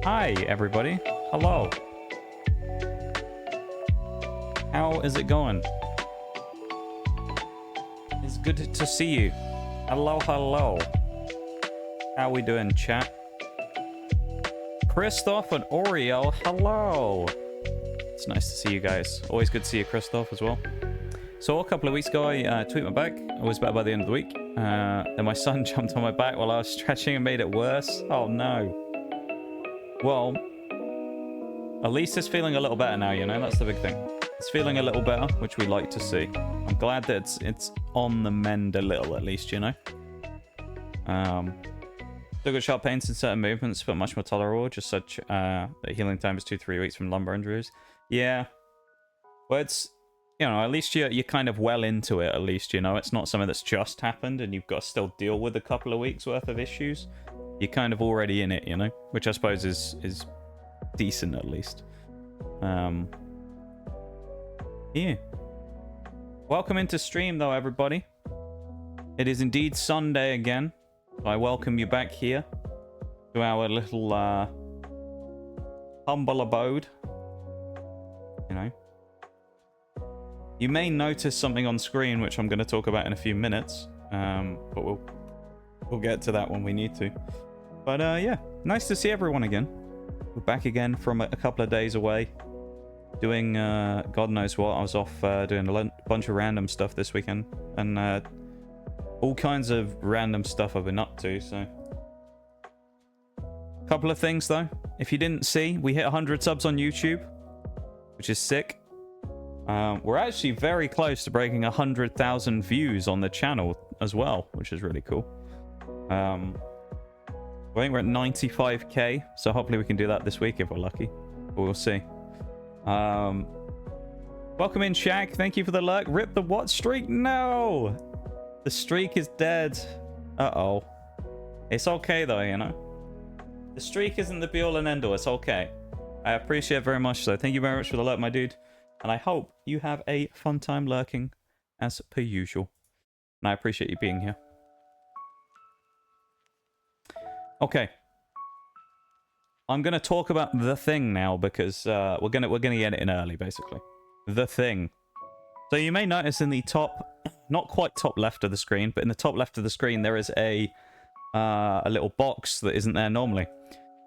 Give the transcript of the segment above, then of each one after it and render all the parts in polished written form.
Hi, everybody. Hello. How is it going? It's good to see you. Hello, hello. How we doing, chat? Christoph and Oriel, hello. It's nice to see you guys. Always good to see you, Christoph, as well. So a couple of weeks ago, I tweaked my back. I was better by the end of the week. Then my son jumped on my back while I was stretching and made it worse. Oh, no. Well, at least it's feeling a little better now, you know? That's the big thing. It's feeling a little better, which we like to see. I'm glad that it's on the mend a little, at least, you know? Still got sharp pains in certain movements, but much more tolerable. Just such that healing time is 2-3 weeks from lumbar injuries. Yeah. Well, it's, you know, at least you're kind of well into it, at least, you know? It's not something that's just happened and you've got to still deal with a couple of weeks worth of issues. You're kind of already in it, you know? Which I suppose is decent, at least. Yeah. Welcome into stream, though, everybody. It is indeed Sunday again. I welcome you back here to our little humble abode. You know. You may notice something on screen, which I'm going to talk about in a few minutes. But we'll get to that when we need to. But yeah, nice to see everyone again. We're back again from a couple of days away. Doing God knows what. I was off doing a bunch of random stuff this weekend. And all kinds of random stuff I've been up to, so. Couple of things, though. If you didn't see, we hit 100 subs on YouTube, which is sick. We're actually very close to breaking 100,000 views on the channel as well, which is really cool. I think we're at 95k, so hopefully we can do that this week if we're lucky. But we'll see. Welcome in, Shaq. Thank you for the lurk. Rip the what streak? No! The streak is dead. Uh-oh. It's okay, though, you know? The streak isn't the be-all and end-all. It's okay. I appreciate it very much, so thank you very much for the lurk, my dude. And I hope you have a fun time lurking, as per usual. And I appreciate you being here. Okay. I'm going to talk about The Thing now, because we're gonna get it in early, basically. The Thing. So you may notice in the top... Not quite top left of the screen, but in the top left of the screen there is a little box that isn't there normally.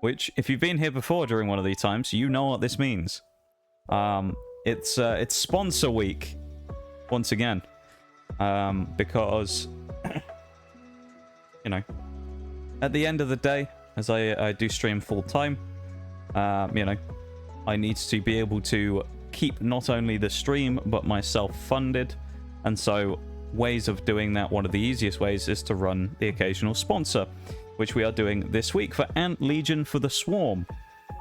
Which, if you've been here before during one of these times, you know what this means. It's sponsor week once again, because you know, at the end of the day, as I do stream full time, you know, I need to be able to keep not only the stream but myself funded, and so ways of doing that, one of the easiest ways is to run the occasional sponsor, which we are doing this week for Ant Legion for the Swarm,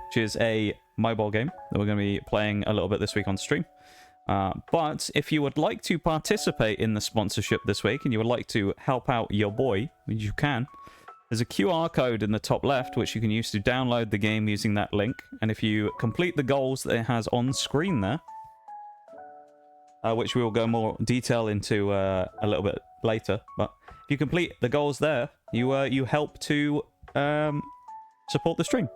which is a mobile game that we're going to be playing a little bit this week on stream. But if you would like to participate in the sponsorship this week and you would like to help out your boy, you can. There's a QR code in the top left which you can use to download the game using that link, and if you complete the goals that it has on screen there, which we will go more detail into a little bit later, but if you complete the goals there, you help to support the stream.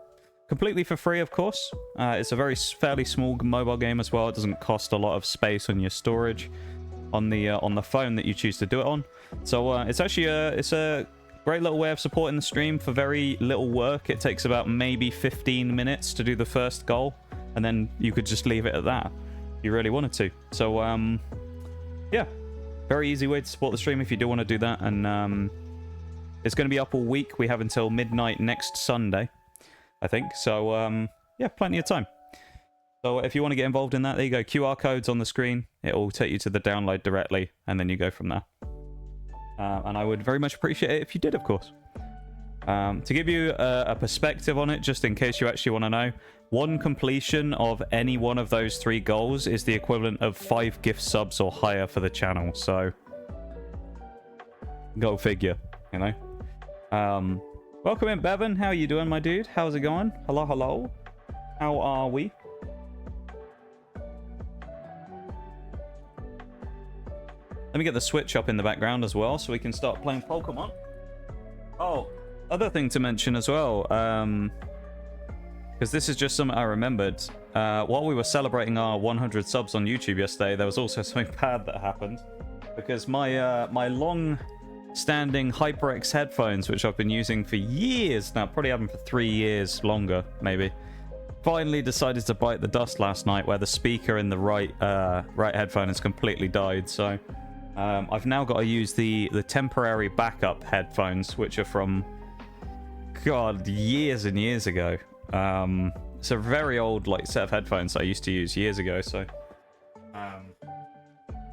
Completely for free, of course. It's a fairly small mobile game as well. It doesn't cost a lot of space on your storage on the phone that you choose to do it on. So it's actually a great little way of supporting the stream for very little work. It takes about maybe 15 minutes to do the first goal, and then you could just leave it at that if you really wanted to. So yeah, very easy way to support the stream if you do want to do that. And it's going to be up all week. We have until midnight next Sunday, I think. So yeah, plenty of time. So if you want to get involved in that, there you go. QR codes on the screen. It will take you to the download directly, and then you go from there. And I would very much appreciate it if you did, of course. To give you a perspective on it, just in case you actually want to know, one completion of any one of those 3 goals is the equivalent of 5 gift subs or higher for the channel. So, go figure, you know. Welcome in, Bevan. How are you doing, my dude? How's it going? Hello, hello. How are we? Let me get the Switch up in the background as well so we can start playing Pokemon. Oh, other thing to mention as well. because this is just something I remembered. While we were celebrating our 100 subs on YouTube yesterday, there was also something bad that happened. Because my long-standing HyperX headphones, which I've been using for years now, probably having for 3 years longer, maybe, finally decided to bite the dust last night, where the speaker in the right headphone has completely died. So I've now got to use the temporary backup headphones, which are from, God, years and years ago. It's a very old set of headphones I used to use years ago. So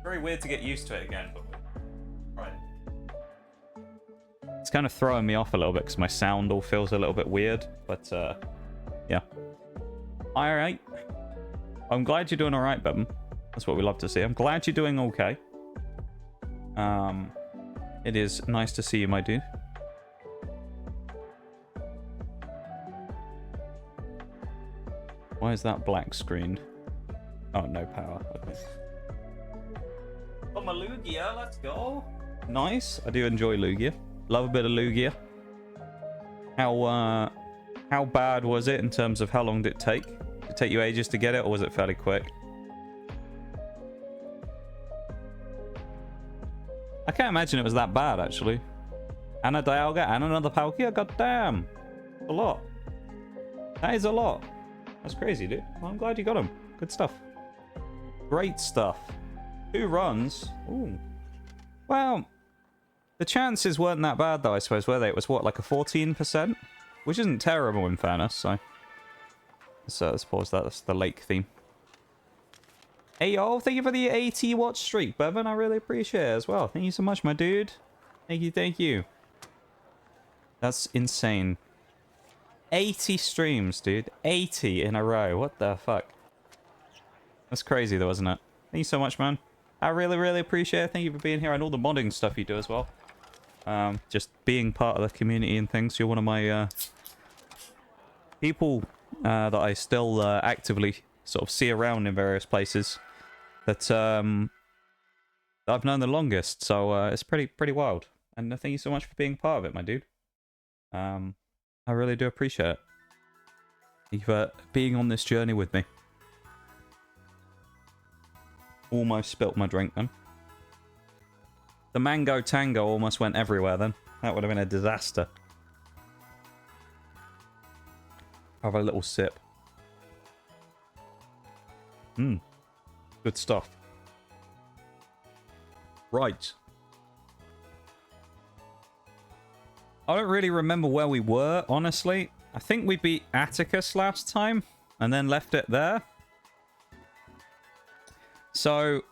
very weird to get used to it again. But right, it's kind of throwing me off a little bit because my sound all feels a little bit weird. But yeah. All right. I'm glad you're doing all right, Bevan. That's what we love to see. I'm glad you're doing okay. It is nice to see you, my dude. Why is that black screen? Oh, no power. Okay. Oh, my Lugia, let's go. Nice. I do enjoy Lugia. Love a bit of Lugia. How bad was it in terms of how long did it take? Did it take you ages to get it, or was it fairly quick? I can't imagine it was that bad, actually. And a Dialga and another Palkia? God damn. A lot. That is a lot. That's crazy, dude. Well, I'm glad you got them. Good stuff. Great stuff. 2 runs. Ooh. Well, the chances weren't that bad, though, I suppose, were they? It was, what, like a 14%? Which isn't terrible, in fairness, so... let's pause that. That's the lake theme. Hey, yo, thank you for the 80 watch streak, Bevan. I really appreciate it as well. Thank you so much, my dude. Thank you, thank you. That's insane. 80 streams, dude. 80 in a row. What the fuck? That's crazy, though, isn't it? Thank you so much, man. I really, really appreciate it. Thank you for being here and all the modding stuff you do as well. Just being part of the community and things. You're one of my people that I still actively sort of see around in various places that I've known the longest. So it's pretty wild. And thank you so much for being part of it, my dude. I really do appreciate it. Thank you for being on this journey with me. Almost spilt my drink then. The mango tango almost went everywhere then. That would have been a disaster. Have a little sip. Good stuff. Right. I don't really remember where we were, honestly. I think we beat Atticus last time and then left it there. So,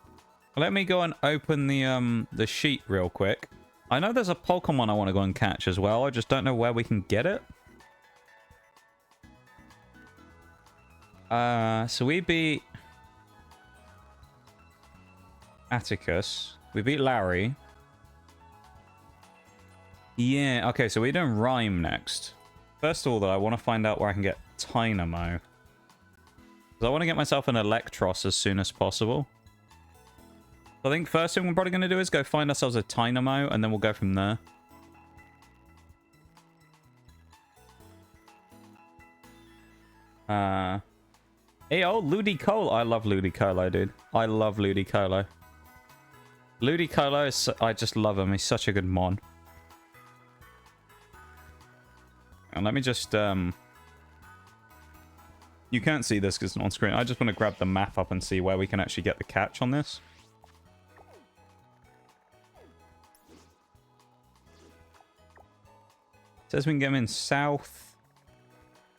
let me go and open the sheet real quick. I know there's a Pokemon I want to go and catch as well. I just don't know where we can get it. So we beat Atticus. We beat Larry. Yeah, okay, so we're doing Rhyme next. First of all, though, I want to find out where I can get Tynamo. Because I want to get myself an Electros as soon as possible. So I think first thing we're probably going to do is go find ourselves a Tynamo, and then we'll go from there. Hey, oh, Ludicolo. I love Ludicolo, dude. I love Ludicolo. Ludicolo is... I just love him. He's such a good mon. And let me just... You can't see this because it's not on screen. I just want to grab the map up and see where we can actually get the catch on this. It says we can get him in South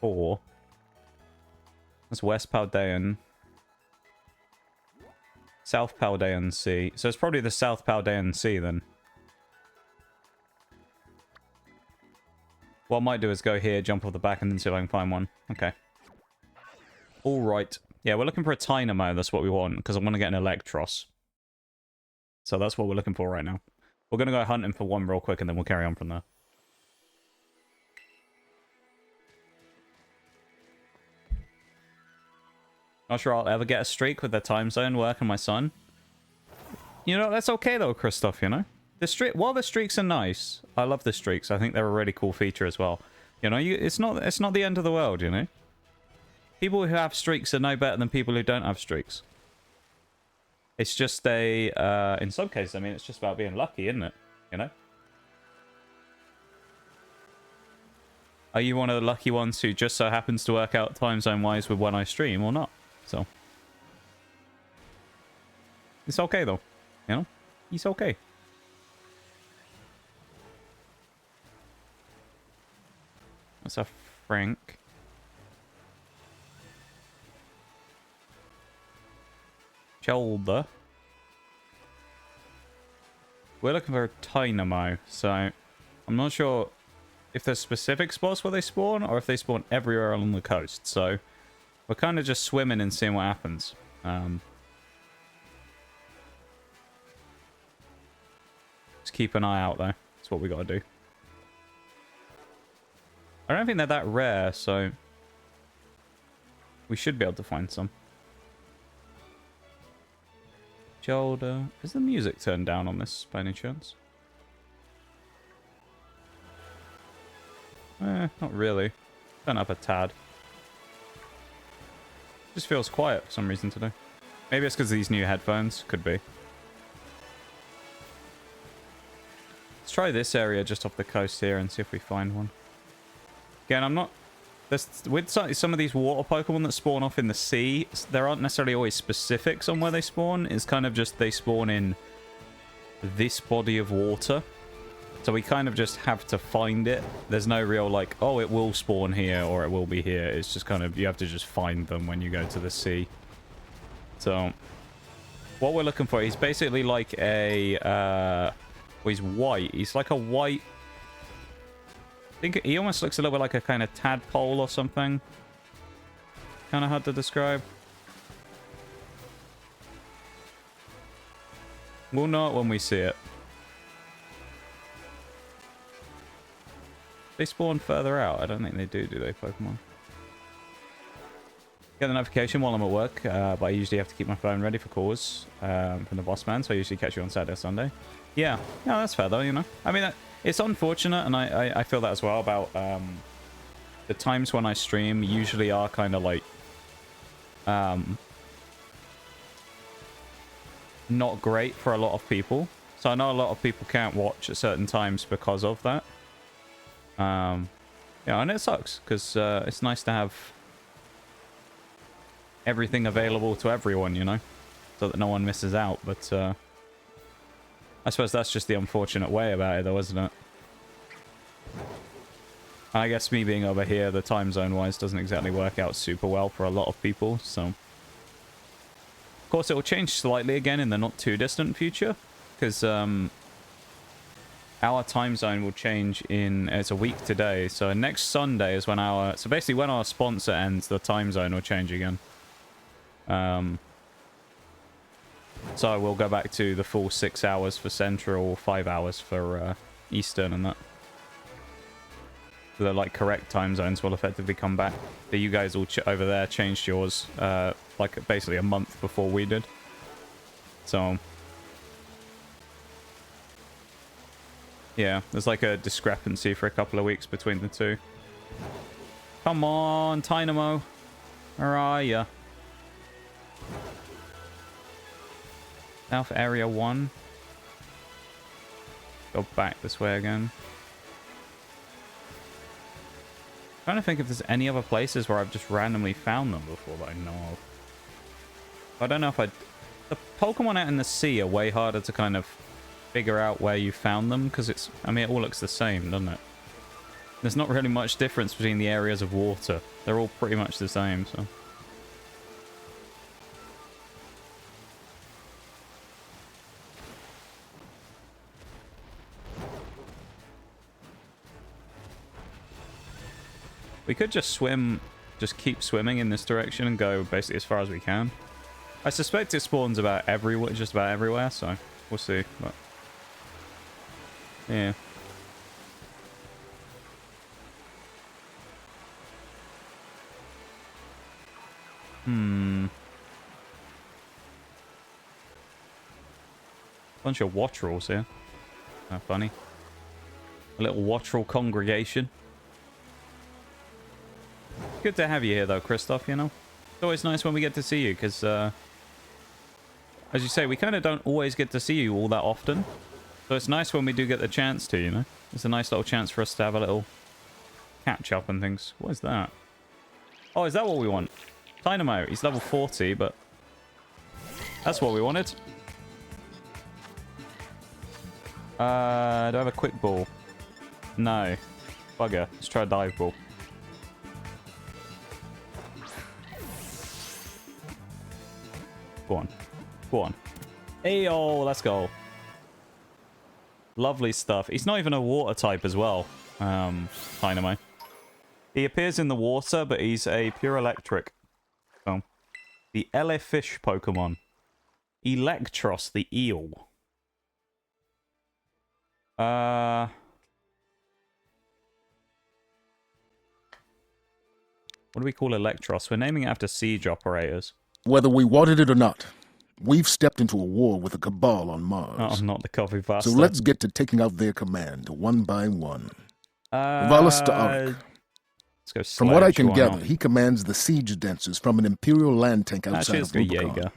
4. That's West Paldean. South Paldean Sea. So it's probably the South Paldean Sea then. What I might do is go here, jump off the back, and then see if I can find one. Okay. Alright. Yeah, we're looking for a Tynamo. That's what we want, because I want to get an Electros. So that's what we're looking for right now. We're going to go hunting for one real quick, and then we'll carry on from there. Not sure I'll ever get a streak with the time zone working my son. You know, that's okay though, Christoph, you know? While the streaks are nice, I love the streaks. I think they're a really cool feature as well. You know, it's not the end of the world, you know? People who have streaks are no better than people who don't have streaks. It's just in some cases, I mean, it's just about being lucky, isn't it? You know? Are you one of the lucky ones who just so happens to work out time zone wise with when I stream or not? So it's okay though, you know? It's okay. That's a Frank. Shoulder. We're looking for a Dynamo, so I'm not sure if there's specific spots where they spawn or if they spawn everywhere along the coast. So we're kind of just swimming and seeing what happens. Just keep an eye out though. That's what we got to do. I don't think they're that rare, so we should be able to find some. Shoulder. Is the music turned down on this by any chance? Not really. Turn up a tad. Just feels quiet for some reason today. Maybe it's because of these new headphones. Could be. Let's try this area just off the coast here and see if we find one. Again, I'm not... with some of these water Pokemon that spawn off in the sea, there aren't necessarily always specifics on where they spawn. It's kind of just they spawn in this body of water. So we kind of just have to find it. There's no real like, oh, it will spawn here or it will be here. It's just kind of, you have to just find them when you go to the sea. So what we're looking for, he's basically like a, well, he's white. He's like a white, I think he almost looks a little bit like a kind of tadpole or something. Kind of hard to describe. We'll know it when we see it. They spawn further out. I don't think they do they, Pokemon? Get the notification while I'm at work, but I usually have to keep my phone ready for calls from the boss man, so I usually catch you on Saturday or Sunday. Yeah, that's fair though, you know. I mean, it's unfortunate, and I feel that as well about the times when I stream usually are kind of like not great for a lot of people. So I know a lot of people can't watch at certain times because of that. Yeah, and it sucks because it's nice to have everything available to everyone, you know, so that no one misses out. But I suppose that's just the unfortunate way about it, though, isn't it? I guess me being over here, the time zone wise, doesn't exactly work out super well for a lot of people. So, of course, it will change slightly again in the not too distant future, because our time zone will change in, it's a week today, so next Sunday is when so basically when our sponsor ends, the time zone will change again. So we'll go back to the full 6 hours for Central, 5 hours for Eastern and that. So the like correct time zones will effectively come back. But you guys all over there changed yours like basically a month before we did. So yeah, there's like a discrepancy for a couple of weeks between the two. Come on, Dynamo. Where are ya? South Area 1. Go back this way again. Trying to think if there's any other places where I've just randomly found them before that I know of. I don't know if the Pokemon out in the sea are way harder to kind of figure out where you found them, because it's, I mean, it all looks the same, doesn't it? There's not really much difference between the areas of water. They're all pretty much the same, so. We could just swim, just keep swimming in this direction and go basically as far as we can. I suspect it spawns about everywhere, just about everywhere, so we'll see. But yeah. Bunch of Wattrels here. How funny. A little Wattrel congregation. Good to have you here, though, Christoph, you know? It's always nice when we get to see you, because, as you say, we kind of don't always get to see you all that often. So it's nice when we do get the chance to, you know? It's a nice little chance for us to have a little catch-up and things. What is that? Oh, is that what we want? Dynamo. He's level 40, but that's what we wanted. Do I have a quick ball? No. Bugger. Let's try a dive ball. Go on. Go on. Hey, oh, let's go. Lovely stuff. He's not even a water type as well. Dynamo. He appears in the water, but he's a pure electric. Oh. The Elefish Pokemon. Electros, the eel. What do we call Electros? We're naming it after siege operators. Whether we wanted it or not, we've stepped into a war with a cabal on Mars. Oh, I'm not the coffee bastard. So let's get to taking out their command, one by one. Valis to Auric. Let's go From what I can gather, he commands the siege dancers from an Imperial land tank outside of Rubicon.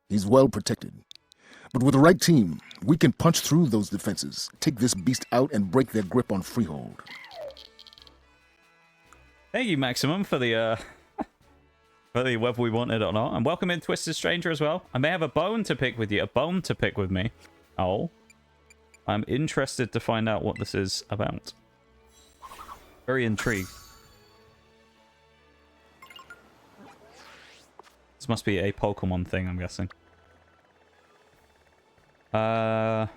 He's well protected. But with the right team, we can punch through those defenses, take this beast out, and break their grip on Freehold. Thank you, Maximum, for the whether we wanted it or not. And welcome in, Twisted Stranger, as well. I may have a bone to pick with you, a bone to pick with me. Oh. I'm interested to find out what this is about. Very intrigued. This must be a Pokemon thing, I'm guessing. Yeah,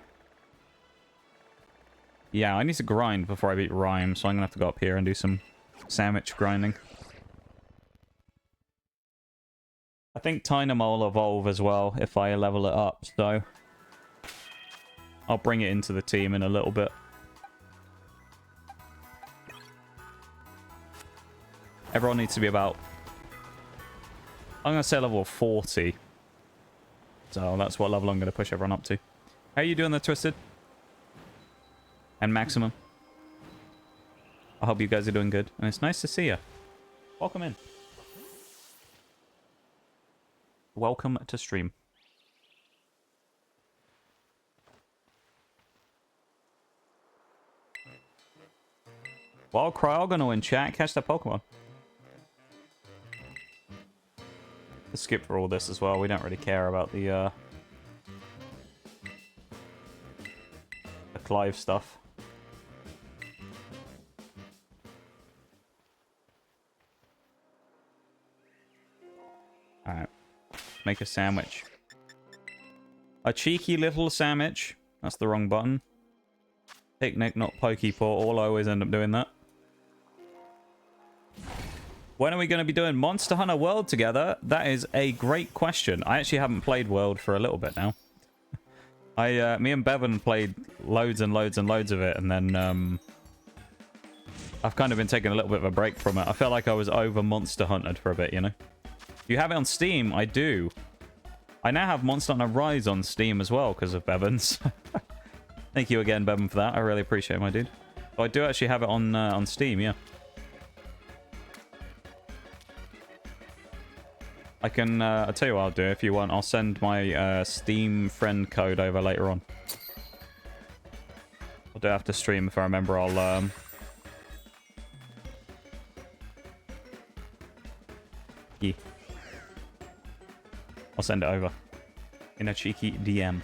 I need to grind before I beat Rhyme, so I'm gonna have to go up here and do some sandwich grinding. I think Tynamo will evolve as well if I level it up, so I'll bring it into the team in a little bit. Everyone needs to be about, I'm gonna say level 40. So that's what level I'm gonna push everyone up to. How are you doing there, Twisted? And Maximum? I hope you guys are doing good. And it's nice to see you. Welcome in. Welcome to stream. Well, Cryogono in chat. Catch that Pokemon. Let's skip for all this as well. We don't really care about the Clive stuff. Alright. Make a sandwich. A cheeky little sandwich. That's the wrong button. Picnic, not Pokeport. I'll always end up doing that. When are we going to be doing Monster Hunter World together? That is a great question. I actually haven't played World for a little bit now. Me and Bevan played loads and loads and loads of it, and then I've kind of been taking a little bit of a break from it. I felt like I was over Monster Hunted for a bit, you know? You have it on Steam? I do. I now have Monster Hunter Rise on Steam as well because of Bevan's. Thank you again, Bevan, for that. I really appreciate it, my dude. So I do actually have it on Steam, yeah. I can, I'll tell you what I'll do if you want. I'll send my Steam friend code over later on. I'll do it after stream if I remember. I'll, yeah. I'll send it over in a cheeky DM.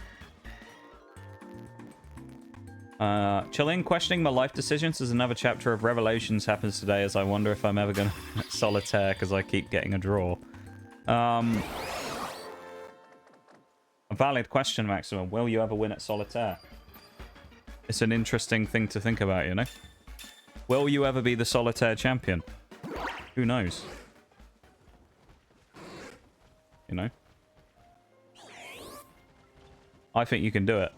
Chilling, questioning my life decisions as another chapter of Revelations happens today as I wonder if I'm ever going to solitaire because I keep getting a draw. A valid question, Maximum. Will you ever win at solitaire? It's an interesting thing to think about, you know? Will you ever be the solitaire champion? Who knows? You know? I think you can do it.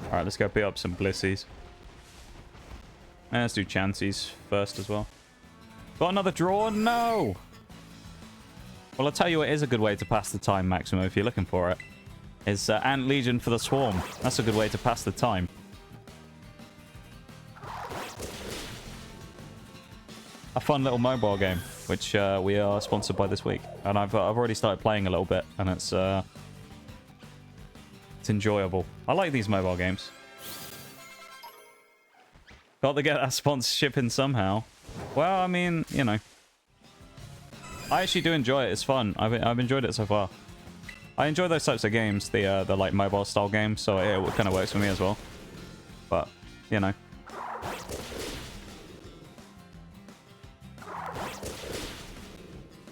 Alright, let's go pick up some Blissies. And let's do Chanseys first as well. Got another draw? No! Well, I'll tell you, it is a good way to pass the time, Maximum, if you're looking for it. is Ant Legion for the Swarm. That's a good way to pass the time. A fun little mobile game, which we are sponsored by this week. And I've already started playing a little bit, and it's enjoyable. I like these mobile games. Got to get that sponsorship in somehow. Well, I mean, you know. I actually do enjoy it. It's fun. I've enjoyed it so far. I enjoy those types of games, the like mobile style games, so it kind of works for me as well. But, you know.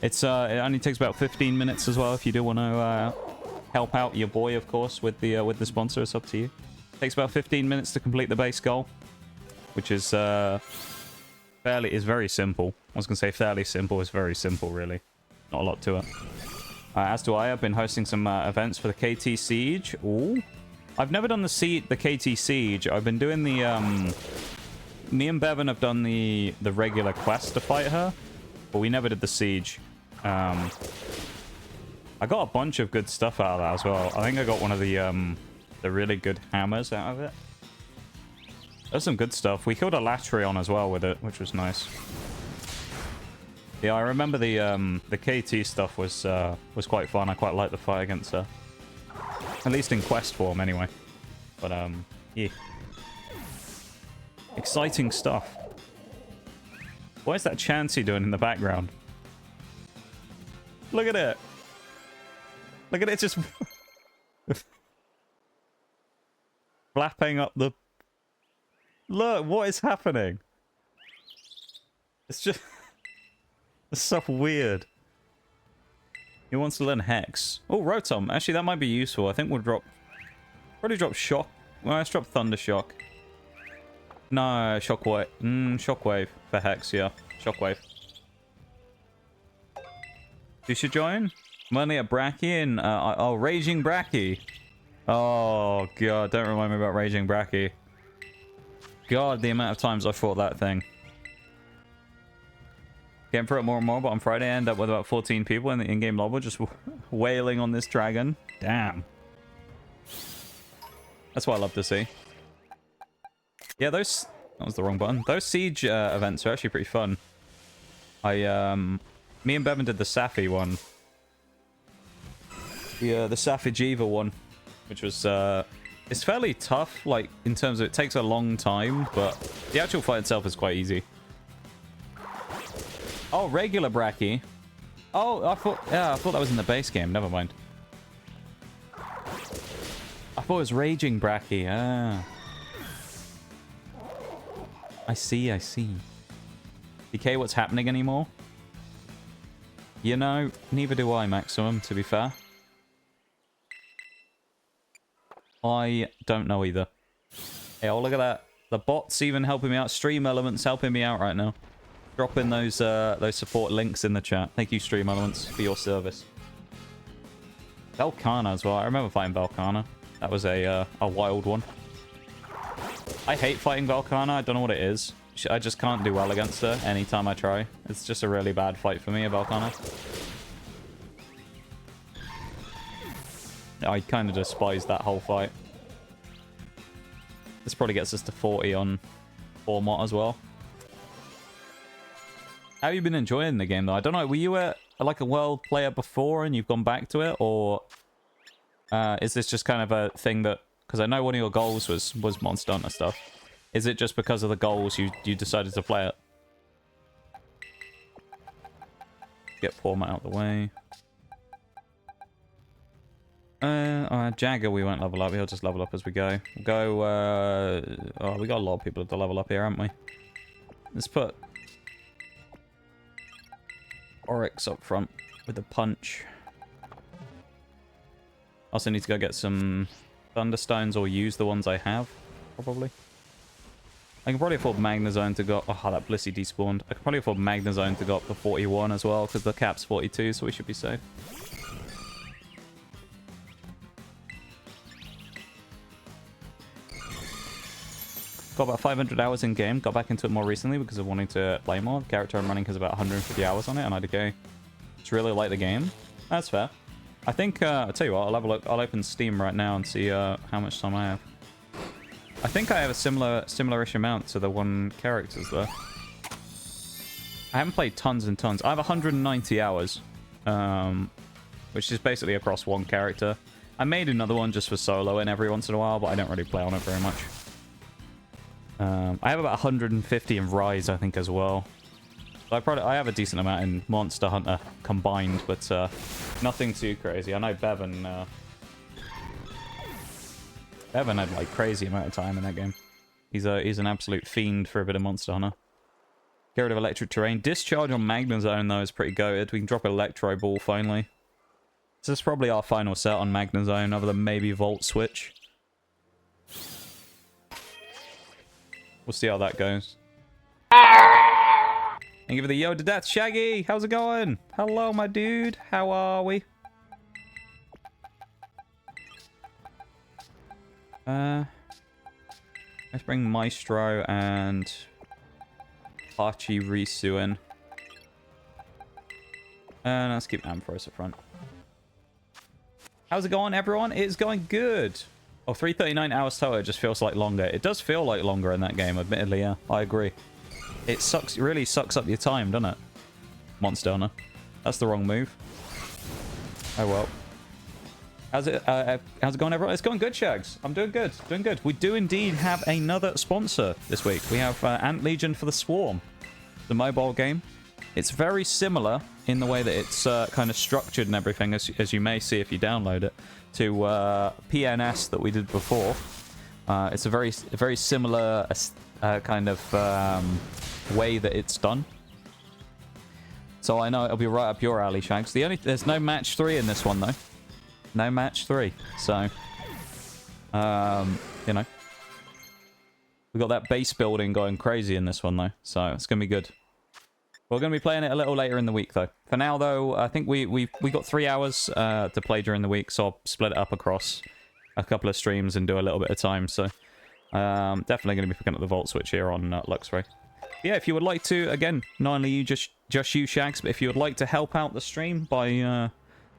It only takes about 15 minutes as well if you do want to help out your boy, of course, with the sponsor. It's up to you. It takes about 15 minutes to complete the base goal, which is very simple. I was gonna say fairly simple. It's very simple, really. Not a lot to it. As do I. I've been hosting some events for the KT Siege. Ooh, I've never done the KT Siege. I've been doing the me and Bevan have done the regular quest to fight her, but we never did the siege. I got a bunch of good stuff out of that as well. I think I got one of the really good hammers out of it. There's some good stuff. We killed a Latreon as well with it, which was nice. Yeah, I remember the KT stuff was quite fun. I quite liked the fight against her. At least in quest form, anyway. But, yeah. Exciting stuff. What is that Chansey doing in the background? Look at it. Look at it just... flapping up the... Look, what is happening? It's just... It's so weird. He wants to learn Hex. Oh, Rotom. Actually, that might be useful. I think we'll drop... Probably drop Shock. Well, let's drop Thunder Shock. No, Shockwave. Shockwave for Hex, yeah. Shockwave. You should join? I'm only at Bracky and... oh, Raging Bracky. Oh, God. Don't remind me about Raging Bracky. God, the amount of times I fought that thing. Getting through it more and more, but on Friday I end up with about 14 people in the in-game lobby just wailing on this dragon. Damn. That's what I love to see. Yeah, those... That was the wrong button. Those siege events are actually pretty fun. Me and Bevan did the Safi one. The Safijiva one. Which was... It's fairly tough, like, in terms of it takes a long time, but the actual fight itself is quite easy. Oh, regular Bracky. Oh, I thought that was in the base game. Never mind. I thought it was Raging Bracky. Ah. I see, I see. DK, what's happening anymore? You know, neither do I, Maximum, to be fair. I don't know either. Hey, oh, look at that. The bot's even helping me out. Stream Elements helping me out right now. Drop in those support links in the chat. Thank you, Stream Elements, for your service. Velkhana as well. I remember fighting Velkhana. That was a wild one. I hate fighting Velkhana. I don't know what it is. I just can't do well against her anytime I try. It's just a really bad fight for me, a Velkhana. I kind of despise that whole fight. This probably gets us to 40 on Pawmot as well. How have you been enjoying the game, though? I don't know. Were you like a world player before and you've gone back to it? Or is this just kind of a thing that... Because I know one of your goals was Monster Hunter stuff. Is it just because of the goals you decided to play it? Get Pawmot out of the way. Jagger we won't level up. He'll just level up as we go. We'll go, oh, we got a lot of people to level up here, haven't we? Let's put Oryx up front with a punch. Also need to go get some Thunderstones or use the ones I have, probably. I can probably afford Magnezone to go... Oh, that Blissey despawned. I can probably afford Magnezone to go up to 41 as well, because the cap's 42, so we should be safe. Got about 500 hours in game. Got back into it more recently because of wanting to play more. The character I'm running has about 150 hours on it, and I had to go. Just really like the game. That's fair. I think, I'll tell you what, I'll have a look. I'll open Steam right now and see how much time I have. I think I have a similar-ish amount to the one characters, though. I haven't played tons and tons. I have 190 hours, which is basically across one character. I made another one just for solo and every once in a while, but I don't really play on it very much. I have about 150 in Rise, I think, as well. I have a decent amount in Monster Hunter combined, but nothing too crazy. I know Bevan had like crazy amount of time in that game. He's an absolute fiend for a bit of Monster Hunter. Get rid of electric terrain. Discharge on Magnezone though is pretty goated. We can drop Electro Ball finally. So this is probably our final set on Magnezone, other than maybe Volt Switch. We'll see how that goes. Thank you for the yo to death, Shaggy. How's it going? Hello, my dude. How are we? Let's bring Maestro and Pachirisu in. And let's keep Ampharos up front. How's it going, everyone? It's going good. Oh, 339 hours total. It just feels like longer. It does feel like longer in that game, admittedly, yeah. I agree. It sucks. It really sucks up your time, doesn't it? Monster Hunter. That's the wrong move. Oh, well. How's it going, everyone? It's going good, Shags. I'm doing good. Doing good. We do indeed have another sponsor this week. We have Ant Legion for the Swarm, the mobile game. It's very similar in the way that it's kind of structured and everything, as you may see if you download it, to PNS that we did before. It's a very similar kind of way that it's done. So I know it'll be right up your alley, Shags. There's no match 3 in this one though. No match 3. So, you know, we got that base building going crazy in this one though. So it's gonna be good. We're going to be playing it a little later in the week, though. For now, though, I think we got 3 hours to play during the week, so I'll split it up across a couple of streams and do a little bit of time. So, definitely going to be picking up the Volt Switch here on Luxray. Yeah, if you would like to, again, not only you, just you, Shags, but if you would like to help out the stream by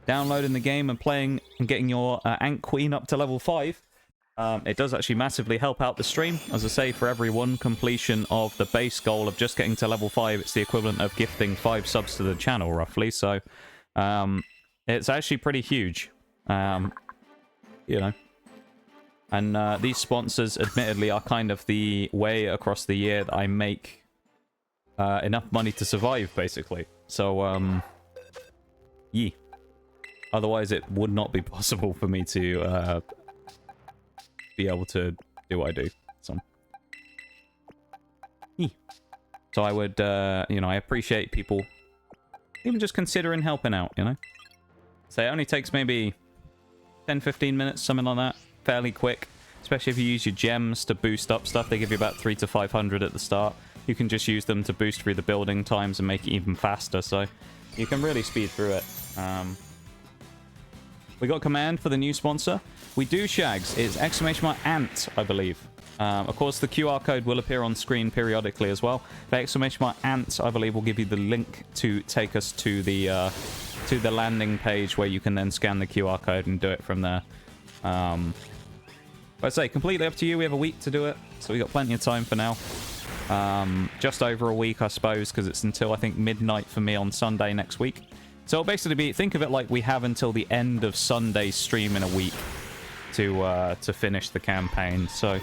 downloading the game and playing and getting your Ant Queen up to level 5, it does actually massively help out the stream. As I say, for every 1 completion of the base goal of just getting to level 5, it's the equivalent of gifting 5 subs to the channel, roughly. So, it's actually pretty huge. You know. And these sponsors, admittedly, are kind of the way across the year that I make enough money to survive, basically. So, yeah. Otherwise, it would not be possible for me to be able to do what I do. So I would, you know, I appreciate people even just considering helping out, you know? So it only takes maybe 10-15 minutes, something like that. Fairly quick. Especially if you use your gems to boost up stuff. They give you about 300 to 500 at the start. You can just use them to boost through the building times and make it even faster. So you can really speed through it. We got a command for the new sponsor. We do, Shags. It's !ANT, I believe. Of course, the QR code will appear on screen periodically as well. But !ANT, I believe, will give you the link to take us to the landing page where you can then scan the QR code and do it from there. But I say, completely up to you. We have a week to do it, so we got plenty of time for now. Just over a week, I suppose, because it's until, I think, midnight for me on Sunday next week. So it'll basically be, think of it like we have until the end of Sunday's stream in a week to finish the campaign. So,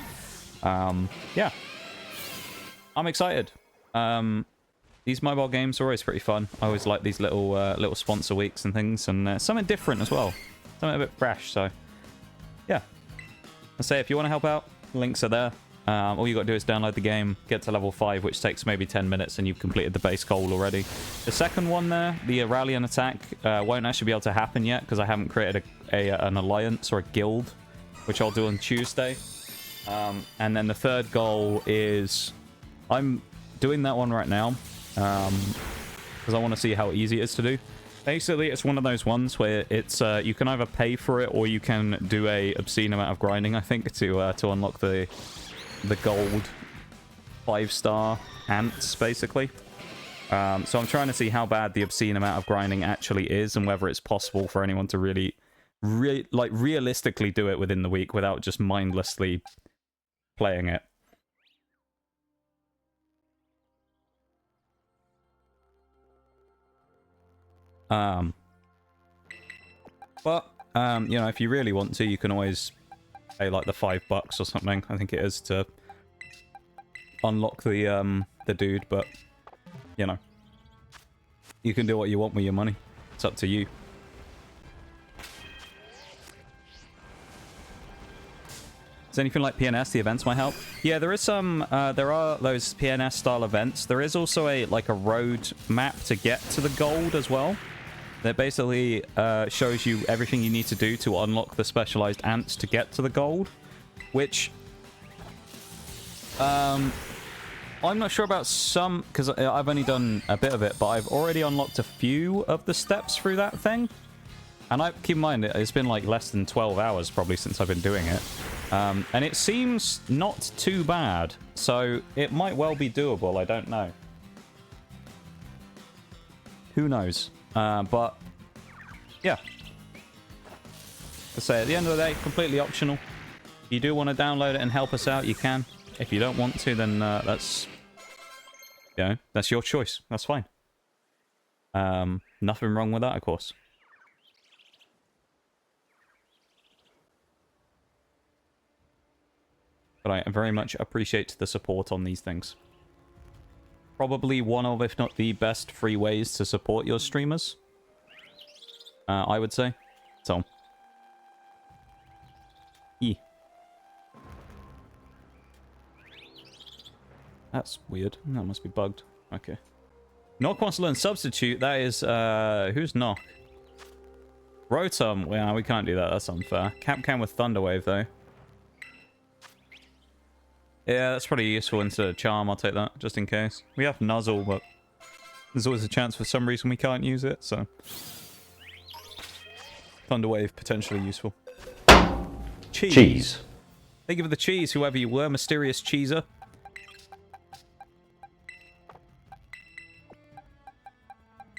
yeah. I'm excited. These mobile games are always pretty fun. I always like these little sponsor weeks and things, and something different as well. Something a bit fresh, so yeah. I say, if you want to help out, links are there. All you got to do is download the game, get to level 5, which takes maybe 10 minutes, and you've completed the base goal already. The second one there, the rally and attack, won't actually be able to happen yet, because I haven't created an alliance or a guild, which I'll do on Tuesday. And then the third goal is, I'm doing that one right now, because I want to see how easy it is to do. Basically, it's one of those ones where it's you can either pay for it, or you can do a obscene amount of grinding, I think, to unlock the gold 5-star ants, basically. So I'm trying to see how bad the obscene amount of grinding actually is and whether it's possible for anyone to really realistically do it within the week without just mindlessly playing it. You know, if you really want to, you can always pay like the $5 or something, I think it is, to unlock the dude, but you know, you can do what you want with your money. It's up to you. Is anything like PNS? The events might help. Yeah, there is some. There are those PNS style events. There is also a road map to get to the gold as well. That basically shows you everything you need to do to unlock the specialized ants to get to the gold, which I'm not sure about some, because I've only done a bit of it, but I've already unlocked a few of the steps through that thing. And keep in mind, it's been like less than 12 hours probably since I've been doing it. And it seems not too bad, so it might well be doable, I don't know. Who knows? But, yeah. Let's say, at the end of the day, completely optional. If you do want to download it and help us out, you can. If you don't want to, then that's, you know, that's your choice. That's fine. Nothing wrong with that, of course. But I very much appreciate the support on these things. Probably one of, if not the best free ways to support your streamers. I would say. So. Yeah. That's weird. That must be bugged. Okay. Knock wants to learn substitute. That is, who's Knock? Rotom. Well, we can't do that. That's unfair. Cap can with Thunder Wave, though. Yeah, that's pretty useful instead of Charm. I'll take that, just in case. We have Nuzzle, but there's always a chance for some reason we can't use it, so... Thunder Wave, potentially useful. Cheese. Thank you for the cheese, whoever you were, mysterious cheeser.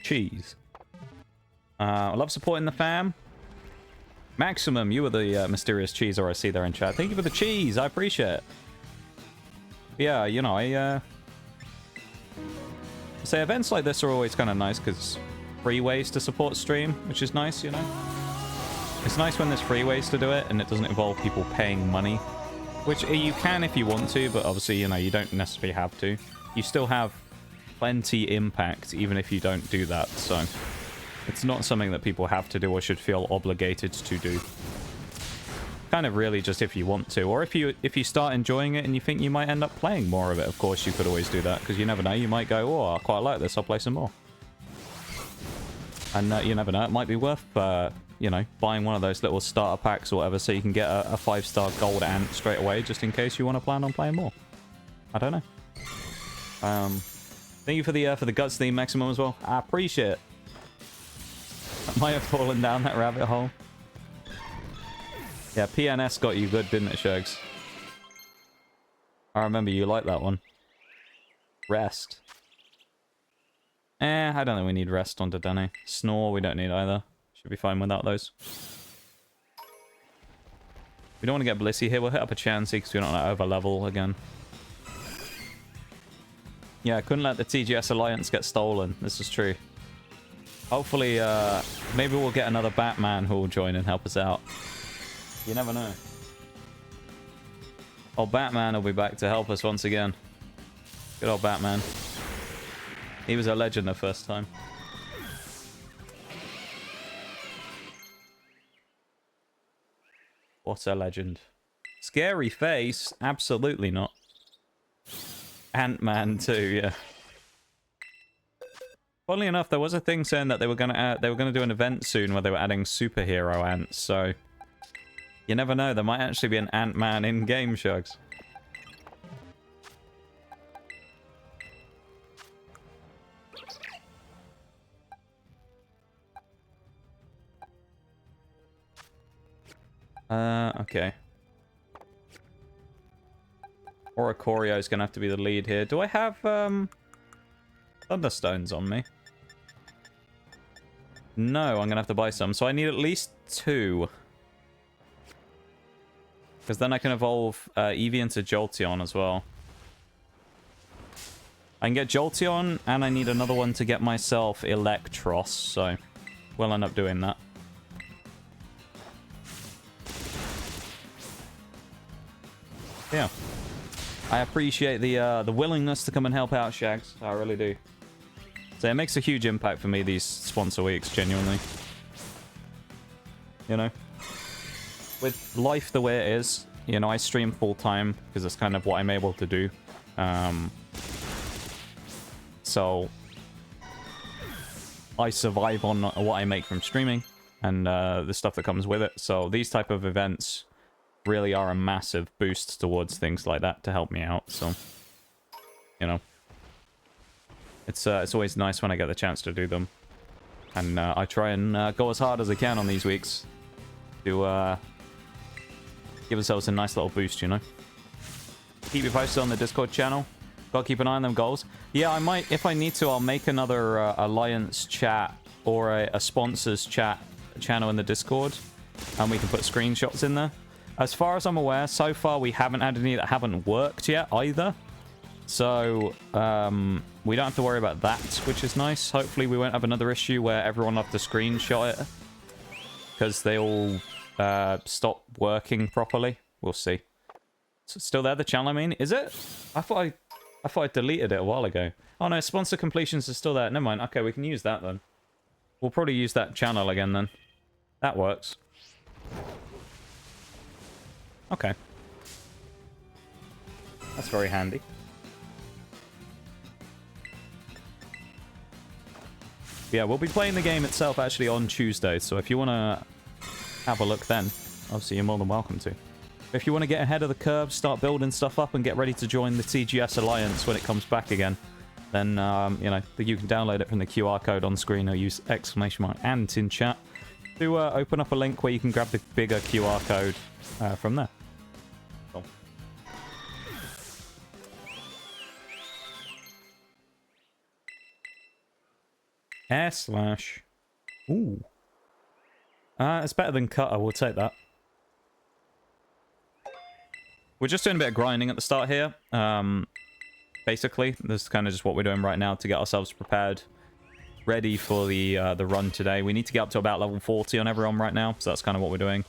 Cheese. I love supporting the fam. Maximum, you were the mysterious cheeser I see there in chat. Thank you for the cheese, I appreciate it. Yeah, you know, I say events like this are always kind of nice because free ways to support stream, which is nice, you know. It's nice when there's free ways to do it and it doesn't involve people paying money, which you can if you want to, but obviously, you know, you don't necessarily have to. You still have plenty impact even if you don't do that, so it's not something that people have to do or should feel obligated to do. Kind of really just if you want to, or if you start enjoying it and you think you might end up playing more of it, of course you could always do that, because you never know, you might go, oh, I quite like this, I'll play some more. And you never know, it might be worth, you know, buying one of those little starter packs or whatever so you can get a 5-star gold ant straight away, just in case you want to plan on playing more. I don't know. Thank you for the guts theme, Maximum, as well. I appreciate it. I might have fallen down that rabbit hole. Yeah, PNS got you good, didn't it, Shugs? I remember you liked that one. Rest. I don't think we need rest on Dedenne. Snore, we don't need either. Should be fine without those. We don't want to get Blissey here. We'll hit up a Chansey because we don't want to over level again. Yeah, couldn't let the TGS Alliance get stolen. This is true. Hopefully, maybe we'll get another Batman who will join and help us out. You never know. Old Batman will be back to help us once again. Good old Batman. He was a legend the first time. What a legend. Scary face? Absolutely not. Ant-Man too, yeah. Funnily enough, there was a thing saying that they were gonna do an event soon where they were adding superhero ants, so you never know, there might actually be an Ant-Man in-game, Shugs. Okay. Oricorio is gonna have to be the lead here. Do I have, Thunderstones on me. No, I'm going to have to buy some. So I need at least 2. Because then I can evolve Eevee into Jolteon as well. I can get Jolteon, and I need another one to get myself Electros, so we'll end up doing that. Yeah. I appreciate the willingness to come and help out, Shags. I really do. So it makes a huge impact for me, these sponsor weeks, genuinely. You know? With life the way it is, you know, I stream full-time because that's kind of what I'm able to do. So I survive on what I make from streaming and the stuff that comes with it. So these type of events really are a massive boost towards things like that to help me out. So, you know, it's always nice when I get the chance to do them. And I try and go as hard as I can on these weeks to give ourselves a nice little boost, you know. Keep you posted on the Discord channel. Gotta keep an eye on them goals. Yeah, I might, if I need to, I'll make another Alliance chat or a sponsors chat channel in the Discord. And we can put screenshots in there. As far as I'm aware, so far we haven't had any that haven't worked yet either. So, we don't have to worry about that, which is nice. Hopefully we won't have another issue where everyone will have to screenshot it. Because they all stop working properly. We'll see. So it's still there, the channel, I mean? Is it? I thought I deleted it a while ago. Oh no, sponsor completions are still there. Never mind. Okay, we can use that then. We'll probably use that channel again then. That works. Okay. That's very handy. Yeah, we'll be playing the game itself actually on Tuesday, so if you want to have a look then, obviously you're more than welcome to. If you want to get ahead of the curve, start building stuff up and get ready to join the TGS Alliance when it comes back again, then, you know, you can download it from the QR code on screen or use !Ant in chat to open up a link where you can grab the bigger QR code from there. Cool. /. Ooh. It's better than Cutter, we'll take that. We're just doing a bit of grinding at the start here. Basically, this is kind of just what we're doing right now to get ourselves prepared, ready for the run today. We need to get up to about level 40 on everyone right now, so that's kind of what we're doing.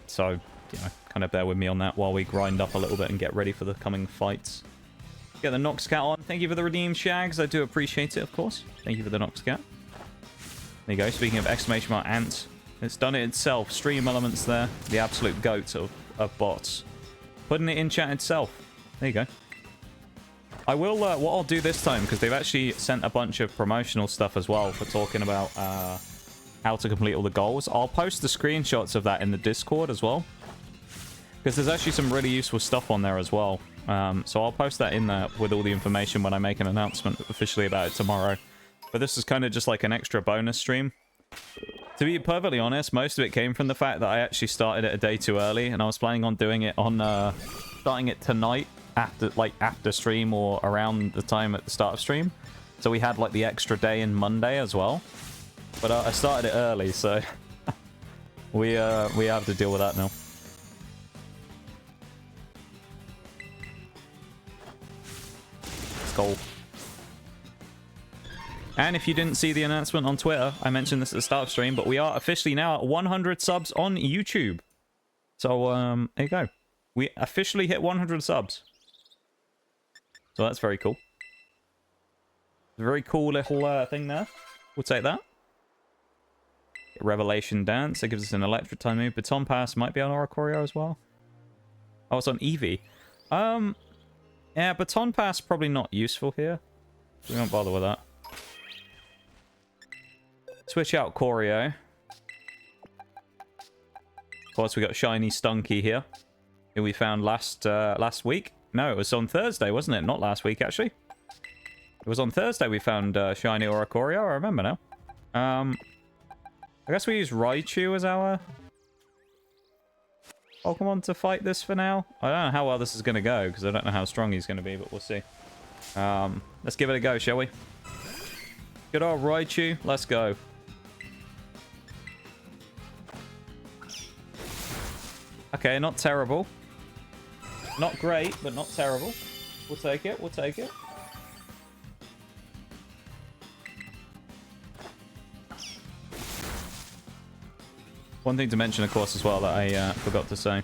So, you know, kind of bear with me on that while we grind up a little bit and get ready for the coming fights. Get the Noxcat on. Thank you for the redeem, Shags. I do appreciate it, of course. Thank you for the Noxcat. There you go. Speaking of !Ant, it's done it itself. Stream Elements there. The absolute goat of bots. Putting it in chat itself. There you go. I will, what I'll do this time, because they've actually sent a bunch of promotional stuff as well for talking about how to complete all the goals. I'll post the screenshots of that in the Discord as well. Because there's actually some really useful stuff on there as well. So I'll post that in there with all the information when I make an announcement officially about it tomorrow. But this is kind of just like an extra bonus stream. To be perfectly honest, most of it came from the fact that I actually started it a day too early, and I was planning on doing it on, starting it tonight after stream or around the time at the start of stream. So we had like the extra day in Monday as well. But I started it early, so we have to deal with that now. Let's go. And if you didn't see the announcement on Twitter, I mentioned this at the start of stream, but we are officially now at 100 subs on YouTube. So, there you go. We officially hit 100 subs. So that's very cool. Very cool little thing there. We'll take that. Revelation Dance. That gives us an electric time move. Baton Pass might be on Oricorio as well. Oh, it's on Eevee. Yeah, Baton Pass probably not useful here. We won't bother with that. Switch out Corio. Of course, we got Shiny Stunky here, who we found last week. No, it was on Thursday, wasn't it? Not last week, actually. It was on Thursday we found Shiny Oricorio. I remember now. I guess we use Raichu as our Pokemon to fight this for now. I don't know how well this is going to go, because I don't know how strong he's going to be, but we'll see. Let's give it a go, shall we? Good old Raichu. Let's go. Okay, not terrible. Not great, but not terrible. We'll take it. We'll take it. One thing to mention, of course, as well that I forgot to say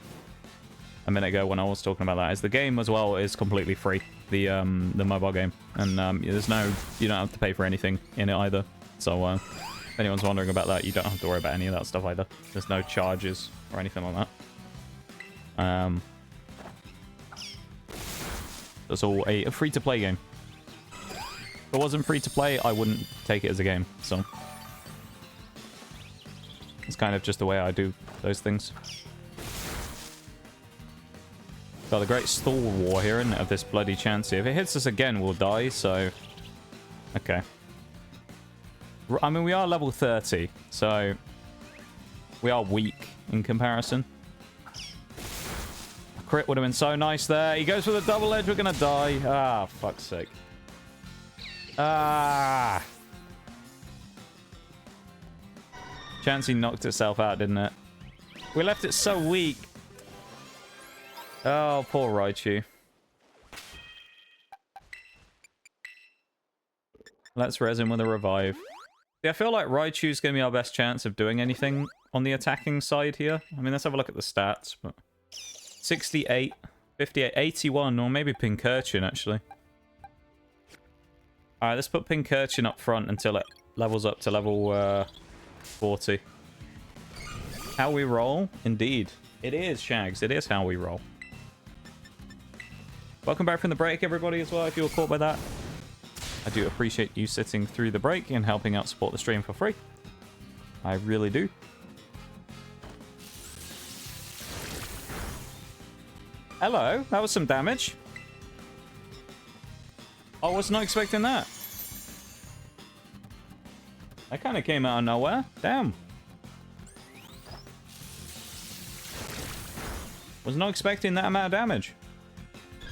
a minute ago when I was talking about that is the game as well is completely free. The mobile game, and there's no, you don't have to pay for anything in it either. So if anyone's wondering about that, you don't have to worry about any of that stuff either. There's no charges or anything like that. It's all a free-to-play game. If it wasn't free-to-play, I wouldn't take it as a game. So it's kind of just the way I do those things. Got a great stall war here, isn't it, of this bloody Chansey. If it hits us again, we'll die, so... Okay. I mean, we are level 30, so... We are weak in comparison. A crit would have been so nice there. He goes for the double edge, we're gonna die. Ah, fuck's sake. Ah! Chansey knocked itself out, didn't it? We left it so weak. Oh, poor Raichu. Let's res him with a revive. Yeah, I feel like Raichu's going to be our best chance of doing anything on the attacking side here. I mean, let's have a look at the stats. But 68, 58, 81, or maybe Pincurchin, actually. Alright, let's put Pincurchin up front until it levels up to level 40. How we roll? Indeed. It is, Shags. It is how we roll. Welcome back from the break, everybody, as well, if you were caught by that. I do appreciate you sitting through the break and helping out support the stream for free. I really do. Hello, that was some damage. I was not expecting that. That kind of came out of nowhere. Damn. Was not expecting that amount of damage.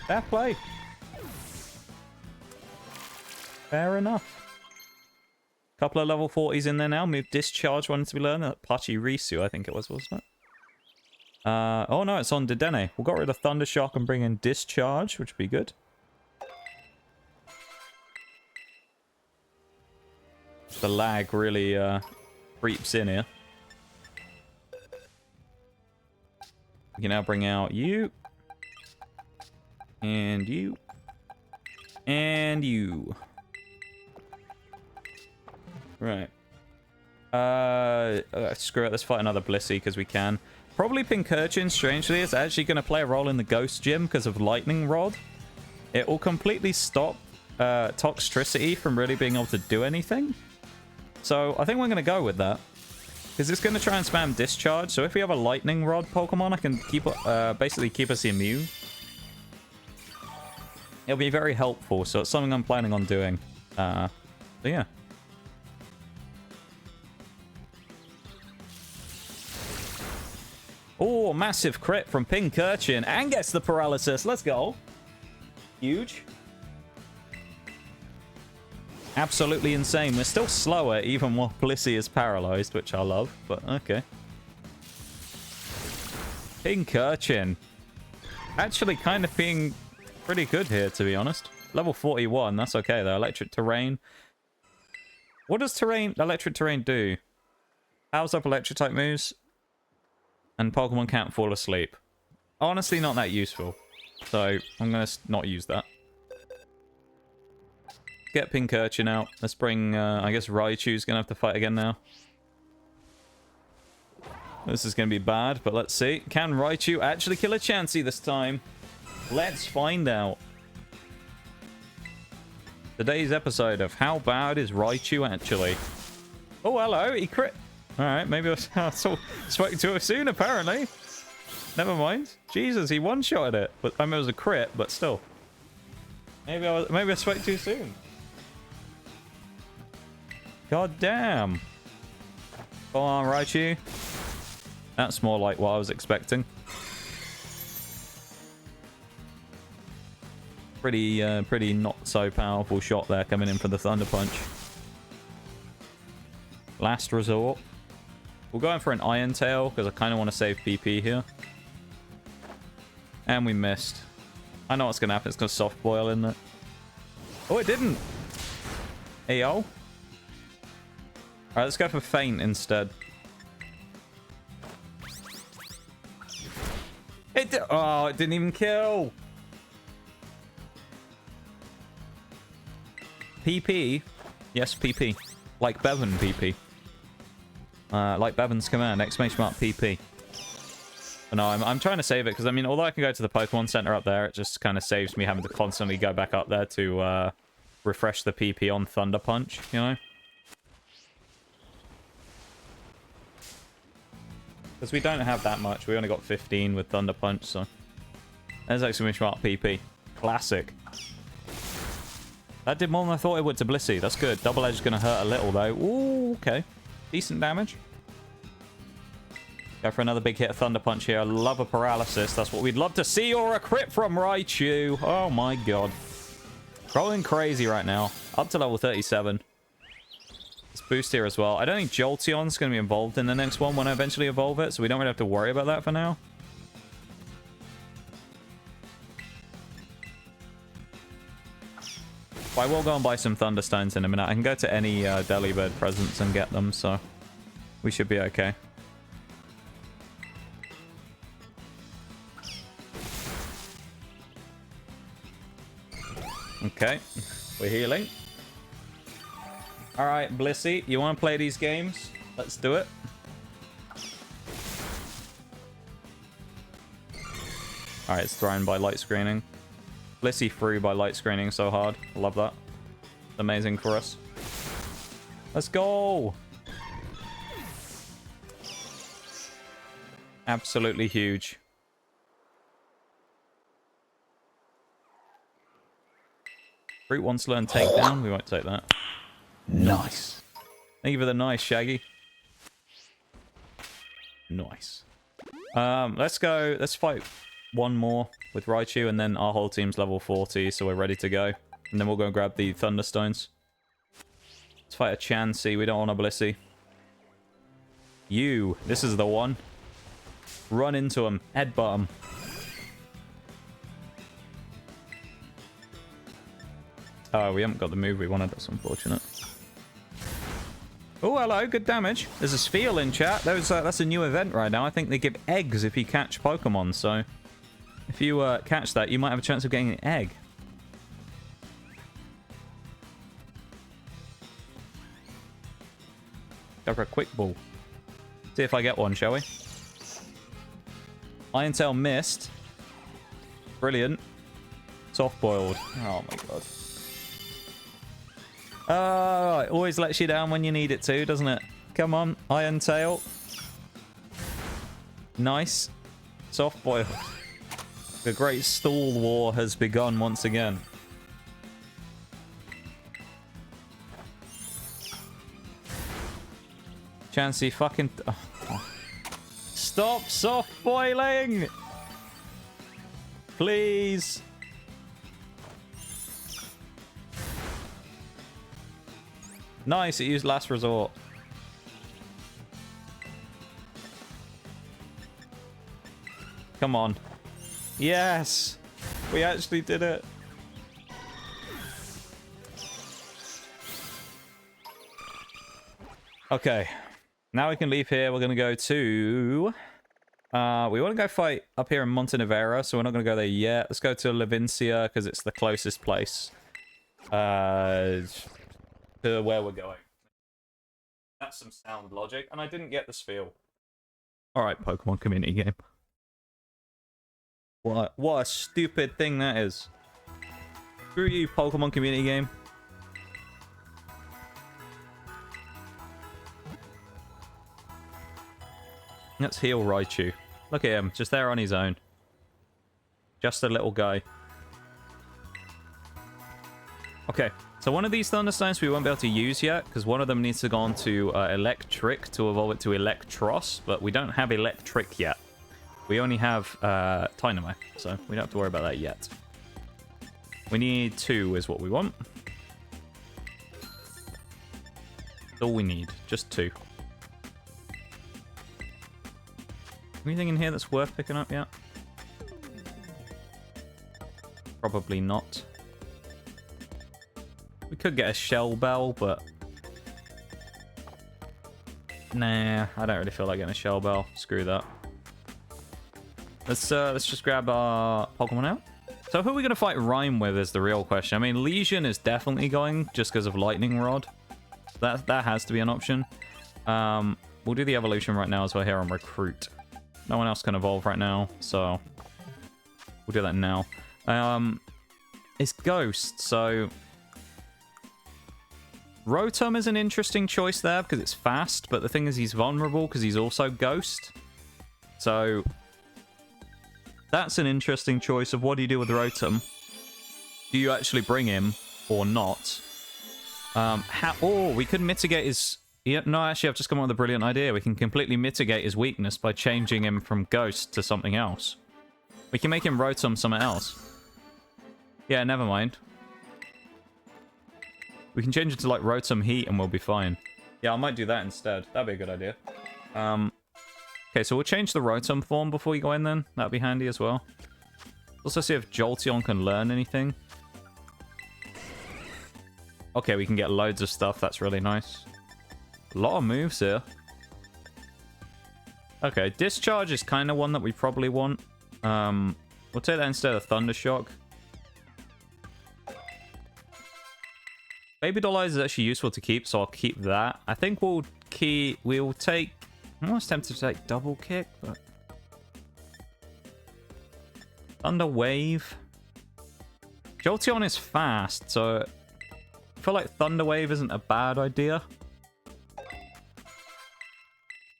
Fair play. Fair enough. Couple of level 40s in there now. Move Discharge wanted to be learned. Pachirisu, I think it was, wasn't it? Oh no, it's on Dedenne. We'll get rid of Thundershock and bring in Discharge, which would be good. The lag really creeps in here. We can now bring out you. And you. And you. Right. Screw it. Let's fight another Blissey because we can. Probably Pincurchin, strangely, is actually going to play a role in the Ghost Gym because of Lightning Rod. It will completely stop Toxtricity from really being able to do anything. So I think we're going to go with that. Because it's going to try and spam Discharge. So if we have a Lightning Rod Pokemon, I can keep basically keep us immune. It'll be very helpful. So it's something I'm planning on doing. So yeah. Oh, massive crit from Pincurchin and gets the paralysis. Let's go. Huge. Absolutely insane. We're still slower even while Blissey is paralyzed, which I love, but okay. Pincurchin. Actually kind of being pretty good here, to be honest. Level 41, that's okay though. Electric Terrain. What does Electric Terrain do? Powers up Electric type moves. And Pokemon can't fall asleep. Honestly, not that useful. So, I'm going to not use that. Get Pincurchin out. Let's bring, I guess Raichu's going to have to fight again now. This is going to be bad, but let's see. Can Raichu actually kill a Chansey this time? Let's find out. Today's episode of How Bad is Raichu Actually? Oh, hello. He crit. Alright, maybe I spoke too soon, apparently. Never mind. Jesus, he one-shotted it. But I mean, it was a crit, but still. Maybe I spoke too soon. God damn. Come on, Raichu. That's more like what I was expecting. Pretty not so powerful shot there coming in for the Thunder Punch. Last resort. We'll go in for an Iron Tail because I kind of want to save PP here. And we missed. I know what's going to happen. It's going to soft boil, isn't it? Oh, it didn't. Hey, yo. Alright, let's go for Feint instead. Oh, it didn't even kill. PP. Yes, PP. Like Bevan PP. Like Bevan's command, exclamation mark PP. But no, I'm trying to save it because, I mean, although I can go to the Pokemon Center up there, it just kind of saves me having to constantly go back up there to refresh the PP on Thunder Punch, you know? Because we don't have that much. We only got 15 with Thunder Punch, so... There's exclamation mark PP. Classic. That did more than I thought it would to Blissey. That's good. Double Edge is going to hurt a little, though. Ooh, okay. Decent damage. Go for another big hit of Thunder Punch here. I love a paralysis. That's what we'd love to see, or a crit from Raichu. Oh, my God. Going crazy right now. Up to level 37. Let's boost here as well. I don't think Jolteon's going to be involved in the next one when I eventually evolve it, so we don't really have to worry about that for now. But I will go and buy some Thunderstones in a minute. I can go to any Delibird presents and get them, so we should be okay. Okay, we're healing. Alright, Blissey, you want to play these games? Let's do it. Alright, it's thrown by light screening. Blissey through by light screening so hard. I love that. Amazing for us. Let's go! Absolutely huge. Fruit wants to learn takedown. We won't take that. Nice. Thank you for the nice, Shaggy. Nice. Let's go. Let's fight one more with Raichu, and then our whole team's level 40, so we're ready to go. And then we'll go and grab the Thunderstones. Let's fight a Chansey. We don't want a Blissey. You. This is the one. Run into him. Headbutt him. Oh, we haven't got the move we wanted. That's unfortunate. Oh, hello. Good damage. There's a Spheal in chat. That's a new event right now. I think they give eggs if you catch Pokemon, so... If you catch that, you might have a chance of getting an egg. Go for a quick ball. See if I get one, shall we? Iron Tail missed. Brilliant. Soft boiled. Oh my god. Oh, it always lets you down when you need it to, doesn't it? Come on, Iron Tail. Nice. Soft boiled. The great stall war has begun once again. Chansey fucking... Oh. Stop soft boiling! Please! Nice, it used last resort. Come on. Yes! We actually did it. Okay. Now we can leave here. We're going to go to... we want to go fight up here in Montenevera, so we're not going to go there yet. Let's go to Levincia, because it's the closest place to where we're going. That's some sound logic, and I didn't get the spiel. Alright, Pokemon community game. What a stupid thing that is. Screw you, Pokemon community game. Let's heal Raichu. Look at him, just there on his own. Just a little guy. Okay, so one of these Thunderstones we won't be able to use yet, because one of them needs to go on to Electric to evolve it to Electros, but we don't have Electric yet. We only have Dynamo, so we don't have to worry about that yet. We need 2 is what we want. That's all we need. Just 2. Anything in here that's worth picking up yet? Probably not. We could get a shell bell, but... Nah, I don't really feel like getting a shell bell. Screw that. Let's just grab our Pokemon out. So who are we going to fight Rhyme with is the real question. I mean, Legion is definitely going just because of Lightning Rod. That has to be an option. We'll do the evolution right now as we're here on Recruit. No one else can evolve right now, so we'll do that now. It's Ghost, so Rotom is an interesting choice there because it's fast, but the thing is he's vulnerable because he's also Ghost. So that's an interesting choice of what do you do with Rotom. Do you actually bring him or not? Or we could mitigate his... Yeah, no, actually, I've just come up with a brilliant idea. We can completely mitigate his weakness by changing him from Ghost to something else. We can make him Rotom something else. Yeah, never mind. We can change it to, like, Rotom Heat and we'll be fine. Yeah, I might do that instead. That'd be a good idea. Okay, so we'll change the Rotom form before we go in then. That'd be handy as well. Also see if Jolteon can learn anything. Okay, we can get loads of stuff. That's really nice. A lot of moves here. Okay, Discharge is kind of one that we probably want. We'll take that instead of Thunder Shock. Baby Doll Eyes is actually useful to keep, so I'll keep that. I think we'll take... I'm almost tempted to take Double Kick, but... Thunder Wave. Jolteon is fast, so... I feel like Thunder Wave isn't a bad idea.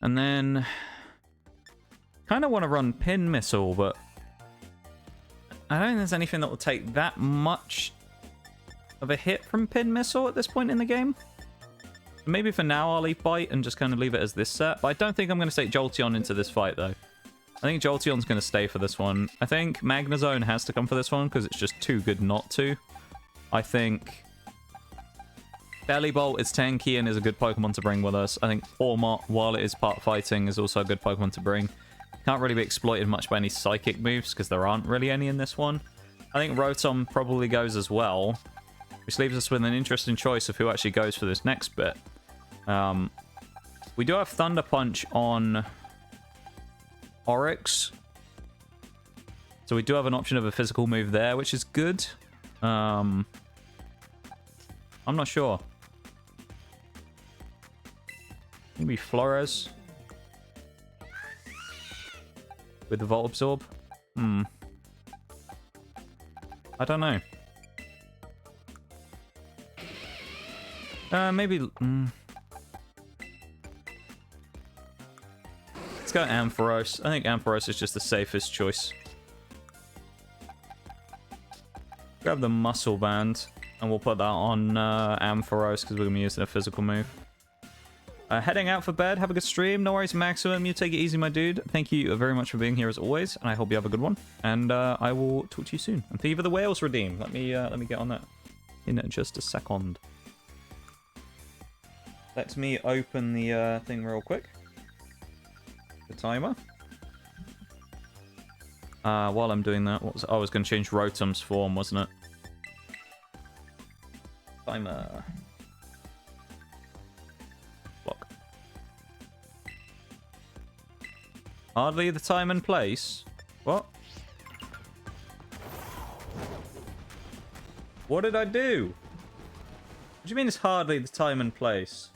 And then... kind of want to run Pin Missile, but... I don't think there's anything that will take that much of a hit from Pin Missile at this point in the game. Maybe for now I'll leave Bite and just kind of leave it as this set. But I don't think I'm going to take Jolteon into this fight, though. I think Jolteon's going to stay for this one. I think Magnezone has to come for this one because it's just too good not to. I think... Bellibolt is tanky and is a good Pokemon to bring with us. I think Pawmot, while it is part fighting, is also a good Pokemon to bring. Can't really be exploited much by any Psychic moves because there aren't really any in this one. I think Rotom probably goes as well, which leaves us with an interesting choice of who actually goes for this next bit. We do have Thunder Punch on Oryx. So we do have an option of a physical move there, which is good. I'm not sure. Maybe Flores with the Volt Absorb. I don't know. Maybe. Let's go Ampharos. I think Ampharos is just the safest choice. Grab the Muscle Band, and we'll put that on Ampharos because we're going to be using a physical move. Heading out for bed. Have a good stream. No worries, Maximum. You take it easy, my dude. Thank you very much for being here as always, and I hope you have a good one. And I will talk to you soon. And thank you for the whales redeem. Let me get on that in just a second. Let me open the thing real quick. The timer. While I'm doing that, I was going to change Rotom's form, wasn't it? Timer. Block. Hardly the time and place. What? What did I do? What do you mean it's hardly the time and place?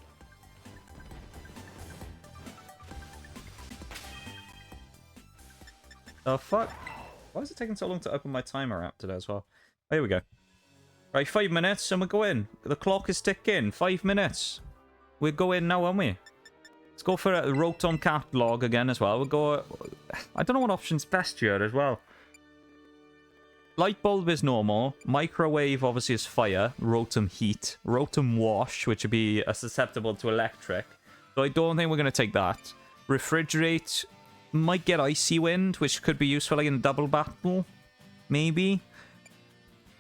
The fuck? Why is it taking so long to open my timer app today as well? Here we go. Right, 5 minutes and we're going. The clock is ticking. 5 minutes. We're going now, aren't we? Let's go for a Rotom catalog again as well. We'll go... I don't know what option's best here as well. Light Bulb is normal. Microwave obviously is fire. Rotom Heat. Rotom Wash, which would be susceptible to electric. So I don't think we're going to take that. Refrigerate... Might get Icy Wind, which could be useful like in a double battle. Maybe.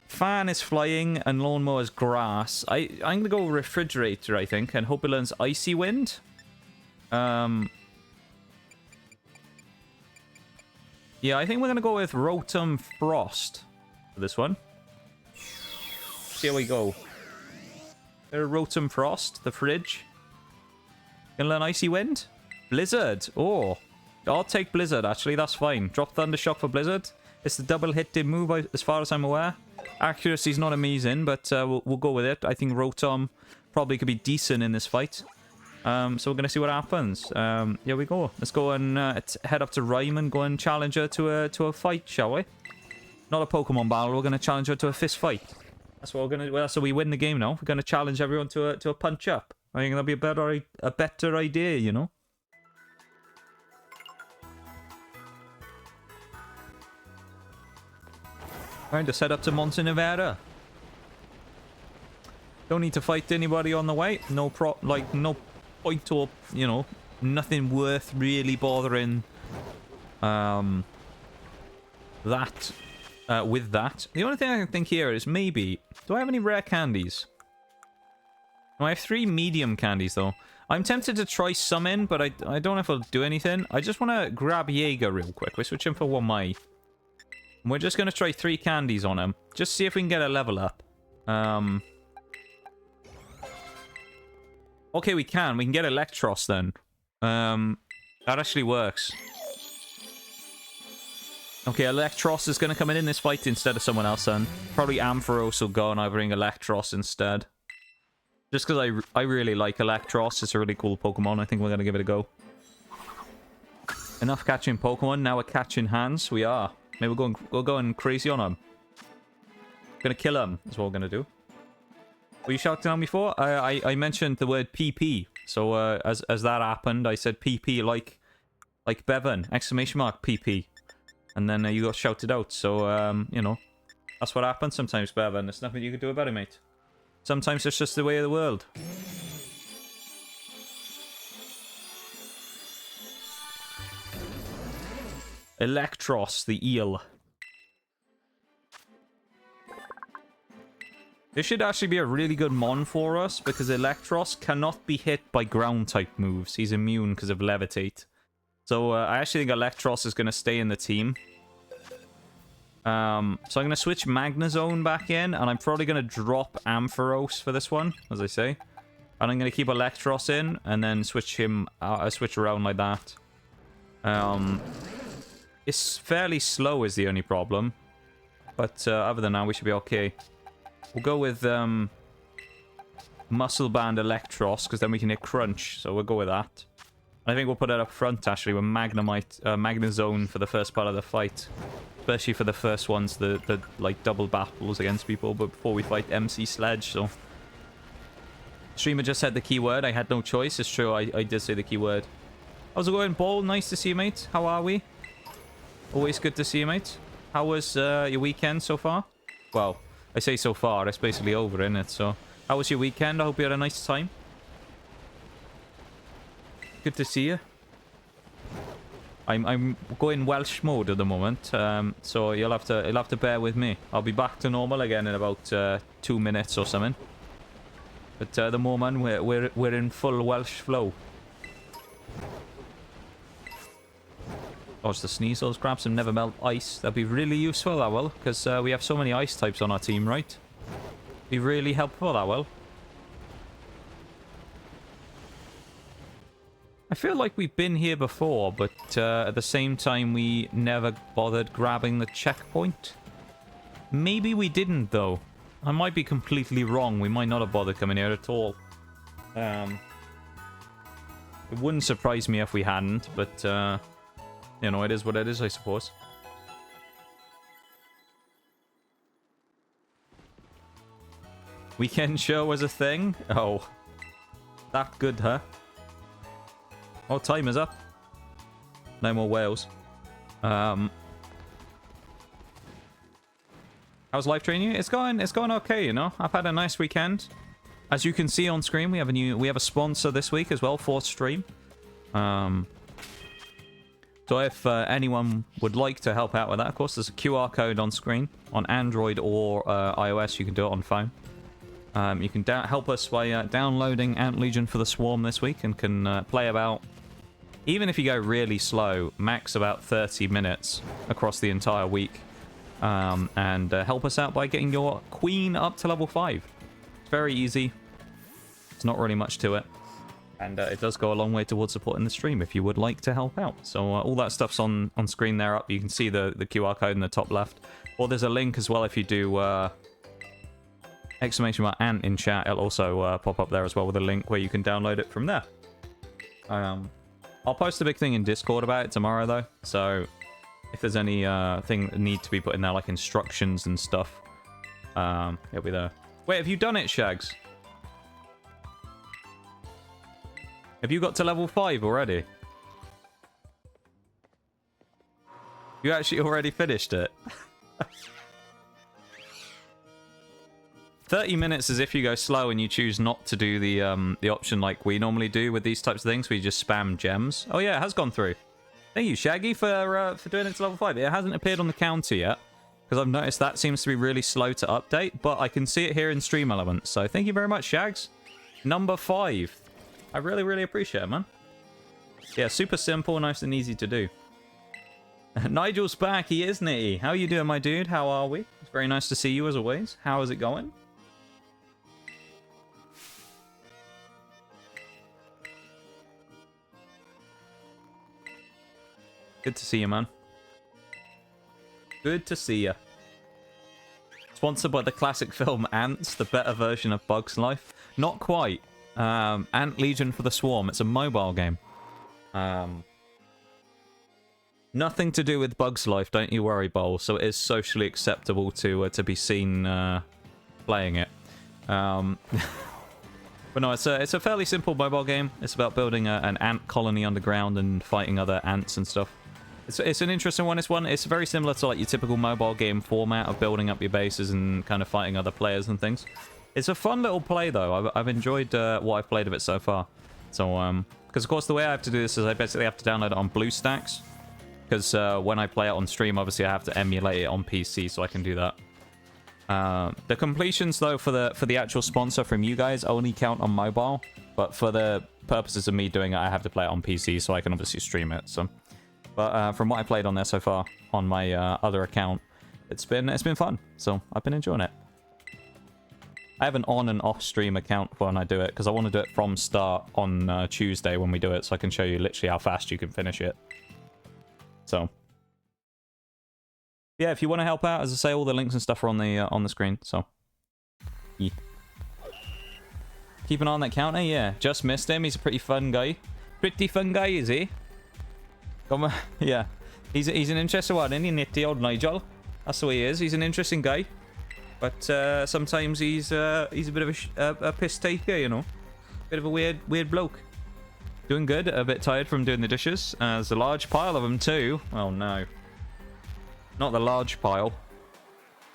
Fan is flying and lawnmower is grass. I'm going to go refrigerator, I think, and hope it learns icy wind. Yeah, I think we're going to go with Rotom Frost for this one. See how we go. Rotom Frost, the fridge. Gonna learn Icy Wind? Blizzard. Oh, I'll take Blizzard, actually. That's fine. Drop Thunder Shock for Blizzard. It's the double hit move, as far as I'm aware. Accuracy's not amazing, but we'll go with it. I think Rotom probably could be decent in this fight. So we're going to see what happens. Here we go. Let's go and head up to Rhyme and go and challenge her to a fight, shall we? Not a Pokemon battle. We're going to challenge her to a fist fight. That's what we're going to. Well, so we win the game now. We're going to challenge everyone to a punch up. I think that'll be a better idea, you know. Alright, just head up to Montenevera. Don't need to fight anybody on the way. No point or, you know, nothing worth really bothering with that. The only thing I can think here is maybe, do I have any rare candies? No, I have 3 medium candies though. I'm tempted to try some in, but I don't know if it'll do anything. I just want to grab Jaeger real quick. We're switching for Wamai. We're just going to try 3 candies on him. Just see if we can get a level up. Okay, we can. We can get Electros then. That actually works. Okay, Electros is going to come in this fight instead of someone else then. Probably Ampharos will go and I bring Electros instead. Just because I really like Electros. It's a really cool Pokemon. I think we're going to give it a go. Enough catching Pokemon. Now we're catching hands. We are. Maybe we're going crazy on him. Gonna kill him. That's what we're going to do. Were you shouting on before? I mentioned the word PP. So as that happened, I said PP like Bevan. Exclamation mark PP. And then you got shouted out. So, you know, that's what happens sometimes, Bevan. There's nothing you can do about it, mate. Sometimes it's just the way of the world. Electros, the eel. This should actually be a really good mon for us, because Electros cannot be hit by ground-type moves. He's immune because of Levitate. So I actually think Electros is going to stay in the team. So I'm going to switch Magnezone back in, and I'm probably going to drop Ampharos for this one, as I say. And I'm going to keep Electros in, and then switch him, switch around like that. It's fairly slow is the only problem. But other than that, we should be okay. We'll go with Muscle Band Electros, because then we can hit Crunch, so we'll go with that. I think we'll put it up front, actually, with Magnezone for the first part of the fight. Especially for the first ones, the like, double battles against people, but before we fight MC Sledge, so... Streamer just said the keyword, I had no choice, it's true, I did say the keyword. How's it going, Ball? Nice to see you, mate. How are we? Always good to see you, mate. How was your weekend so far? Well, I say so far, it's basically over, isn't it? So, how was your weekend? I hope you had a nice time. Good to see you. I'm going Welsh mode at the moment, so you'll have to bear with me. I'll be back to normal again in about 2 minutes or something. But at the moment we're in full Welsh flow. Dodge the Sneasels, grab some Never Melt Ice. That'd be really useful, that will, because we have so many ice types on our team, right? Be really helpful, that will. I feel like we've been here before, but at the same time we never bothered grabbing the checkpoint. Maybe we didn't, though. I might be completely wrong. We might not have bothered coming here at all. It wouldn't surprise me if we hadn't, but, you know, it is what it is, I suppose. Weekend show was a thing? Oh. That good, huh? Oh, time is up. No more whales. How's life treating you? It's going okay, you know. I've had a nice weekend. As you can see on screen, we have a sponsor this week as well for stream. So if anyone would like to help out with that, of course, there's a QR code on screen. On Android or iOS, you can do it on phone. You can help us by downloading Ant Legion for the Swarm this week and can play about, even if you go really slow, max about 30 minutes across the entire week. And help us out by getting your queen up to level 5. It's very easy. It's not really much to it. And it does go a long way towards supporting the stream if you would like to help out. So all that stuff's on screen there up. You can see the QR code in the top left. Or there's a link as well if you do exclamation mark ant in chat. It'll also pop up there as well with a link where you can download it from there. I'll post a big thing in Discord about it tomorrow though. So if there's any thing that need to be put in there like instructions and stuff, it'll be there. Wait, have you done it, Shags? Have you got to level 5 already? You actually already finished it. 30 minutes is if you go slow and you choose not to do the option like we normally do with these types of things, where you just spam gems. Oh yeah, it has gone through. Thank you, Shaggy, for doing it to level 5. It hasn't appeared on the counter yet, because I've noticed that seems to be really slow to update, but I can see it here in Stream Elements. So thank you very much, Shags. Number 5. I really, really appreciate it, man. Yeah, super simple, nice and easy to do. Nigel's back, he is Nitty. How are you doing, my dude? How are we? It's very nice to see you as always. How is it going? Good to see you, man. Good to see you. Sponsored by the classic film Ants, the better version of Bug's Life. Not quite. Ant Legion for the Swarm. It's a mobile game. Nothing to do with Bug's Life, don't you worry, Bowl. So it is socially acceptable to be seen playing it. But no, it's a fairly simple mobile game. It's about building an ant colony underground and fighting other ants and stuff. It's an interesting one. It's very similar to like your typical mobile game format of building up your bases and kind of fighting other players and things. It's a fun little play though. I've enjoyed what I've played of it so far. So because of course the way I have to do this is I basically have to download it on BlueStacks. Because when I play it on stream, obviously I have to emulate it on PC so I can do that. The completions though for the actual sponsor from you guys only count on mobile, but for the purposes of me doing it, I have to play it on PC so I can obviously stream it. So, but from what I played on there so far on my other account, it's been fun. So I've been enjoying it. I have an on and off stream account for when I do it because I want to do it from start on Tuesday when we do it, so I can show you literally how fast you can finish it. So. Yeah, if you want to help out, as I say, all the links and stuff are on the screen, so. Yeah. Keep an eye on that counter, yeah. Just missed him, he's a pretty fun guy. Pretty fun guy, is he? Come on, yeah. He's an interesting one, isn't he, nitty old Nigel? That's the way he is, he's an interesting guy. But sometimes he's a bit of a piss taker, you know. Bit of a weird bloke. Doing good, a bit tired from doing the dishes. There's a large pile of them too. Oh no. Not the large pile.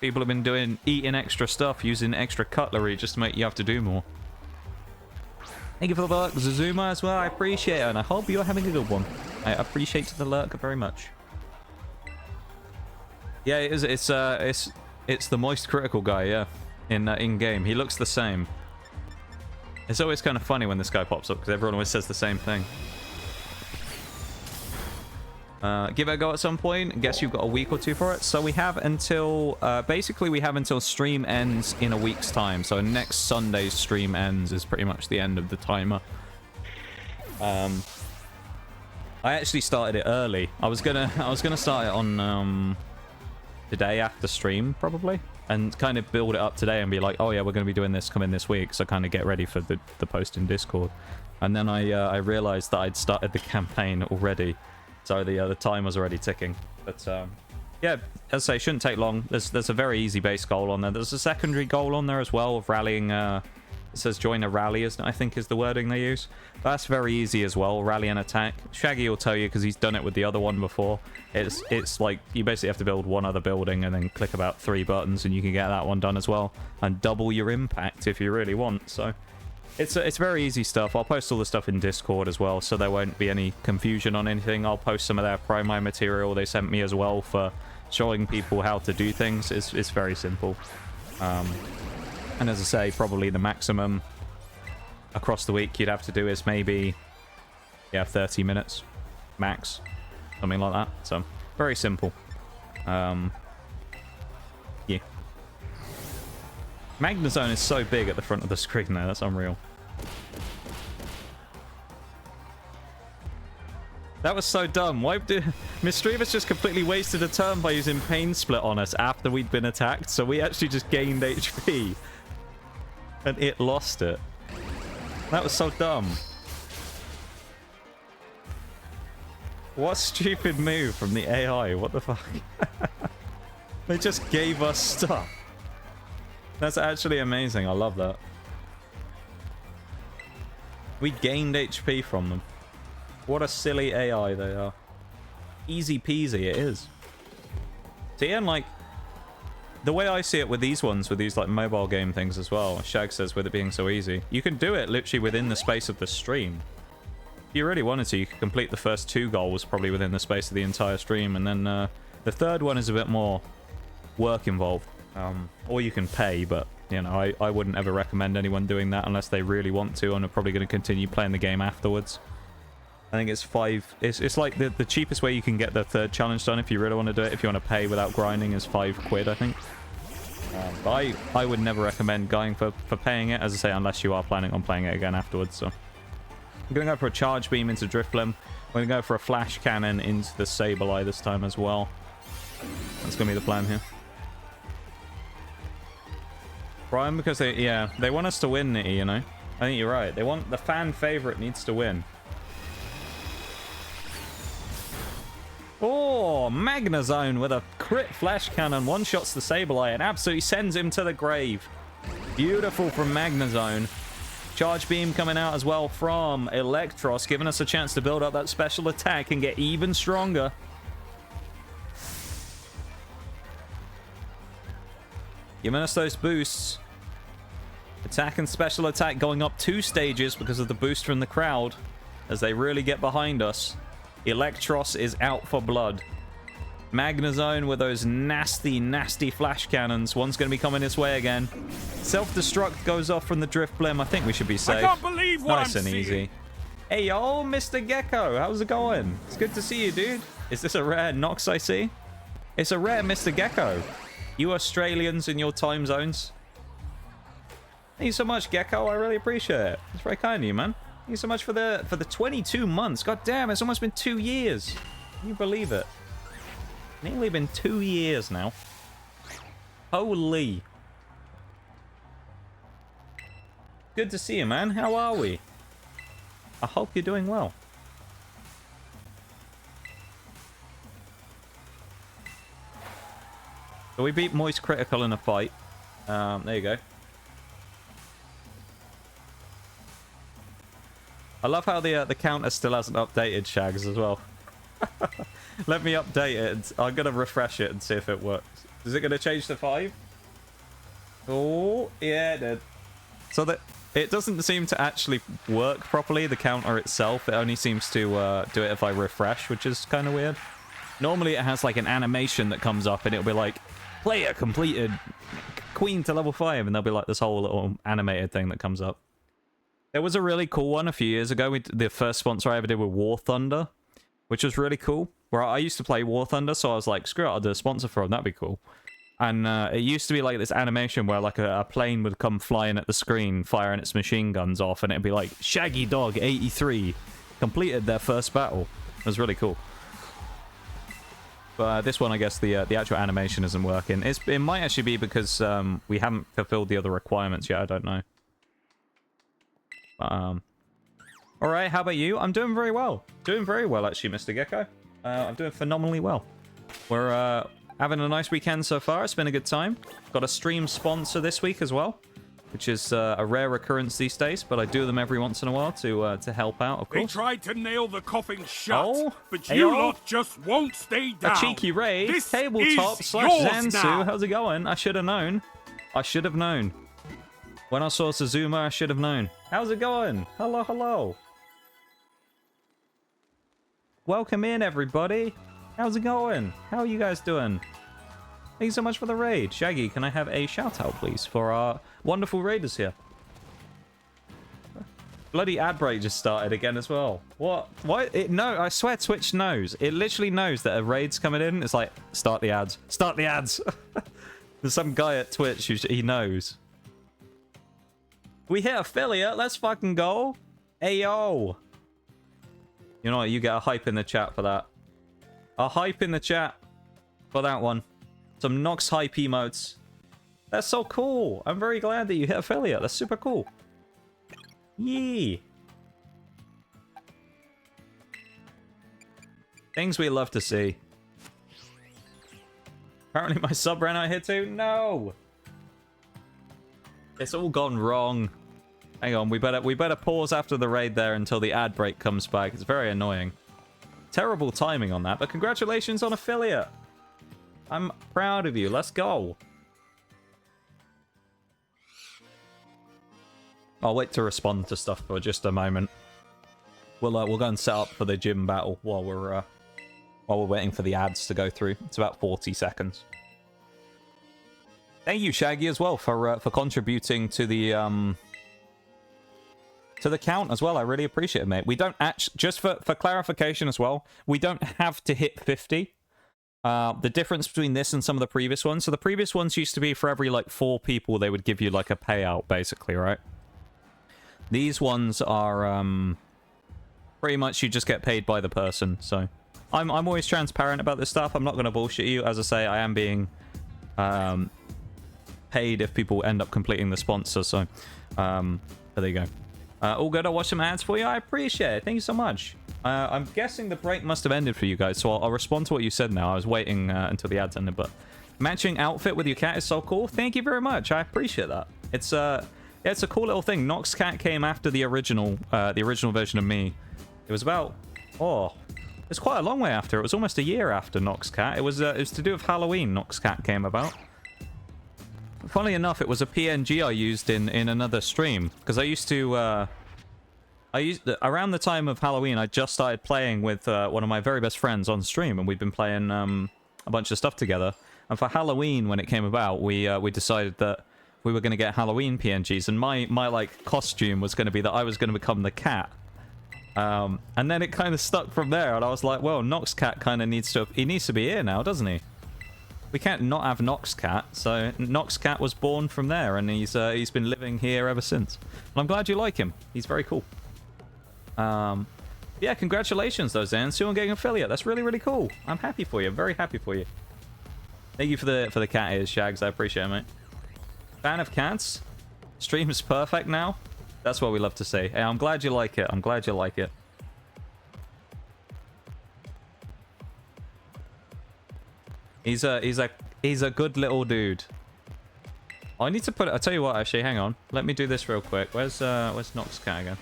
People have been eating extra stuff, using extra cutlery just to make you have to do more. Thank you for the lurk, Zuzuma, as well. I appreciate it, and I hope you're having a good one. I appreciate the lurk very much. Yeah, it is. It's the moist critical guy, yeah. In game, he looks the same. It's always kind of funny when this guy pops up because everyone always says the same thing. Give it a go at some point. I guess you've got a week or two for it. So we have until... basically, we have until stream ends in a week's time. So next Sunday's stream ends is pretty much the end of the timer. I actually started it early. I was gonna start it on the day after stream, probably. And kind of build it up today and be like, oh yeah, we're going to be doing this, come in this week. So kind of get ready for the post in Discord. And then I realized that I'd started the campaign already. So the time was already ticking. But yeah, as I say, shouldn't take long. There's a very easy base goal on there. There's a secondary goal on there as well of rallying. It says join a rally, I think is the wording they use. That's very easy as well, rally and attack. Shaggy will tell you because he's done it with the other one before. It's like you basically have to build one other building and then click about 3 buttons and you can get that one done as well. And double your impact if you really want. So It's very easy stuff. I'll post all the stuff in Discord as well, so there won't be any confusion on anything. I'll post some of their Primi material they sent me as well for showing people how to do things. It's very simple. And as I say, probably the maximum across the week you'd have to do is maybe, yeah, 30 minutes max, something like that. So very simple. Yeah. Magnezone is so big at the front of the screen there. That's unreal. That was so dumb. Why did Mischievous just completely wasted a turn by using Pain Split on us after we'd been attacked? So we actually just gained HP. And it lost it. That was so dumb. What stupid move from the AI? What the fuck? They just gave us stuff. That's actually amazing. I love that. We gained HP from them. What a silly AI they are. Easy peasy it is. So yeah, and like, the way I see it with these ones, with these like mobile game things as well, Shag says with it being so easy, you can do it literally within the space of the stream. If you really wanted to, you could complete the first 2 goals probably within the space of the entire stream, and then the third one is a bit more work involved. Or you can pay, but you know, I wouldn't ever recommend anyone doing that unless they really want to and are probably going to continue playing the game afterwards. I think it's 5. It's like the cheapest way you can get the third challenge done if you really want to do it. If you want to pay without grinding, is 5 quid, I think. But I would never recommend going for paying it, as I say, unless you are planning on playing it again afterwards. So I'm going to go for a charge beam into Drifblim. We're going to go for a flash cannon into the Sableye this time as well. That's going to be the plan here. Prime, because they want us to win, Nitty, you know. I think you're right. They want the fan favorite needs to win. Oh, Magnezone with a crit flash cannon one-shots the Sableye and absolutely sends him to the grave. Beautiful from Magnezone. Charge beam coming out as well from Electros, giving us a chance to build up that special attack and get even stronger. Giving us those boosts. Attack and special attack going up 2 stages because of the boost from the crowd as they really get behind us. Electros is out for blood. Magnezone with those nasty, nasty flash cannons. One's going to be coming this way again. Self-destruct goes off from the Drifblim. I think we should be safe. I can't believe what nice I'm and seeing. easy. Hey, yo, Mr. Gecko. How's it going? It's good to see you, dude. Is this a rare Nox I see? It's a rare Mr. Gecko. You Australians in your time zones. Thank you so much, Gecko. I really appreciate it. It's very kind of you, man. Thank you so much for the 22 months. God damn, it's almost been 2 years. Can you believe it? Nearly been 2 years now. Holy. Good to see you, man. How are we? I hope you're doing well. So we beat Moist Critical in a fight. There you go. I love how the counter still hasn't updated, Shags, as well. Let me update it. I'm going to refresh it and see if it works. Is it going to change to 5? Oh, yeah, it did. So that it doesn't seem to actually work properly, the counter itself. It only seems to do it if I refresh, which is kind of weird. Normally it has like an animation that comes up and it'll be like, player completed, queen to level 5, and there'll be like this whole little animated thing that comes up. There was a really cool one a few years ago. The first sponsor I ever did with War Thunder, which was really cool. Where I used to play War Thunder, so I was like, screw it, I'll do a sponsor for them. That'd be cool. And it used to be like this animation where like a plane would come flying at the screen, firing its machine guns off, and it'd be like, Shaggy Dog 83 completed their first battle. It was really cool. But this one, I guess the actual animation isn't working. It might actually be because we haven't fulfilled the other requirements yet. I don't know. All right, how about you? I'm doing very well. Doing very well, actually, Mr. Gecko. I'm doing phenomenally well. We're having a nice weekend so far. It's been a good time. Got a stream sponsor this week as well, which is a rare occurrence these days, but I do them every once in a while to help out, of course. They tried to nail the coffin shut, Oh, but you lot just won't stay down. A cheeky raid. This Tabletop is slash yours Zansu. now. How's it going? I should have known. I should have known. When I saw Suzuma, I should have known. How's it going? Hello, hello. Welcome in, everybody. How's it going? How are you guys doing? Thank you so much for the raid. Shaggy, can I have a shout out, please, for our wonderful raiders here? Bloody ad break just started again as well. What? Why? No, I swear Twitch knows. It literally knows that a raid's coming in. It's like, start the ads. Start the ads. There's some guy at Twitch who he knows. We hit affiliate. Let's fucking go. Ayo. You know what? You get a hype in the chat for that. A hype in the chat for that one. Some Nox hype emotes. That's so cool. I'm very glad that you hit affiliate. That's super cool. Yee. Things we love to see. Apparently my sub ran out here too. No. It's all gone wrong. Hang on, we better pause after the raid there until the ad break comes back. It's very annoying. Terrible timing on that, but congratulations on affiliate. I'm proud of you. Let's go. I'll wait to respond to stuff for just a moment. We'll go and set up for the gym battle while we're waiting for the ads to go through. It's about 40 seconds. Thank you, Shaggy, as well for contributing to the count as well. I really appreciate it, mate. We don't actually, just for clarification as well, we don't have to hit 50. The difference between this and some of the previous ones. So the previous ones used to be for every like 4 people, they would give you like a payout, basically, right? These ones are pretty much you just get paid by the person. So I'm always transparent about this stuff. I'm not going to bullshit you. As I say, I am being paid if people end up completing the sponsor. So there you go. All good. I'll watch some ads for you. I appreciate it. Thank you so much. I'm guessing the break must have ended for you guys, so I'll respond to what you said now. I was waiting until the ads ended, but matching outfit with your cat is so cool. Thank you very much. I appreciate that. It's a cool little thing. Nox Cat came after the original version of me. It was about it's quite a long way after. It was almost a year after Nox Cat. It was to do with Halloween. Nox Cat came about. Funnily enough, it was a PNG I used in another stream because I used to. Around the time of Halloween, I just started playing with one of my very best friends on stream, and we've been playing a bunch of stuff together. And for Halloween, when it came about, we decided that we were going to get Halloween PNGs, and my like costume was going to be that I was going to become the cat. And then it kind of stuck from there, and I was like, well, Nox Cat kind of needs to be here now, doesn't he? We can't not have Nox Cat, so Nox Cat was born from there, and he's been living here ever since. And I'm glad you like him. He's very cool. Yeah, congratulations though, Zansu, on getting affiliate. That's really, really cool. I'm happy for you. I'm very happy for you. Thank you for the cat ears, Shags. I appreciate it, mate. Fan of cats? Stream's perfect now? That's what we love to see. Hey, I'm glad you like it. I'm glad you like it. He's a good little dude. Oh, I need to put it. I'll tell you what, actually, hang on. Let me do this real quick. Where's Nox Cat again?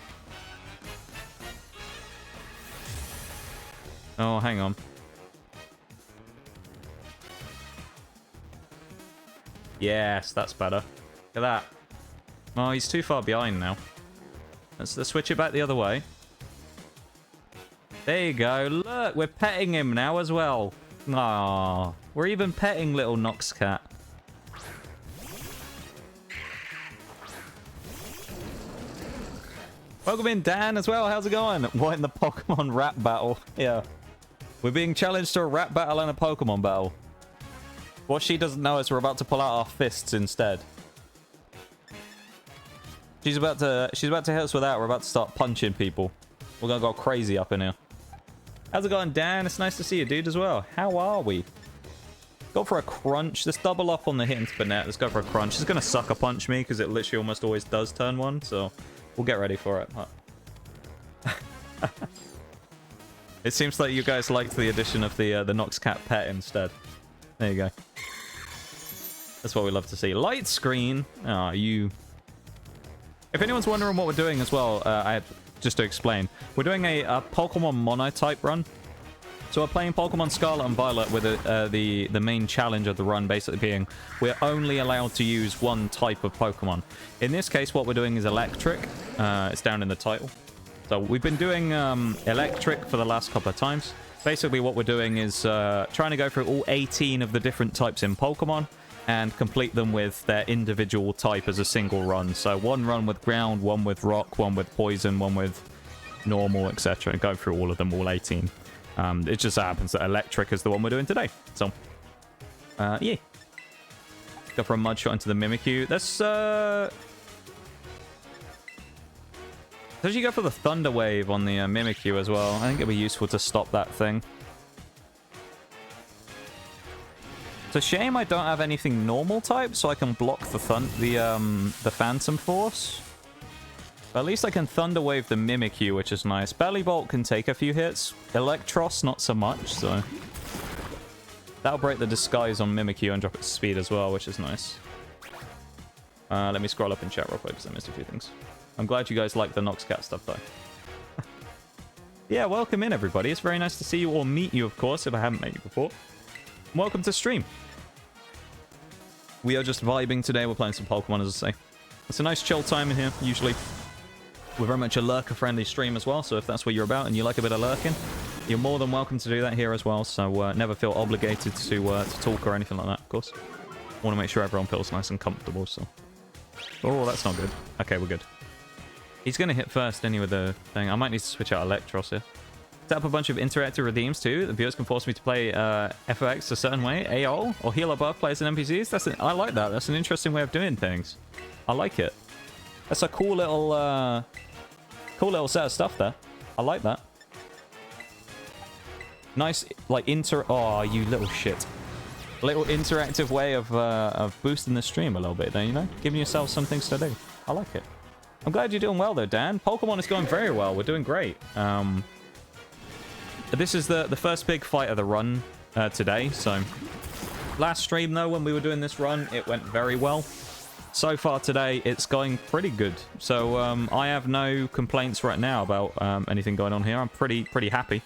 Oh, hang on. Yes, that's better. Look at that. Oh, he's too far behind now. Let's switch it back the other way. There you go. Look, we're petting him now as well. Aww. We're even petting little Nox Cat. Welcome in, Dan, as well. How's it going? What in the Pokemon rap battle? Yeah. We're being challenged to a rap battle and a Pokemon battle. What she doesn't know is we're about to pull out our fists instead. She's about to hit us with that. We're about to start punching people. We're gonna go crazy up in here. How's it going, Dan? It's nice to see you, dude, as well. How are we? Go for a crunch. Let's double up on the hit into the net. Let's go for a crunch. It's gonna sucker punch me because it literally almost always does turn one, so we'll get ready for it. It seems like you guys liked the addition of the Nox Cat pet instead. There you go. That's what we love to see. Light screen. Oh, you. If anyone's wondering what we're doing as well, just to explain, we're doing a Pokemon Monotype run. So we're playing Pokemon Scarlet and Violet with the main challenge of the run basically being we're only allowed to use one type of Pokemon. In this case, what we're doing is Electric. It's down in the title. So we've been doing Electric for the last couple of times. Basically what we're doing is trying to go through all 18 of the different types in Pokemon and complete them with their individual type as a single run. So one run with Ground, one with Rock, one with Poison, one with Normal, etc. And go through all of them, all 18. It just happens that Electric is the one we're doing today. So, yeah. Go for a Mud Shot into the Mimikyu. Let's, Does you go for the Thunder Wave on the Mimikyu as well? I think it'd be useful to stop that thing. It's a shame I don't have anything normal type, so I can block the Phantom Force. But at least I can Thunder Wave the Mimikyu, which is nice. Bellibolt can take a few hits. Electros, not so much, so... That'll break the Disguise on Mimikyu and drop its speed as well, which is nice. Let me scroll up in chat real quick, because I missed a few things. I'm glad you guys like the Noxcat stuff, though. Yeah, welcome in, everybody. It's very nice to see you or meet you, of course, if I haven't met you before. Welcome to stream. We are just vibing today. We're playing some Pokemon, as I say. It's a nice chill time in here, usually. We're very much a lurker-friendly stream as well, so if that's what you're about and you like a bit of lurking, you're more than welcome to do that here as well, so never feel obligated to talk or anything like that, of course. Want to make sure everyone feels nice and comfortable, so... Oh, that's not good. Okay, we're good. He's going to hit first anyway with the thing. I might need to switch out Electros here. Set up a bunch of interactive redeems too. The viewers can force me to play FOX a certain way. AOL or heal above players and NPCs. I like that. That's an interesting way of doing things. I like it. That's a cool little set of stuff there. I like that. Nice, like oh, you little shit. Little interactive way of boosting the stream a little bit, don't you know? Giving yourself some things to do. I like it. I'm glad you're doing well though, Dan. Pokemon is going very well. We're doing great. This is the first big fight of the run today. So last stream though, when we were doing this run, it went very well. So far today, it's going pretty good. So I have no complaints right now about anything going on here. I'm pretty happy.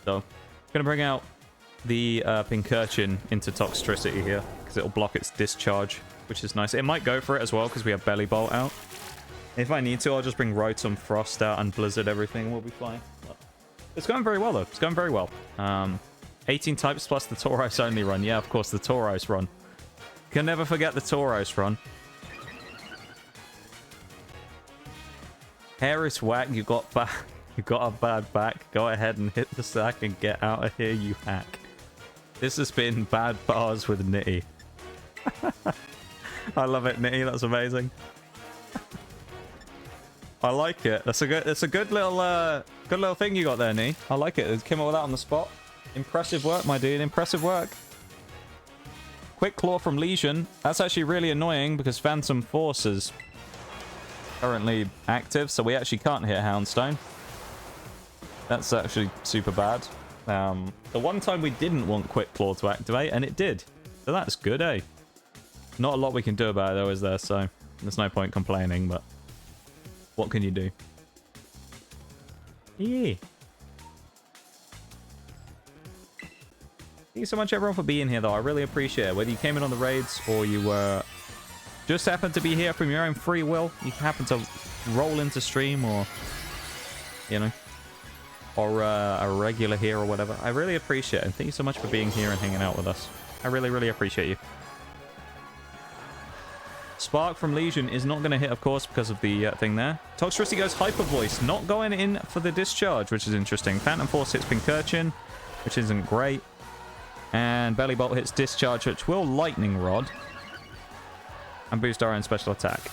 So I'm gonna bring out the Pincurchin into Toxtricity here because it'll block its discharge, which is nice. It might go for it as well because we have Bellibolt out. If I need to, I'll just bring Rotom, Frost out and Blizzard everything. We'll be fine. It's going very well, though. It's going very well. 18 types plus the Tauros only run. Yeah, of course, the Tauros run. Can never forget the Tauros run. Hair is whack. You got a bad back. Go ahead and hit the sack and get out of here, you hack. This has been Bad Bars with Nitty. I love it, Nitty. That's amazing. I like it. That's a good little thing you got there, Nee. I like it. It came up with that on the spot. Impressive work, my dude. Impressive work. Quick Claw from Lesion. That's actually really annoying because Phantom Force is currently active, so we actually can't hit Houndstone. That's actually super bad. The one time we didn't want Quick Claw to activate, and it did. So that's good, eh? Not a lot we can do about it, though, is there? So there's no point complaining, but... What can you do? Yeah. Thank you so much, everyone, for being here, though. I really appreciate it. Whether you came in on the raids or you just happened to be here from your own free will, you happen to roll into stream or, you know, or a regular here or whatever. I really appreciate it. And thank you so much for being here and hanging out with us. I really, really appreciate you. Spark from Lesion is not going to hit, of course, because of the thing there. Toxtricity goes Hyper Voice, not going in for the discharge, which is interesting. Phantom Force hits Pincurchin, which isn't great. And Bellibolt hits Discharge, which will Lightning Rod. And boost our own special attack.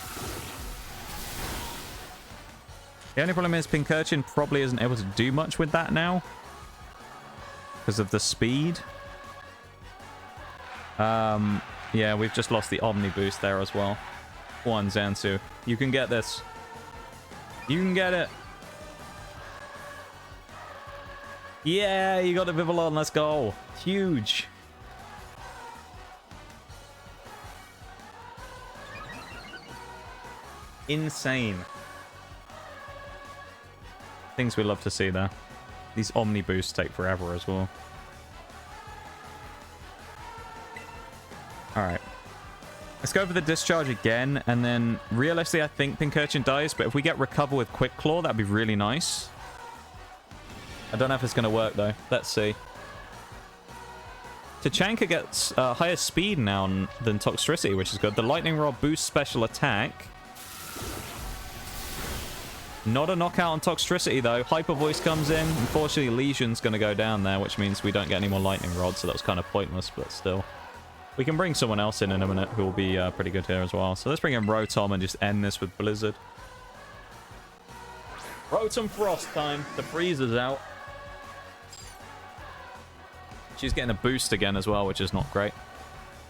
The only problem is Pincurchin probably isn't able to do much with that now. Because of the speed. Yeah, we've just lost the Omni boost there as well. One Zansu. You can get this. You can get it. Yeah, you got the Vivillon. Let's go. Huge. Insane. Things we love to see there. These Omni boosts take forever as well. Alright. Let's go for the discharge again, and then realistically I think Pincurchin dies, but if we get recover with Quick Claw, that'd be really nice. I don't know if it's going to work though. Let's see. Tachanka gets higher speed now than Toxtricity, which is good. The Lightning Rod boosts special attack. Not a knockout on Toxtricity though. Hyper Voice comes in. Unfortunately, Lesion's going to go down there, which means we don't get any more Lightning Rod, so that was kind of pointless, but still. We can bring someone else in a minute who will be pretty good here as well. So let's bring in Rotom and just end this with Blizzard. Rotom Frost time. The freezer's out. She's getting a boost again as well, which is not great.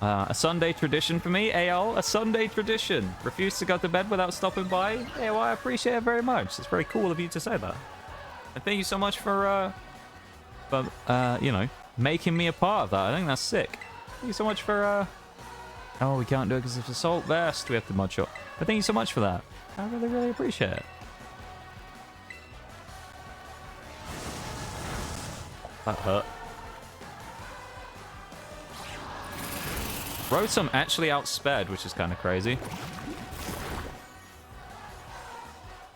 A Sunday tradition for me, AL. A Sunday tradition. Refuse to go to bed without stopping by. Yeah, well, I appreciate it very much. It's very cool of you to say that. And thank you so much for you know, making me a part of that. I think that's sick. Thank you so much for, Oh, we can't do it because of Assault Vest. We have to mud shot. But thank you so much for that. I really, really appreciate it. That hurt. Rotom actually outsped, which is kind of crazy.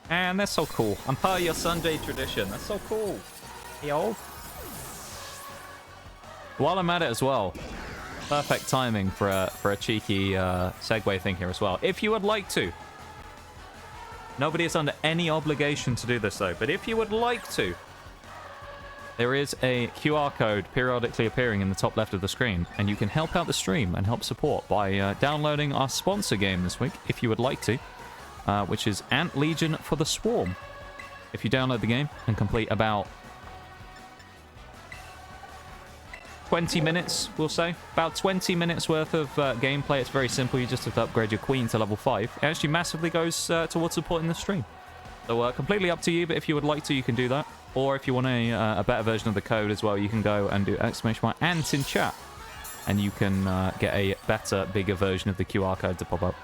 And that's so cool. I'm part of your Sunday tradition. That's so cool. Yo. While I'm at it as well, perfect timing for a cheeky segue thing here as well. If you would like to. Nobody is under any obligation to do this though, but if you would like to, there is a QR code periodically appearing in the top left of the screen, and you can help out the stream and help support by downloading our sponsor game this week, if you would like to, which is Ant Legion for the Swarm. If you download the game and complete about 20 minutes, we'll say, about 20 minutes worth of gameplay. It's very simple. You just have to upgrade your queen to level 5. It actually massively goes towards supporting the stream. So completely up to you, but if you would like to, you can do that. Or if you want a better version of the code as well, you can go and do !ant in chat. And you can get a better, bigger version of the QR code to pop up.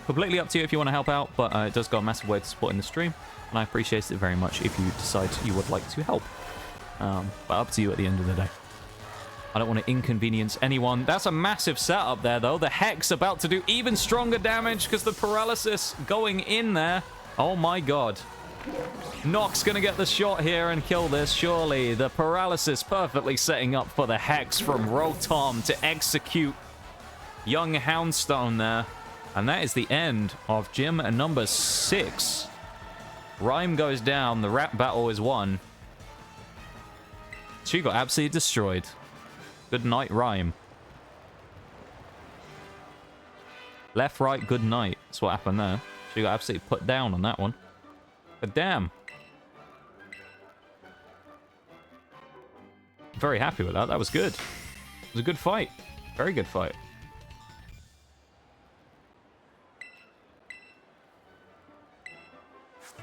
Completely up to you if you want to help out, but it does go a massive way to supporting the stream. And I appreciate it very much if you decide you would like to help. But up to you at the end of the day. I don't want to inconvenience anyone. That's a massive setup there, though. The Hex about to do even stronger damage because the paralysis going in there. Oh my god. Nox gonna get the shot here and kill this, surely. The paralysis perfectly setting up for the Hex from Rotom to execute young Houndstone there. And that is the end of gym number 6. Rhyme goes down. The rap battle is won. She got absolutely destroyed. Good night, Rhyme. Left, right, good night. That's what happened there. She got absolutely put down on that one. But damn. Very happy with that. That was good. It was a good fight. Very good fight.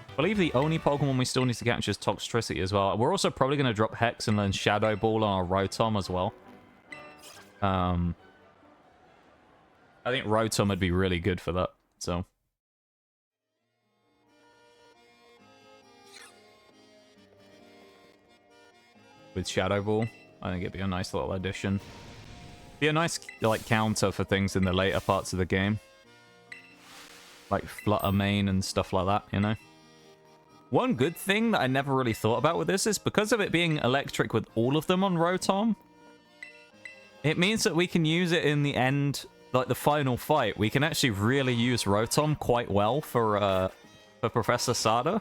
I believe the only Pokemon we still need to catch is Toxtricity as well. We're also probably going to drop Hex and learn Shadow Ball on our Rotom as well. I think Rotom would be really good for that. So. With Shadow Ball, I think it'd be a nice little addition. Be a nice like counter for things in the later parts of the game. Like Flutter Mane and stuff like that, you know? One good thing that I never really thought about with this is because of it being electric with all of them on Rotom, it means that we can use it in the end, like the final fight. We can actually really use Rotom quite well for Professor Sada.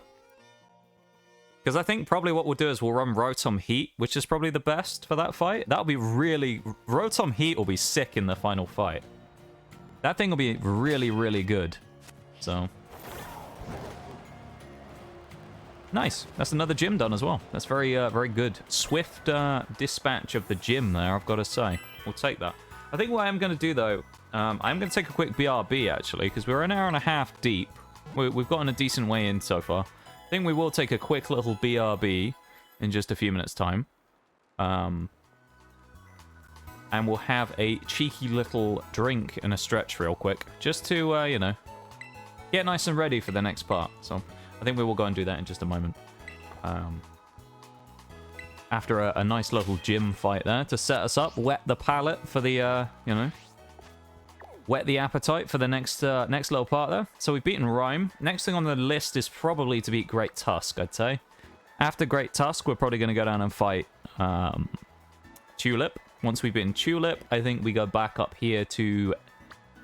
Because I think probably what we'll do is we'll run Rotom Heat, which is probably the best for that fight. That'll be really... Rotom Heat will be sick in the final fight. That thing will be really, really good. So... Nice. That's another gym done as well. That's very, very good. Swift dispatch of the gym there, I've got to say. We'll take that. I think what I'm going to do, though, I'm going to take a quick BRB, actually, because we're an hour and a half deep. We've gotten a decent way in so far. I think we will take a quick little BRB in just a few minutes' time. And we'll have a cheeky little drink and a stretch real quick, just to, you know, get nice and ready for the next part. So... I think we will go and do that in just a moment. after a nice little gym fight there to set us up, whet the palate for the, you know, whet the appetite for the next little part there. So we've beaten Rhyme. Next thing on the list is probably to beat Great Tusk, I'd say. After Great Tusk, we're probably going to go down and fight Tulip. Once we've beaten Tulip, I think we go back up here to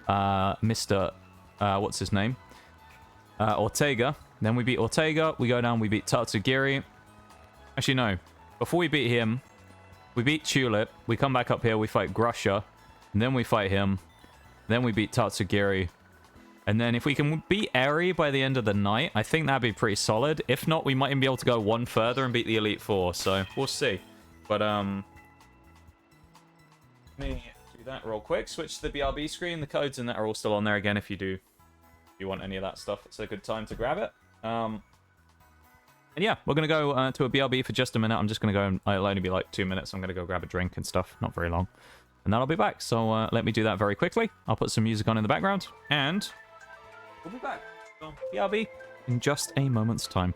Mr. What's his name? Ortega. Then we beat Ortega. We go down, we beat Tatsugiri. Actually, no. Before we beat him, we beat Tulip. We come back up here, we fight Grusha. And then we fight him. Then we beat Tatsugiri. And then if we can beat Eri by the end of the night, I think that'd be pretty solid. If not, we might even be able to go one further and beat the Elite Four. So, we'll see. But, let me do that real quick. Switch to the BRB screen. The codes and that are all still on there again if you want any of that stuff. It's a good time to grab it. And yeah, we're going to go to a BRB for just a minute. I'm just going to go, it'll only be like 2 minutes. I'm going to go grab a drink and stuff. Not very long. And then I'll be back. So let me do that very quickly. I'll put some music on in the background. And we'll be back. So, BRB in just a moment's time.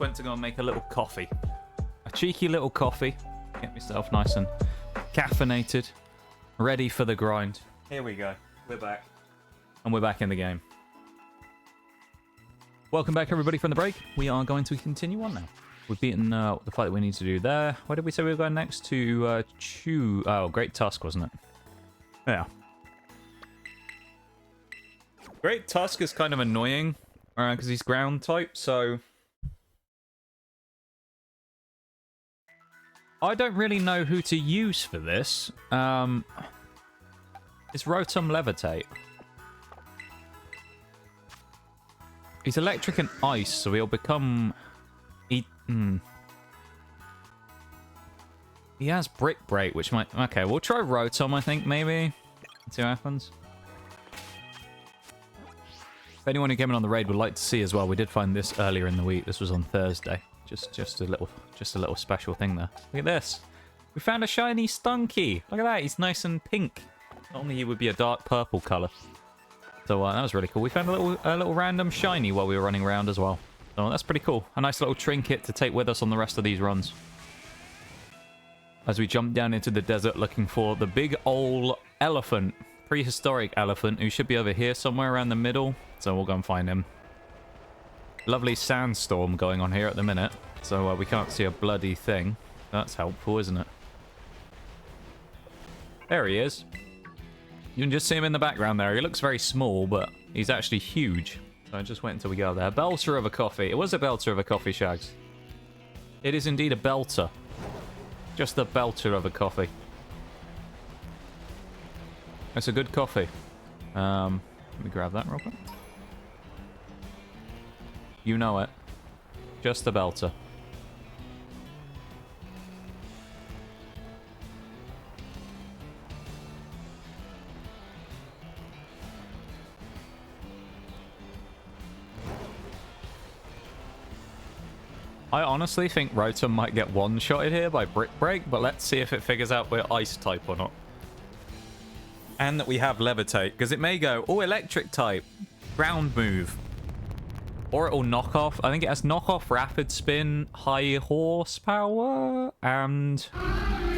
went to go and make a little coffee. A cheeky little coffee. Get myself nice and caffeinated. Ready for the grind. Here we go. We're back. And we're back in the game. Welcome back, everybody, from the break. We are going to continue on now. We've beaten the fight that we need to do there. Where did we say we were going next? To Chew... Oh, Great Tusk, wasn't it? Yeah. Great Tusk is kind of annoying. Because he's ground type, so... I don't really know who to use for this. Is Rotom Levitate? He's electric and ice, so he'll become... He has Brick Break, which might... Okay, we'll try Rotom, I think, maybe. See what happens. If anyone who came in on the raid would like to see as well, we did find this earlier in the week. This was on Thursday. Just a little special thing there. Look at this. We found a shiny Stunky. Look at that. He's nice and pink. Normally he would be a dark purple color. So that was really cool. We found a little random shiny while we were running around as well. So that's pretty cool. A nice little trinket to take with us on the rest of these runs. As we jump down into the desert looking for the big old elephant. Prehistoric elephant who should be over here somewhere around the middle. So we'll go and find him. Lovely sandstorm going on here at the minute. So we can't see a bloody thing. That's helpful, isn't it? There he is. You can just see him in the background there. He looks very small, but he's actually huge. So I just wait until we go there. Belter of a coffee. It was a belter of a coffee, Shags. It is indeed a belter. Just the belter of a coffee. It's a good coffee. Let me grab that real quick. You know it. Just the belter. I honestly think Rotom might get one-shotted here by Brick Break, but let's see if it figures out we're Ice type or not. And that we have Levitate, because it may go, oh, Electric type, ground move. Or it'll knock off, I think it has knock off, Rapid Spin, High Horsepower, and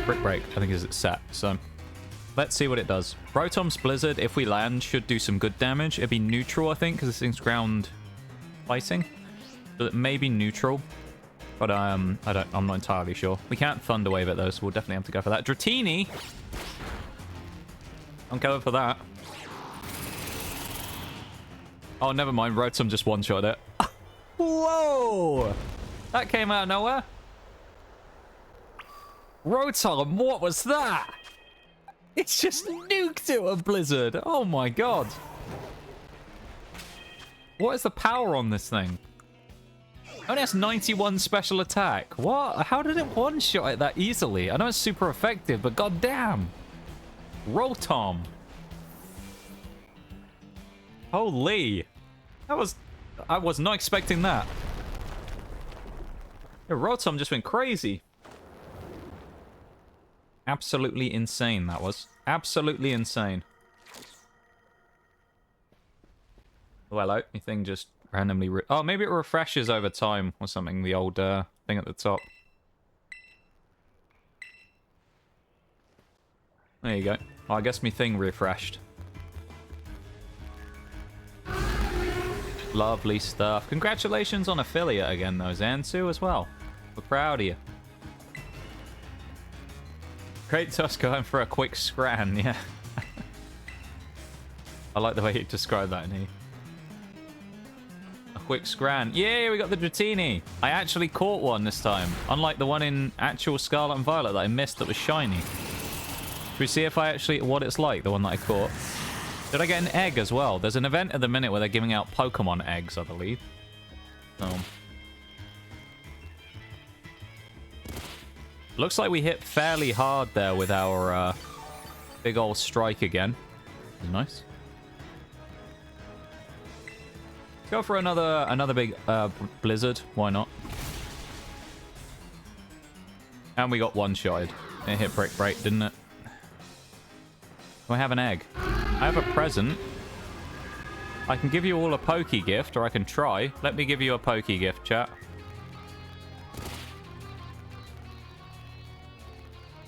Brick Break, I think is its set. So let's see what it does. Rotom's Blizzard, if we land, should do some good damage. It'd be neutral, I think, because this thing's ground fighting. So it may be neutral. But I'm not entirely sure. We can't Thunder Wave it though, so we'll definitely have to go for that. Dratini! I'm going for that. Oh, never mind. Rotom just one-shot it. Whoa! That came out of nowhere. Rotom, what was that? It's just nuked it with Blizzard. Oh my god. What is the power on this thing? Only has 91 special attack. What? How did it one-shot it that easily? I know it's super effective, but goddamn. Rotom. Holy. I was not expecting that. Yeah, Rotom just went crazy. Absolutely insane, that was. Absolutely insane. Oh, hello. My thing just randomly... Oh, maybe it refreshes over time or something, the old thing at the top. There you go. Oh, I guess my thing refreshed. Lovely stuff. Congratulations on affiliate again, though, Zansu, as well. We're proud of you. Great Tusk going for a quick scran, yeah. I like the way you described that, Nii. A quick scran. Yay, we got the Dratini. I actually caught one this time, unlike the one in actual Scarlet and Violet that I missed that was shiny. Should we see if I actually... what it's like, the one that I caught? Did I get an egg as well? There's an event at the minute where they're giving out Pokemon eggs, I believe. Looks like we hit fairly hard there with our big old strike again. Nice. Let's go for another big blizzard. Why not? And we got one-shotted. It hit Brick Break, didn't it? Do I have an egg? I have a present. I can give you all a Poke gift, or I can try. Let me give you a Poke gift, chat.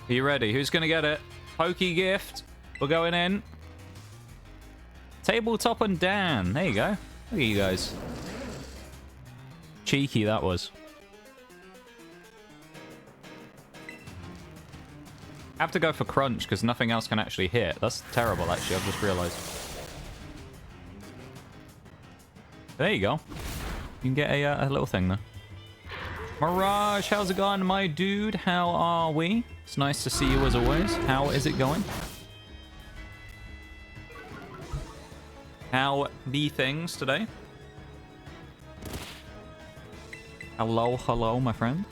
Are you ready? Who's gonna get it? Pokey gift. We're going in. Tabletop and Dan. There you go. Look at you guys. Cheeky that was. I have to go for crunch because nothing else can actually hit. That's terrible, actually. I've just realized. There you go. You can get a little thing there. Mirage, how's it going, my dude? How are we? It's nice to see you as always. How is it going? How be things today? Hello, hello, my friend.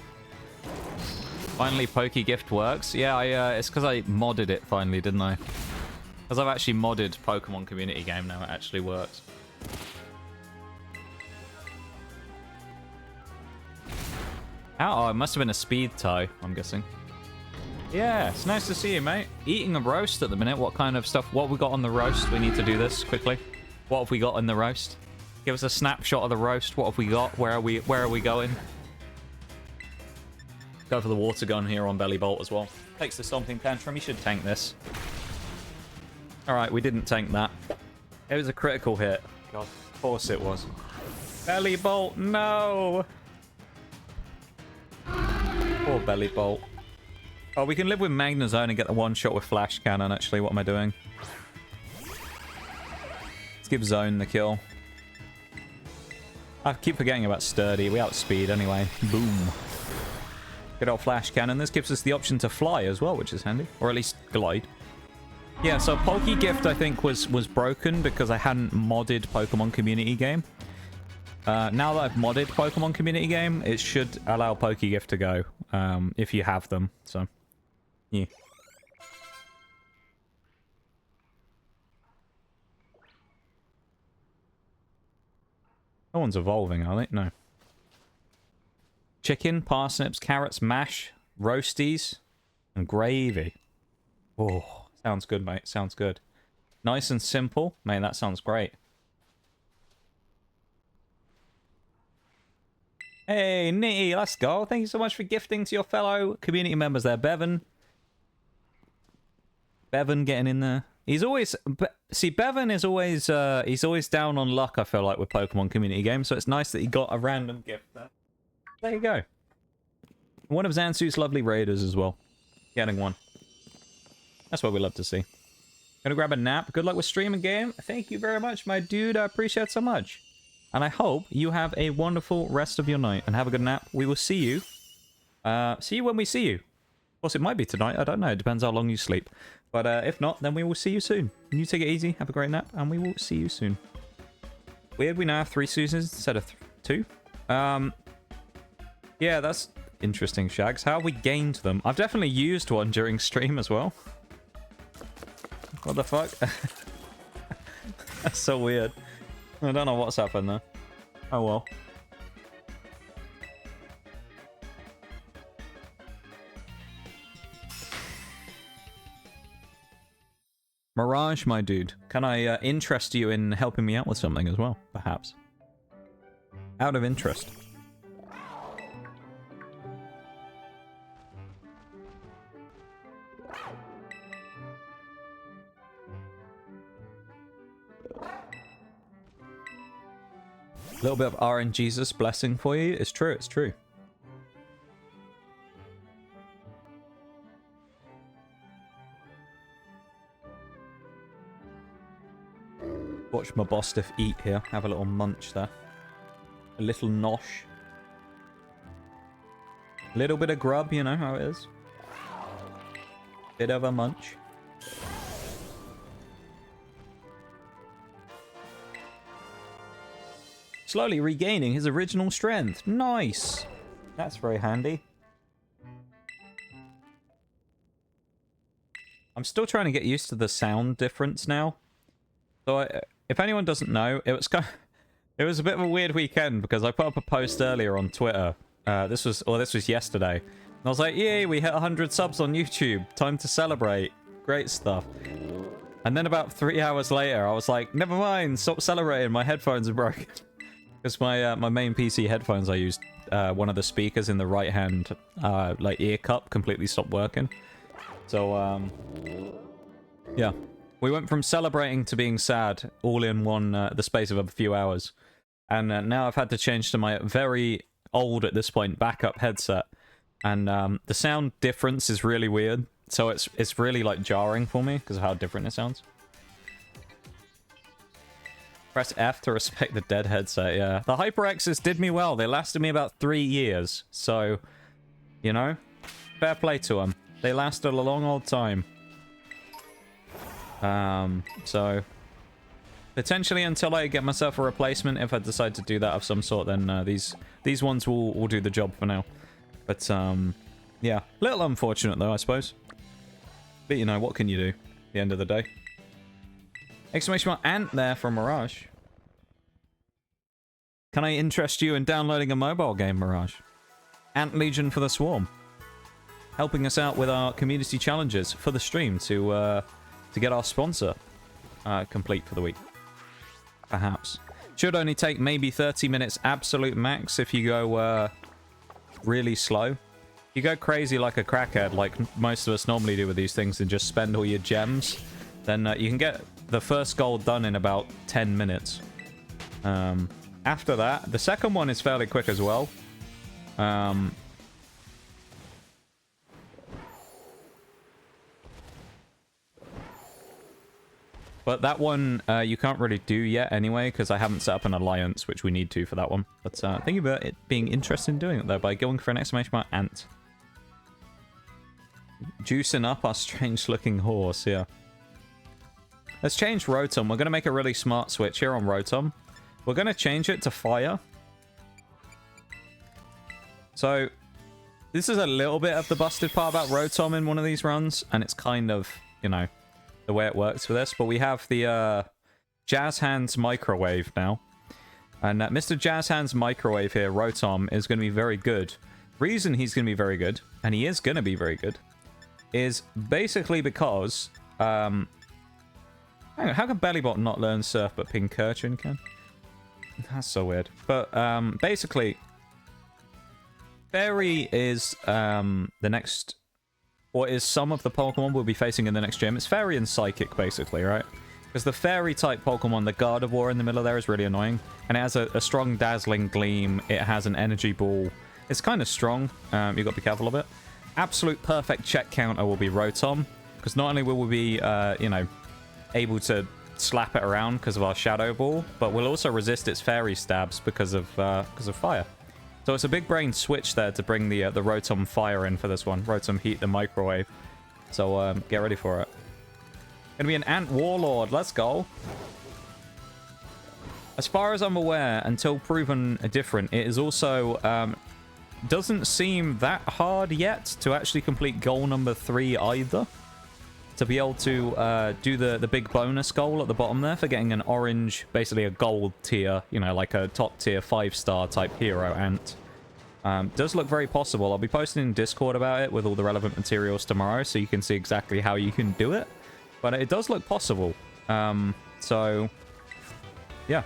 Finally, Pokey Gift works. Yeah, it's because I modded it finally, didn't I? Because I've actually modded Pokemon Community Game now, it actually works. Oh, it must have been a speed tie, I'm guessing. Yeah, it's nice to see you, mate. Eating a roast at the minute. What kind of stuff? What have we got on the roast? We need to do this quickly. What have we got in the roast? Give us a snapshot of the roast. What have we got? Where are we going? Go for the water gun here on Bellibolt as well. Takes the Stomping Tantrum. You should tank this. Alright, we didn't tank that. It was a critical hit. God, of course it was. Bellibolt, no! Poor Bellibolt. Oh, we can live with Magnezone and get the one shot with Flash Cannon, actually. What am I doing? Let's give Zone the kill. I keep forgetting about Sturdy. We outspeed anyway. Boom. Good old Flash Cannon. This gives us the option to fly as well, which is handy. Or at least glide. Yeah, so Pokey Gift, I think, was broken because I hadn't modded Pokemon Community Game. Now that I've modded Pokemon Community Game, it should allow Pokey Gift to go, if you have them. So, yeah. No one's evolving, are they? No. Chicken, parsnips, carrots, mash, roasties, and gravy. Oh, sounds good, mate. Sounds good. Nice and simple. Mate, that sounds great. Hey, Nitty, let's go. Thank you so much for gifting to your fellow community members there. Bevan getting in there. He's always... See, Bevan is always... he's always down on luck, I feel like, with Pokemon Community Games, so it's nice that he got a random gift there. There you go. One of Zansu's lovely raiders as well. Getting one. That's what we love to see. Gonna grab a nap. Good luck with streaming game. Thank you very much, my dude. I appreciate it so much. And I hope you have a wonderful rest of your night and have a good nap. We will see you. See you when we see you. Of course, it might be tonight. I don't know. It depends how long you sleep. But if not, then we will see you soon. You take it easy. Have a great nap. And we will see you soon. Weird we now have 3 Susans instead of 2. Yeah, that's interesting, Shags. How have we gained them? I've definitely used one during stream as well. What the fuck? That's so weird. I don't know what's happened there. Oh well. Mirage, my dude. Can I interest you in helping me out with something as well, perhaps? Out of interest. A little bit of RNGesus blessing for you. It's true, it's true. Watch my Bostiff eat here. Have a little munch there. A little nosh. A little bit of grub, you know how it is. Bit of a munch. Slowly regaining his original strength. Nice. That's very handy. I'm still trying to get used to the sound difference now. So if anyone doesn't know, it was a bit of a weird weekend because I put up a post earlier on Twitter. This was yesterday. And I was like, yay, we hit 100 subs on YouTube. Time to celebrate. Great stuff. And then about 3 hours later, I was like, never mind, stop celebrating. My headphones are broken. Because my main PC headphones I used, one of the speakers in the right hand like ear cup completely stopped working. So, yeah. We went from celebrating to being sad all in the space of a few hours. And now I've had to change to my very old, at this point, backup headset. And the sound difference is really weird. So it's really, like, jarring for me because of how different it sounds. Press F to respect the dead headset, yeah. The HyperXs did me well. They lasted me about 3 years. So, you know, fair play to them. They lasted a long old time. So potentially until I get myself a replacement, if I decide to do that of some sort, then these ones will do the job for now. But yeah, little unfortunate though, I suppose. But you know, what can you do at the end of the day? Exclamation mark Ant there from Mirage. Can I interest you in downloading a mobile game, Mirage? Ant Legion for the Swarm. Helping us out with our community challenges for the stream to get our sponsor complete for the week. Perhaps. Should only take maybe 30 minutes absolute max if you go really slow. If you go crazy like a crackhead, like most of us normally do with these things, and just spend all your gems, then you can get the first goal done in about 10 minutes. After that, the second one is fairly quick as well. But that one, you can't really do yet anyway, because I haven't set up an alliance, which we need to for that one. But think about it being interested in doing it, though, by going for an exclamation mark Ant. Juicing up our strange-looking horse, yeah. Let's change Rotom. We're going to make a really smart switch here on Rotom. We're going to change it to Fire. So, this is a little bit of the busted part about Rotom in one of these runs, and it's kind of, you know, the way it works for this. But we have the Jazz Hands Microwave now. And Mr. Jazz Hands Microwave here, Rotom, is going to be very good. Reason he's going to be very good, and he is going to be very good, is basically because... hang on, how can Bellibolt not learn Surf but Pincurchin can? That's so weird. But basically, Fairy is the next... or is some of the Pokemon we'll be facing in the next gym. It's Fairy and Psychic, basically, right? Because the Fairy-type Pokemon, the Gardevoir in the middle there, is really annoying. And it has a strong Dazzling Gleam. It has an Energy Ball. It's kind of strong. You've got to be careful of it. Absolute perfect check counter will be Rotom. Because not only will we be, you know, able to slap it around because of our Shadow Ball, but we'll also resist its Fairy stabs because of Fire. So it's a big brain switch there to bring the Rotom Fire in for this one. Rotom Heat, the Microwave. So get ready for it. Gonna be an Ant Warlord. Let's go. As far as I'm aware, until proven different, it is also doesn't seem that hard yet to actually complete goal number 3 either. To be able to do the big bonus goal at the bottom there for getting an orange, basically a gold tier, you know, like a top tier 5-star type hero Ant. Does look very possible. I'll be posting in Discord about it with all the relevant materials tomorrow, so you can see exactly how you can do it. But it does look possible. So, yeah.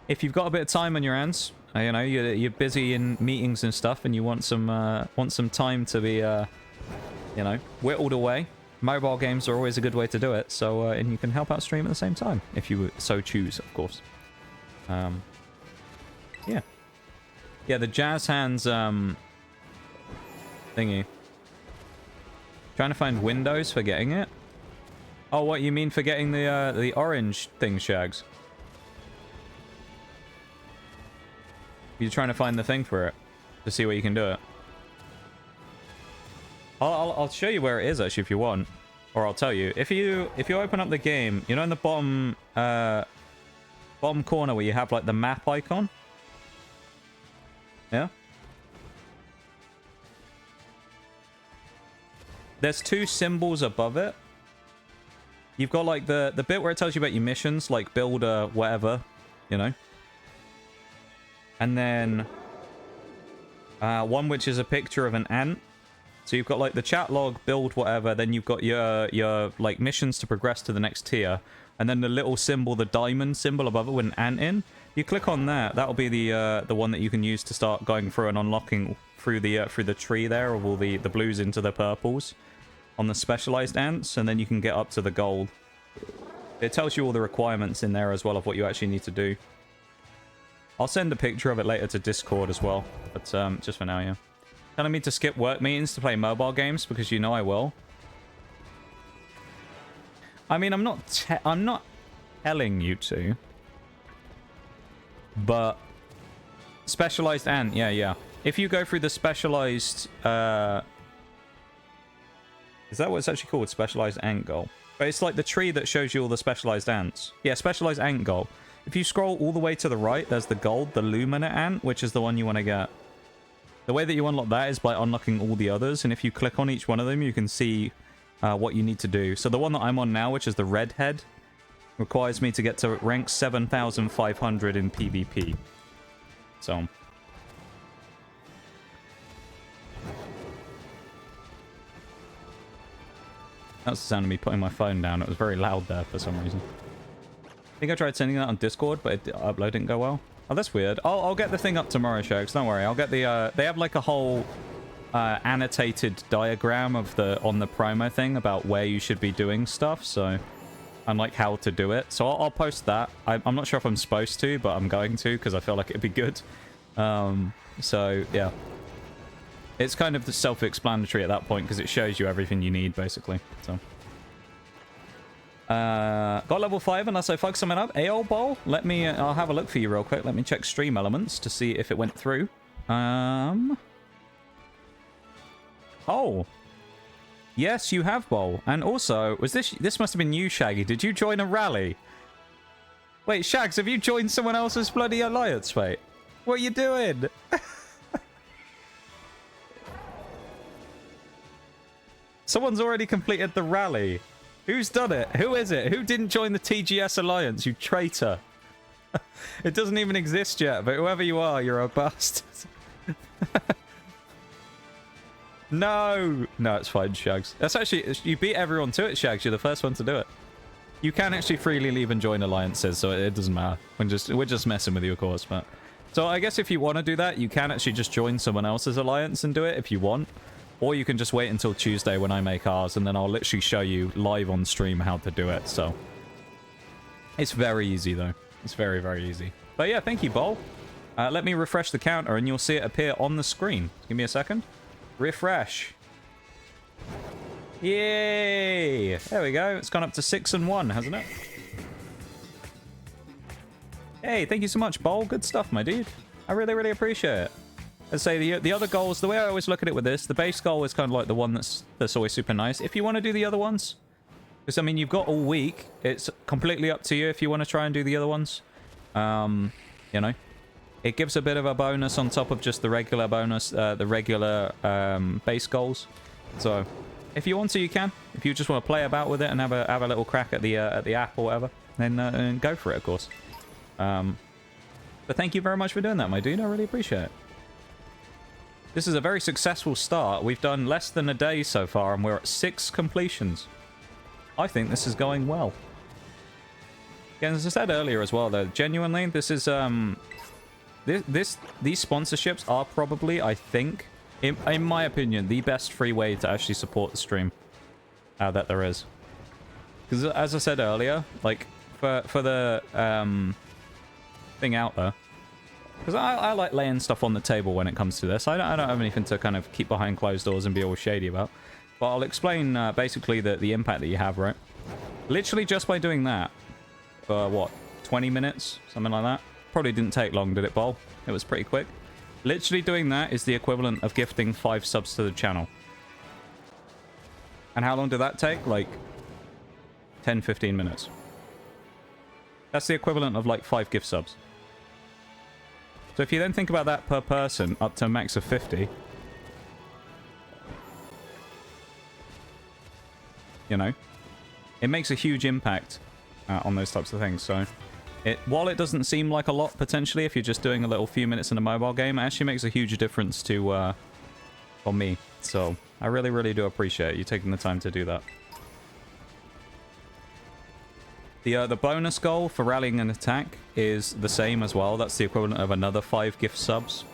If you've got a bit of time on your hands, you know, you're busy in meetings and stuff, and you want some time to be, you know, whittled away. Mobile games are always a good way to do it, so and you can help out stream at the same time, if you so choose, of course. Yeah. Yeah, the Jazz Hands thingy. Trying to find windows for getting it. Oh, what, you mean for getting the orange thing, Shags? You're trying to find the thing for it to see where you can do it. I'll show you where it is actually if you want, or I'll tell you. If you open up the game, you know, in the bottom corner where you have like the map icon. Yeah. There's 2 symbols above it. You've got like the bit where it tells you about your missions, like build a whatever, you know. And then one which is a picture of an ant. So you've got like the chat log, build whatever, then you've got your like missions to progress to the next tier, and then the little symbol, the diamond symbol above it with an ant in. You click on that, that'll be the one that you can use to start going through and unlocking through the tree there of all the blues into the purples. on the specialized ants, and then you can get up to the gold. It tells you all the requirements in there as well of what you actually need to do. I'll send a picture of it later to Discord as well, but just for now, yeah. Telling me to skip work meetings to play mobile games because you know I will. I mean, I'm not telling you to, but specialized ant, yeah. If you go through the specialized, is that what it's actually called? Specialized ant goal. But it's like the tree that shows you all the specialized ants. Yeah, specialized ant goal. If you scroll all the way to the right, there's the gold, the luminant ant, which is the one you want to get. The way that you unlock that is by unlocking all the others, and if you click on each one of them, you can see what you need to do. So the one that I'm on now, which is the redhead, requires me to get to rank 7,500 in PvP. So that's the sound of me putting my phone down. It was very loud there for some reason. I think I tried sending that on Discord, but upload didn't go well. Oh, that's weird. I'll get the thing up tomorrow, Shags. Don't worry. I'll get the... they have like a whole annotated diagram of on the promo thing about where you should be doing stuff, so... and like how to do it. So I'll post that. I'm not sure if I'm supposed to, but I'm going to because I feel like it'd be good. So, yeah. It's kind of self-explanatory at that point because it shows you everything you need, basically. So... got level 5 unless I fuck something up. AO Bowl? Let me... I'll have a look for you real quick. Let me check stream elements to see if it went through. Oh. Yes, you have Bowl. And also, was this must have been you, Shaggy. Did you join a rally? Wait, Shags, have you joined someone else's bloody alliance, mate? What are you doing? Someone's already completed the rally. Who's done it? Who is it? Who didn't join the TGS Alliance, you traitor? It doesn't even exist yet, but whoever you are, you're a bastard. No, it's fine, Shags. That's actually... You beat everyone to it, Shags. You're the first one to do it. You can actually freely leave and join alliances, so it doesn't matter. We're just messing with you, of course, but... So I guess if you want to do that, you can actually just join someone else's alliance and do it if you want. Or you can just wait until Tuesday when I make ours, and then I'll literally show you live on stream how to do it, so... It's very easy, though. It's very, very easy. But yeah, thank you, Bol. Let me refresh the counter, and you'll see it appear on the screen. Give me a second. Refresh. Yay! There we go. It's gone up to 6 and 1, hasn't it? Hey, thank you so much, Bol. Good stuff, my dude. I really, really appreciate it. I'd say the other goals, the way I always look at it with this, the base goal is kind of like the one that's always super nice. If you want to do the other ones, because, I mean, you've got all week. It's completely up to you if you want to try and do the other ones. You know, it gives a bit of a bonus on top of just the regular bonus, the regular base goals. So, if you want to, you can. If you just want to play about with it and have a little crack at the app or whatever, then go for it, of course. But thank you very much for doing that, my dude. I really appreciate it. This is a very successful start. We've done less than a day so far, and we're at 6 completions. I think this is going well. Again, as I said earlier as well, though, genuinely, this is these sponsorships are probably, I think, in my opinion, the best free way to actually support the stream that there is. Because as I said earlier, like for the thing out there. Because I like laying stuff on the table when it comes to this. I don't have anything to kind of keep behind closed doors and be all shady about. But I'll explain basically the impact that you have, right? Literally just by doing that for, what, 20 minutes? Something like that? Probably didn't take long, did it, Bol? It was pretty quick. Literally doing that is the equivalent of gifting 5 subs to the channel. And how long did that take? Like 10, 15 minutes. That's the equivalent of like 5 gift subs. So if you then think about that per person, up to a max of 50, you know, it makes a huge impact on those types of things. So while it doesn't seem like a lot potentially if you're just doing a little few minutes in a mobile game, it actually makes a huge difference to for me. So I really, really do appreciate you taking the time to do that. The bonus goal for rallying an attack is the same as well. That's the equivalent of another 5 gift subs.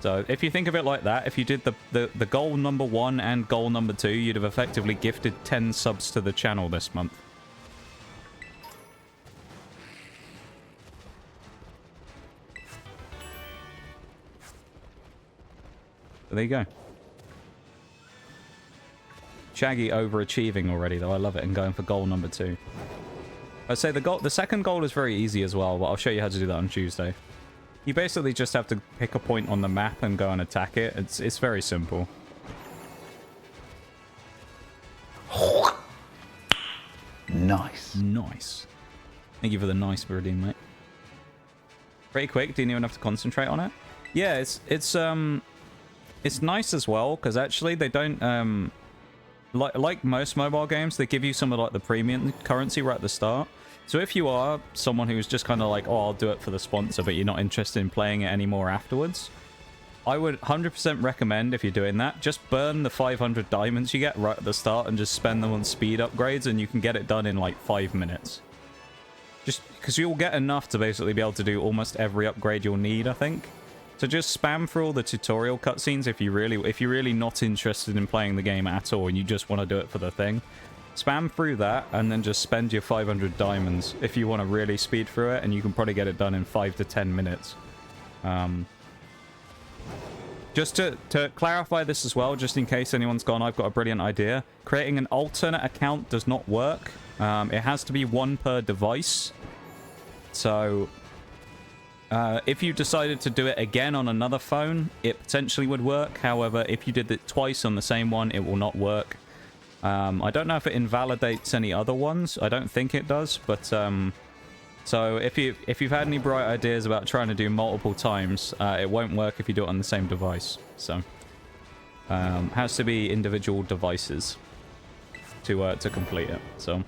So if you think of it like that, if you did the goal number 1 and goal number 2, you'd have effectively gifted 10 subs to the channel this month. So there you go. Shaggy overachieving already, though. I love it, and going for goal number 2. I'd say the second goal is very easy as well, but I'll show you how to do that on Tuesday. You basically just have to pick a point on the map and go and attack it. It's very simple. Nice. Nice. Thank you for the nice Viridian, mate. Pretty quick, didn't even have to concentrate on it. Yeah, it's nice as well, because actually they don't like most mobile games, they give you some of like the premium currency right at the start. So if you are someone who's just kind of like, oh, I'll do it for the sponsor, but you're not interested in playing it anymore afterwards, I would 100% recommend, if you're doing that, just burn the 500 diamonds you get right at the start and just spend them on speed upgrades, and you can get it done in like 5 minutes. Just because you'll get enough to basically be able to do almost every upgrade you'll need, I think. So just spam through all the tutorial cutscenes if you're really not interested in playing the game at all and you just want to do it for the thing. Spam through that and then just spend your 500 diamonds if you want to really speed through it, and you can probably get it done in 5 to 10 minutes. Just to clarify this as well, just in case anyone's gone, I've got a brilliant idea. Creating an alternate account does not work. It has to be 1 per device. So if you decided to do it again on another phone, it potentially would work. However, if you did it twice on the same one, it will not work. I don't know if it invalidates any other ones. I don't think it does, but so if you've had any bright ideas about trying to do multiple times, it won't work if you do it on the same device. So has to be individual devices to complete it. So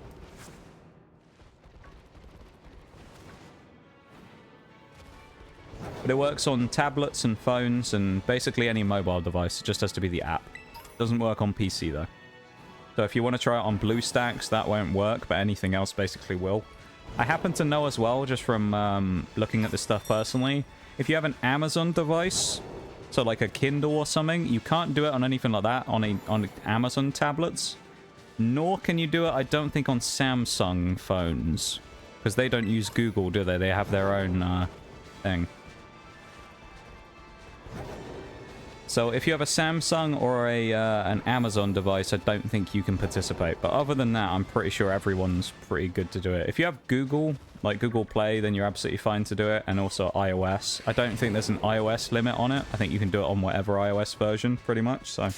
but it works on tablets and phones and basically any mobile device. It just has to be the app. Doesn't work on PC though. So if you want to try it on BlueStacks, that won't work, but anything else basically will. I happen to know as well, just from looking at this stuff personally, if you have an Amazon device, so like a Kindle or something, you can't do it on anything like that on Amazon tablets. Nor can you do it, I don't think, on Samsung phones. Because they don't use Google, do they? They have their own thing. So if you have a Samsung or an Amazon device, I don't think you can participate. But other than that, I'm pretty sure everyone's pretty good to do it. If you have Google, like Google Play, then you're absolutely fine to do it. And also iOS. I don't think there's an iOS limit on it. I think you can do it on whatever iOS version, pretty much. So,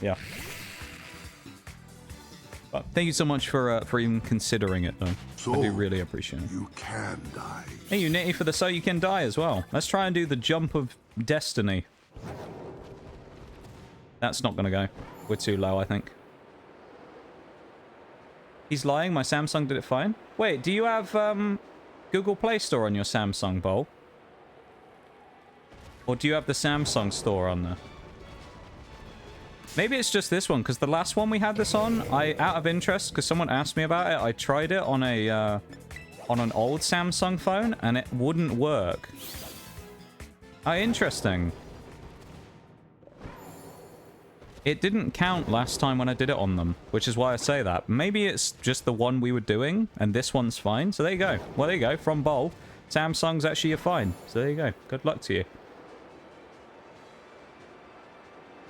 yeah. But thank you so much for even considering it, though. So, I do really appreciate it. You can die. Hey, you Nitty for the So You Can Die as well. Let's try and do the Jump of Destiny. That's not going to go. We're too low, I think. He's lying. My Samsung did it fine. Wait, do you have Google Play Store on your Samsung, Bowl? Or do you have the Samsung store on there? Maybe it's just this one, because the last one we had this on, out of interest, because someone asked me about it, I tried it on an old Samsung phone, and it wouldn't work. Oh, interesting. It didn't count last time when I did it on them, which is why I say that. Maybe it's just the one we were doing, and this one's fine. So there you go. Well, there you go. From Bowl, Samsung's actually fine. So there you go. Good luck to you.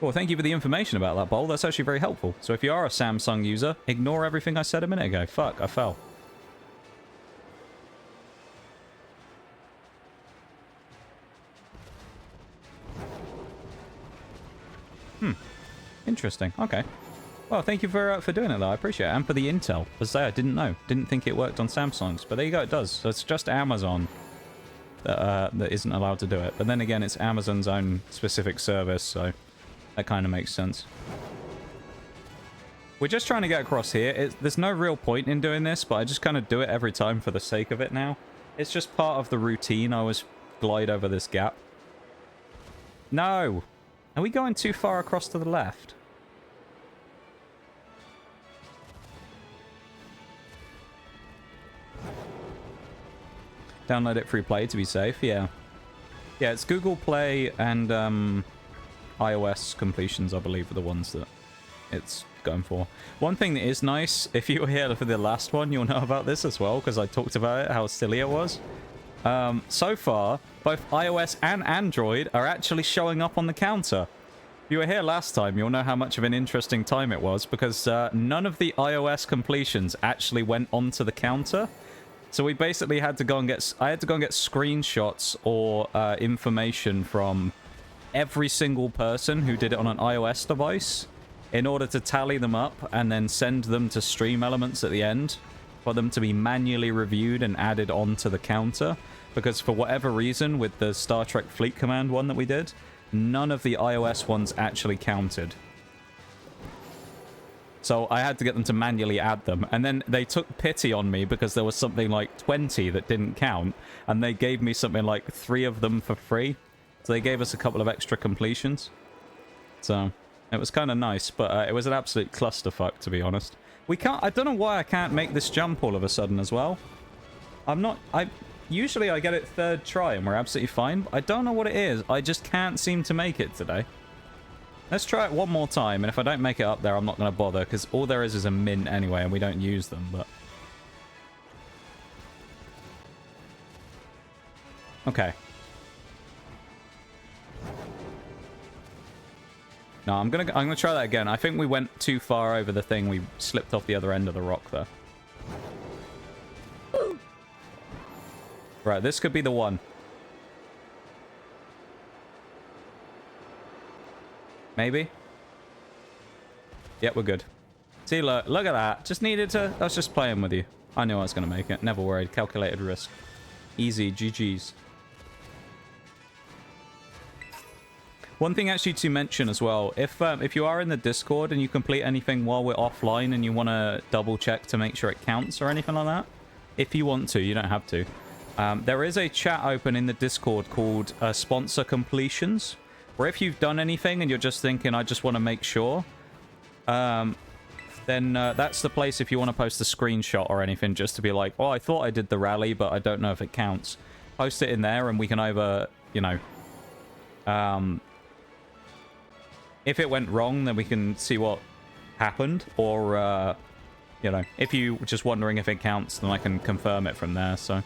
Well, thank you for the information about that, Bowl. That's actually very helpful. So if you are a Samsung user, ignore everything I said a minute ago. Fuck, I fell. Interesting. Okay. Well, thank you for doing it, though. I appreciate it. And for the intel. As I say, I didn't know. Didn't think it worked on Samsungs. But there you go, it does. So it's just Amazon that isn't allowed to do it. But then again, it's Amazon's own specific service, so that kind of makes sense. We're just trying to get across here. There's no real point in doing this, but I just kind of do it every time for the sake of it now. It's just part of the routine. I always glide over this gap. No! Are we going too far across to the left? Download it free play to be safe, yeah. Yeah, it's Google Play and iOS completions, I believe, are the ones that it's going for. One thing that is nice, if you were here for the last one, you'll know about this as well, because I talked about it, how silly it was. So far, both iOS and Android are actually showing up on the counter. If you were here last time, you'll know how much of an interesting time it was, because none of the iOS completions actually went onto the counter. So we basically had to go and get... I had to go and get screenshots or information from every single person who did it on an iOS device in order to tally them up and then send them to Stream Elements at the end for them to be manually reviewed and added onto the counter. Because for whatever reason, with the Star Trek Fleet Command one that we did, none of the iOS ones actually counted. So I had to get them to manually add them. And then they took pity on me because there was something like 20 that didn't count. And they gave me something like 3 of them for free. So they gave us a couple of extra completions. So it was kind of nice, but it was an absolute clusterfuck, to be honest. We can't... I don't know why I can't make this jump all of a sudden as well. Usually I get it 3rd try and we're absolutely fine. But I don't know what it is. I just can't seem to make it today. Let's try it one more time. And if I don't make it up there, I'm not going to bother. Because all there is a mint anyway. And we don't use them. But okay. No, I'm gonna try that again. I think we went too far over the thing. We slipped off the other end of the rock there. Right, this could be the one. Maybe? Yep, we're good. See, look at that. Just needed to... I was just playing with you. I knew I was going to make it. Never worried. Calculated risk. Easy. GG's. One thing actually to mention as well. If you are in the Discord and you complete anything while we're offline and you want to double check to make sure it counts or anything like that, if you want to, you don't have to. There is a chat open in the Discord called Sponsor Completions, where if you've done anything and you're just thinking, I just want to make sure, then that's the place if you want to post a screenshot or anything, just to be like, oh, I thought I did the rally, but I don't know if it counts. Post it in there and we can either, you know, if it went wrong, then we can see what happened, or, you know, if you're just wondering if it counts, then I can confirm it from there, so...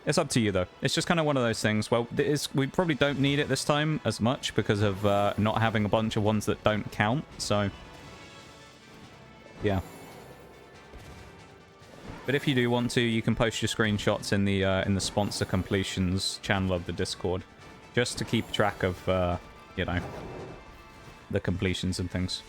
It's up to you, though. It's just kind of one of those things. Well, we probably don't need it this time as much because of not having a bunch of ones that don't count, so... Yeah. But if you do want to, you can post your screenshots in the Sponsor Completions channel of the Discord, just to keep track of, you know, the completions and things.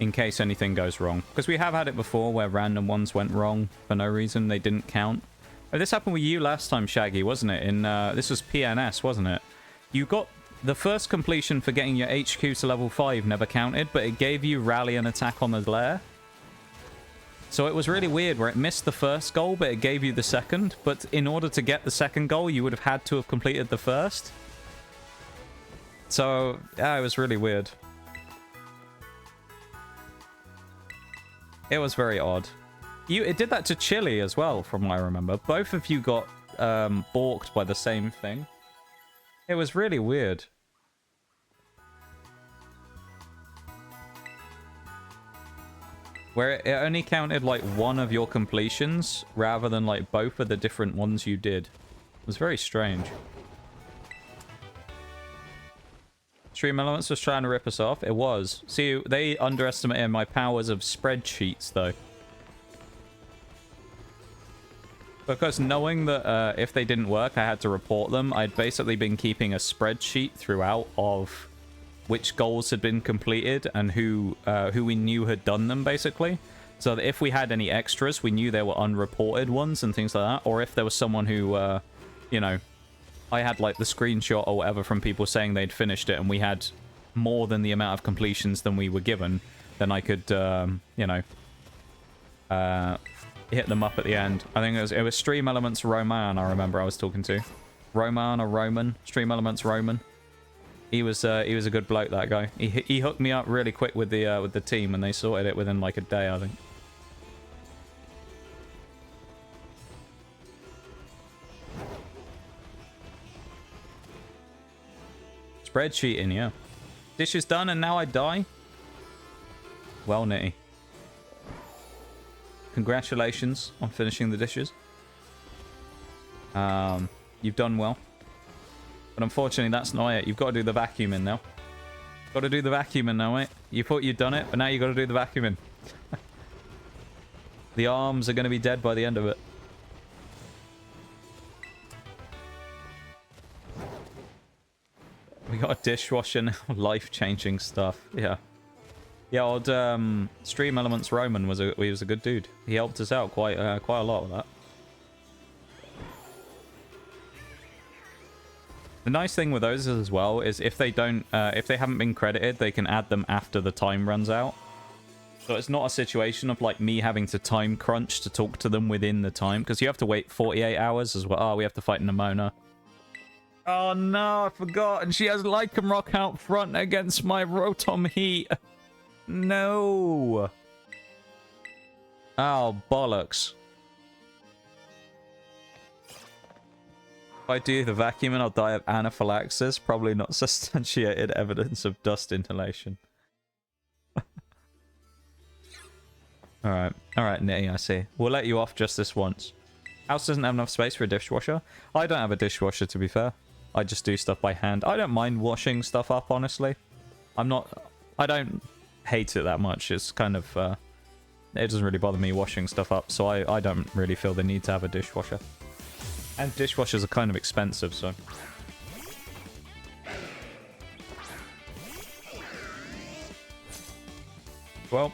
In case anything goes wrong. Because we have had it before where random ones went wrong for no reason. They didn't count. Oh, this happened with you last time, Shaggy, wasn't it? This was PNS, wasn't it? You got the first completion for getting your HQ to level 5 never counted, but it gave you rally and attack on the lair. So it was really weird where it missed the first goal, but it gave you the second. But in order to get the second goal, you would have had to have completed the first. So, yeah, it was really weird. It was very odd. It did that to Chili as well, from what I remember. Both of you got balked by the same thing. It was really weird. Where it only counted like one of your completions, rather than like both of the different ones you did. It was very strange. Stream Elements was trying to rip us off. It was. See, they underestimated my powers of spreadsheets, though. Because knowing that if they didn't work, I had to report them, I'd basically been keeping a spreadsheet throughout of which goals had been completed and who we knew had done them, basically. So that if we had any extras, we knew there were unreported ones and things like that. Or if there was someone who, you know... I had, like, the screenshot or whatever from people saying they'd finished it and we had more than the amount of completions than we were given, then I could, you know, hit them up at the end. I think it was Stream Elements Roman, I remember I was talking to. Roman or Roman? Stream Elements Roman. He was a good bloke, that guy. He hooked me up really quick with the team and they sorted it within, like, a day, I think. Spreadsheeting, yeah. Dish is done and now I die? Well, Nitty. Congratulations on finishing the dishes. You've done well. But unfortunately, that's not it. You've got to do the vacuuming now. Got to do the vacuuming now, mate. You thought you'd done it, but now you got to do the vacuuming. The arms are going to be dead by the end of it. We got a dishwasher now. Life-changing stuff. Yeah. Yeah, old Stream Elements Roman was a good dude. He helped us out quite a lot with that. The nice thing with those as well is if they haven't been credited, they can add them after the time runs out. So it's not a situation of like me having to time crunch to talk to them within the time, because you have to wait 48 hours as well. Oh, we have to fight Nemona. Oh no, I forgot. And she has Lycanroc out front against my Rotom Heat. No. Oh, bollocks. If I do the vacuuming, I'll die of anaphylaxis. Probably not substantiated evidence of dust inhalation. Alright, Nitty, I see. We'll let you off just this once. House doesn't have enough space for a dishwasher. I don't have a dishwasher, to be fair. I just do stuff by hand. I don't mind washing stuff up, honestly. I don't hate it that much. It's kind of, it doesn't really bother me washing stuff up, so I don't really feel the need to have a dishwasher. And dishwashers are kind of expensive, so... Well...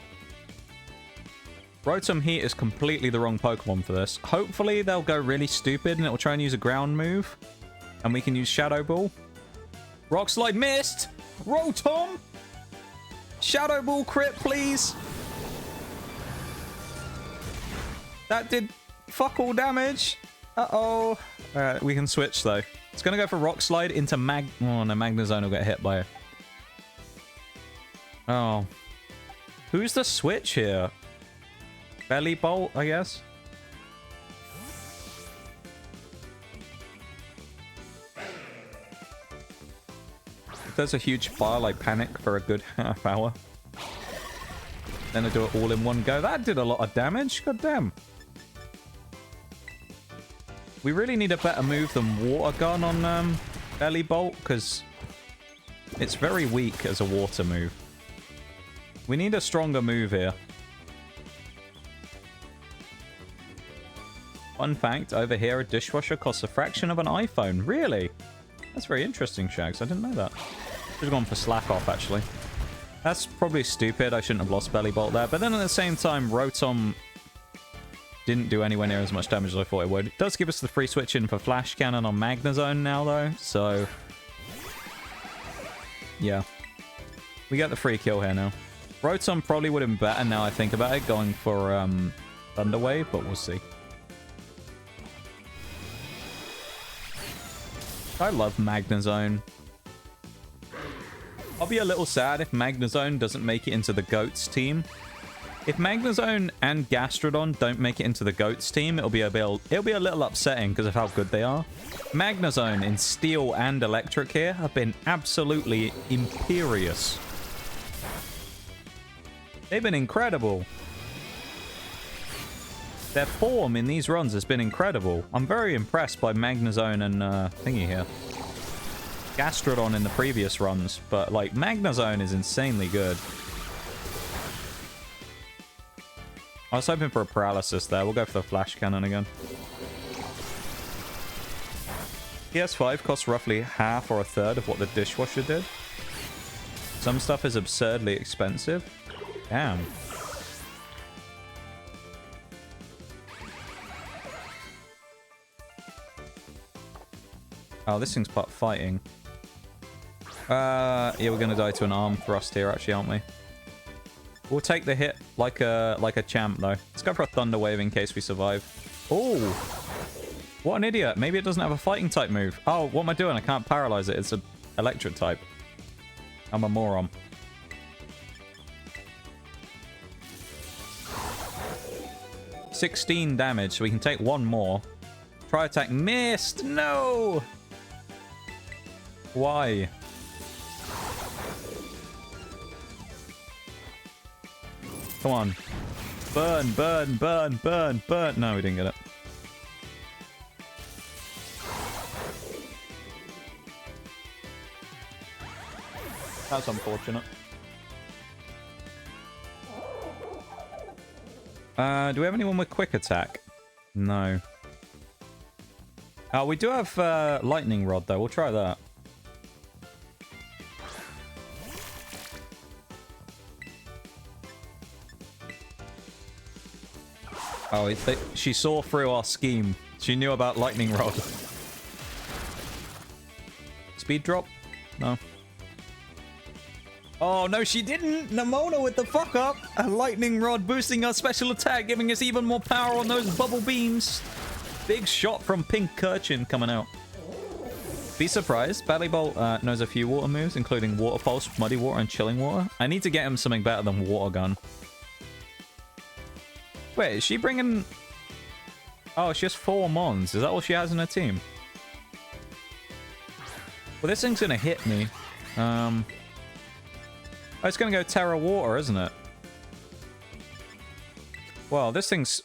Rotom Heat is completely the wrong Pokemon for this. Hopefully they'll go really stupid and it will try and use a ground move. And we can use Shadow Ball. Rock Slide missed! Rotom! Shadow Ball crit, please! That did fuck all damage. Uh-oh. Alright, we can switch though. It's gonna go for Rock Slide into Oh no, Magnezone will get hit by it. Oh. Who's the switch here? Bellibolt, I guess? If there's a huge fire, I panic for a good half hour. Then I do it all in one go. That did a lot of damage. God damn. We really need a better move than Water Gun on Bellibolt, because it's very weak as a water move. We need a stronger move here. Fun fact, over here a dishwasher costs a fraction of an iPhone. Really? That's very interesting, Shags. I didn't know that. Should have gone for Slack Off, actually. That's probably stupid. I shouldn't have lost Bellibolt there. But then at the same time, Rotom didn't do anywhere near as much damage as I thought it would. It does give us the free switch in for Flash Cannon on Magnezone now, though. So, yeah. We get the free kill here now. Rotom probably would have been better now I think about it, going for Thunder Wave, but we'll see. I love Magnezone. I'll be a little sad if Magnezone doesn't make it into the GOATS team. If Magnezone and Gastrodon don't make it into the GOATS team, it'll be a little upsetting because of how good they are. Magnezone in Steel and Electric here have been absolutely imperious. They've been incredible. Their form in these runs has been incredible. I'm very impressed by Magnezone and thingy here. Gastrodon in the previous runs, but like Magnezone is insanely good. I was hoping for a paralysis there. We'll go for the Flash Cannon again. PS5 costs roughly half or a third of what the dishwasher did. Some stuff is absurdly expensive. Damn. Oh, this thing's part fighting. Yeah, we're gonna die to an arm thrust here, actually, aren't we? We'll take the hit like a champ, though. Let's go for a Thunder Wave in case we survive. Oh, what an idiot! Maybe it doesn't have a fighting type move. Oh, what am I doing? I can't paralyze it. It's an electric type. I'm a moron. $16 damage, so we can take one more. Try attack missed. No. Why? Come on. Burn, burn, burn, burn, burn. No, we didn't get it. That's unfortunate. Do we have anyone with quick attack? No. We do have lightning rod though. We'll try that. Oh, she saw through our scheme. She knew about lightning rod. Speed drop? No. Oh, no, she didn't! Nemona with the fuck up! A lightning rod boosting our special attack, giving us even more power on those bubble beams. Big shot from Pink Urchin coming out. Be surprised, Bellibolt knows a few water moves, including Water Pulse, Muddy Water, and Chilling Water. I need to get him something better than Water Gun. Wait, is she bringing... Oh, she has 4 Mons. Is that all she has in her team? Well, this thing's gonna hit me. Oh, it's gonna go Terra Water, isn't it? Well, this thing's...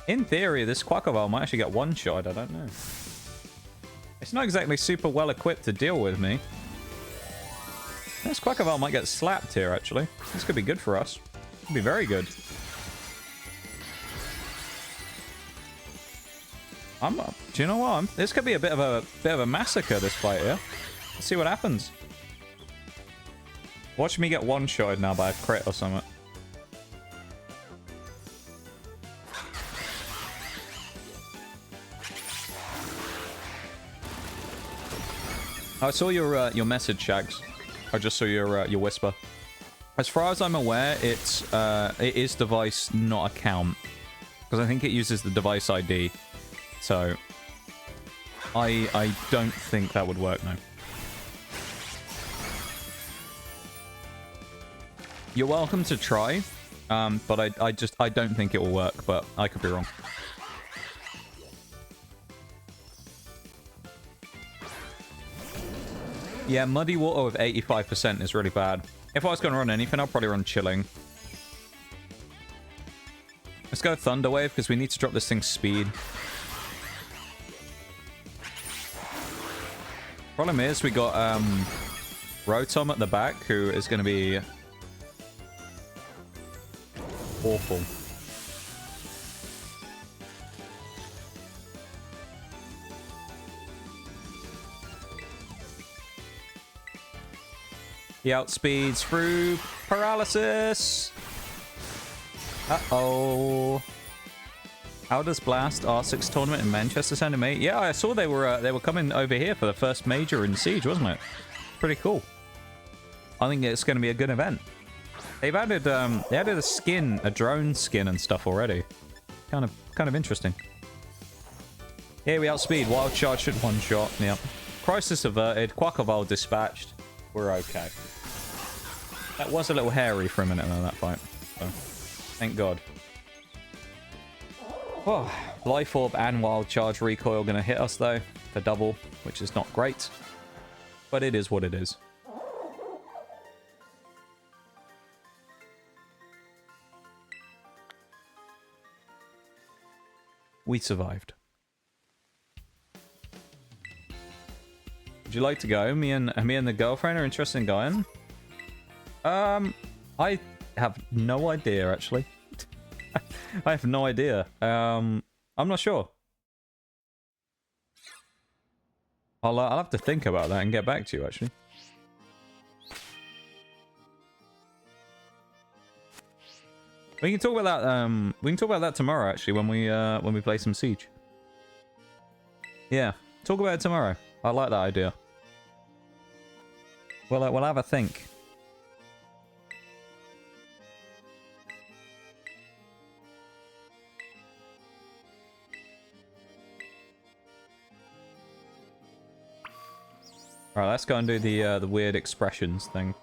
In theory, this Quackleval might actually get one-shot. I don't know. It's not exactly super well equipped to deal with me. This Quackleval might get slapped here, actually. This could be good for us. Could be very good. Do you know what? This could be a bit of a massacre, this fight here. Let's see what happens. Watch me get one-shotted now by a crit or something. I saw your message, Shags. I just saw your whisper. As far as I'm aware, it is device, not account, because I think it uses the device ID. So I don't think that would work, no. You're welcome to try, but I don't think it will work, but I could be wrong. Yeah, Muddy Water with 85% is really bad. If I was going to run anything, I'll probably run Chilling. Let's go Thunder Wave, because we need to drop this thing's speed. Problem is, we got Rotom at the back, who is going to be awful. He outspeeds through paralysis. Uh-oh. How does Blast R6 tournament in Manchester sound to me? Yeah, I saw they were coming over here for the first major in Siege, wasn't it? Pretty cool. I think it's going to be a good event. They've added they added a skin, a drone skin and stuff already. Kind of interesting. Here we outspeed. Wild Charge should one shot. Yep. Crisis averted. Quackleval dispatched. We're okay. That was a little hairy for a minute though, that fight. So, thank God. Oh, Life Orb and Wild Charge recoil going to hit us though, for double, which is not great. But it is what it is. We survived. Would you like to go? Me and the girlfriend are interested in going. I have no idea actually. I have no idea. I'm not sure. I'll have to think about that and get back to you actually. We can talk about that. We can talk about that tomorrow actually when we play some Siege. Yeah, talk about it tomorrow. I like that idea. We'll have a think. Alright, let's go and do the weird expressions thing.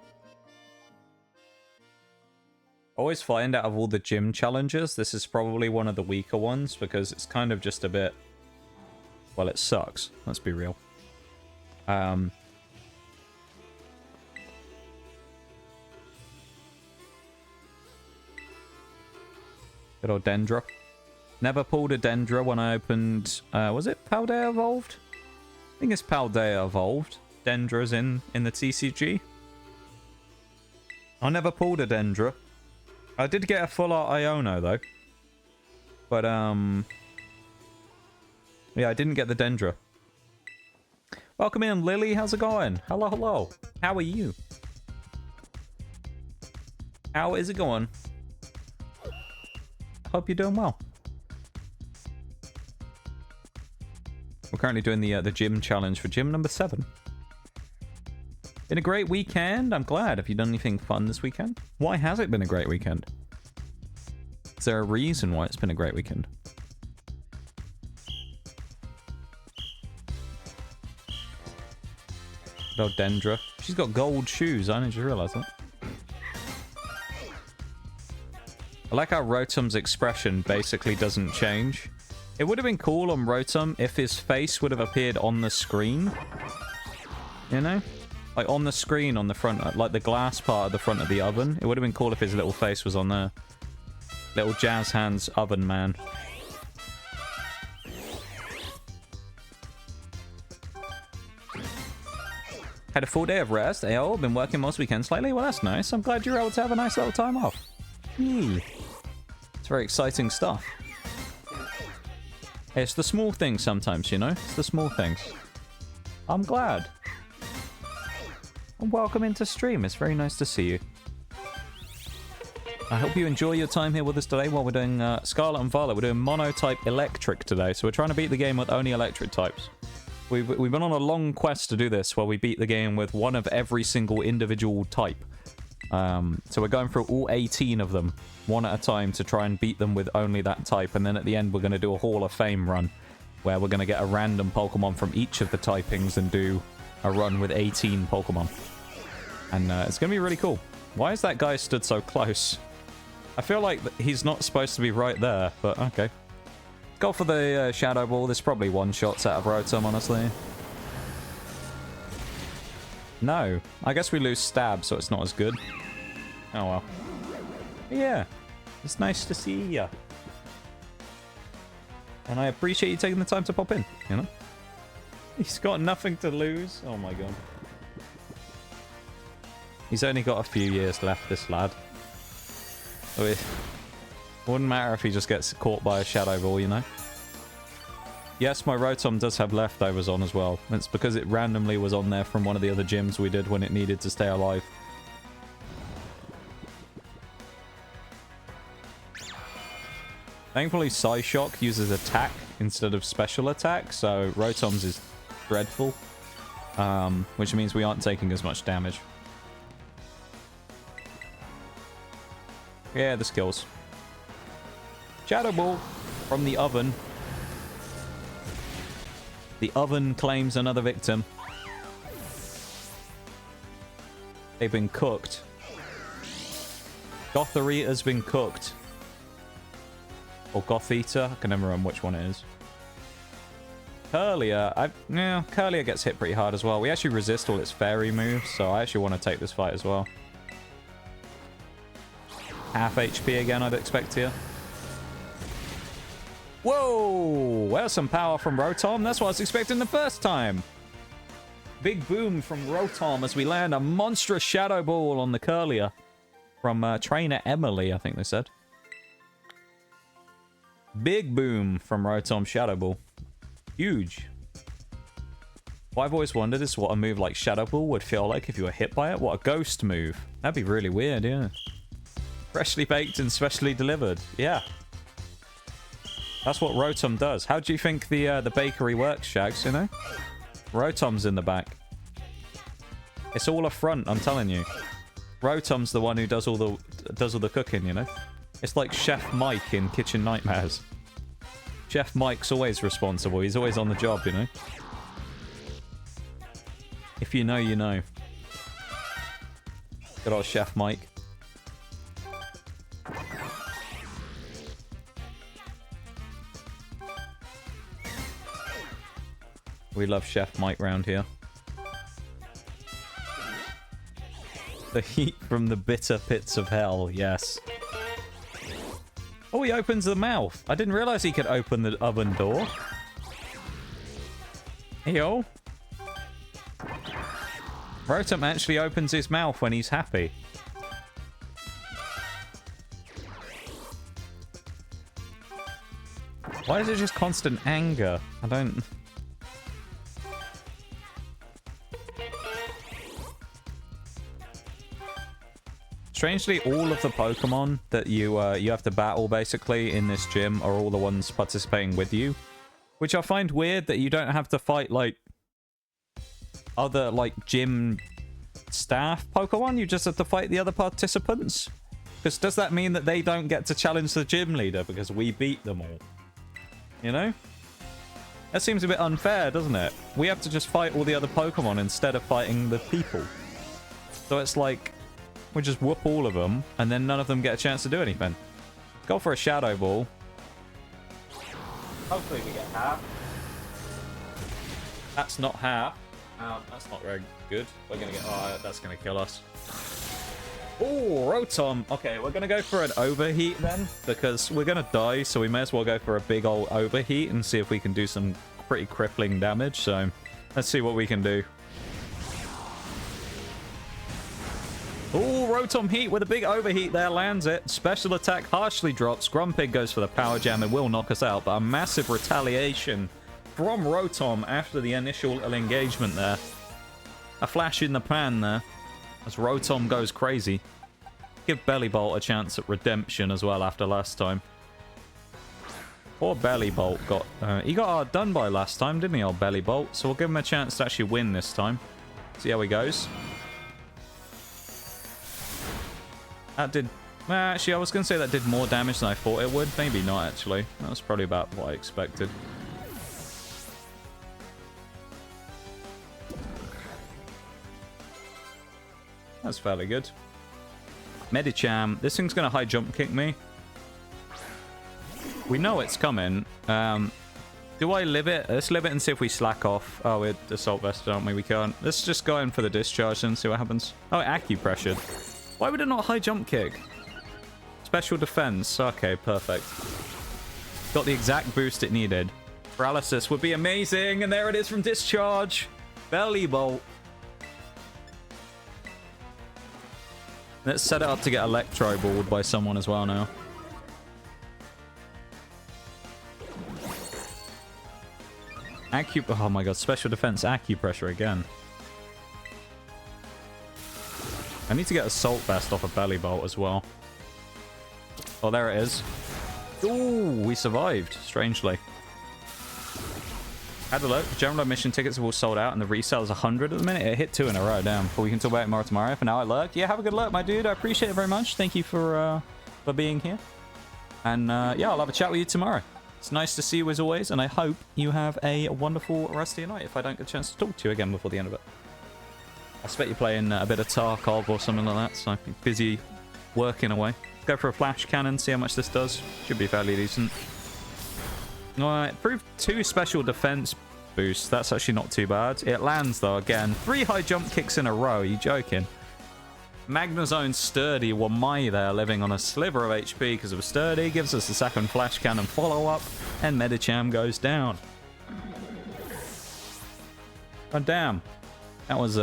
Always find out of all the gym challenges, this is probably one of the weaker ones because it's kind of just a bit... Well, it sucks. Let's be real. Good old Dendra. Never pulled a Dendra when I opened... was it Paldea Evolved? I think it's Paldea Evolved. Dendra's in the TCG. I never pulled a Dendra. I did get a full art Iono though. But yeah, I didn't get the Dendra. Welcome in, Lily. How's it going? Hello, hello. How are you? How is it going? Hope you're doing well. We're currently doing the gym challenge for gym number 7. Been a great weekend. I'm glad. Have you done anything fun this weekend? Why has it been a great weekend? Is there a reason why it's been a great weekend? Oh, Dendra. She's got gold shoes. I didn't just realize that. I like how Rotom's expression basically doesn't change. It would have been cool on Rotom if his face would have appeared on the screen. You know? Like on the screen on the front, like the glass part of the front of the oven. It would have been cool if his little face was on there. Little jazz hands oven man. Had a full day of rest. Oh, been working most weekends lately. Well, that's nice. I'm glad you're able to have a nice little time off. It's very exciting stuff. It's the small things sometimes, you know? It's the small things. I'm glad. And welcome into stream. It's very nice to see you. I hope you enjoy your time here with us today while we're doing Scarlet and Violet. We're doing Monotype Electric today, so we're trying to beat the game with only electric types. We've been on a long quest to do this, where we beat the game with one of every single individual type. So we're going through all 18 of them, one at a time, to try and beat them with only that type. And then at the end, we're going to do a Hall of Fame run, where we're going to get a random Pokemon from each of the typings and do a run with 18 Pokemon. And it's going to be really cool. Why is that guy stood so close? I feel like he's not supposed to be right there, but okay. Go for the Shadow Ball. There's probably one-shots out of Rotom, honestly. No. I guess we lose Stab, so it's not as good. Oh, well. Yeah. It's nice to see ya. And I appreciate you taking the time to pop in, you know? He's got nothing to lose. Oh, my God. He's only got a few years left, this lad. So it wouldn't matter if he just gets caught by a Shadow Ball, you know? Yes, my Rotom does have leftovers on as well. It's because it randomly was on there from one of the other gyms we did when it needed to stay alive. Thankfully, Psyshock uses attack instead of special attack, so Rotom's is dreadful. Which means we aren't taking as much damage. Yeah, the skills. Shadow Ball from the oven. The oven claims another victim. They've been cooked. Gothorita's been cooked. Or Gothita. I can never remember which one it is. Kirlia. Yeah, Kirlia gets hit pretty hard as well. We actually resist all its fairy moves, so I actually want to take this fight as well. Half HP again, I'd expect here. Whoa! There's some power from Rotom. That's what I was expecting the first time. Big boom from Rotom as we land a monstrous Shadow Ball on the Kirlia. From Trainer Emily, I think they said. Big boom from Rotom Shadow Ball. Huge. What I've always wondered is what a move like Shadow Ball would feel like if you were hit by it. What a ghost move. That'd be really weird, yeah. Freshly baked and specially delivered. Yeah. That's what Rotom does. How do you think the bakery works, Shags, you know? Rotom's in the back. It's all a front, I'm telling you. Rotom's the one who does all the cooking, you know? It's like Chef Mike in Kitchen Nightmares. Chef Mike's always responsible. He's always on the job, you know? If you know, you know. Good old Chef Mike. We love Chef Mike round here. The heat from the bitter pits of hell, yes. Oh, he opens the mouth. I didn't realize he could open the oven door. Yo. Rotom actually opens his mouth when he's happy. Why is it just constant anger? I don't... Strangely, all of the Pokemon that you have to battle, basically, in this gym are all the ones participating with you. Which I find weird that you don't have to fight, like, other, like, gym staff Pokemon. You just have to fight the other participants. Because does that mean that they don't get to challenge the gym leader because we beat them all? You know? That seems a bit unfair, doesn't it? We have to just fight all the other Pokemon instead of fighting the people. So it's like... we just whoop all of them, and then none of them get a chance to do anything. Go for a Shadow Ball. Hopefully we get half. That's not half. That's not very good. We're gonna get... oh, that's gonna kill us. Oh, Rotom. Okay, we're gonna go for an Overheat then, because we're gonna die, so we may as well go for a big old Overheat and see if we can do some pretty crippling damage. So, let's see what we can do. Oh, Rotom Heat with a big Overheat there, lands it. Special attack harshly drops. Grumpig goes for the Power Jam. It will knock us out, but a massive retaliation from Rotom after the initial engagement there. A flash in the pan there as Rotom goes crazy. Give Bellibolt a chance at redemption as well after last time. Poor Bellibolt got... he got outdone by last time, didn't he, old Bellibolt? So we'll give him a chance to actually win this time. See how he goes. That did... actually, I was going to say that did more damage than I thought it would. Maybe not, actually. That was probably about what I expected. That's fairly good. Medicham. This thing's going to high jump kick me. We know it's coming. Do I live it? Let's live it and see if we slack off. Oh, we're Assault Vested, aren't we? We can't. Let's just go in for the discharge and see what happens. Oh, acupressured. Why would it not high jump kick? Special defense. Okay, perfect. Got the exact boost it needed. Paralysis would be amazing. And there it is from discharge. Bellibolt. Let's set it up to get Electro Balled by someone as well now. Oh my god, special defense acupressure again. I need to get Assault Vest off a Bellibolt as well. Oh, there it is. Ooh, we survived, strangely. Had a look. General admission tickets are all sold out and the resale is 100 at the minute. It hit 2 in a row, damn. But we can talk about it more tomorrow. For now, I lurk. Yeah, have a good look, my dude. I appreciate it very much. Thank you for being here. And yeah, I'll have a chat with you tomorrow. It's nice to see you as always, and I hope you have a wonderful rest of your night if I don't get a chance to talk to you again before the end of it. I expect you're playing a bit of Tarkov or something like that, so I'm busy working away. Go for a Flash Cannon, see how much this does. Should be fairly decent. Alright, proved 2 special defense boosts. That's actually not too bad. It lands, though, again. 3 high jump kicks in a row. Are you joking? Magnezone Sturdy Wamai there, living on a sliver of HP because of Sturdy. Gives us the second Flash Cannon follow-up, and Medicham goes down. Oh, damn. That was,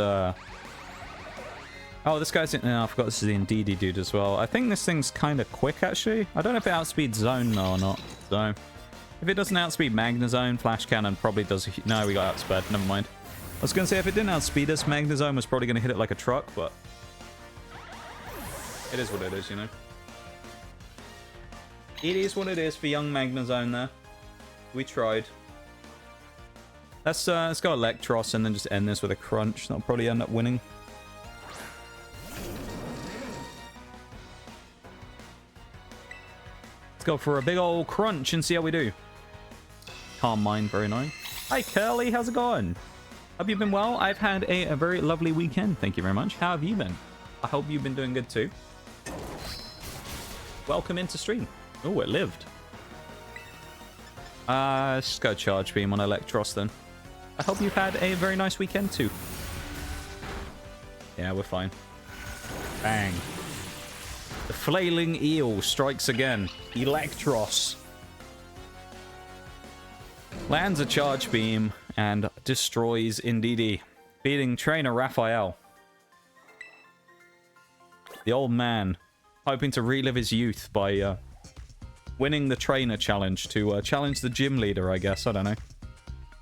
Oh, this guy's in... Oh, I forgot this is the Indeedee dude as well. I think this thing's kind of quick, actually. I don't know if it outspeeds Zone, though, or not. So, if it doesn't outspeed Magnezone, Flash Cannon probably does... No, we got outsped. Never mind. I was going to say, if it didn't outspeed us, Magnezone was probably going to hit it like a truck, but... It is what it is, you know. It is what it is for young Magnezone there. We tried. Let's go Electros and then just end this with a Crunch. That'll probably end up winning. Let's go for a big old Crunch and see how we do. Calm Mind, very nice. Hi Curly, how's it going? Hope you've been well. I've had a very lovely weekend. Thank you very much. How have you been? I hope you've been doing good too. Welcome into stream. Oh, it lived. Let's just go Charge Beam on Electros then. I hope you've had a very nice weekend too. Yeah, we're fine. Bang. The flailing eel strikes again. Electros. Lands a charge beam and destroys Indeedee, beating trainer Raphael. The old man, hoping to relive his youth by winning the trainer challenge to challenge the gym leader, I guess. I don't know.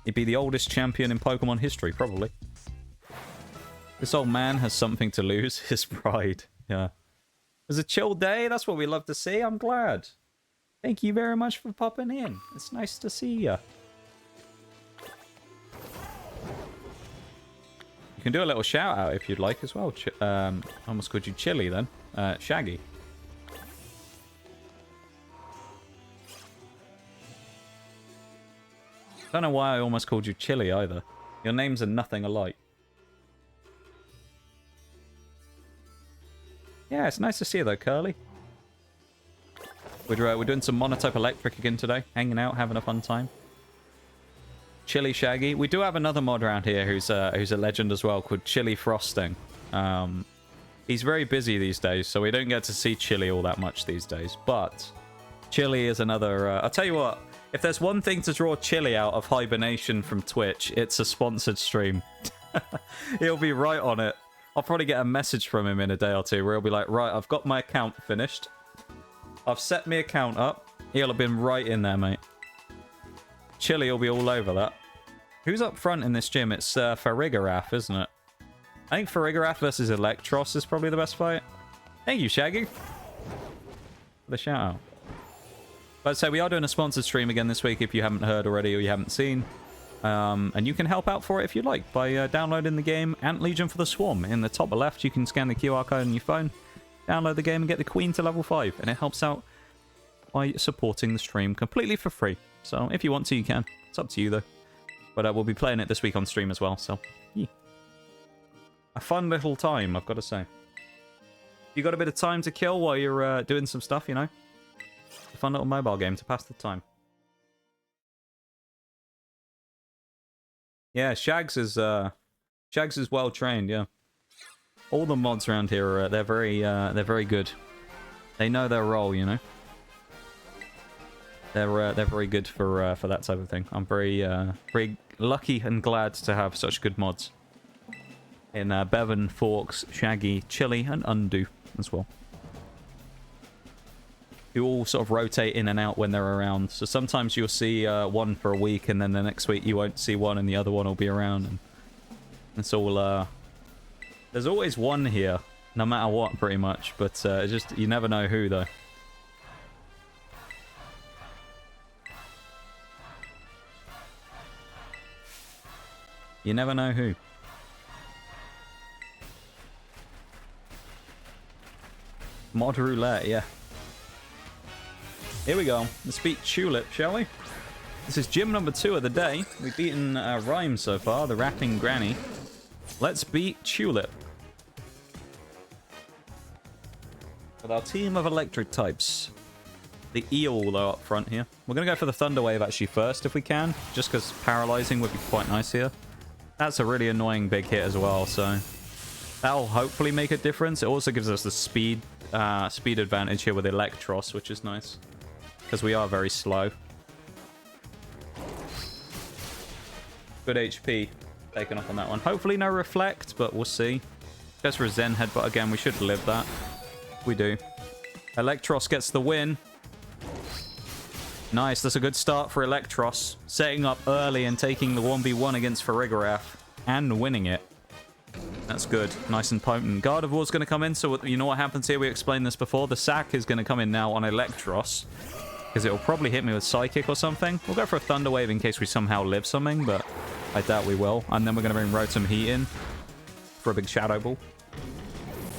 He'd be the oldest champion in Pokemon history, probably. This old man has something to lose. His pride. Yeah. It was a chill day. That's what we love to see. I'm glad. Thank you very much for popping in. It's nice to see you. You can do a little shout out if you'd like as well. I almost called you Chili then. Shaggy. Don't know why I almost called you Chili either. Your names are nothing alike. Yeah, it's nice to see you though, Curly. We're doing some Monotype Electric again today. Hanging out, having a fun time. Chili Shaggy. We do have another mod around here who's a legend as well, called Chili Frosting. He's very busy these days, so we don't get to see Chili all that much these days. But Chili is another... I'll tell you what, if there's one thing to draw Chili out of hibernation from Twitch, it's a sponsored stream. He'll be right on it. I'll probably get a message from him in a day or two where he'll be like, right, I've got my account finished. I've set my account up. He'll have been right in there, mate. Chili will be all over that. Who's up front in this gym? It's Farigarath, isn't it? I think Farigarath versus Electros is probably the best fight. Thank you, Shaggy. For the shout out. But so we are doing a sponsored stream again this week if you haven't heard already or you haven't seen. And you can help out for it if you'd like by downloading the game Ant Legion for the Swarm. In the top left, you can scan the QR code on your phone, download the game and get the Queen to level 5. And it helps out by supporting the stream completely for free. So if you want to, you can. It's up to you though. But we'll be playing it this week on stream as well. So yeah. A fun little time, I've got to say. You got a bit of time to kill while you're doing some stuff, you know? A fun little mobile game to pass the time. Yeah, Shags is well trained. Yeah, all the mods around here are they're very good. They know their role, you know. They're very good for that type of thing. I'm very lucky and glad to have such good mods in Bevan, Forks, Shaggy, Chili, and Undo as well. You all sort of rotate in and out when they're around. So sometimes you'll see one for a week, and then the next week you won't see one, and the other one will be around. And it's all... There's always one here, no matter what, pretty much. But just you never know who, though. You never know who. Mod roulette, yeah. Here we go. Let's beat Tulip, shall we? This is gym number 2 of the day. We've beaten Rhyme so far, the rapping granny. Let's beat Tulip. With our team of electric types. The eel, though, up front here. We're going to go for the Thunder Wave, actually, first, if we can. Just because paralyzing would be quite nice here. That's a really annoying big hit as well, so... That'll hopefully make a difference. It also gives us the speed advantage here with Electros, which is nice. Because we are very slow. Good HP taken off on that one. Hopefully no Reflect, but we'll see. Goes for a Zen Headbutt again. We should live that. We do. Electros gets the win. Nice. That's a good start for Electros. Setting up early and taking the 1v1 against Farigarath and winning it. That's good. Nice and potent. Gardevoir's going to come in, so you know what happens here? We explained this before. The sack is going to come in now on Electros. Because it will probably hit me with Psychic or something. We'll go for a Thunder Wave in case we somehow live something, but I doubt we will. And then we're going to bring Rotom Heat in for a big Shadow Ball.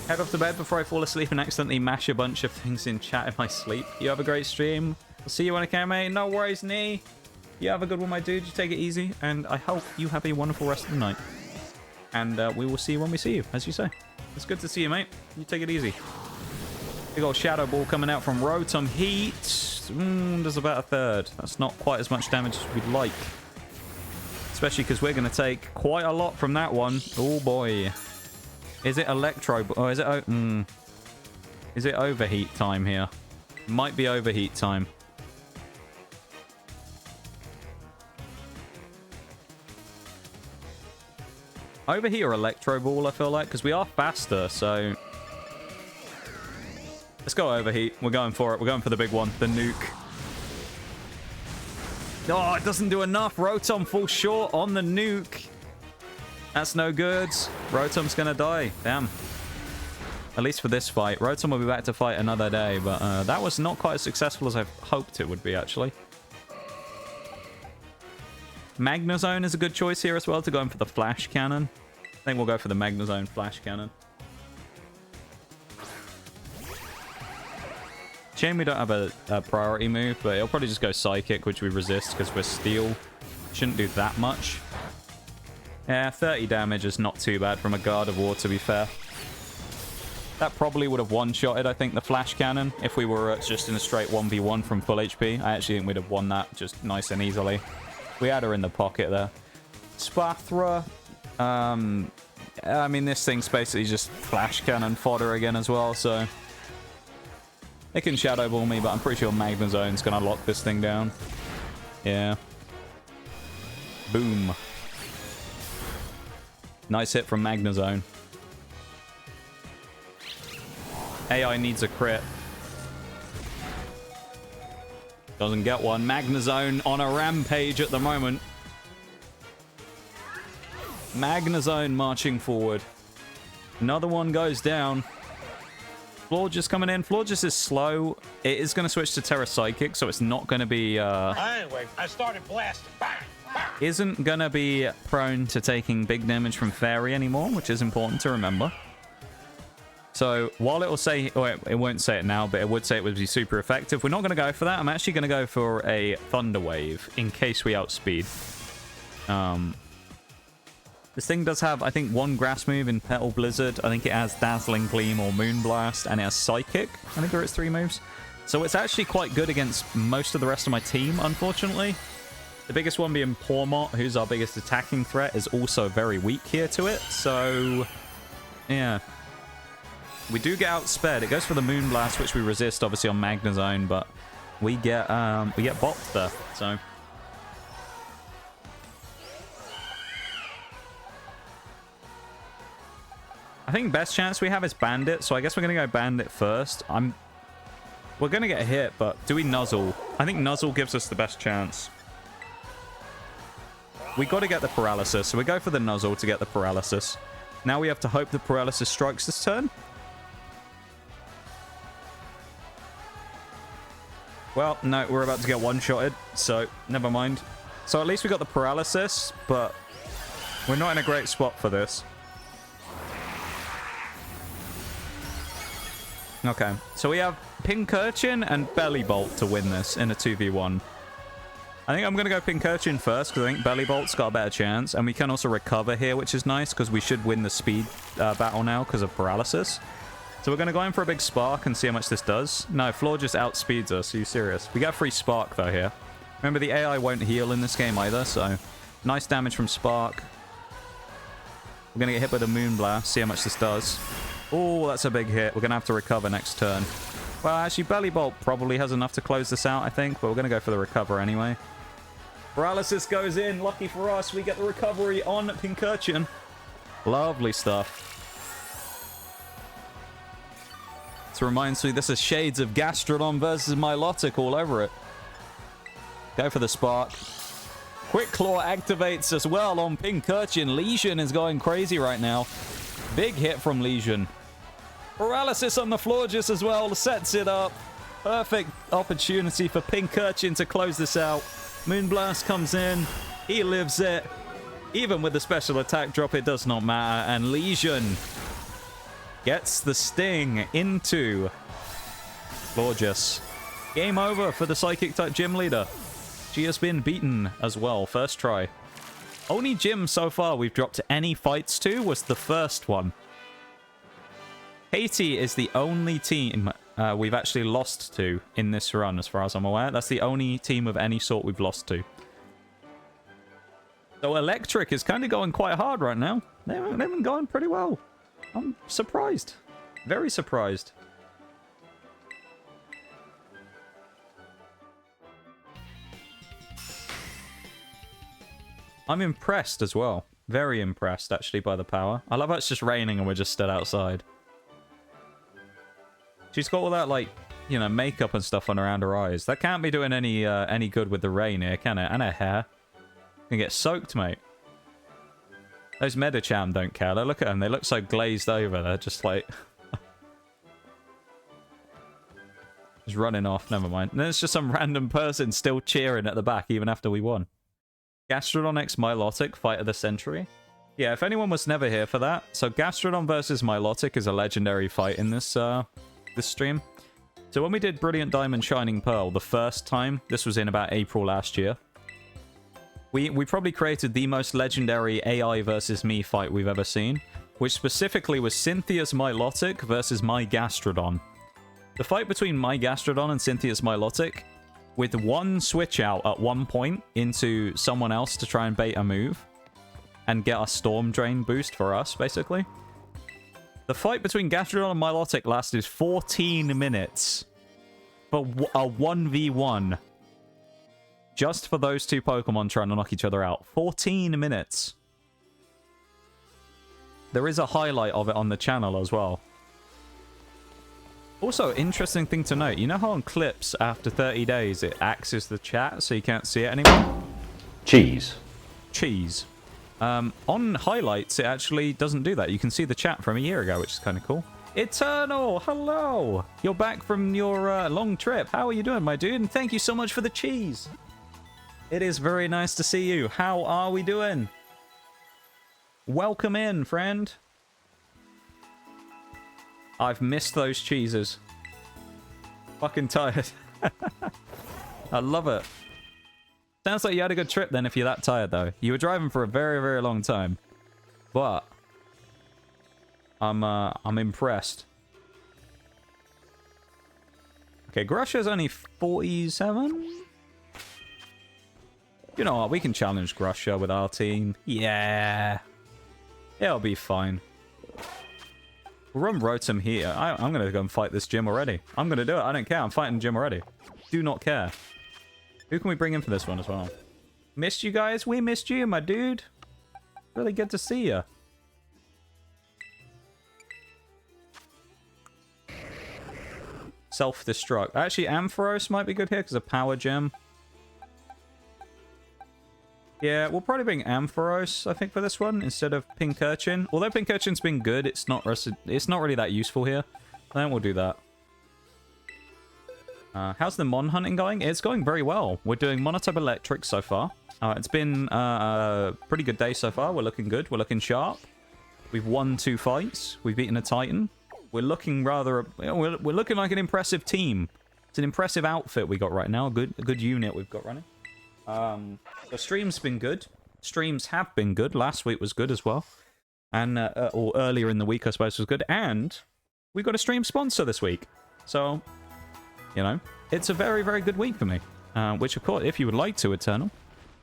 Head off to bed before I fall asleep and accidentally mash a bunch of things in chat in my sleep. You have a great stream. I'll see you when I can, mate. No worries, Nee. You have a good one, my dude. You take it easy. And I hope you have a wonderful rest of the night. And we will see you when we see you, as you say. It's good to see you, mate. You take it easy. Big old Shadow Ball coming out from Rotom Heat. Does about a third. That's not quite as much damage as we'd like. Especially because we're going to take quite a lot from that one. Oh, boy. Is it Electro? Oh, is it... Is it overheat time here? Might be overheat time. Overheat or Electro Ball, I feel like, because we are faster, so... Let's go overheat. We're going for it. We're going for the big one, the nuke. Oh, it doesn't do enough. Rotom falls short on the nuke. That's no good. Rotom's gonna die. Damn. At least for this fight. Rotom will be back to fight another day, but that was not quite as successful as I hoped it would be, actually. Magnezone is a good choice here as well to go in for the Flash Cannon. I think we'll go for the Magnezone Flash Cannon. Shame we don't have a priority move, but it'll probably just go Psychic, which we resist because we're Steel. Shouldn't do that much. Yeah, 30 damage is not too bad from a Guard of War, to be fair. That probably would have one-shotted, I think, the Flash Cannon if we were just in a straight 1v1 from full HP. I actually think we'd have won that just nice and easily. We had her in the pocket there. Spathra. I mean, this thing's basically just Flash Cannon fodder again as well, so... It can Shadow Ball me, but I'm pretty sure Magnezone's gonna lock this thing down. Yeah. Boom. Nice hit from Magnezone. AI needs a crit. Doesn't get one. Magnezone on a rampage at the moment. Magnezone marching forward. Another one goes down. Florges coming in. Florges is slow. It is going to switch to Terra Psychic, so it's not going to be... Anyway, I started blasting. Bang! Bang! Isn't going to be prone to taking big damage from Fairy anymore, which is important to remember. So, while it will say... Or it won't say it now, but it would say it would be super effective. We're not going to go for that. I'm actually going to go for a Thunder Wave, in case we outspeed. This thing does have, I think, one grass move in Petal Blizzard. I think it has Dazzling Gleam or Moonblast, and it has Psychic. I think there is 3 moves. So it's actually quite good against most of the rest of my team, unfortunately. The biggest one being Pawmot, who's our biggest attacking threat, is also very weak here to it. So, yeah. We do get outspared. It goes for the Moonblast, which we resist, obviously, on Magnezone, but we get bopped there, so... I think best chance we have is Bandit, so I guess we're going to go Bandit first. We're going to get hit, but do we Nuzzle? I think Nuzzle gives us the best chance. We got to get the Paralysis, so we go for the Nuzzle to get the Paralysis. Now we have to hope the Paralysis strikes this turn. Well, no, we're about to get one-shotted, so never mind. So at least we got the Paralysis, but we're not in a great spot for this. Okay, so we have Pincurchin and Bellibolt to win this in a 2v1. I think I'm going to go Pincurchin first, because I think Bellibolt's got a better chance. And we can also recover here, which is nice, because we should win the speed battle now because of Paralysis. So we're going to go in for a big Spark and see how much this does. No, Floor just outspeeds us. Are you serious? We get a free Spark, though, here. Remember, the AI won't heal in this game either, so... Nice damage from Spark. We're going to get hit with a Moonblast, see how much this does. Oh, that's a big hit. We're going to have to recover next turn. Well, actually, Bellibolt probably has enough to close this out, I think. But we're going to go for the recover anyway. Paralysis goes in. Lucky for us, we get the recovery on Pincurchin. Lovely stuff. This reminds me, this is shades of Gastrodon versus Milotic all over it. Go for the Spark. Quick Claw activates as well on Pincurchin. Lesion is going crazy right now. Big hit from Lesion. Paralysis on the Florges as well, sets it up. Perfect opportunity for Pincurchin to close this out. Moonblast comes in. He lives it. Even with the special attack drop, it does not matter. And Lesion gets the sting into Florges. Game over for the Psychic-type gym leader. She has been beaten as well. First try. Only gym so far we've dropped any fights to was the first one. Haiti is the only team we've actually lost to in this run, as far as I'm aware. That's the only team of any sort we've lost to. So Electric is kind of going quite hard right now. They've been going pretty well. I'm surprised. Very surprised. I'm impressed as well. Very impressed, actually, by the power. I love how it's just raining and we're just stood outside. She's got all that, like, you know, makeup and stuff on around her eyes. That can't be doing any good with the rain here, can it? And her hair. Can get soaked, mate. Those Medicham don't care. Look at them. They look so glazed over. They're just like... just running off. Never mind. And there's just some random person still cheering at the back even after we won. Gastrodon x Milotic, Fight of the Century. Yeah, if anyone was never here for that. So Gastrodon versus Milotic is a legendary fight in this this stream. So when we did Brilliant Diamond Shining Pearl the first time, this was in about April last year, we probably created the most legendary AI versus me fight we've ever seen, which specifically was Cynthia's Milotic versus my Gastrodon. The fight between my Gastrodon and Cynthia's Milotic, with one switch out at one point into someone else to try and bait a move and get a Storm Drain boost for us, basically. The fight between Gastrodon and Milotic lasted 14 minutes for a 1v1. Just for those two Pokemon trying to knock each other out. 14 minutes. There is a highlight of it on the channel as well. Also, interesting thing to note. You know how on clips, after 30 days, it axes the chat so you can't see it anymore? Cheese. Cheese. On highlights, it actually doesn't do that. You can see the chat from a year ago, which is kind of cool. Eternal, hello! You're back from your long trip. How are you doing, my dude? And thank you so much for the cheese. It is very nice to see you. How are we doing? Welcome in, friend. I've missed those cheeses. Fucking tired. I love it. Sounds like you had a good trip then if you're that tired, though. You were driving for a very, very long time. But I'm impressed. Okay, Grusha's only 47? You know what? We can challenge Grusha with our team. Yeah. It'll be fine. We'll run Rotom here. I'm going to go and fight this gym already. I'm going to do it. I don't care. I'm fighting the gym already. Do not care. Who can we bring in for this one as well? Missed you guys? We missed you, my dude. Really good to see you. Self-destruct. Actually, Ampharos might be good here because of Power Gem. Yeah, we'll probably bring Ampharos, I think, for this one, instead of Pincurchin. Although Pincurchin's been good, it's not really that useful here. Then we'll do that. How's the Mon hunting going? It's going very well. We're doing Monotype Electric so far. It's been a pretty good day so far. We're looking good. We're looking sharp. We've won 2 fights. We've beaten a Titan. We're looking rather... We're looking like an impressive team. It's an impressive outfit we got right now. A good unit we've got running. The stream's been good. Streams have been good. Last week was good as well. And, or earlier in the week, I suppose, was good. And we got a stream sponsor this week. So, you know, it's a very, very good week for me. Which, of course, if you would like to, Eternal,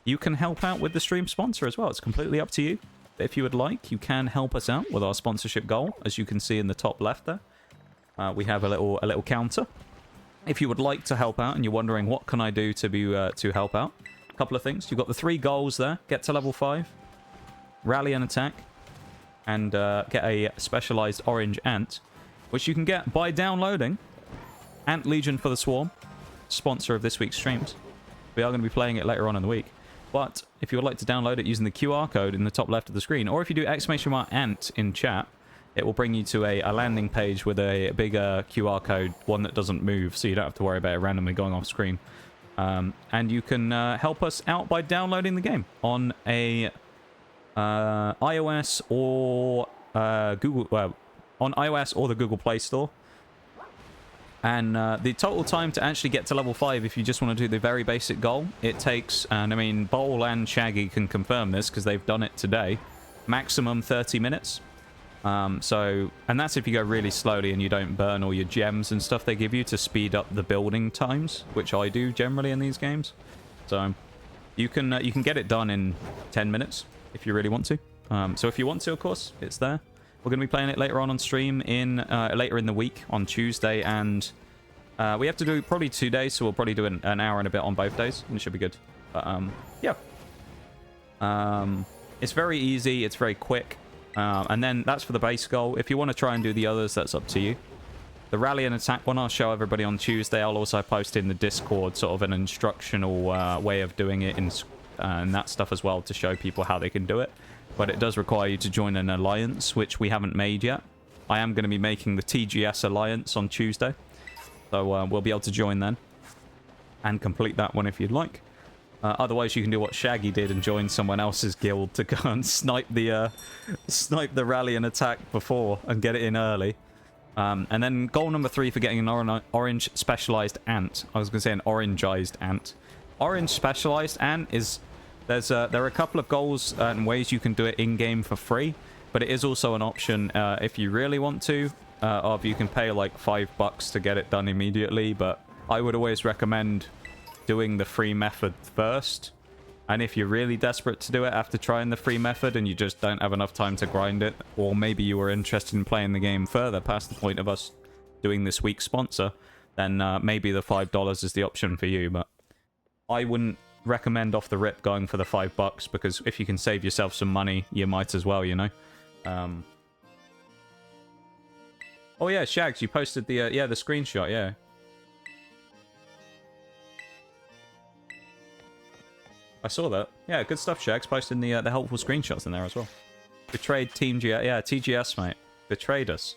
you can help out with the stream sponsor as well. It's completely up to you. If you would like, you can help us out with our sponsorship goal, as you can see in the top left there. We have a little counter. If you would like to help out and you're wondering what can I do to help out, a couple of things. You've got the 3 goals there. Get to level 5, rally and attack, and get a specialized orange ant, which you can get by downloading Ant Legion for the Swarm, sponsor of this week's streams. We are going to be playing it later on in the week. But if you would like to download it using the QR code in the top left of the screen, or if you do !ant in chat, it will bring you to a landing page with a bigger QR code, one that doesn't move, so you don't have to worry about it randomly going off screen. And you can help us out by downloading the game on a iOS or Google, on iOS or the Google Play Store. And the total time to actually get to level 5, if you just want to do the very basic goal, it takes, and I mean, Bowl and Shaggy can confirm this because they've done it today, maximum 30 minutes. And that's if you go really slowly and you don't burn all your gems and stuff they give you to speed up the building times, which I do generally in these games. So you can get it done in 10 minutes if you really want to. So if you want to, of course, it's there. We're going to be playing it later on stream later in the week on Tuesday, and we have to do probably 2 days, so we'll probably do an hour and a bit on both days, and it should be good. But yeah. It's very easy. It's very quick. And then that's for the base goal. If you want to try and do the others, that's up to you. The rally and attack one, I'll show everybody on Tuesday. I'll also post in the Discord sort of an instructional way of doing it and that stuff as well to show people how they can do it. But it does require you to join an alliance, which we haven't made yet. I am going to be making the TGS alliance on Tuesday. So we'll be able to join then and complete that one if you'd like. Otherwise, you can do what Shaggy did and join someone else's guild to go and snipe the rally and attack before and get it in early. And then goal number 3 for getting an orange specialized ant. I was going to say an orangized ant. Orange specialized ant is... there are a couple of goals and ways you can do it in-game for free. But it is also an option if you really want to. Of you can pay like $5 to get it done immediately. But I would always recommend doing the free method first. And if you're really desperate to do it after trying the free method and you just don't have enough time to grind it, or maybe you were interested in playing the game further past the point of us doing this week's sponsor, then maybe the $5 is the option for you. But I wouldn't recommend off the rip going for the $5 because if you can save yourself some money, you might as well, you know. Oh yeah, Shags, you posted the the screenshot, yeah. I saw that. Yeah, good stuff, Shags. Posting the helpful screenshots in there as well. Betrayed Team GS. Yeah, TGS, mate. Betrayed us.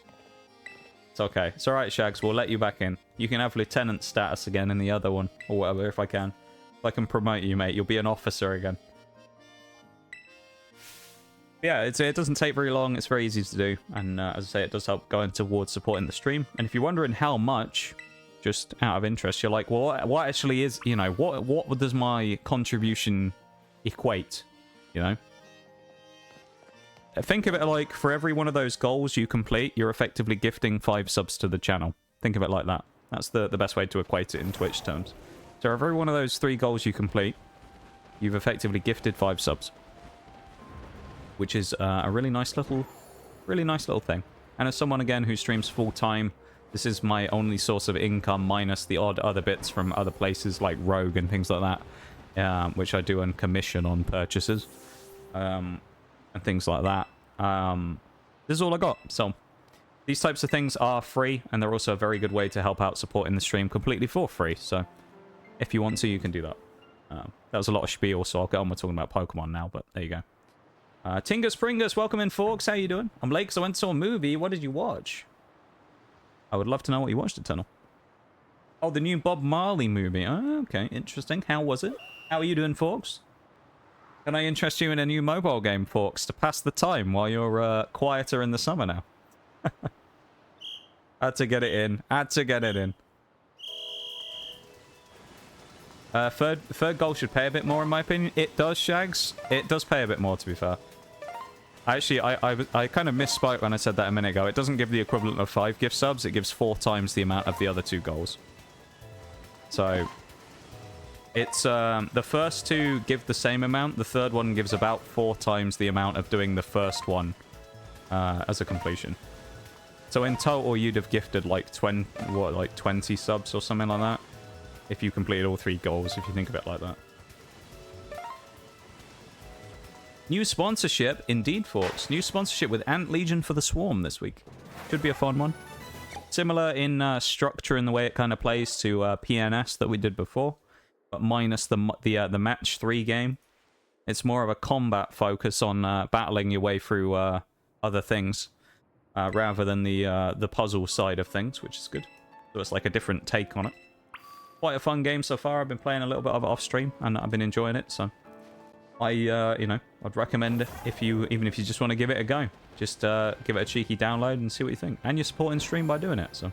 It's okay. It's alright, Shags. We'll let you back in. You can have lieutenant status again in the other one. Or whatever, if I can. If I can promote you, mate, you'll be an officer again. Yeah, it doesn't take very long. It's very easy to do. And as I say, it does help going towards supporting the stream. And if you're wondering how much... just out of interest, you're like, well, what actually is, you know, what does my contribution equate, you know? Think of it like, for every one of those goals you complete, you're effectively gifting 5 subs to the channel. Think of it like that. That's the best way to equate it in Twitch terms. So every one of those 3 goals you complete, you've effectively gifted 5 subs. Which is a really nice little thing. And as someone, again, who streams full-time, this is my only source of income minus the odd other bits from other places like Rogue and things like that, which I do on commission on purchases and things like that. This is all I got. So these types of things are free, and they're also a very good way to help out supporting the stream completely for free. So if you want to, you can do that. That was a lot of spiel, so I'll get on with talking about Pokemon now, but there you go. Tingus Pringus, welcome in, Forks. How you doing? I'm late because I went to a movie. What did you watch? I would love to know what you watched, Eternal. Oh, the new Bob Marley movie. Oh, okay, interesting. How was it? How are you doing, Forks? Can I interest you in a new mobile game, Forks, to pass the time while you're quieter in the summer now? Had to get it in. Had to get it in. Third goal should pay a bit more, in my opinion. It does, Shags. It does pay a bit more, to be fair. Actually, I kind of misspoke when I said that a minute ago. It doesn't give the equivalent of 5 gift subs. It gives 4 times the amount of the other 2 goals. So, it's the first 2 give the same amount. The third one gives about 4 times the amount of doing the first one as a completion. So in total, you'd have gifted like 20 subs or something like that if you completed all 3 goals. If you think of it like that. New sponsorship, indeed, folks. New sponsorship with Ant Legion for the Swarm this week. Should be a fun one. Similar in structure and the way it kind of plays to PNS that we did before, but minus the match 3 game. It's more of a combat focus on battling your way through other things, rather than the puzzle side of things, which is good. So it's like a different take on it. Quite a fun game so far. I've been playing a little bit of it off stream, and I've been enjoying it. So I'd recommend even if you just want to give it a go, just give it a cheeky download and see what you think. And you're supporting stream by doing it, so.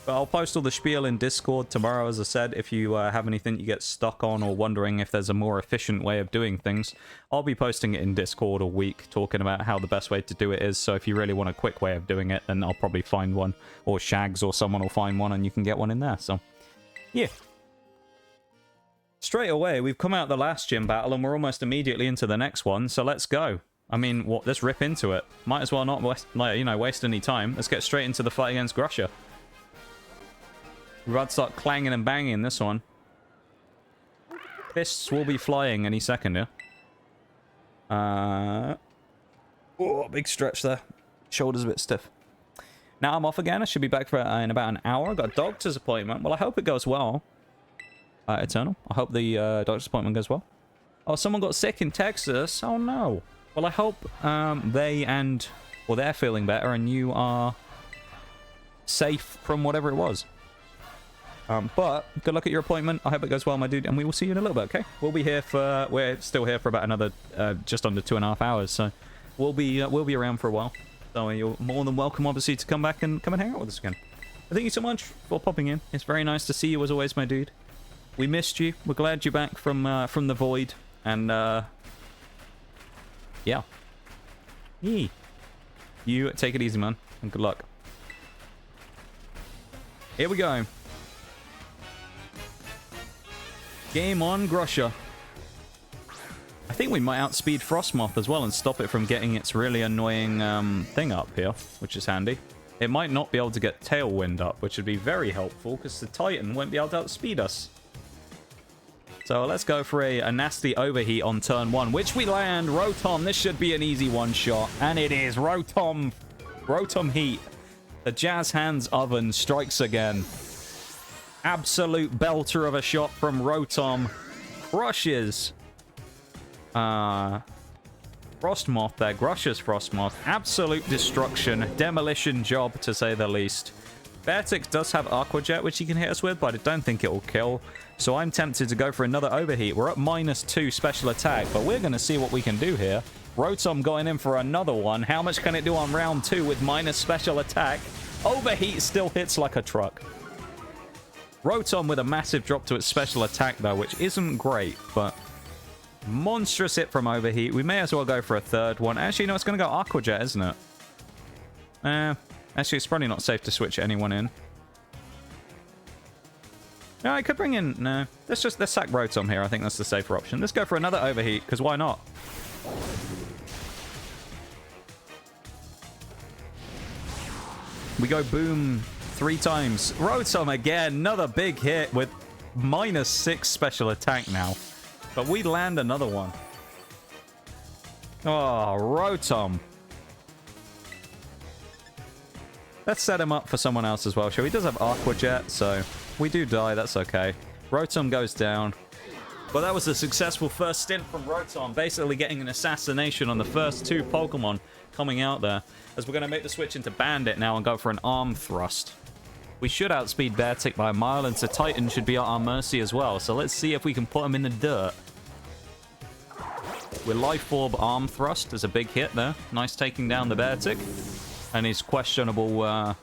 But I'll post all the spiel in Discord tomorrow, as I said. If you have anything you get stuck on or wondering if there's a more efficient way of doing things, I'll be posting it in Discord all week, talking about how the best way to do it is. So if you really want a quick way of doing it, then I'll probably find one, or Shags or someone will find one, and you can get one in there. So, yeah. Straight away, we've come out the last gym battle, and we're almost immediately into the next one. So let's go. I mean, let's rip into it. Might as well not waste any time. Let's get straight into the fight against Grusha. We're about to start clanging and banging this one. Fists will be flying any second, yeah? Oh, big stretch there. Shoulder's a bit stiff. Now I'm off again. I should be back for in about an hour. I've got a doctor's appointment. Well, I hope it goes well. Eternal. I hope the doctor's appointment goes well. Oh, someone got sick in Texas. Oh, no. Well, I hope they're feeling better and you are safe from whatever it was. But good luck at your appointment. I hope it goes well, my dude, and we will see you in a little bit, okay? We're still here for about another just under 2.5 hours, so we'll be around for a while. So you're more than welcome, obviously, to come back and hang out with us again. Thank you so much for popping in. It's very nice to see you as always, my dude. We missed you. We're glad you're back from the void, and yeah. Yee. You take it easy, man, and good luck. Here we go. Game on, Grusha. I think we might outspeed Frostmoth as well and stop it from getting its really annoying thing up here, which is handy. It might not be able to get Tailwind up, which would be very helpful because the Titan won't be able to outspeed us. So let's go for a nasty overheat on turn 1, which we land. Rotom, this should be an easy one-shot. And it is. Rotom heat. The Jazz Hands oven strikes again. Absolute belter of a shot from Rotom. Crushes. Frostmoth there. Grushes Frostmoth. Absolute destruction. Demolition job, to say the least. Beartic does have Aqua Jet, which he can hit us with, but I don't think it will kill. So I'm tempted to go for another overheat. We're at -2 special attack, but we're going to see what we can do here. Rotom going in for another one. How much can it do on round 2 with minus special attack? Overheat still hits like a truck. Rotom with a massive drop to its special attack, though, which isn't great, but monstrous hit from overheat. We may as well go for a third one. Actually, no, it's going to go Aqua Jet, isn't it? Actually, it's probably not safe to switch anyone in. No, I could bring in... No, let's sack Rotom here. I think that's the safer option. Let's go for another overheat, because why not? We go boom 3 times. Rotom again, another big hit with -6 special attack now. But we land another one. Oh, Rotom. Let's set him up for someone else as well, shall we? He does have Aqua Jet, so we do die. That's okay. Rotom goes down. Well, that was a successful first stint from Rotom, basically getting an assassination on the first 2 Pokemon coming out there. As we're going to make the switch into Bandit now and go for an Arm Thrust. We should outspeed Beartic by a mile, and so Titan should be at our mercy as well. So let's see if we can put him in the dirt. With Life Orb Arm Thrust as a big hit there. Nice taking down the Beartic. And his questionable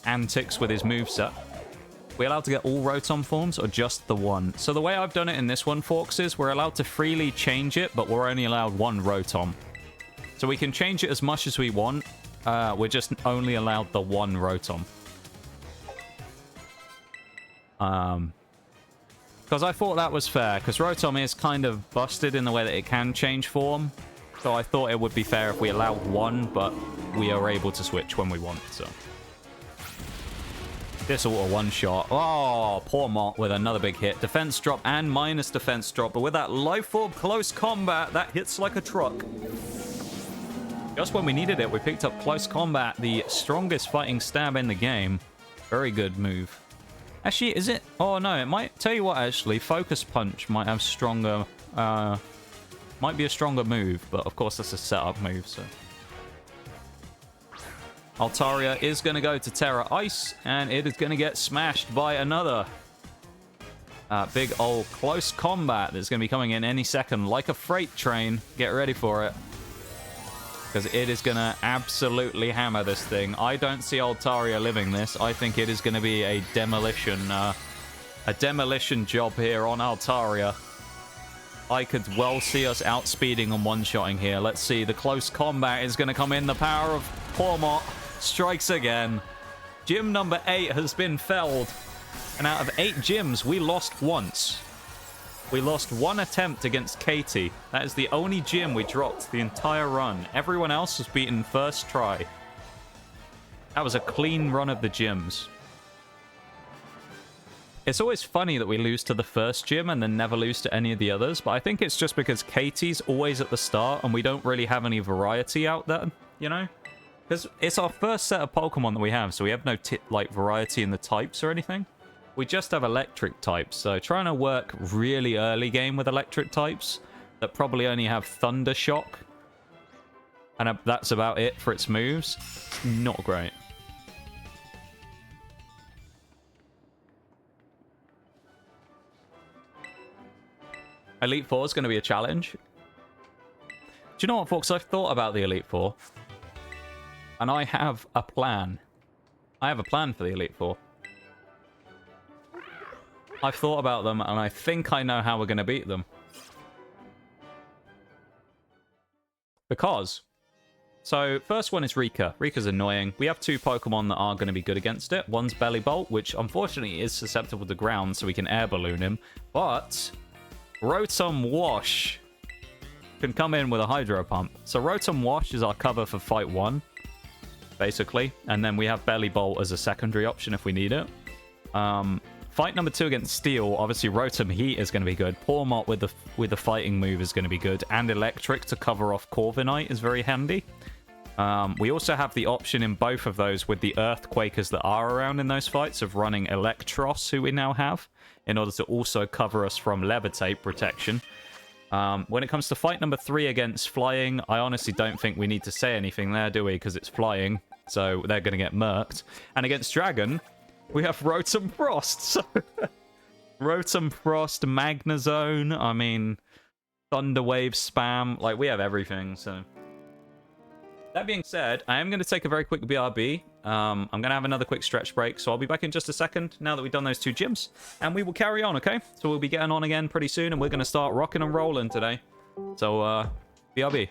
antics with his moveset. We allowed to get all Rotom forms or just the one? So the way I've done it in this one, Forks, is we're allowed to freely change it, but we're only allowed 1 Rotom. So we can change it as much as we want. We're just only allowed the 1 Rotom. Because I thought that was fair, because Rotom is kind of busted in the way that it can change form. So I thought it would be fair if we allowed 1, but we are able to switch when we want, so. This will a one-shot. Oh, Pawmot with another big hit. Defense drop and minus defense drop. But with that Life Orb close combat, that hits like a truck. Just when we needed it, we picked up Close Combat, the strongest fighting stab in the game. Very good move. Actually, is it? Oh, no, it might... Tell you what, actually, Focus Punch might have stronger... might be a stronger move, but of course that's a setup move, so... Altaria is going to go to Terra Ice, and it is going to get smashed by another big old Close Combat that's going to be coming in any second, like a freight train. Get ready for it. Because it is going to absolutely hammer this thing. I don't see Altaria living this. I think it is going to be a demolition job here on Altaria. I could well see us outspeeding and one-shotting here. Let's see. The Close Combat is going to come in. The power of Pawmot strikes again. Gym number 8 has been felled. And out of 8 gyms, we lost once. We lost 1 attempt against Katie. That is the only gym we dropped the entire run. Everyone else was beaten first try. That was a clean run of the gyms. It's always funny that we lose to the first gym and then never lose to any of the others, but I think it's just because Katie's always at the start and we don't really have any variety out there, you know? Because it's our first set of Pokemon that we have, so we have no like variety in the types or anything. We just have electric types, so trying to work really early game with electric types that probably only have Thunder Shock, and that's about it for its moves, not great. Elite Four is going to be a challenge. Do you know what, folks? I've thought about the Elite Four. And I have a plan. I have a plan for the Elite Four. I've thought about them, and I think I know how we're going to beat them. Because... So, first one is Rika. Rika's annoying. We have two Pokemon that are going to be good against it. One's Bellibolt, which unfortunately is susceptible to ground, so we can Air Balloon him. But... Rotom Wash can come in with a Hydro Pump. So Rotom Wash is our cover for Fight 1, basically. And then we have Bellibolt as a secondary option if we need it. Fight number 2 against Steel, obviously Rotom Heat is going to be good. Pawmot with the fighting move is going to be good. And Electric to cover off Corviknight is very handy. We also have the option in both of those with the Earthquakers that are around in those fights of running Electros, who we now have, in order to also cover us from Levitate protection. When it comes to fight number 3 against Flying, I honestly don't think we need to say anything there, do we? Because it's Flying, so they're going to get murked. And against Dragon, we have Rotom Frost. So Rotom Frost, Magnezone, I mean, Thunder Wave spam. Like, we have everything, so... That being said, I am going to take a very quick BRB. I'm going to have another quick stretch break, so I'll be back in just a second now that we've done those 2 gyms. And we will carry on, okay? So we'll be getting on again pretty soon, and we're going to start rocking and rolling today. So, BRB.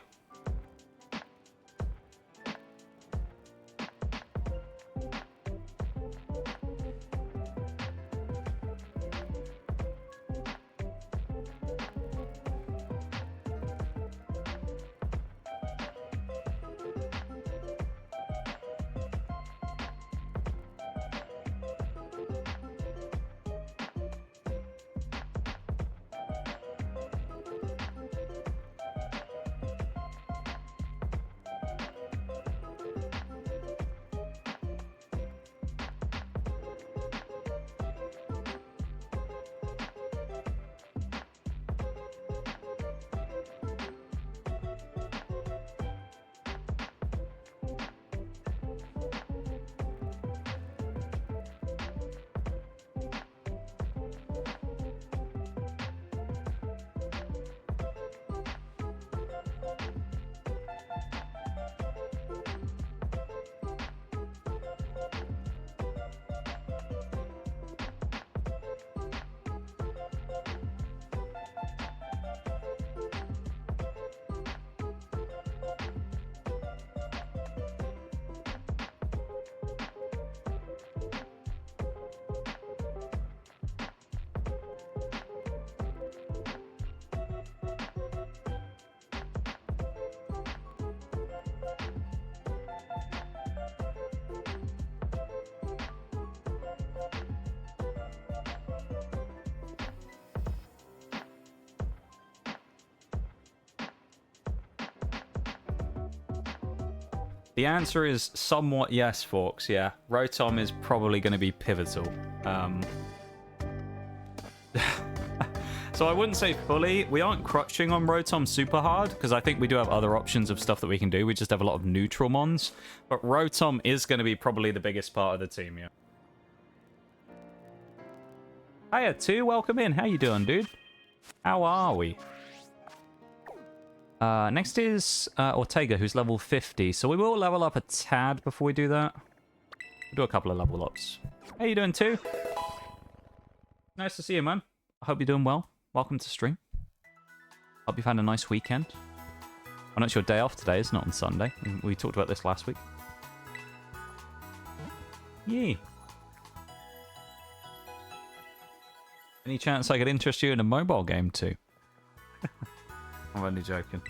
The answer is somewhat yes, Forks, yeah. Rotom is probably going to be pivotal. So I wouldn't say fully. We aren't crushing on Rotom super hard, because I think we do have other options of stuff that we can do. We just have a lot of neutral mons. But Rotom is going to be probably the biggest part of the team, yeah. Hiya, 2. Welcome in. How you doing, dude? How are we? Next is Ortega, who's level 50. So we will level up a tad before we do that. We'll do a couple of level ups. How you doing, 2? Nice to see you, man. I hope you're doing well. Welcome to stream. Hope you've had a nice weekend. I know it's your day off today. It's not on Sunday. We talked about this last week. Yeah. Any chance I could interest you in a mobile game too? I'm only joking.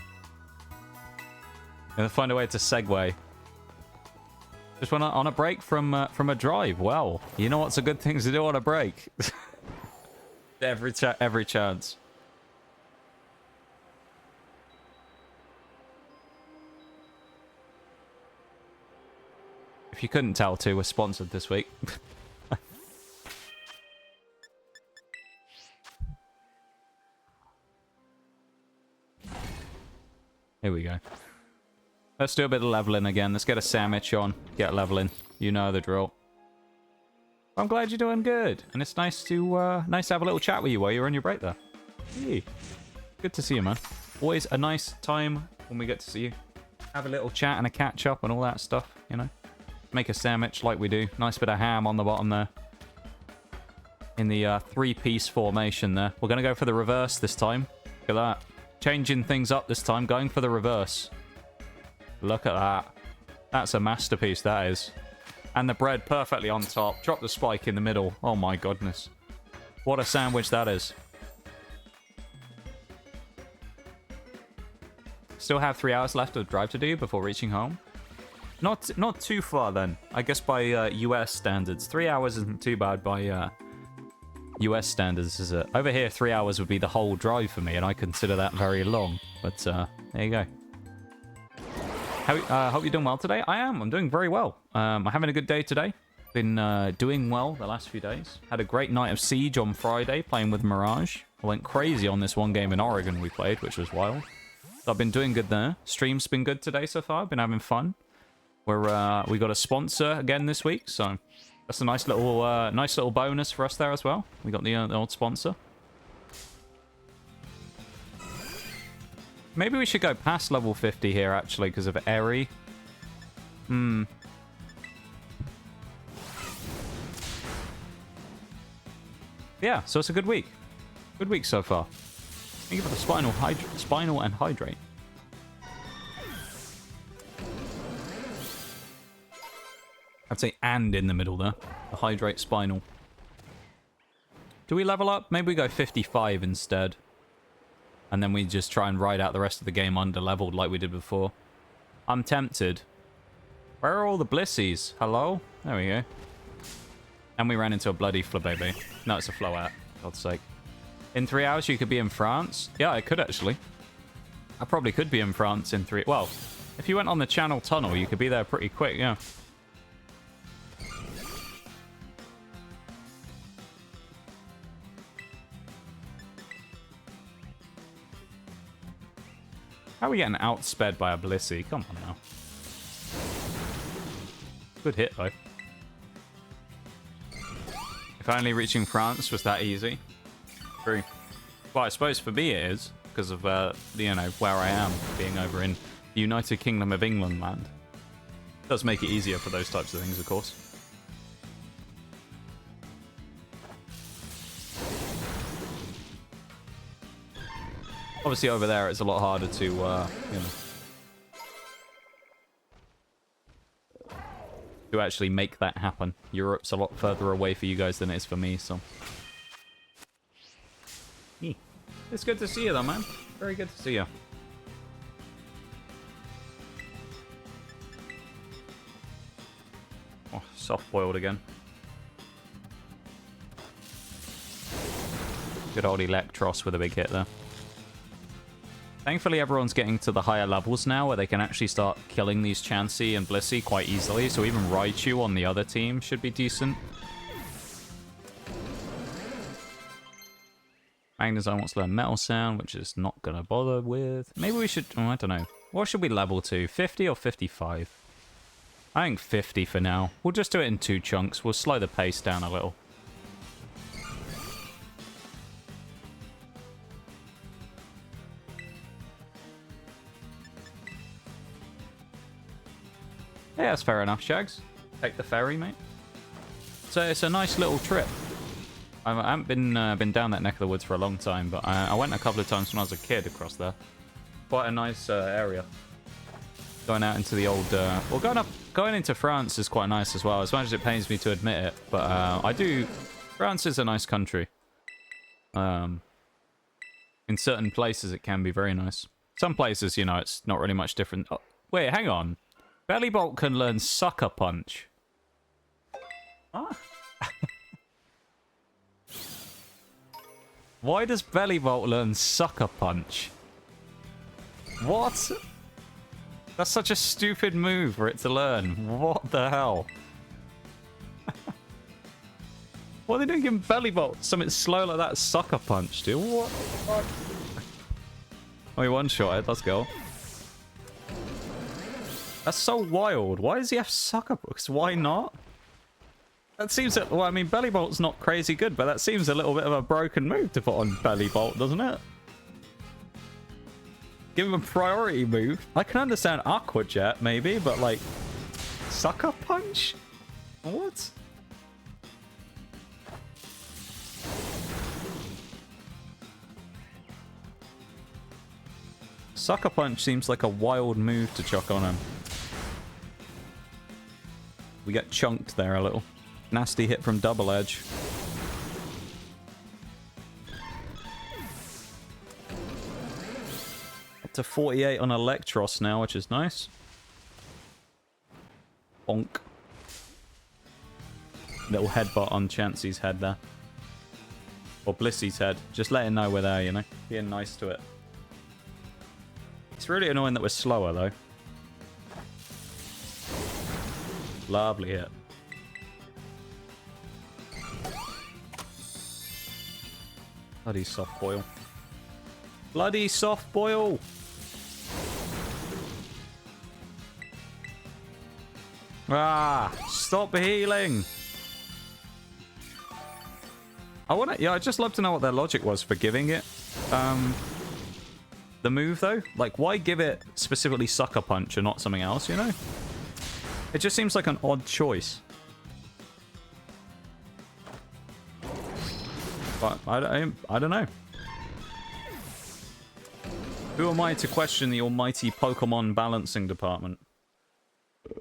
Gonna find a way to segue. Just went on a break from a drive. Well, you know what's a good thing to do on a break? Every chance. If you couldn't tell too, we're sponsored this week. Here we go. Let's do a bit of leveling again. Let's get a sandwich on. Get leveling. You know the drill. I'm glad you're doing good. And it's nice to have a little chat with you while you're on your break there. Hey. Good to see you, man. Always a nice time when we get to see you. Have a little chat and a catch up and all that stuff, you know. Make a sandwich like we do. Nice bit of ham on the bottom there. In the three-piece formation there. We're going to go for the reverse this time. Look at that. Changing things up this time. Going for the reverse. Look at that. That's a masterpiece, that is. And the bread perfectly on top. Drop the spike in the middle. Oh my goodness. What a sandwich that is. Still have 3 hours left of drive to do before reaching home. Not too far then. I guess by US standards. 3 hours isn't too bad by US standards, is it? Over here, 3 hours would be the whole drive for me, and I consider that very long. But there you go. Hope you're doing well today. I am. I'm doing very well. I'm having a good day today. Been doing well the last few days. Had a great night of Siege on Friday, playing with Mirage. I went crazy on this one game in Oregon we played, which was wild. So I've been doing good there. Stream's been good today so far. I've been having fun. We got a sponsor again this week, so that's a nice little bonus for us there as well. We got the old sponsor. Maybe we should go past level 50 here, actually, because of Eri. Yeah, so it's a good week. Good week so far. Thank you for the spinal and hydrate. I'd say and in the middle there. The hydrate spinal. Do we level up? Maybe we go 55 instead. And then we just try and ride out the rest of the game under-leveled like we did before. I'm tempted. Where are all the blissies? Hello? There we go. And we ran into a bloody Flabébé. No, it's a Float. God's sake. In 3 hours, you could be in France? Yeah, I could actually. I probably could be in France in 3... Well, if you went on the Channel Tunnel, you could be there pretty quick, yeah. How are we getting outsped by a Blissey? Come on now. Good hit, though. If only reaching France was that easy. True. Well, I suppose for me it is, because of, you know, where I am, being over in the United Kingdom of England land. It does make it easier for those types of things, of course. Obviously over there it's a lot harder to, you know, to actually make that happen. Europe's a lot further away for you guys than it is for me, so... It's good to see you though, man. Very good to see you. Oh, soft-boiled again. Good old Electros with a big hit there. Thankfully, everyone's getting to the higher levels now where they can actually start killing these Chansey and Blissey quite easily, so even Raichu on the other team should be decent. Magnezone wants to learn Metal Sound, which is not going to bother with. Maybe we should... Oh, I don't know. What should we level to? 50 or 55? I think 50 for now. We'll just do it in 2 chunks. We'll slow the pace down a little. Yeah, that's fair enough, Shags. Take the ferry, mate. So it's a nice little trip. I haven't been down that neck of the woods for a long time, but I went a couple of times when I was a kid across there. Quite a nice area. Going out into the old... well, going into France is quite nice as well, as much as it pains me to admit it. But I do... France is a nice country. In certain places, it can be very nice. Some places, you know, it's not really much different. Oh, wait, hang on. Bellibolt can learn Sucker Punch. Ah. Why does Bellibolt learn Sucker Punch? What? That's such a stupid move for it to learn. What the hell? What are they doing giving Bellibolt something slow like that? Sucker Punch, dude. What the fuck? Oh, he one-shot it. Let's go. That's so wild. Why does he have Sucker Punch? Why not? That seems... Well, I mean, Bellibolt's not crazy good, but that seems a little bit of a broken move to put on Bellibolt, doesn't it? Give him a priority move. I can understand Aqua Jet, maybe, but, like... Sucker Punch? What? Sucker Punch seems like a wild move to chuck on him. We get chunked there a little. Nasty hit from Double Edge. Up to 48 on Electros now, which is nice. Bonk. Little headbutt on Chansey's head there. Or Blissy's head. Just letting know we're there, you know? Being nice to it. It's really annoying that we're slower, though. Lovely hit. Bloody soft boil. Bloody soft boil! Ah! Stop healing! I'd just love to know what their logic was for giving it. The move, though? Like, why give it specifically Sucker Punch and not something else, you know? It just seems like an odd choice. But I don't know. Who am I to question the almighty Pokemon balancing department? Do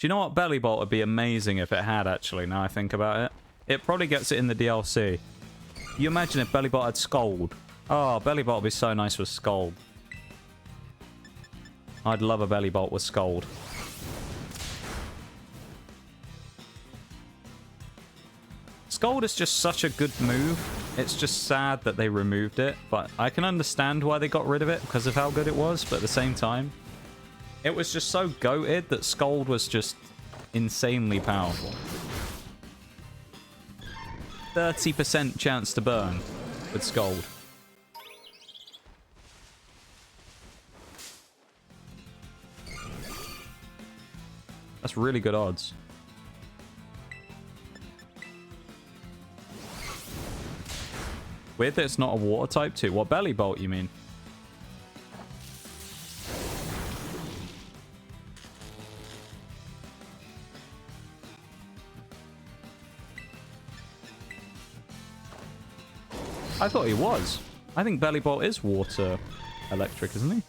you know what? Bellibolt would be amazing if it had, actually, now I think about it. It probably gets it in the DLC. You imagine if Bellibolt had Scold. Oh, Bellibolt would be so nice with Scold. I'd love a Bellibolt with Scold. Scold is just such a good move. It's just sad that they removed it, but I can understand why they got rid of it because of how good it was, but at the same time, it was just so goated that Scold was just insanely powerful. 30% chance to burn with Scold. That's really good odds. Weird that it's not a water type too. What, Bellibolt, you mean? I thought he was. I think Bellibolt is water electric, isn't he?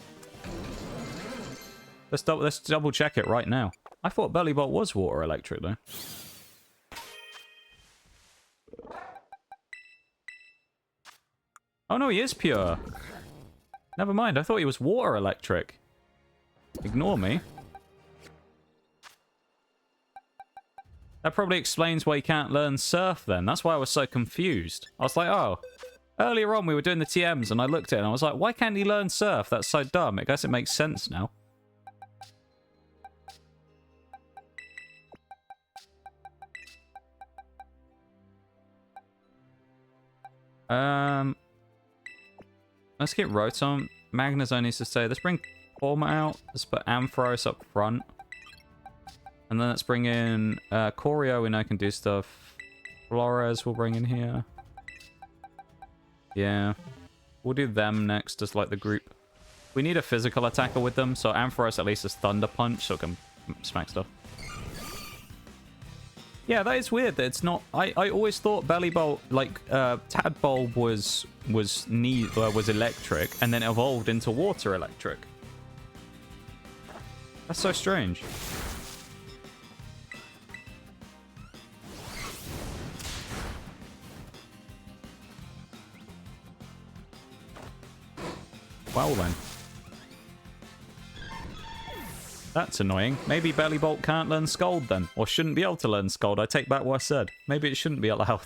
Let's double check it right now. I thought Bellibolt was water electric, though. Oh, no, he is pure. Never mind, I thought he was water electric. Ignore me. That probably explains why he can't learn Surf, then. That's why I was so confused. I was like, oh. Earlier on, we were doing the TMs, and I looked at it, and I was like, why can't he learn Surf? That's so dumb. I guess it makes sense now. Let's get Rotom. Magnezone needs to stay. Let's bring Pawmot out. Let's put Ampharos up front. And then let's bring in Oricorio. We know can do stuff. Flores we'll bring in here. Yeah. We'll do them next as like the group. We need a physical attacker with them. So Ampharos at least has Thunder Punch so it can smack stuff. Yeah, that is weird that it's not... I always thought Bellibolt, like, Tadbulb was electric, and then evolved into water electric. That's so strange. Well then. That's annoying. Maybe Bellibolt can't learn Scold then. Or shouldn't be able to learn Scold. I take back what I said. Maybe it shouldn't be allowed.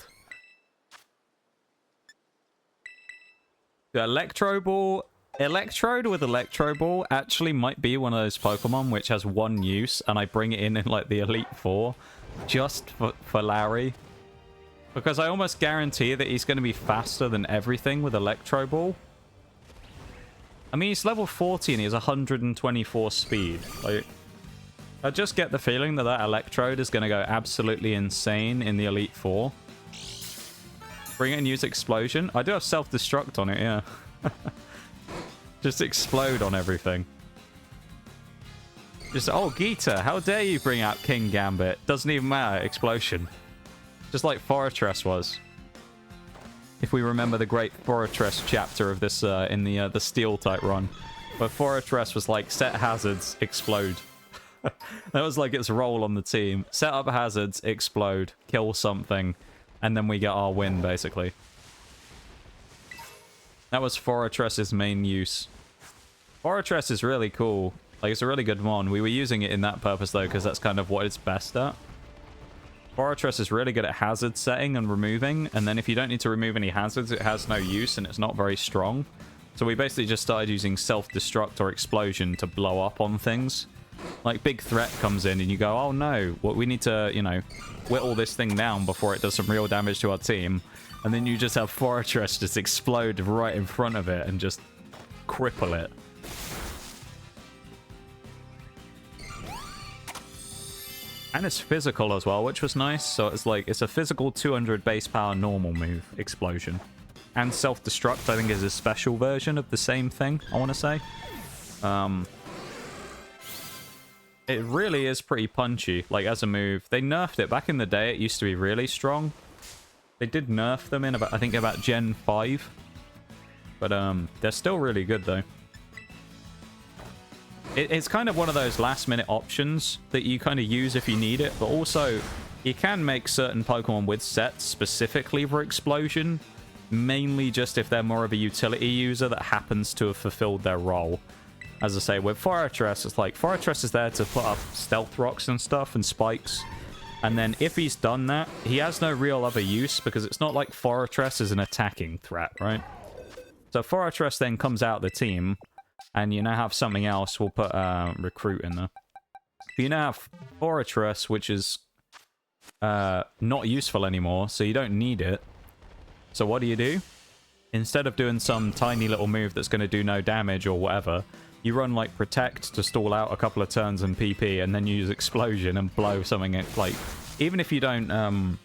The Electro Ball... Electrode with Electro Ball actually might be one of those Pokemon which has one use, and I bring it in like the Elite Four just for Larry. Because I almost guarantee that he's going to be faster than everything with Electro Ball. I mean, he's level 40 and he has 124 speed. Like, I just get the feeling that that Electrode is going to go absolutely insane in the Elite Four. Bring it and use Explosion. I do have Self-Destruct on it, yeah. Just explode on everything. Just, oh, Geeta, how dare you bring out King Gambit? Doesn't even matter, Explosion. Just like Fortress was. If we remember the great Fortress chapter of this in the Steel-type run. Where Fortress was like, set hazards, explode. That was like its role on the team. Set up hazards, explode, kill something, and then we get our win, basically. That was Fortress's main use. Fortress is really cool. Like, it's a really good mon. We were using it in that purpose, though, because that's kind of what it's best at. Fortress is really good at hazard setting and removing, and then if you don't need to remove any hazards, it has no use, and it's not very strong. So we basically just started using Self-Destruct or Explosion to blow up on things. Like, big threat comes in, and you go, oh no, well, we need to, you know, whittle this thing down before it does some real damage to our team. And then you just have Fortress just explode right in front of it and just cripple it. And it's physical as well, which was nice. So it's like, it's a physical 200 base power normal move, Explosion. And Self-Destruct, I think, is a special version of the same thing, I want to say. It really is pretty punchy, like, as a move. They nerfed it. Back in the day, it used to be really strong. They did nerf them in about, I think, about Gen 5. But they're still really good, though. It's kind of one of those last-minute options that you kind of use if you need it. But also, you can make certain Pokemon with sets specifically for Explosion. Mainly just if they're more of a utility user that happens to have fulfilled their role. As I say, with Fortress, it's like, Fortress is there to put up stealth rocks and stuff and spikes. And then if he's done that, he has no real other use because it's not like Fortress is an attacking threat, right? So Fortress then comes out the team, and you now have something else. We'll put Recruit in there. But you now have Fortress, which is not useful anymore, so you don't need it. So what do? Instead of doing some tiny little move that's going to do no damage or whatever, you run like Protect to stall out a couple of turns and PP, and then you use Explosion and blow something at, like, even if you don't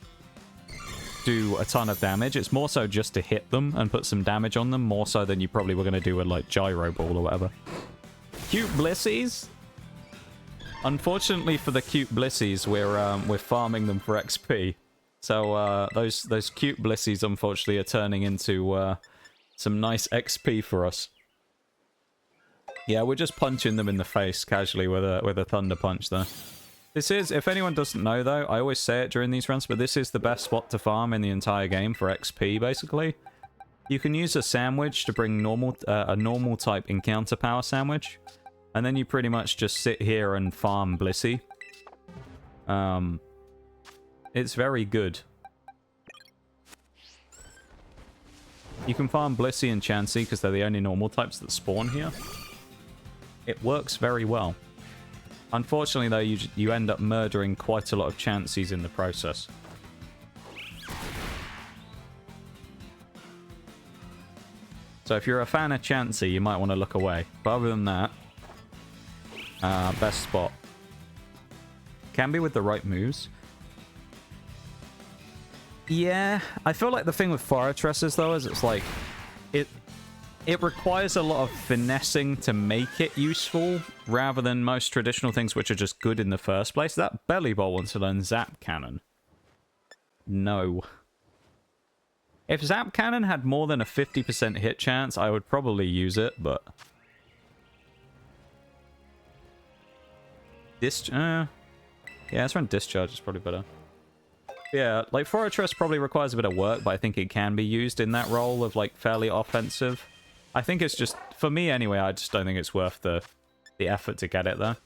do a ton of damage, it's more so just to hit them and put some damage on them, more so than you probably were going to do with like Gyro Ball or whatever. Cute Blissies. Unfortunately for the cute Blissies, we're farming them for XP. So those cute Blissies, unfortunately, are turning into some nice XP for us. Yeah, we're just punching them in the face casually with a Thunder Punch there. This is, if anyone doesn't know though, I always say it during these runs, but this is the best spot to farm in the entire game for XP, basically. You can use a sandwich to bring a normal type encounter power sandwich, and then you pretty much just sit here and farm Blissey. It's very good. You can farm Blissey and Chansey because they're the only normal types that spawn here. It works very well. Unfortunately, though, you end up murdering quite a lot of Chanseys in the process. So if you're a fan of Chansey, you might want to look away. But other than that, best spot. Can be with the right moves. Yeah, I feel like the thing with Fortresses, though, is it's like... It requires a lot of finessing to make it useful, rather than most traditional things which are just good in the first place. That Bellibolt wants to learn Zap Cannon. No. If Zap Cannon had more than a 50% hit chance, I would probably use it, but... Yeah, let's run Discharge, it's probably better. Yeah, like, Fortress probably requires a bit of work, but I think it can be used in that role of, like, fairly offensive. I think it's just, for me anyway, I just don't think it's worth the effort to get it there.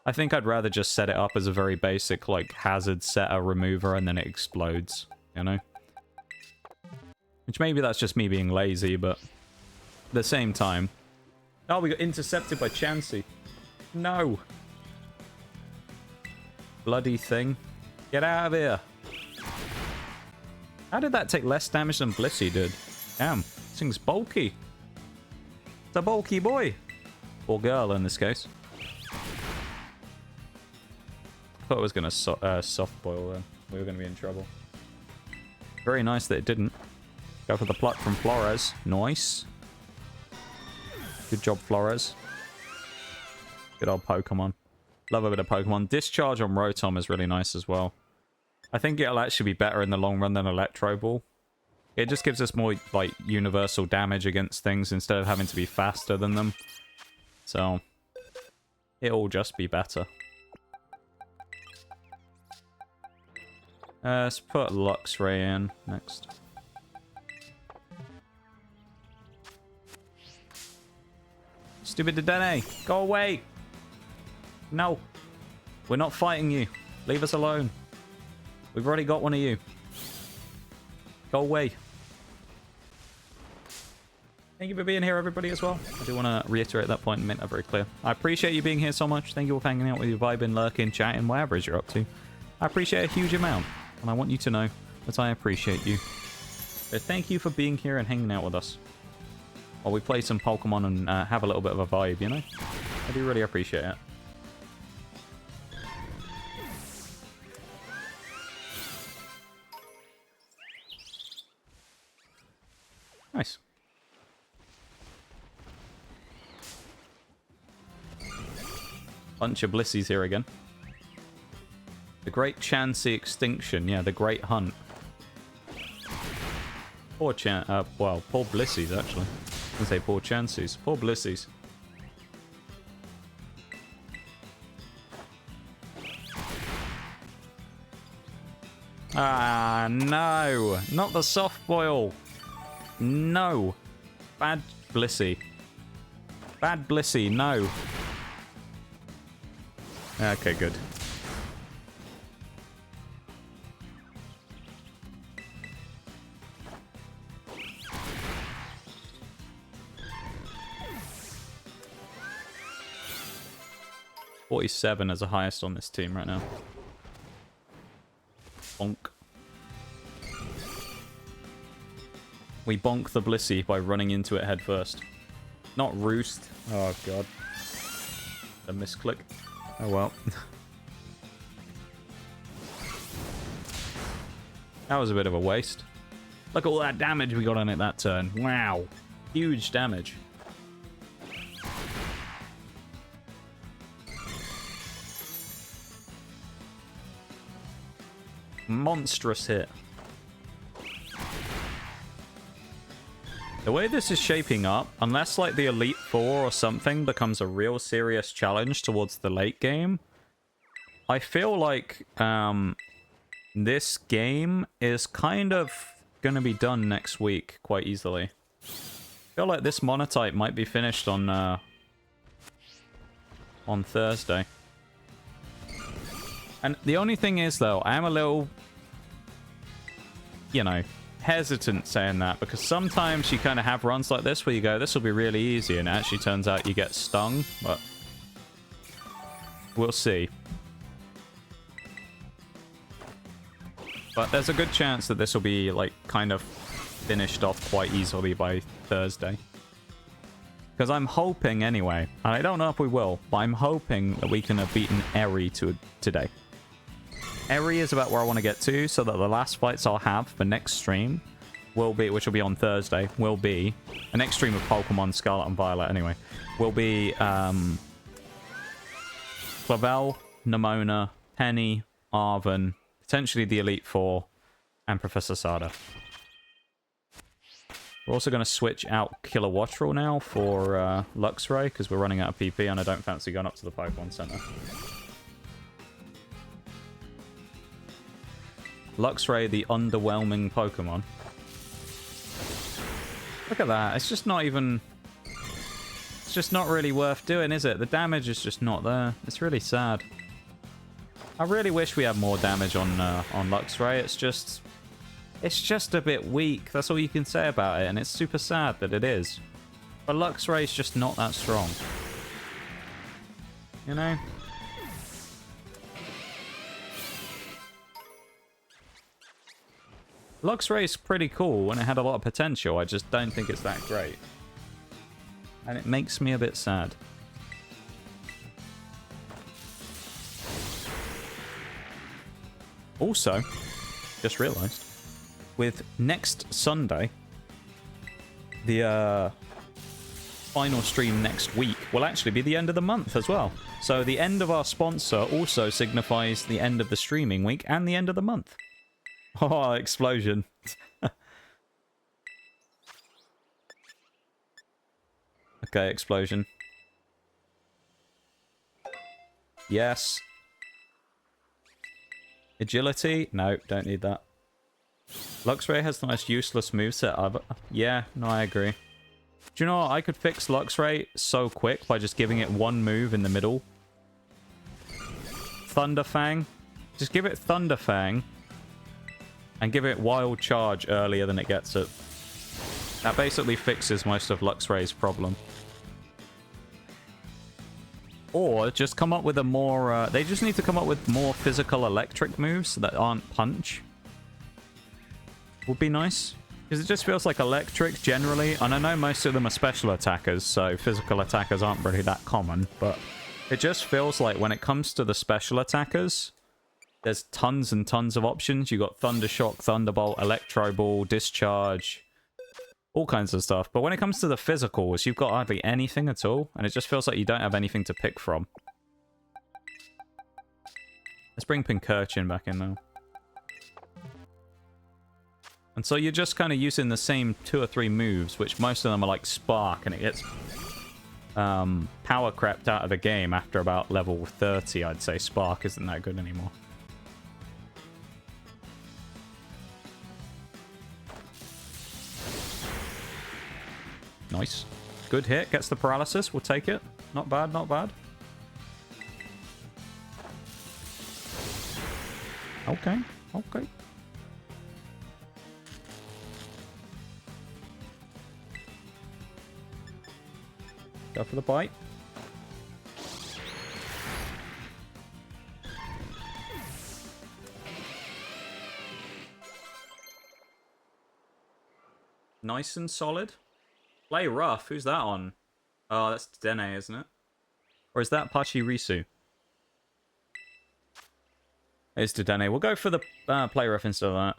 I think I'd rather just set it up as a very basic, like, hazard setter remover, and then it explodes, you know? Which maybe that's just me being lazy, but the same time... Oh, we got intercepted by Chansey. No. Bloody thing. Get out of here. How did that take less damage than Blissey did? Damn. This thing's bulky. It's a bulky boy. Or girl in this case. I thought it was going to soft boil then. We were going to be in trouble. Very nice that it didn't. Go for the pluck from Flores. Nice. Good job, Flores. Good old Pokemon. Love a bit of Pokemon. Discharge on Rotom is really nice as well. I think it'll actually be better in the long run than Electro Ball. It just gives us more, like, universal damage against things instead of having to be faster than them. So, it'll just be better. Let's put Luxray in next. Stupid Dedenne, go away! No, we're not fighting you. Leave us alone. We've already got one of you. Go away. Thank you for being here, everybody, as well. I do want to reiterate that point and make that very clear. I appreciate you being here so much. Thank you for hanging out with you, vibing, lurking, chatting, whatever it is you're up to. I appreciate a huge amount, and I want you to know that I appreciate you. So thank you for being here and hanging out with us while we play some Pokemon and have a little bit of a vibe, you know? I do really appreciate it. Nice. Bunch of Blissies here again. The Great Chansey Extinction. Yeah, the Great Hunt. Poor well, poor Blissies, actually. I was gonna say poor Chanseys. Poor Blissies. Ah, no. Not the soft boil. No. Bad Blissey. Bad Blissey, no. Okay, good. .47 is the highest on this team right now. Bonk. We bonk the Blissey by running into it head first. Not roost. Oh, God. A misclick. Oh, well. That was a bit of a waste. Look at all that damage we got on it that turn. Wow. Huge damage. Monstrous hit. The way this is shaping up, unless like the Elite Four or something becomes a real serious challenge towards the late game, I feel like this game is kind of going to be done next week quite easily. I feel like this Monotype might be finished on Thursday. And the only thing is, though, I am a little, you know, hesitant saying that, because sometimes you kind of have runs like this where you go, this will be really easy, and it actually turns out you get stung, but we'll see. But there's a good chance that this will be, like, kind of finished off quite easily by Thursday. Because I'm hoping, anyway, and I don't know if we will, but I'm hoping that we can have beaten Eri today. Eri is about where I want to get to, so that the last fights I'll have for next stream will be, which will be on Thursday, will be, the next stream of Pokemon Scarlet and Violet, anyway, will be Clavel, Nemona, Penny, Arven, potentially the Elite Four, and Professor Sada. We're also going to switch out Kilowattrel now for Luxray, because we're running out of PP, and I don't fancy going up to the Pokemon Center. Luxray, the underwhelming Pokemon. Look at that. It's just not even... It's just not really worth doing, is it? The damage is just not there. It's really sad. I really wish we had more damage on Luxray. It's just a bit weak. That's all you can say about it, and it's super sad that it is. But Luxray's just not that strong. You know? Luxray's pretty cool and it had a lot of potential. I just don't think it's that great. And it makes me a bit sad. Also, just realised, with next Sunday, the final stream next week will actually be the end of the month as well. So the end of our sponsor also signifies the end of the streaming week and the end of the month. Oh, explosion. Okay, explosion. Yes. Agility? No, don't need that. Luxray has the most useless moveset ever. Yeah, no, I agree. Do you know what? I could fix Luxray so quick by just giving it one move in the middle. Thunderfang. Just give it Thunderfang. And give it Wild Charge earlier than it gets it. That basically fixes most of Luxray's problem. Or just come up with a more... they just need to come up with more physical electric moves that aren't punch. Would be nice. Because it just feels like electric generally. And I know most of them are special attackers, so physical attackers aren't really that common. But it just feels like when it comes to the special attackers... There's tons and tons of options. You got Thundershock, Thunderbolt, Electro Ball, Discharge, all kinds of stuff. But when it comes to the physicals, you've got hardly anything at all, and it just feels like you don't have anything to pick from. Let's bring Pincurchin back in now. And so you're just kind of using the same 2 or 3 moves, which most of them are like Spark, and it gets power crept out of the game after about level 30, I'd say. Spark isn't that good anymore. Nice. Good hit. Gets the paralysis. We'll take it. Not bad, not bad. Okay. Okay. Go for the bite. Nice and solid. Play rough. Who's that on? Oh, that's Dene, isn't it? Or is that Pachirisu? It's Dene. We'll go for the play rough instead of that.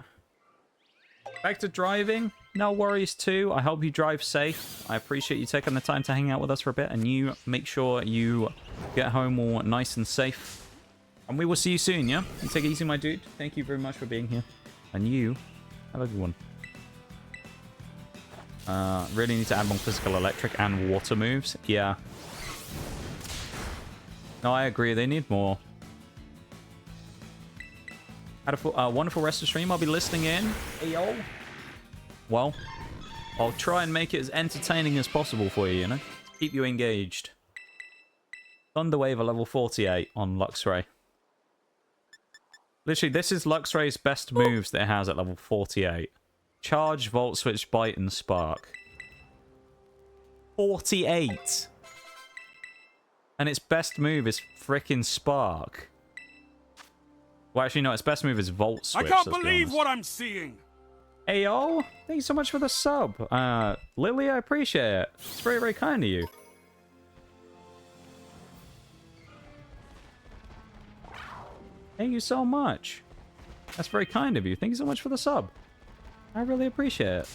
Back to driving. No worries too. I hope you drive safe. I appreciate you taking the time to hang out with us for a bit. And you make sure you get home all nice and safe. And we will see you soon, yeah? You take it easy, my dude. Thank you very much for being here. And you have a good one. Really need to add more physical electric and water moves. Yeah. No, I agree. They need more. Had a wonderful rest of the stream. I'll be listening in. Hey, yo. Well, I'll try and make it as entertaining as possible for you, you know? Keep you engaged. Thunderwave at level 48 on Luxray. Literally, this is Luxray's best moves that it has at level 48. Charge, Volt Switch, Bite, and Spark. 48! And its best move is frickin' Spark. Well, actually, no, its best move is Volt Switch. I can't believe what I'm seeing! Ayo, thank you so much for the sub. Lily, I appreciate it. It's very, very kind of you. Thank you so much. That's very kind of you. Thank you so much for the sub. I really appreciate it.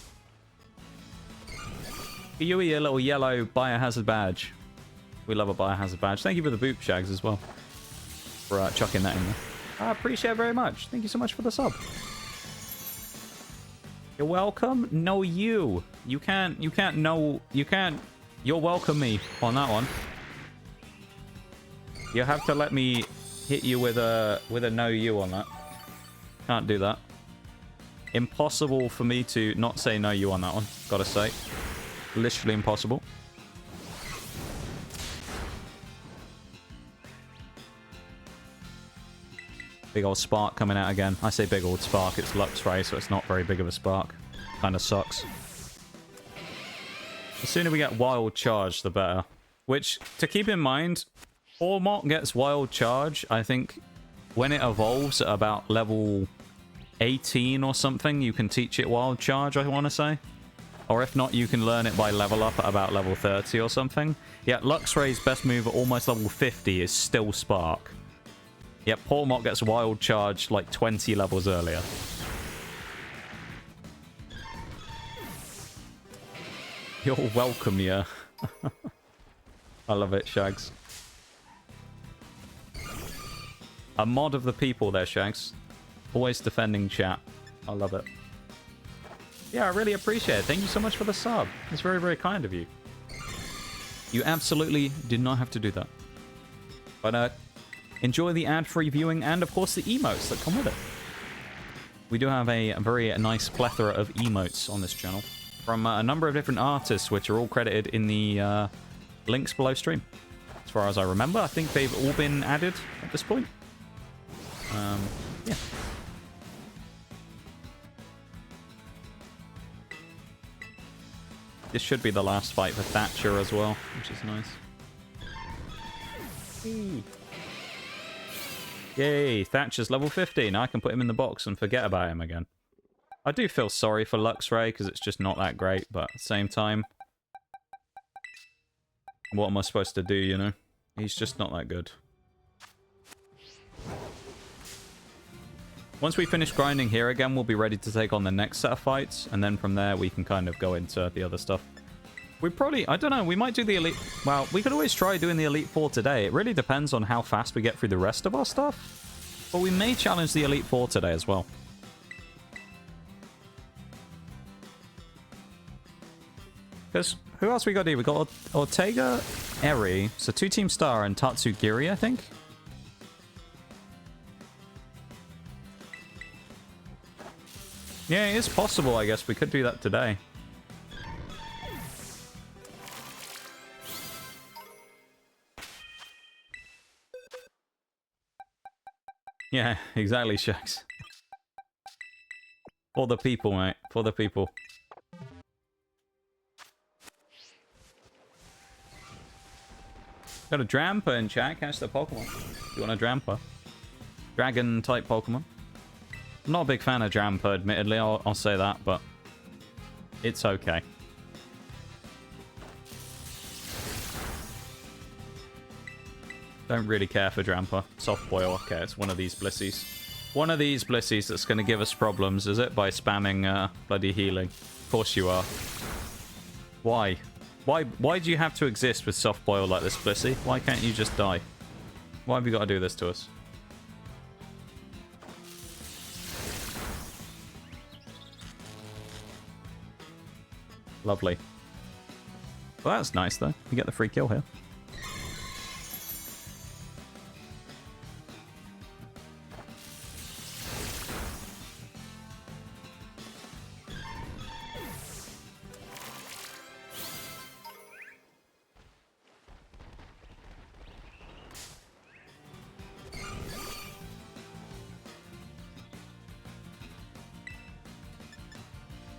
Yui, a little yellow biohazard badge. We love a biohazard badge. Thank you for the boop shags as well. For chucking that in there. I appreciate it very much. Thank you so much for the sub. You're welcome. No, you. You can't. You're welcome me on that one. You have to let me hit you with a no you on that. Can't do that. Impossible for me to not say no you on that one. Gotta say. Literally impossible. Big old spark coming out again. I say big old spark. It's Luxray, so it's not very big of a spark. Kind of sucks. The sooner we get Wild Charge, the better. Which, to keep in mind, Pawmot gets Wild Charge, I think, when it evolves at about level 18 or something, you can teach it Wild Charge, I want to say. Or if not, you can learn it by level up at about level 30 or something. Yeah, Luxray's best move at almost level 50 is still Spark. Yep, Pawmot gets Wild Charge like 20 levels earlier. You're welcome, yeah. I love it, Shags. A mod of the people there, Shags. Always defending chat. I love it. Yeah, I really appreciate it. Thank you so much for the sub. It's very, very kind of you. You absolutely did not have to do that. But enjoy the ad-free viewing and, of course, the emotes that come with it. We do have a very nice plethora of emotes on this channel from a number of different artists, which are all credited in the links below stream. As far as I remember, I think they've all been added at this point. Yeah. This should be the last fight for Thatcher as well, which is nice. Yay, Thatcher's level 50. Now I can put him in the box and forget about him again. I do feel sorry for Luxray because it's just not that great, but at the same time, what am I supposed to do, you know? He's just not that good. Once we finish grinding here again, we'll be ready to take on the next set of fights, and then from there we can kind of go into the other stuff. We probably, I don't know, we might do the Elite... Well, we could always try doing the Elite Four today. It really depends on how fast we get through the rest of our stuff. But we may challenge the Elite Four today as well. Because who else we got to do? We got Ortega, Eri, so 2 Team Star, and Tatsugiri, I think. Yeah, it is possible, I guess. We could do that today. Yeah, exactly, Shax. For the people, mate. For the people. Got a Drampa in chat. Catch the Pokemon. You want a Drampa? Dragon-type Pokemon. I'm not a big fan of Drampa, admittedly. I'll say that, but it's okay. Don't really care for Drampa. Soft boil. Okay, it's one of these Blissies. One of these Blissies that's going to give us problems, is it? By spamming bloody healing. Of course you are. Why? Why do you have to exist with soft boil like this, Blissey? Why can't you just die? Why have you got to do this to us? Lovely. Well, that's nice, though. You get the free kill here.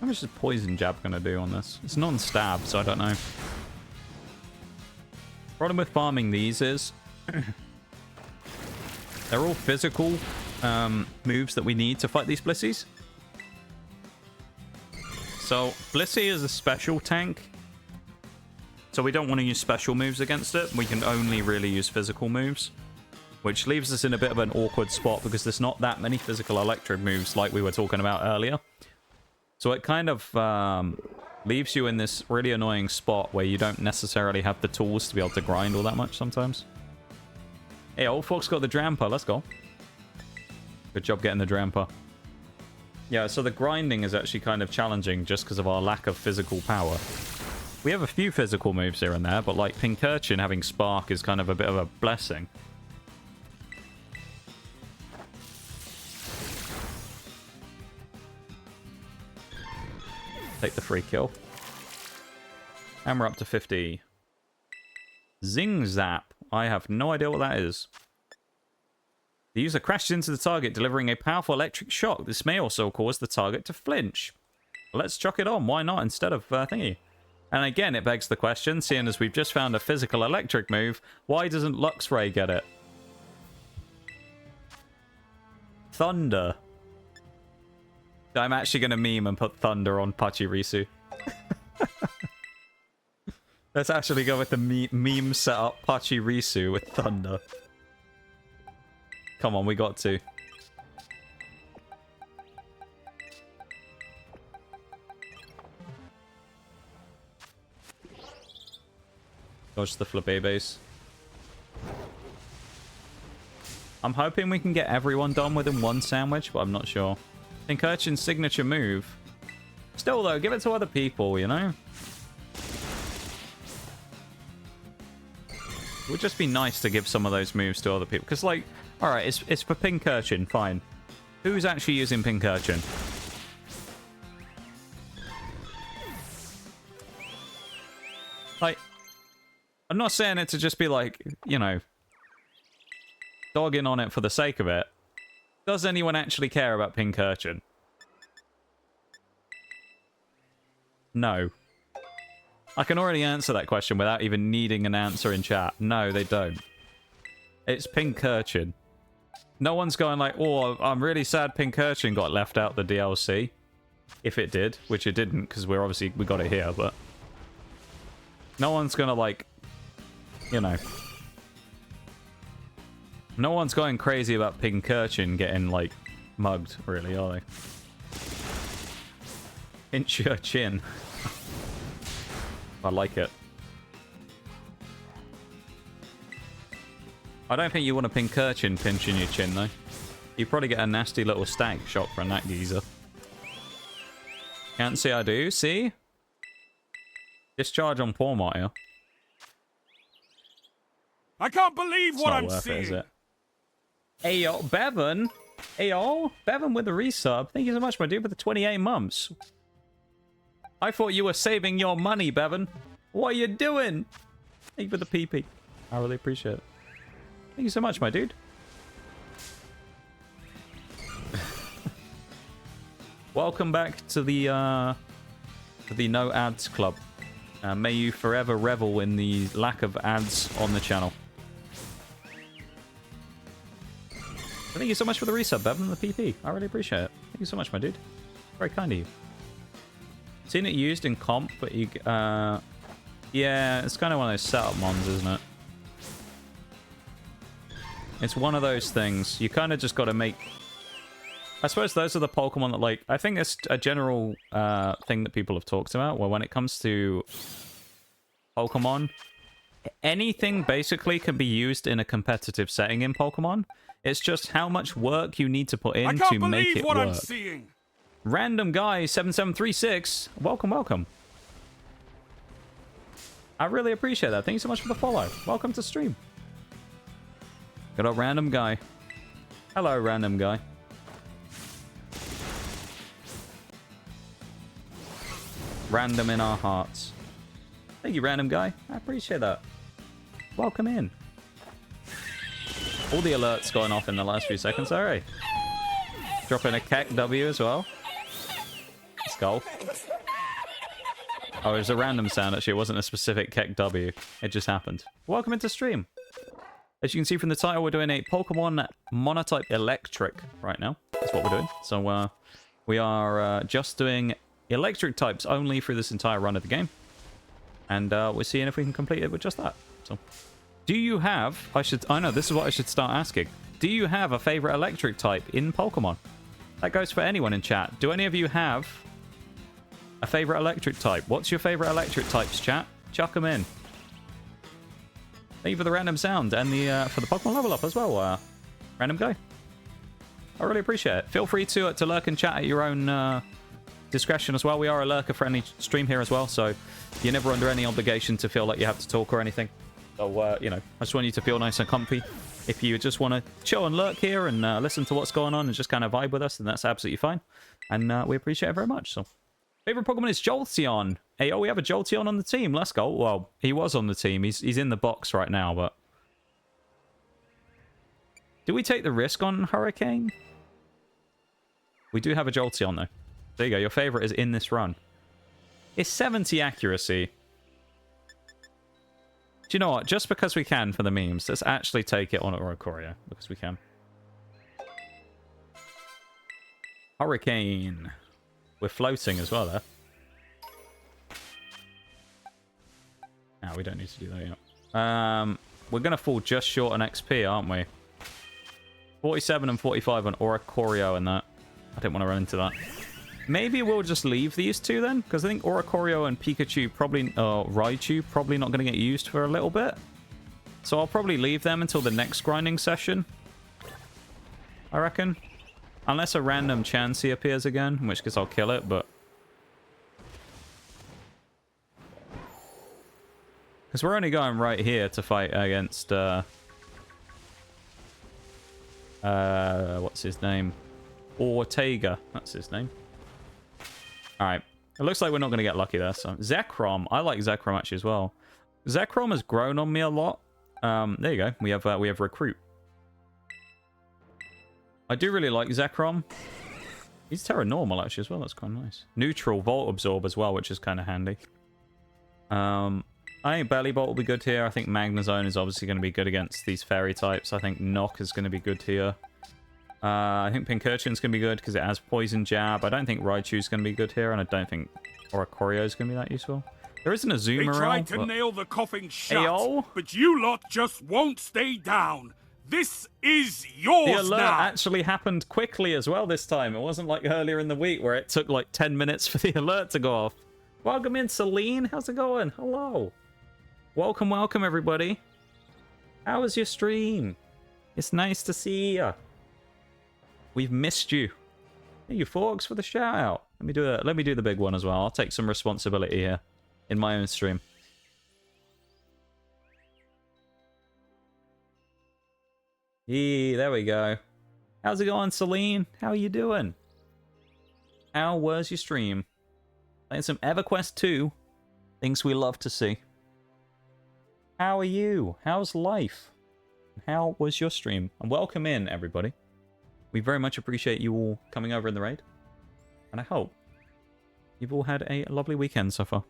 How much is Poison Jab going to do on this? It's non-stab, so I don't know. Problem with farming these is they're all physical moves that we need to fight these Blissies. So Blissey is a special tank, so we don't want to use special moves against it. We can only really use physical moves, which leaves us in a bit of an awkward spot because there's not that many physical electric moves like we were talking about earlier. So it kind of leaves you in this really annoying spot where you don't necessarily have the tools to be able to grind all that much sometimes. Hey, old folks got the Drampa. Let's go. Good job getting the Drampa. Yeah, so the grinding is actually kind of challenging just because of our lack of physical power. We have a few physical moves here and there, but like Pincurchin having Spark is kind of a bit of a blessing. Take the free kill. And we're up to 50. Zing Zap. I have no idea what that is. The user crashed into the target, delivering a powerful electric shock. This may also cause the target to flinch. Let's chuck it on. Why not instead of thingy? And again, it begs the question, seeing as we've just found a physical electric move, why doesn't Luxray get it? Thunder. I'm actually going to meme and put Thunder on Pachirisu. Let's actually go with the meme setup Pachirisu with Thunder. Come on, we got to. Dodge the Flabébés. I'm hoping we can get everyone done within one sandwich, but I'm not sure. Pincurchin's signature move. Still, though, give it to other people, you know? It would just be nice to give some of those moves to other people. Because, like, alright, it's for Pincurchin, fine. Who's actually using Pincurchin? Like, I'm not saying it to just be like, you know, dogging on it for the sake of it. Does anyone actually care about Pincurchin? No. I can already answer that question without even needing an answer in chat. No, they don't. It's Pincurchin. No one's going like, oh, I'm really sad Pincurchin got left out the DLC. If it did, which it didn't, because we got it here, but... No one's gonna, like... You know. No one's going crazy about Pincurchin getting, like, mugged, really, are they? Pinch your chin. I like it. I don't think you want a Pincurchin pinching your chin, though. You probably get a nasty little stag shot from that geezer. Can't say I do, see? Discharge on Pawmot here. I can't believe what I'm seeing. Is it? Ayo, Bevan. Ayo, Bevan with the resub. Thank you so much, my dude, for the 28 months. I thought you were saving your money, Bevan. What are you doing? Thank you for the PP. I really appreciate it. Thank you so much, my dude. Welcome back to the No Ads Club. May you forever revel in the lack of ads on the channel. Thank you so much for the resub, Bevan, and the PP. I really appreciate it. Thank you so much, my dude. Very kind of you. Seen it used in comp, but you... yeah, it's kind of one of those setup mons, isn't it? It's one of those things. You kind of just got to make... I suppose those are the Pokemon that, like... I think it's a general thing that people have talked about, where when it comes to Pokemon, anything basically can be used in a competitive setting in Pokemon. It's just how much work you need to put in to make it work. I'm seeing. Random guy 7736. Welcome, welcome. I really appreciate that. Thank you so much for the follow. Welcome to stream. Got a random guy. Hello, random guy. Random in our hearts. Thank you, random guy. I appreciate that. Welcome in. All the alerts going off in the last few seconds. Alright. Dropping a Keck W as well. Let's go. Oh, it was a random sound actually. It wasn't a specific Keck W. It just happened. Welcome into stream. As you can see from the title, we're doing a Pokemon Monotype Electric right now. That's what we're doing. So we are just doing electric types only for this entire run of the game. And we're seeing if we can complete it with just that. So, do you have... I know, this is what I should start asking. Do you have a favorite electric type in Pokemon? That goes for anyone in chat. Do any of you have a favorite electric type? What's your favorite electric types, chat? Chuck them in. Thank you for the random sound and the for the Pokemon level up as well, random guy. I really appreciate it. Feel free to lurk and chat at your own discretion as well. We are a lurker-friendly stream here as well, so you're never under any obligation to feel like you have to talk or anything. So, you know, I just want you to feel nice and comfy. If you just want to chill and lurk here and listen to what's going on and just kind of vibe with us, then that's absolutely fine. And we appreciate it very much. So, favorite Pokemon is Jolteon. Hey, oh, we have a Jolteon on the team. Let's go. Well, he was on the team. He's in the box right now, but... Do we take the risk on Hurricane? We do have a Jolteon, though. There you go. Your favorite is in this run. It's 70 accuracy. you know what? Just because we can for the memes, let's actually take it on Oricorio because we can. Hurricane. We're floating as well there. No, we don't need to do that yet. We're going to fall just short on XP, aren't we? 47 and 45 on Oricorio and that. I didn't want to run into that. Maybe we'll just leave these two then, because I think Oricorio and Pikachu probably, Raichu probably not going to get used for a little bit. So I'll probably leave them until the next grinding session, I reckon. Unless a random Chansey appears again, in which case I'll kill it, but... Because we're only going right here to fight against, what's his name? Ortega, that's his name. Alright, it looks like we're not going to get lucky there. So Zekrom, I like Zekrom actually as well. Zekrom has grown on me a lot. There you go, we have Recruit. I do really like Zekrom. He's Terra Normal actually as well, that's quite nice. Neutral, Volt Absorb as well, which is kind of handy. I think Bellibolt will be good here. I think Magnezone is obviously going to be good against these fairy types. I think Knock is going to be good here. I think Pincurchin's going to be good because it has Poison Jab. I don't think Raichu's going to be good here, and I don't think Oricorio is going to be that useful. There isn't a Azumarill. They tried to nail the coffin shut, Ayo? but you lot just won't stay down. This is yours now. The alert now. actually happened quickly as well this time. It wasn't like earlier in the week where it took like 10 minutes for the alert to go off. Welcome in, Celine. How's it going? Hello. Welcome, welcome, everybody. How was your stream? It's nice to see you. We've missed you. Thank you, Forks, for the shout out. Let me do the big one as well. I'll take some responsibility here in my own stream. There we go. How's it going, Celine? How are you doing? How was your stream? Playing some EverQuest 2. Things we love to see. How are you? How's life? How was your stream? And welcome in, everybody. We very much appreciate you all coming over in the raid. And I hope you've all had a lovely weekend so far.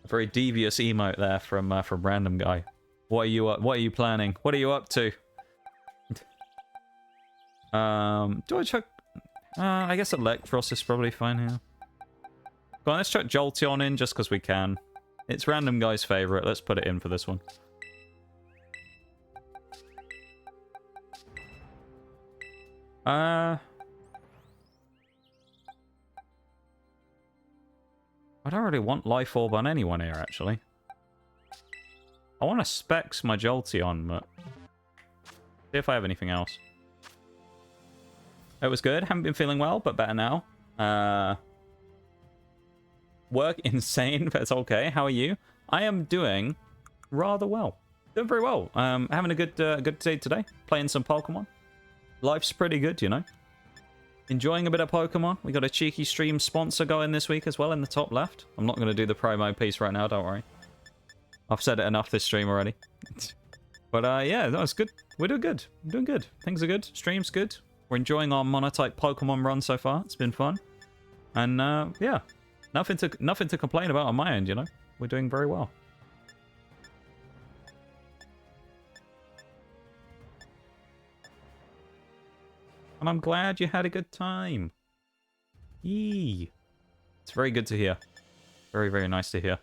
A very devious emote there from Random Guy. What are you planning? What are you up to? Do I check? I guess Electros is probably fine here. Go on, let's chuck Jolteon in just because we can. It's Random Guy's favorite. Let's put it in for this one. I don't really want Life Orb on anyone here, actually. I want to Specs my Jolteon, but... see if I have anything else. It was good. Haven't been feeling well, but better now. Work insane, but it's okay. How are you? I am doing rather well. Doing very well. Having a good day today. Playing some Pokemon. Life's pretty good, you know. Enjoying a bit of Pokemon. We got a cheeky stream sponsor going this week as well in the top left. I'm not going to do the promo piece right now, don't worry. I've said it enough this stream already. But yeah, that was good. We're doing good. I'm doing good. Things are good. Stream's good. We're enjoying our Monotype Pokemon run so far. It's been fun. And yeah, nothing to complain about on my end, you know. We're doing very well. And I'm glad you had a good time. Yee. It's very good to hear. Very, very nice to hear.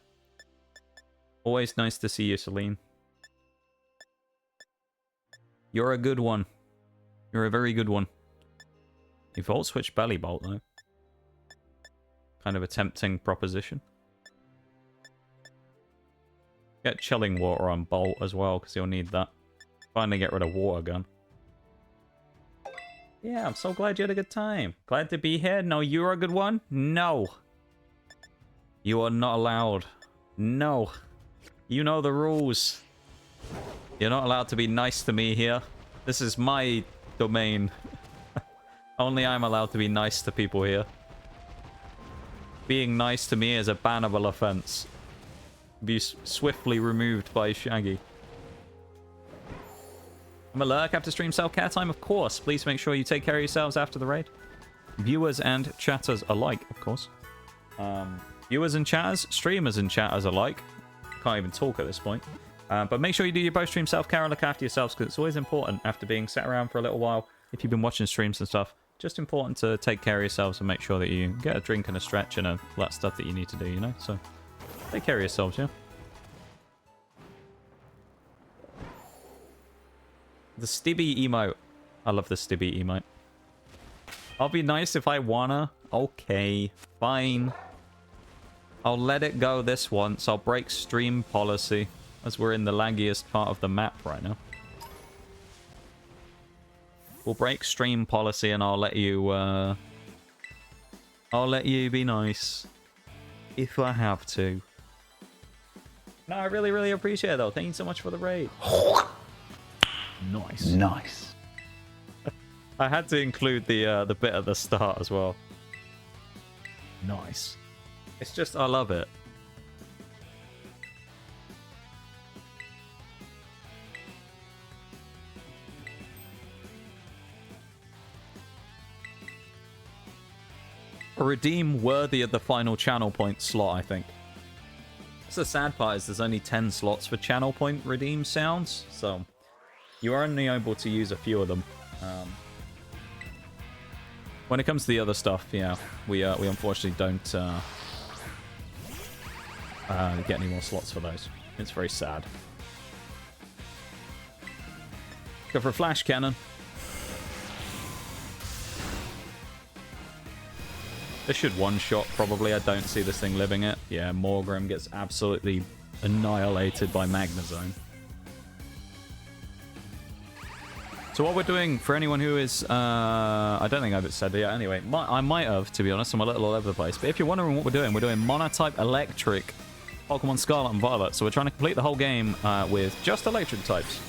Always nice to see you, Celine. You're a good one. You're a very good one. You Volt Switch Bellibolt, though. Kind of a tempting proposition. Get Chilling Water on Bolt as well, because you'll need that. Finally get rid of Water Gun. Yeah, I'm so glad you had a good time. Glad to be here. No, you're a good one? No. You are not allowed. No. You know the rules. You're not allowed to be nice to me here. This is my domain. Only I'm allowed to be nice to people here. Being nice to me is a bannable offense. Be swiftly removed by Shaggy. I'm a lurk after stream self-care time, of course. Please make sure you take care of yourselves after the raid. Viewers and chatters alike, of course. Viewers and chatters, streamers and chatters alike. can't even talk at this point. But make sure you do your post-stream self-care and look after yourselves, because it's always important after being sat around for a little while. If you've been watching streams and stuff, just important to take care of yourselves and make sure that you get a drink and a stretch and all that stuff that you need to do, you know? So take care of yourselves, yeah? The Stibby emote. I love the Stibby emote. I'll be nice if I wanna. Okay, fine. I'll let it go this once. I'll break stream policy, as we're in the laggiest part of the map right now. We'll break stream policy and I'll let you be nice. If I have to. No, I really, really appreciate it though. Thank you so much for the raid. Nice. Nice. I had to include the bit at the start as well. Nice. It's just, I love it. A redeem worthy of the final channel point slot, I think. That's the sad part, is there's only 10 slots for channel point redeem sounds, so you're only able to use a few of them. When it comes to the other stuff, yeah, we unfortunately don't get any more slots for those. It's very sad. Go for a flash cannon. This should one-shot, probably. I don't see this thing living it. Yeah, Morgrim gets absolutely annihilated by Magnezone. So what we're doing, for anyone who is... I don't think I've said it yet. Anyway, I might have, to be honest. I'm a little all over the place. But if you're wondering what we're doing Monotype Electric Pokemon Scarlet and Violet. So we're trying to complete the whole game with just electric types.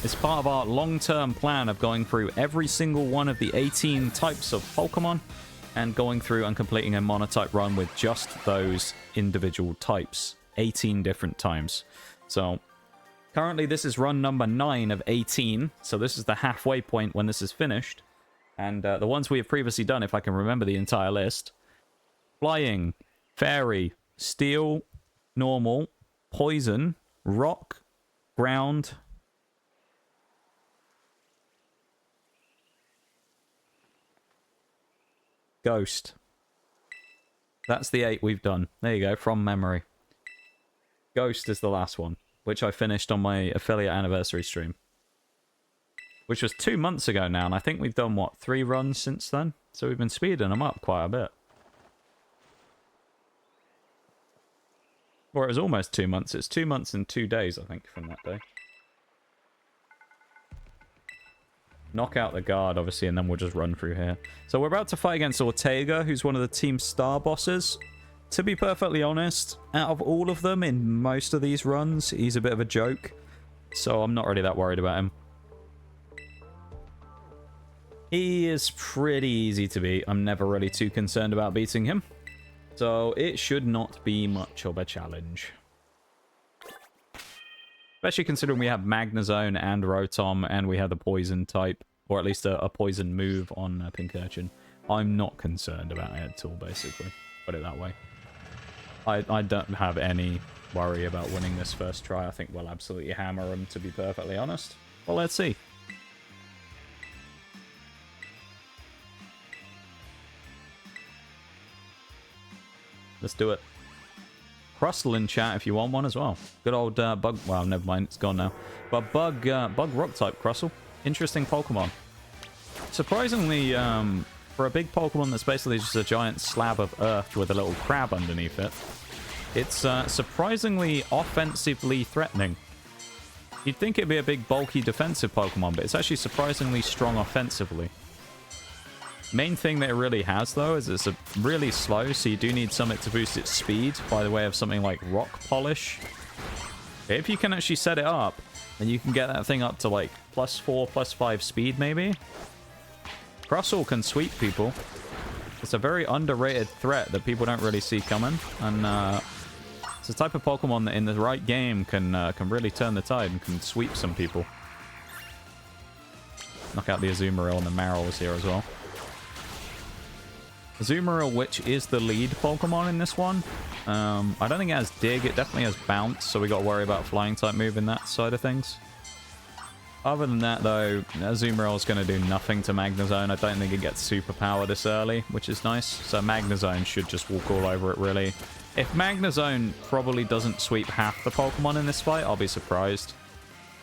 It's part of our long-term plan of going through every single one of the 18 types of Pokemon and going through and completing a Monotype run with just those individual types. 18 different times. So currently this is run number 9 of 18. So this is the halfway point when this is finished. And the ones we have previously done, if I can remember the entire list. Flying, Fairy, Steel, Normal, Poison, Rock, Ground, Ghost. That's the 8 we've done. There you go, from memory. Ghost is the last one, which I finished on my affiliate anniversary stream. Which was 2 months ago now, and I think we've done, what, 3 runs since then? So we've been speeding them up quite a bit. Or it was almost 2 months. It's 2 months and 2 days, I think, from that day. Knock out the guard, obviously, and then we'll just run through here. So we're about to fight against Ortega, who's one of the team star bosses. To be perfectly honest, out of all of them in most of these runs, he's a bit of a joke. So I'm not really that worried about him. He is pretty easy to beat. I'm never really too concerned about beating him. So it should not be much of a challenge. Especially considering we have Magnezone and Rotom, and we have the poison type, or at least a poison move on Pincurchin. I'm not concerned about it at all, basically. Put it that way. I don't have any worry about winning this first try. I think we'll absolutely hammer him, to be perfectly honest. Well, let's see. Let's do it. Crustle in chat if you want one as well. Good old Bug... Well, never mind. It's gone now. But Bug Rock type Crustle. Interesting Pokemon. Surprisingly, for a big Pokemon that's basically just a giant slab of earth with a little crab underneath it, it's surprisingly offensively threatening. You'd think it'd be a big, bulky, defensive Pokemon, but it's actually surprisingly strong offensively. Main thing that it really has, though, is it's really slow, so you do need something to boost its speed by the way of something like Rock Polish. If you can actually set it up, then you can get that thing up to, like, +4, +5 speed, maybe. Crustle can sweep people. It's a very underrated threat that people don't really see coming, and it's a type of Pokemon that in the right game can really turn the tide and can sweep some people. Knock out the Azumarill and the Marill here as well. Azumarill, which is the lead Pokemon in this one. I don't think it has Dig. It definitely has Bounce, so we got to worry about Flying type move in that side of things. Other than that, though, Azumarill is going to do nothing to Magnezone. I don't think it gets Superpower this early, which is nice. So Magnezone should just walk all over it, really. If Magnezone probably doesn't sweep half the Pokemon in this fight, I'll be surprised.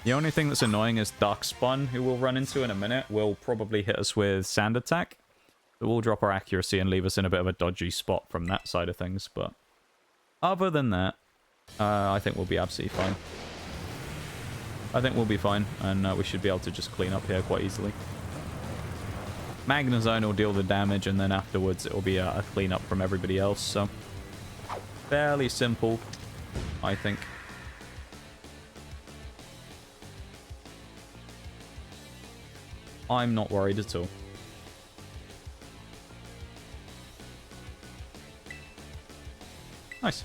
The only thing that's annoying is Darkspawn, who we'll run into in a minute, will probably hit us with Sand Attack. It will drop our accuracy and leave us in a bit of a dodgy spot from that side of things. But other than that, I think we'll be absolutely fine. I think we'll be fine, and we should be able to just clean up here quite easily. Magnezone will deal the damage, and then afterwards it will be a cleanup from everybody else. So fairly simple, I think. I'm not worried at all. Nice.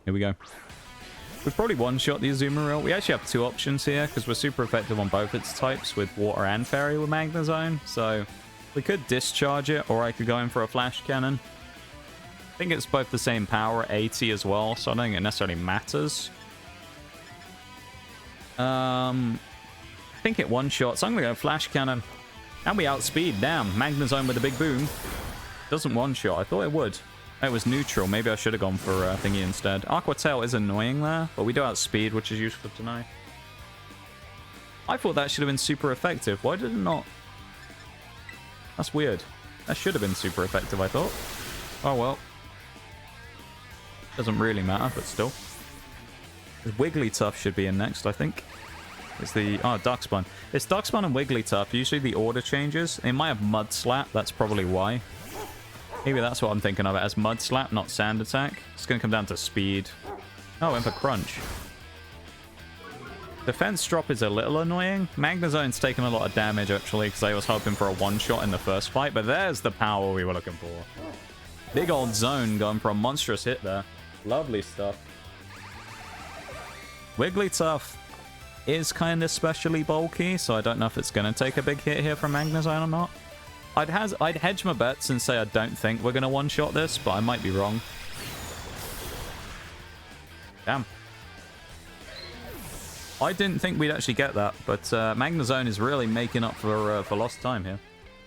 Here we go. We've probably one-shot the Azumarill. We actually have two options here because we're super effective on both its types with Water and Fairy with Magnezone. So we could discharge it, or I could go in for a Flash Cannon. I think it's both the same power, 80 as well, so I don't think it necessarily matters. I think it one-shot, so I'm going to go Flash Cannon. And we outspeed, damn. Magnezone with a big boom. Doesn't one-shot, I thought it would. It was neutral. Maybe I should have gone for thingy instead. Aqua Tail is annoying there, but we do outspeed, which is useful to know. I thought that should have been super effective. Why did it not? That's weird. That should have been super effective, I thought. Oh well. Doesn't really matter, but still. Wigglytuff should be in next, I think. It's the... Oh, Darkspawn. It's Darkspawn and Wigglytuff. Usually the order changes. It might have Mud Slap. That's probably why. Maybe that's what I'm thinking of it as Mud Slap, not Sand Attack. It's going to come down to speed. Oh, and for Crunch. Defense drop is a little annoying. Magnezone's taken a lot of damage, actually, because I was hoping for a one-shot in the first fight. But there's the power we were looking for. Big old zone going for a monstrous hit there. Lovely stuff. Wigglytuff is kind of specially bulky, so I don't know if it's going to take a big hit here from Magnezone or not. I'd hedge my bets and say I don't think we're going to one-shot this, but I might be wrong. Damn. I didn't think we'd actually get that, but Magnezone is really making up for lost time here.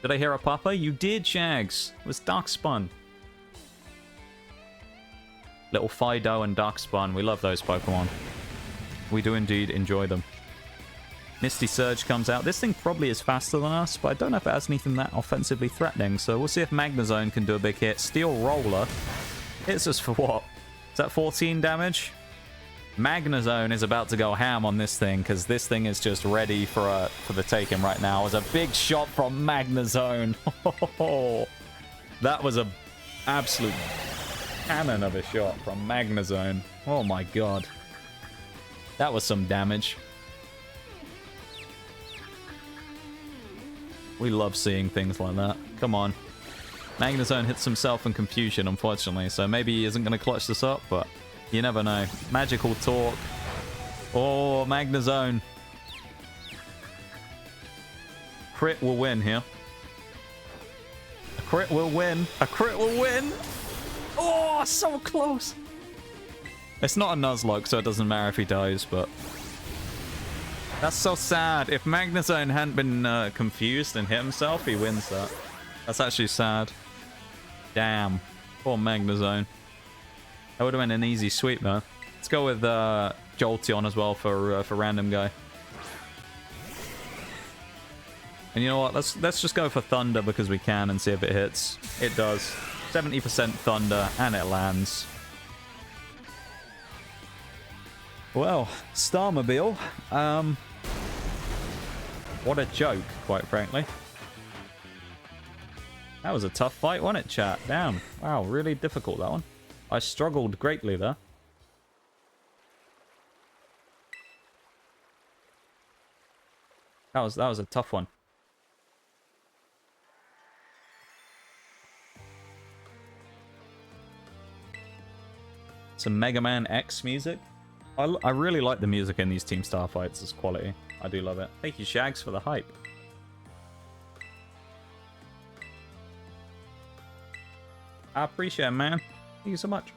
Did I hear a papa? You did, Shags. It was Darkspawn. Little Fido and Darkspawn. We love those Pokemon. We do indeed enjoy them. Misty Surge comes out. This thing probably is faster than us, but I don't know if it has anything that offensively threatening, so we'll see if Magnezone can do a big hit. Steel Roller hits us for what? Is that 14 damage? Magnezone is about to go ham on this thing, because this thing is just ready for the taking right now. It's a big shot from Magnezone. That was a absolute cannon of a shot from Magnezone. Oh my god. That was some damage. We love seeing things like that. Come on. Magnezone hits himself in confusion, unfortunately, so maybe he isn't going to clutch this up, but you never know. Magical Talk. Oh, Magnezone. Crit will win here. A crit will win. A crit will win. Oh, so close. It's not a Nuzlocke, so it doesn't matter if he dies, but... That's so sad. If Magnezone hadn't been confused and hit himself, he wins that. That's actually sad. Damn. Poor Magnezone. That would have been an easy sweep, though. Let's go with Jolteon as well for random guy. And you know what? Let's just go for Thunder because we can and see if it hits. It does. 70% Thunder, and it lands. Well, Starmobile. What a joke, quite frankly. That was a tough fight, wasn't it, chat? Damn. Wow, really difficult, that one. I struggled greatly there. That was a tough one. Some Mega Man X music. I really like the music in these Team Star fights. It's quality. I do love it. Thank you, Shags, for the hype. I appreciate it, man. Thank you so much.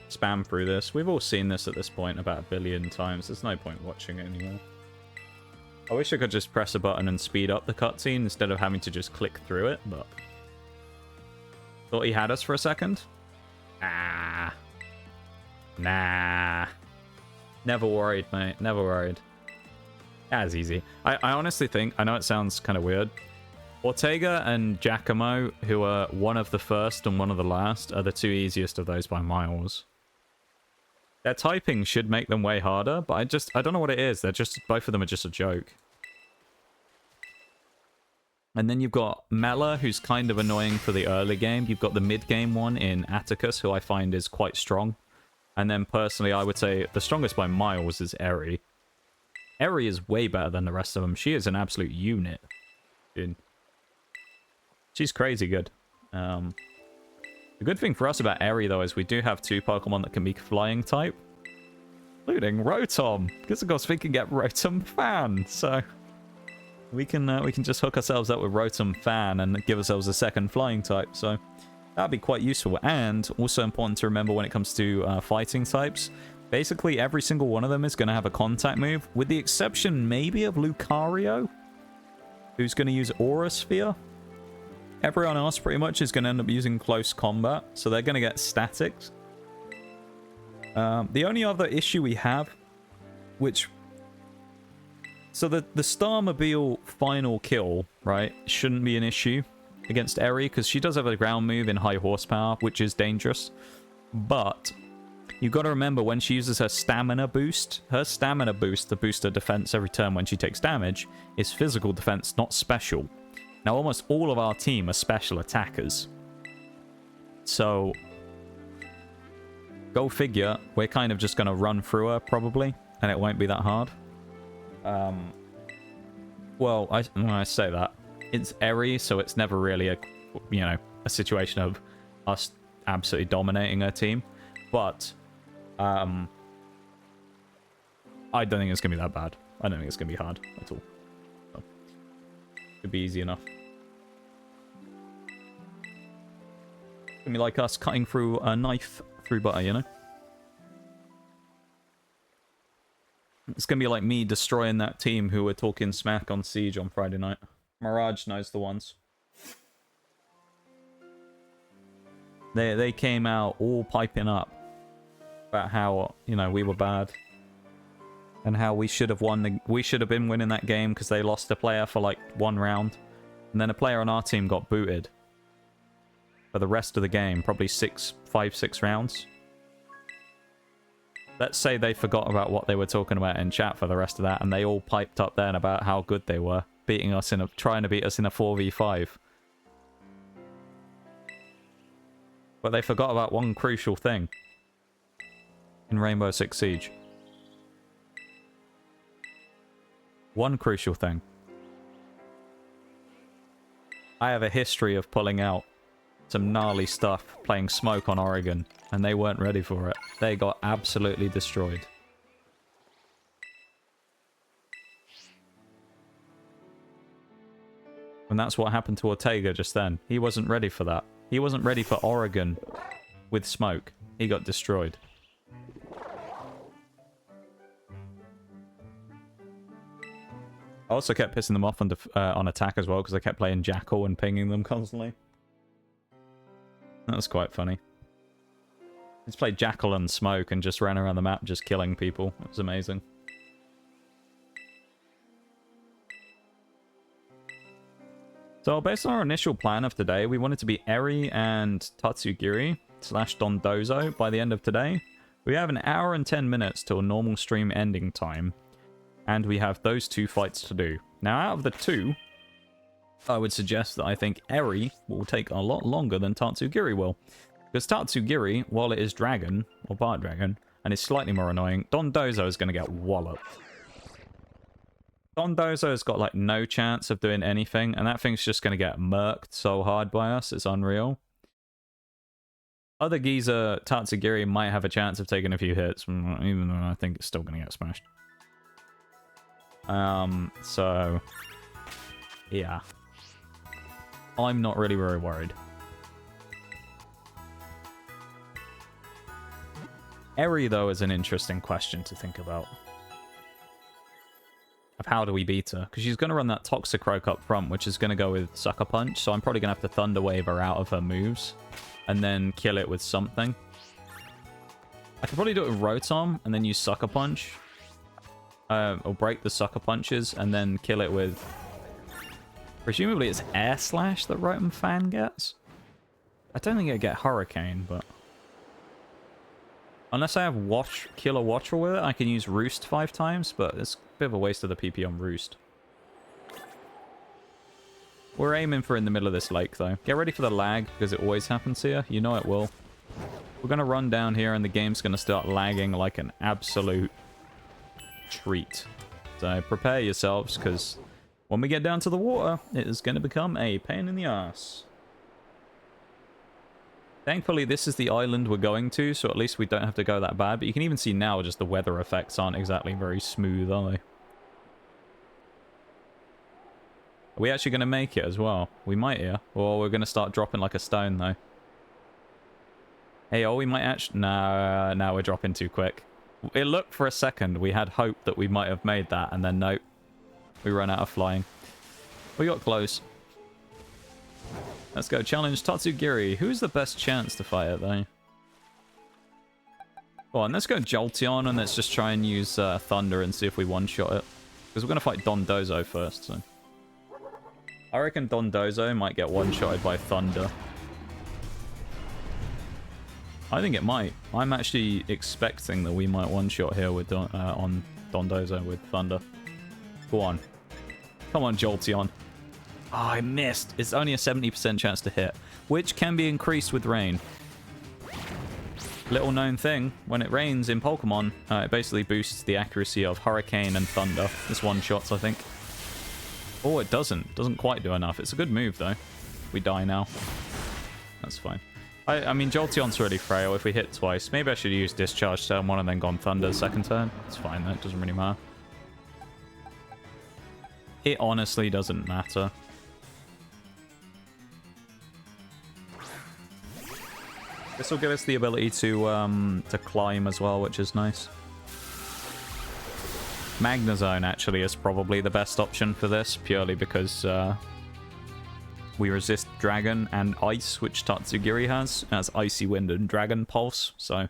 Spam through this. We've all seen this at this point about 1 billion times. There's no point watching it anymore. I wish I could just press a button and speed up the cutscene instead of having to just click through it, but... Thought he had us for a second? Ah. Nah. Never worried, mate. Never worried. That's easy. I honestly think, I know it sounds kind of weird, Ortega and Giacomo, who are one of the first and one of the last, are the two easiest of those by miles. Their typing should make them way harder, but I don't know what it is. They're just, both of them are just a joke. And then you've got Mela, who's kind of annoying for the early game. You've got the mid-game one in Atticus, who I find is quite strong. And then personally, I would say the strongest by miles is Eri. Eri is way better than the rest of them. She is an absolute unit, dude. She's crazy good. The good thing for us about Eri, though, is we do have 2 Pokemon that can be flying type, including Rotom. Because of course we can get Rotom Fan, so we can just hook ourselves up with Rotom Fan and give ourselves a second flying type. So that'd be quite useful. And also important to remember when it comes to fighting types. Basically, every single one of them is going to have a contact move, with the exception maybe of Lucario, who's going to use Aura Sphere. Everyone else pretty much is going to end up using close combat, so they're going to get statics. The only other issue we have, which... So the Starmobile final kill, right, shouldn't be an issue against Eri, because she does have a ground move in high horsepower, which is dangerous. But you've got to remember, when she uses her stamina boost, to boost her defense every turn when she takes damage, is physical defense, not special. Now, almost all of our team are special attackers. So, go figure, we're kind of just going to run through her, probably, and it won't be that hard. Well, I say that. It's Eri, so it's never really a situation of us absolutely dominating her team. But, I don't think it's going to be that bad. I don't think it's going to be hard at all. Could be easy enough. It's gonna be like us cutting through a knife through butter, you know? It's gonna be like me destroying that team who were talking smack on Siege on Friday night. Mirage knows the ones. They came out all piping up about how, we were bad. And how we should have won. We should have been winning that game because they lost a player for like 1 round. And then a player on our team got booted for the rest of the game. Probably 5-6 rounds. Let's say they forgot about what they were talking about in chat for the rest of that. And they all piped up then about how good they were. Trying to beat us in a 4v5. But they forgot about one crucial thing. In Rainbow Six Siege. One crucial thing. I have a history of pulling out some gnarly stuff playing Smoke on Oregon, and they weren't ready for it. They got absolutely destroyed. And that's what happened to Ortega just then. He wasn't ready for that. He wasn't ready for Oregon with Smoke. He got destroyed. I also kept pissing them off on attack as well, because I kept playing Jackal and pinging them constantly. That was quite funny. I just played Jackal and Smoke and just ran around the map just killing people. It was amazing. So based on our initial plan of today, we wanted to be Eri and Tatsugiri / Dondozo by the end of today. We have 1 hour and 10 minutes till normal stream ending time. And we have those 2 fights to do. Now, out of the 2, I would suggest that I think Eri will take a lot longer than Tatsugiri will. Because Tatsugiri, while it is Dragon, or Part Dragon, and is slightly more annoying, Dondozo is going to get walloped. Dondozo has got, like, no chance of doing anything, and that thing's just going to get murked so hard by us, it's unreal. Other geezer, Tatsugiri, might have a chance of taking a few hits, even though I think it's still going to get smashed. So... yeah. I'm not really very worried. Eri, though, is an interesting question to think about. Of how do we beat her? Because she's going to run that Toxicroak up front, which is going to go with Sucker Punch, so I'm probably going to have to Thunder Wave her out of her moves, and then kill it with something. I could probably do it with Rotom, and then use Sucker Punch. Or break the Sucker Punches, and then kill it with... presumably it's Air Slash that Rotom Fan gets? I don't think it'd get Hurricane, but... unless I have Kilowattrel with it, I can use Roost 5 times, but it's a bit of a waste of the PP on Roost. We're aiming for in the middle of this lake, though. Get ready for the lag, because it always happens here. You know it will. We're going to run down here, and the game's going to start lagging like an absolute treat. So prepare yourselves, because when we get down to the water, it is going to become a pain in the ass. Thankfully, this is the island we're going to, so at least we don't have to go that bad. But you can even see now just the weather effects aren't exactly very smooth, are they? Are we actually going to make it as well? We might here. Or we're going to start dropping like a stone, though. Hey, oh, we might actually... no, no, we're dropping too quick. It looked for a second. We had hope that we might have made that, and then nope. We ran out of flying. We got close. Let's go challenge Tatsugiri. Who's the best chance to fight it, though? Go on, let's go Jolteon, and let's just try and use Thunder and see if we one-shot it. Because we're going to fight Dondozo first, so... I reckon Dondozo might get one-shotted by Thunder. I think it might. I'm actually expecting that we might one-shot here with on Dondozo with Thunder. Go on. Come on, Jolteon. Oh, I missed. It's only a 70% chance to hit, which can be increased with rain. Little known thing, when it rains in Pokemon, it basically boosts the accuracy of Hurricane and Thunder. It's one-shots, I think. Oh, it doesn't. Doesn't quite do enough. It's a good move, though. We die now. That's fine. I mean, Jolteon's really frail. If we hit twice, maybe I should use Discharge turn 1 and then gone Thunder second turn. It's fine, that doesn't really matter. It honestly doesn't matter. This will give us the ability to climb as well, which is nice. Magnezone actually is probably the best option for this, purely because we resist Dragon and Ice, which Tatsugiri has. It has Icy Wind and Dragon Pulse, so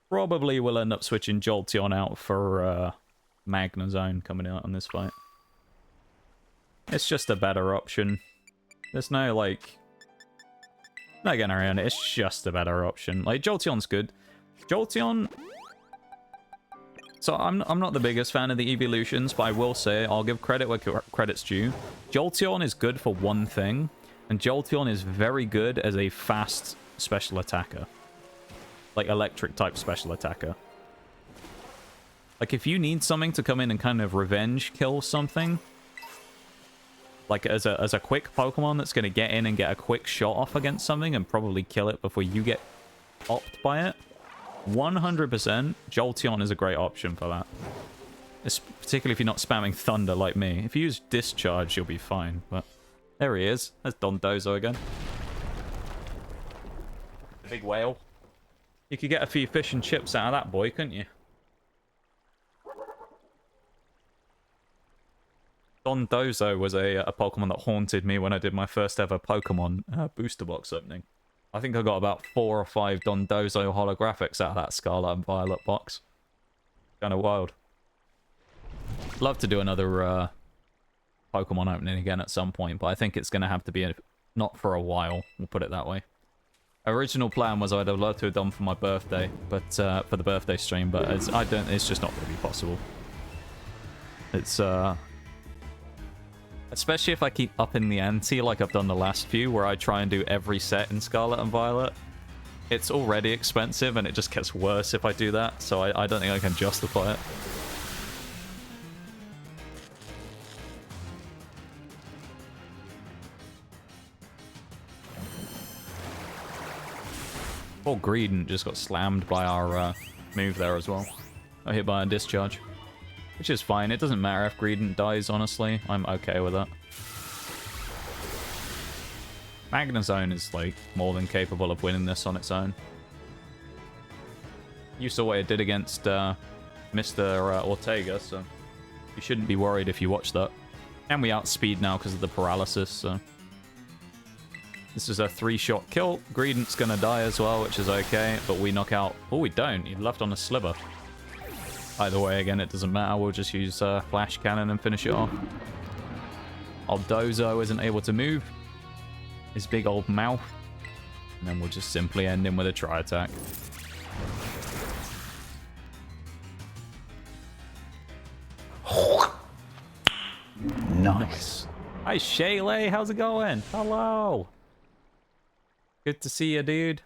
probably we'll end up switching Jolteon out for Magnezone coming out on this fight. It's just a better option. There's no, like... not getting around it, it's just a better option. Like, Jolteon's good. Jolteon... so I'm not the biggest fan of the evolutions, but I will say, I'll give credit where credit's due. Jolteon is good for one thing, and Jolteon is very good as a fast special attacker. Like, electric-type special attacker. Like, if you need something to come in and kind of revenge kill something, like, as a quick Pokemon that's going to get in and get a quick shot off against something and probably kill it before you get popped by it, 100% Jolteon is a great option for that. It's particularly if you're not spamming Thunder like me. If you use Discharge, you'll be fine, but... there he is. There's Dondozo again. The big whale. You could get a few fish and chips out of that boy, couldn't you? Dondozo was a Pokemon that haunted me when I did my first ever Pokemon booster box opening. I think I got about 4 or 5 Dondozo holographics out of that Scarlet and Violet box. Kind of wild. Love to do another Pokemon opening again at some point, but I think it's going to have to be not for a while, we'll put it that way. Original plan was I'd have loved to have done for my birthday, but for the birthday stream, but it's just not going to be possible. It's especially if I keep upping the ante like I've done the last few, where I try and do every set in Scarlet and Violet. It's already expensive, and it just gets worse if I do that, so I don't think I can justify it. Poor Greedent just got slammed by our move there as well. Got hit by a discharge. Which is fine. It doesn't matter if Greedent dies, honestly. I'm okay with that. Magnezone is, like, more than capable of winning this on its own. You saw what it did against Mr. Ortega, so you shouldn't be worried if you watch that. And we outspeed now because of the paralysis, so... This is a 3-shot kill. Greedent's gonna die as well, which is okay, but we knock out... Oh, we don't. He left on a sliver. Either way, again, it doesn't matter. We'll just use Flash Cannon and finish it off. Our Dozo isn't able to move. His big old mouth. And then we'll just simply end him with a Tri-Attack. Nice. Hi, Shaylay. How's it going? Hello. Good to see you, dude.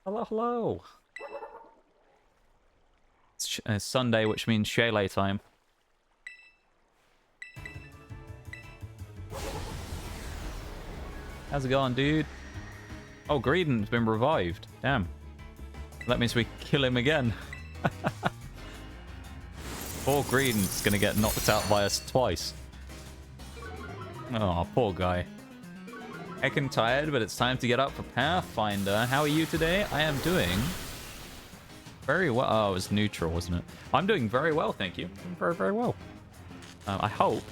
Hello, hello. It's Sunday, which means Shaylay time. How's it going, dude? Oh, Greedent's been revived. Damn. That means we kill him again. Poor Greedent's gonna get knocked out by us twice. Oh, poor guy. Heckin' tired, but it's time to get up for Pathfinder. How are you today? I am doing very well. Oh, it was neutral, wasn't it? I'm doing very well, thank you. I'm very, very well. I hope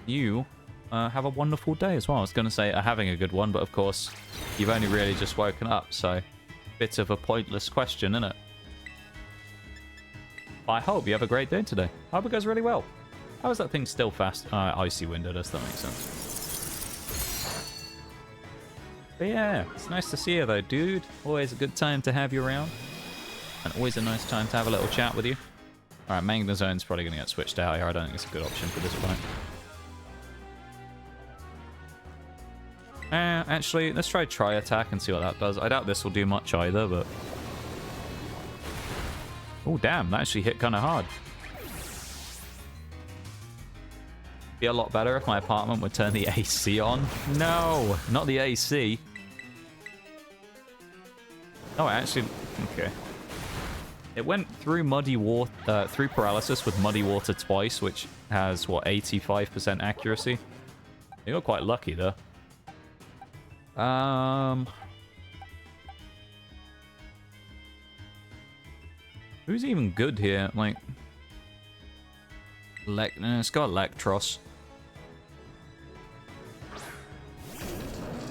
you have a wonderful day as well. I was going to say having a good one, but of course, you've only really just woken up, so bit of a pointless question, isn't it? But I hope you have a great day today. I hope it goes really well. How is that thing still fast? Icy window, does that make sense? But yeah, it's nice to see you though, dude. Always a good time to have you around. And always a nice time to have a little chat with you. Alright, Magnezone's probably going to get switched out here. I don't think it's a good option for this fight. Actually, let's try Tri-Attack and see what that does. I doubt this will do much either, but... Oh, damn. That actually hit kind of hard. Be a lot better if my apartment would turn the AC on. No, not the AC. Oh, actually... Okay. It went through muddy water, through paralysis with muddy water twice, which has, what, 85% accuracy? You got quite lucky, though. Who's even good here? Like... it's got Electros.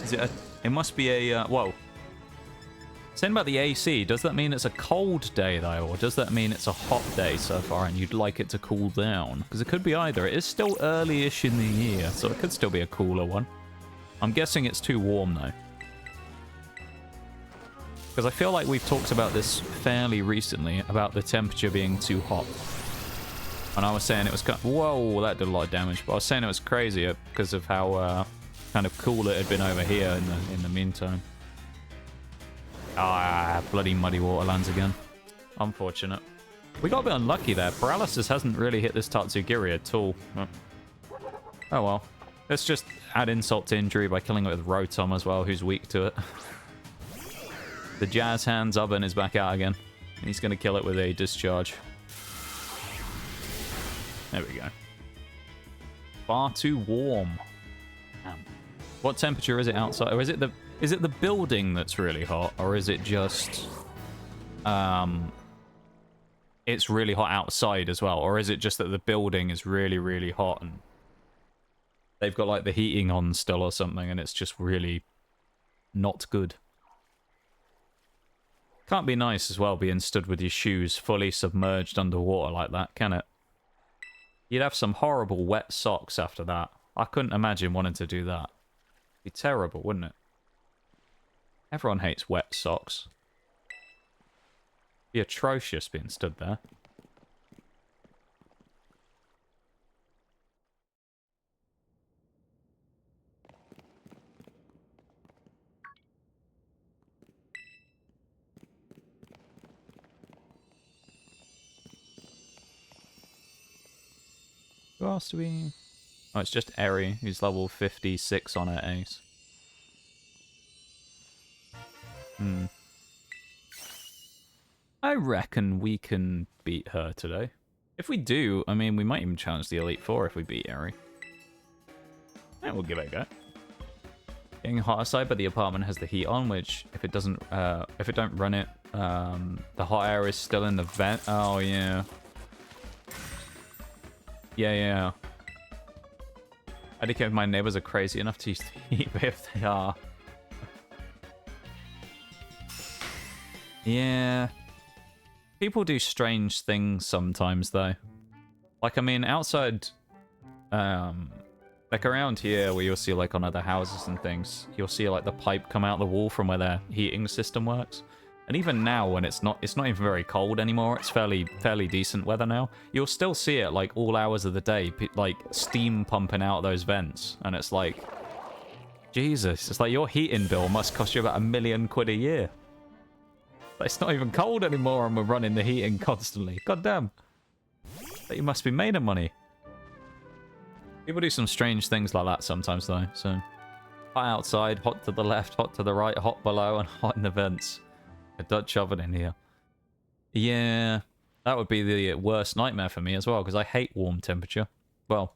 Is it a... It must be a... whoa. Saying about the AC, does that mean it's a cold day, though? Or does that mean it's a hot day so far and you'd like it to cool down? Because it could be either. It is still early-ish in the year, so it could still be a cooler one. I'm guessing it's too warm, though. Because I feel like we've talked about this fairly recently, about the temperature being too hot. And I was saying it was kind of... Whoa, that did a lot of damage. But I was saying it was crazy because of how kind of cool it had been over here in the meantime. Ah, bloody muddy water lands again. Unfortunate. We got a bit unlucky there. Paralysis hasn't really hit this Tatsugiri at all. Oh well. Let's just add insult to injury by killing it with Rotom as well, who's weak to it. The Jazz Hands oven is back out again. And he's going to kill it with a discharge. There we go. Far too warm. Damn. What temperature is it outside? Or is it the building that's really hot? Or is it just... it's really hot outside as well? Or is it just that the building is really, really hot and they've got like the heating on still or something and it's just really not good? Can't be nice as well being stood with your shoes fully submerged underwater like that, can it? You'd have some horrible wet socks after that. I couldn't imagine wanting to do that. It'd be terrible, wouldn't it? Everyone hates wet socks. It'd be atrocious being stood there. Who else do we... Oh, it's just Eri, who's level 56 on her ace. I reckon we can beat her today. If we do, I mean, we might even challenge the Elite Four if we beat Eri. Yeah, we'll give it a go. Getting hot outside, but the apartment has the heat on, which if it doesn't, if it don't run it, the hot air is still in the vent. Oh yeah. Yeah. I think if my neighbors are crazy enough to use the heat, but if they are. Yeah. People do strange things sometimes, though. Like, I mean, outside, like around here, where you'll see, like, on other houses and things, you'll see, like, the pipe come out the wall from where their heating system works. And even now, when it's not even very cold anymore, it's fairly decent weather now, you'll still see it, like, all hours of the day, like, steam pumping out those vents. And it's like, Jesus, it's like your heating bill must cost you about £1 million a year. It's not even cold anymore and we're running the heating constantly. God damn. But you must be made of money. People do some strange things like that sometimes, though. So, hot outside, hot to the left, hot to the right, hot below, and hot in the vents. A Dutch oven in here. Yeah, that would be the worst nightmare for me as well, because I hate warm temperature. Well,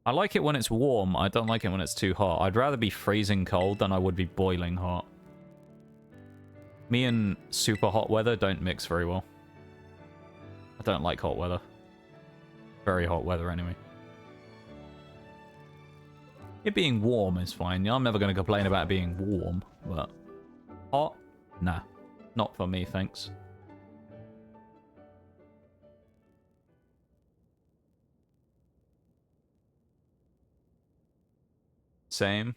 I like it when it's warm. I don't like it when it's too hot. I'd rather be freezing cold than I would be boiling hot. Me and super hot weather don't mix very well. I don't like hot weather. Very hot weather, anyway. It being warm is fine. I'm never going to complain about it being warm, but hot? Nah. Not for me, thanks. Same.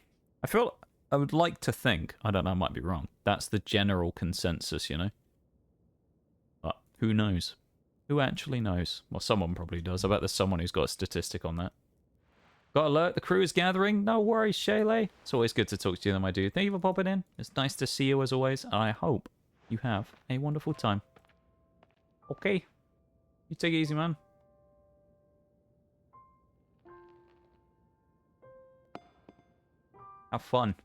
I would like to think, I don't know, I might be wrong, that's the general consensus, you know? But who knows? Who actually knows? Well, someone probably does. I bet there's someone who's got a statistic on that. Got alert, the crew is gathering. No worries, Shaylay. It's always good to talk to you, my dude. Thank you for popping in. It's nice to see you as always. And I hope you have a wonderful time. Okay. You take it easy, man. Have fun.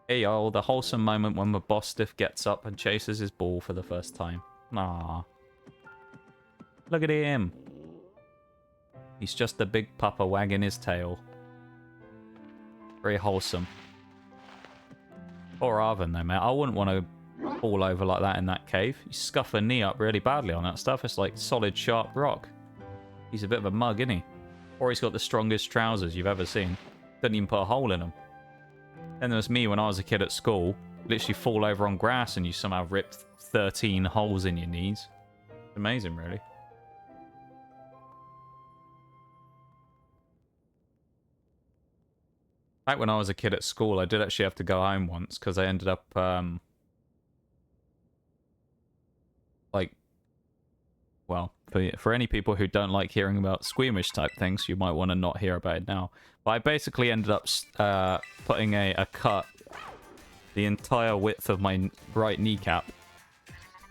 Hey yo, the wholesome moment when the boss stiff gets up and chases his ball for the first time. Aww. Look at him. He's just a big pupper wagging his tail. Very wholesome. Poor Arvin though, mate. I wouldn't want to fall over like that in that cave. You scuff a knee up really badly on that stuff. It's like solid, sharp rock. He's a bit of a mug, isn't he? Or he's got the strongest trousers you've ever seen. Doesn't even put a hole in them. Then there was me when I was a kid at school. Literally fall over on grass and you somehow ripped 13 holes in your knees. Amazing, really. Back when I was a kid at school, I did actually have to go home once because I ended up, like, well, for any people who don't like hearing about squeamish type things, you might want to not hear about it now. But I basically ended up putting a cut the entire width of my right kneecap.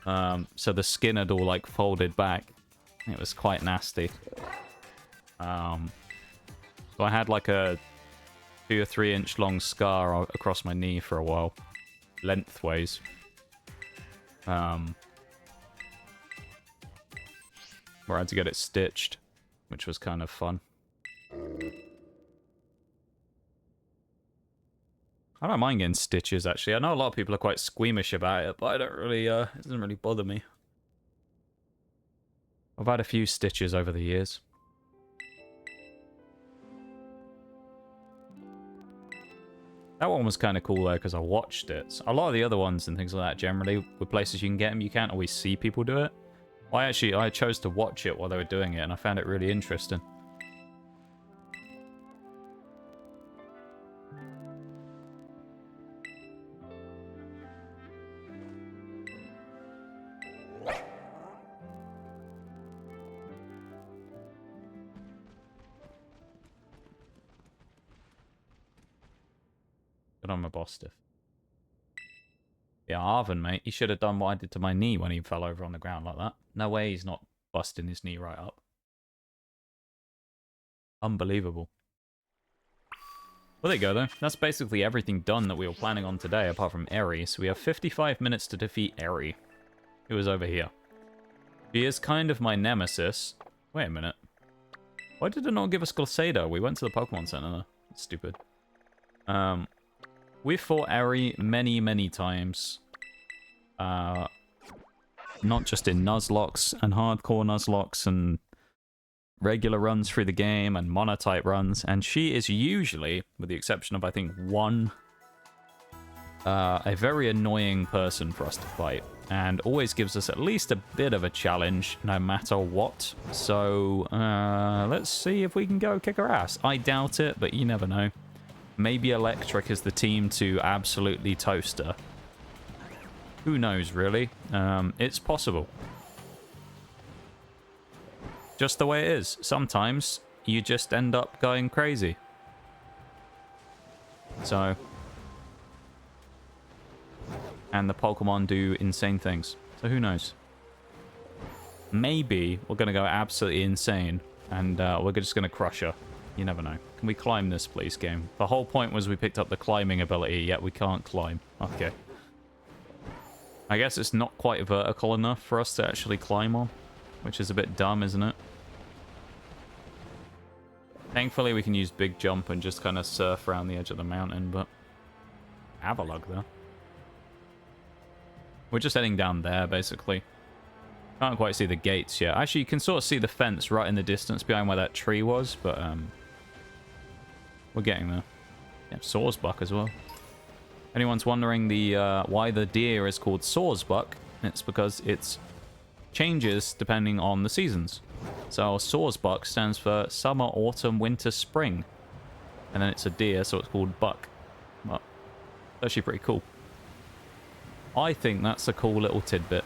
So the skin had all like folded back. It was quite nasty. So I had like a 2 or 3 inch long scar across my knee for a while, lengthways. Where I had to get it stitched, which was kind of fun. I don't mind getting stitches, actually. I know a lot of people are quite squeamish about it, but I don't really, it doesn't really bother me. I've had a few stitches over the years. That one was kind of cool, though, because I watched it. A lot of the other ones and things like that, generally, with places you can get them, you can't always see people do it. I chose to watch it while they were doing it, and I found it really interesting. But I'm a boss stiff. Yeah, Arvin, mate. He should have done what I did to my knee when he fell over on the ground like that. No way he's not busting his knee right up. Unbelievable. Well, there you go, though. That's basically everything done that we were planning on today, apart from Eri. So we have 55 minutes to defeat Eri, who is over here. She is kind of my nemesis. Wait a minute. Why did it not give us Glosado? We went to the Pokemon Center. That's stupid. We've fought Eri many, many times. Not just in Nuzlocks and hardcore Nuzlocks and regular runs through the game and Monotype runs, and she is usually, with the exception of I think one, a very annoying person for us to fight, and always gives us at least a bit of a challenge no matter what. So let's see if we can go kick her ass. I doubt it, but you never know. Maybe Electric is the team to absolutely toast her. Who knows, really? It's possible. Just the way it is. Sometimes you just end up going crazy. So. And the Pokemon do insane things. So who knows? Maybe we're going to go absolutely insane. And we're just going to crush her. You never know. Can we climb this, please, game? The whole point was we picked up the climbing ability, yet we can't climb. Okay. I guess it's not quite vertical enough for us to actually climb on. Which is a bit dumb, isn't it? Thankfully, we can use Big Jump and just kind of surf around the edge of the mountain, but... Avalugg, though. We're just heading down there, basically. Can't quite see the gates yet. Actually, you can sort of see the fence right in the distance behind where that tree was, but, we're getting there. Yeah, Sawsbuck as well. Anyone's wondering why the deer is called Sawsbuck, it's because it's changes depending on the seasons. So Sawsbuck stands for summer, autumn, winter, spring. And then it's a deer, so it's called buck. Well, it's actually pretty cool. I think that's a cool little tidbit.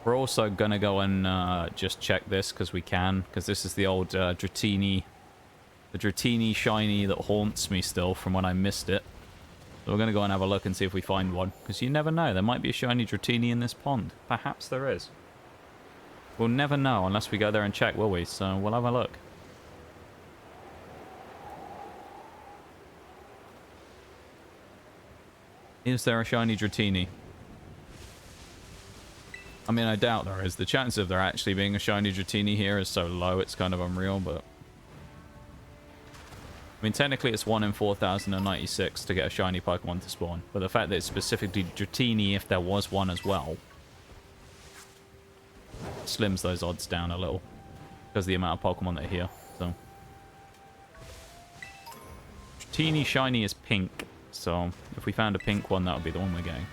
We're also going to go and just check this because we can. Because this is the old Dratini. The Dratini shiny that haunts me still from when I missed it. So we're going to go and have a look and see if we find one. Because you never know. There might be a shiny Dratini in this pond. Perhaps there is. We'll never know unless we go there and check, will we? So we'll have a look. Is there a shiny Dratini? I mean, I doubt there is. The chance of there actually being a shiny Dratini here is so low, it's kind of unreal, but... I mean, technically it's 1 in 4,096 to get a shiny Pokemon to spawn, but the fact that it's specifically Dratini if there was one as well slims those odds down a little because of the amount of Pokemon that are here, so... Dratini shiny is pink, so if we found a pink one, that would be the one we're getting.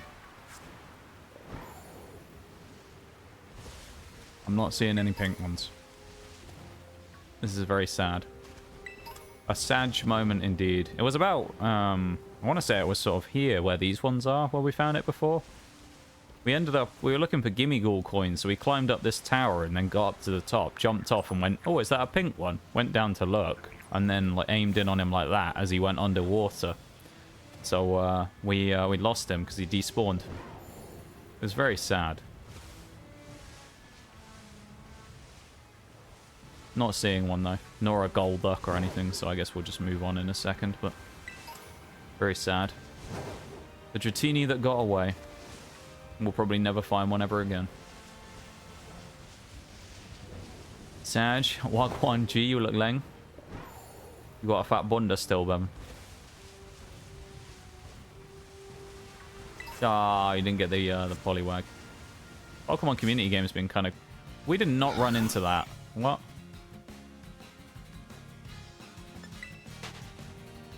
I'm not seeing any pink ones. This is very sad. A sad moment indeed. It was about, I want to say it was sort of here where these ones are, where we found it before. We ended up, we were looking for Gimmighoul coins, so we climbed up this tower and then got up to the top, jumped off and went, oh, is that a pink one? Went down to look, and then like aimed in on him like that as he went underwater. So we lost him because he despawned. It was very sad. Not seeing one though, nor a Golduck or anything, so I guess we'll just move on in a second, but very sad. The Dratini that got away. We'll probably never find one ever again. Sag, Wagwan G, you look leng. You got a fat bunda still, Bevan. Ah, you didn't get the Poliwag. Pokemon community game has been kind of... We did not run into that. What?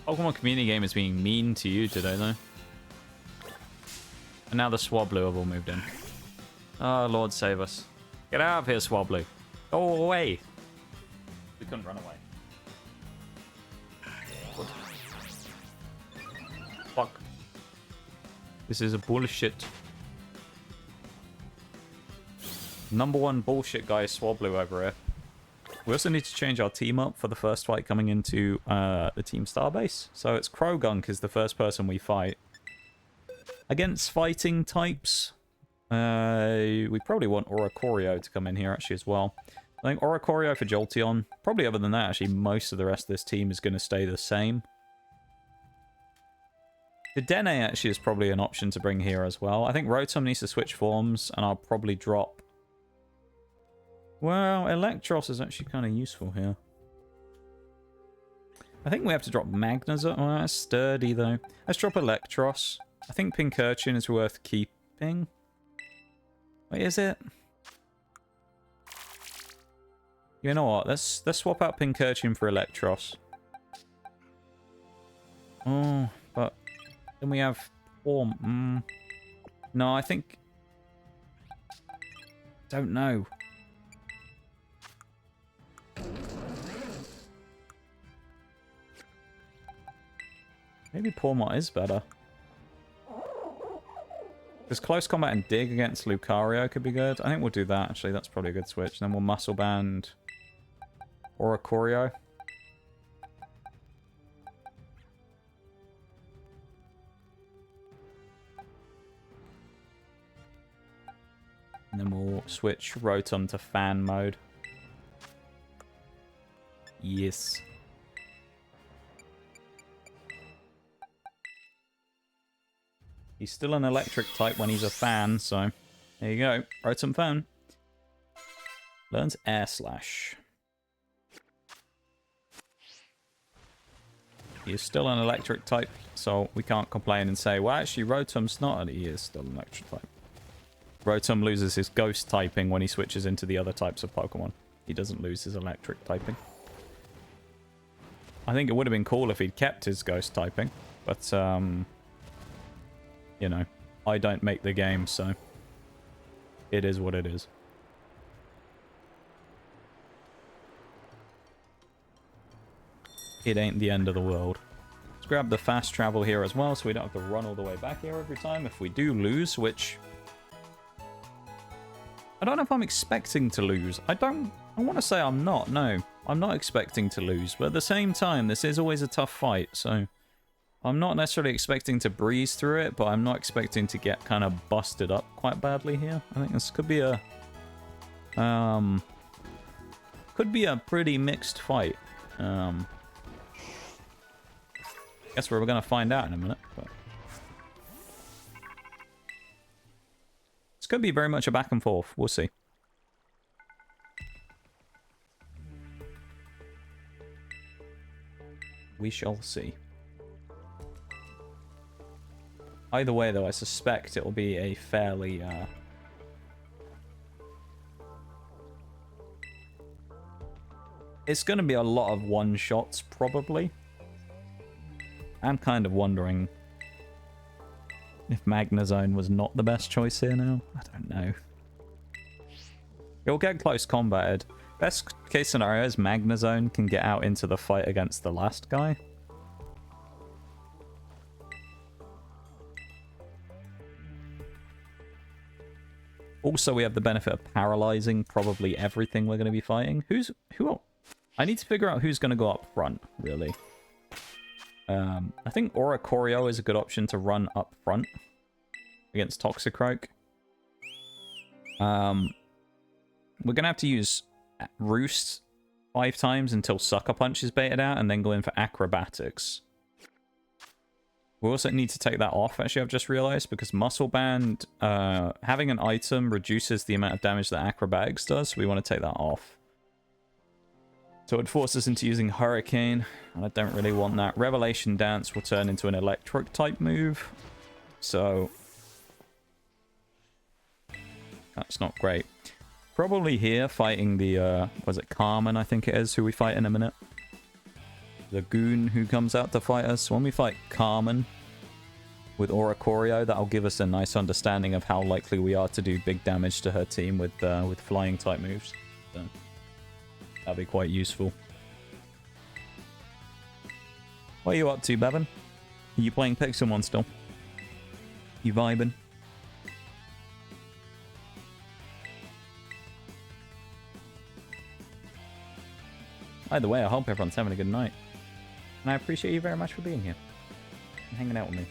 Pokemon community game is being mean to you today, though. And now the Swablu have all moved in. Oh, Lord save us. Get out of here, Swablu. Go away. We couldn't run away. Good. Fuck. This is a bullshit. Number one bullshit guy is Swablu over here. We also need to change our team up for the first fight coming into the Team Starbase. So it's Krogunk is the first person we fight. Against fighting types, we probably want Oricorio to come in here actually as well. I think Oricorio for Jolteon. Probably other than that, actually, most of the rest of this team is going to stay the same. The Dene actually is probably an option to bring here as well. I think Rotom needs to switch forms, and I'll probably drop... Well, Electros is actually kind of useful here. I think we have to drop Magnezone. Oh, that's sturdy, though. Let's drop Electros. I think Pincurchin is worth keeping. Wait, is it? You know what? Let's swap out Pincurchin for Electros. Oh, but then we have Pawm. No, I think... Don't know. Maybe Pawmot is better. Because Close Combat and Dig against Lucario could be good. I think we'll do that, actually. That's probably a good switch. Then we'll Muscle Band Oricorio. And then we'll switch Rotom to Fan Mode. Yes. He's still an electric type when he's a fan, so there you go. Rotom Fan. Learns Air Slash. He is still an electric type, so we can't complain and say, well, actually, Rotom's not, and he is still an electric type. Rotom loses his ghost typing when he switches into the other types of Pokemon. He doesn't lose his electric typing. I think it would have been cool if he'd kept his ghost typing, but, you know, I don't make the game, so it is what it is. It ain't the end of the world. Let's grab the fast travel here as well, so we don't have to run all the way back here every time. If we do lose, which... I don't know if I'm expecting to lose. I want to say I'm not, no. I'm not expecting to lose, but at the same time, this is always a tough fight, so... I'm not necessarily expecting to breeze through it, but I'm not expecting to get kind of busted up quite badly here. I think this could be a... could be a pretty mixed fight. Guess we're going to find out in a minute. But... It's going to be very much a back and forth. We'll see. We shall see. Either way, though, I suspect it will be a fairly... It's going to be a lot of one-shots, probably. I'm kind of wondering if Magnezone was not the best choice here now. I don't know. It'll get close combated. Best case scenario is Magnezone can get out into the fight against the last guy. Also, we have the benefit of paralyzing probably everything we're going to be fighting. Who? I need to figure out who's going to go up front, really. I think Oricorio is a good option to run up front against Toxicroak. We're going to have to use Roost 5 times until Sucker Punch is baited out, and then go in for Acrobatics. We also need to take that off, actually, I've just realized, because Muscle Band, having an item reduces the amount of damage that Acrobatics does, so we want to take that off. So it forces us into using Hurricane, and I don't really want that. Revelation Dance will turn into an electric type move, so that's not great. Probably here fighting the, was it Carmen, I think it is, who we fight in a minute. The goon who comes out to fight us. When we fight Carmen with Oricorio, that'll give us a nice understanding of how likely we are to do big damage to her team with flying type moves. So that'll be quite useful. What are you up to, Bevan? Are you playing Pixelmon still? You vibing? Either way, I hope everyone's having a good night. And I appreciate you very much for being here and hanging out with me.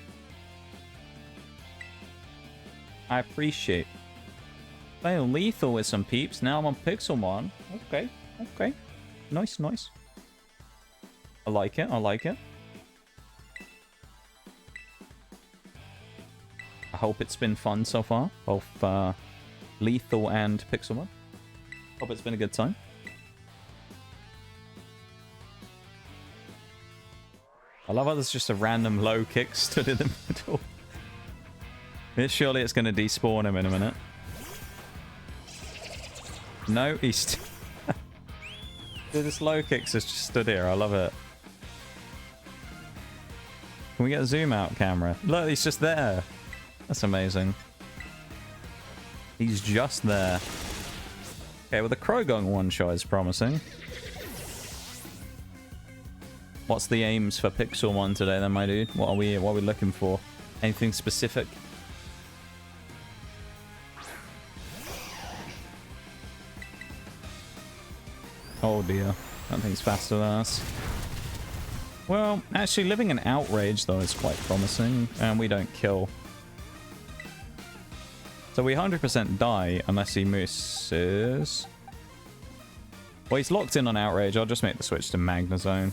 I appreciate Fail lethal with some peeps. Now I'm on Pixelmon. Okay, okay. Nice, nice. I like it, I like it. I hope it's been fun so far. Both lethal and Pixelmon. Hope it's been a good time. I love how there's just a random low kick stood in the middle. Surely it's going to despawn him in a minute. No, he's... Dude, this low kick's just stood here. I love it. Can we get a zoom out camera? Look, he's just there. That's amazing. He's just there. Okay, well the Krogong one shot is promising. What's the aims for Pixelmon today then, my dude? What are we looking for? Anything specific? Oh dear. That thing's faster than us. Well, actually living in Outrage though is quite promising. And we don't kill. So we 100% die unless he misses. Well, he's locked in on Outrage. I'll just make the switch to Magnezone.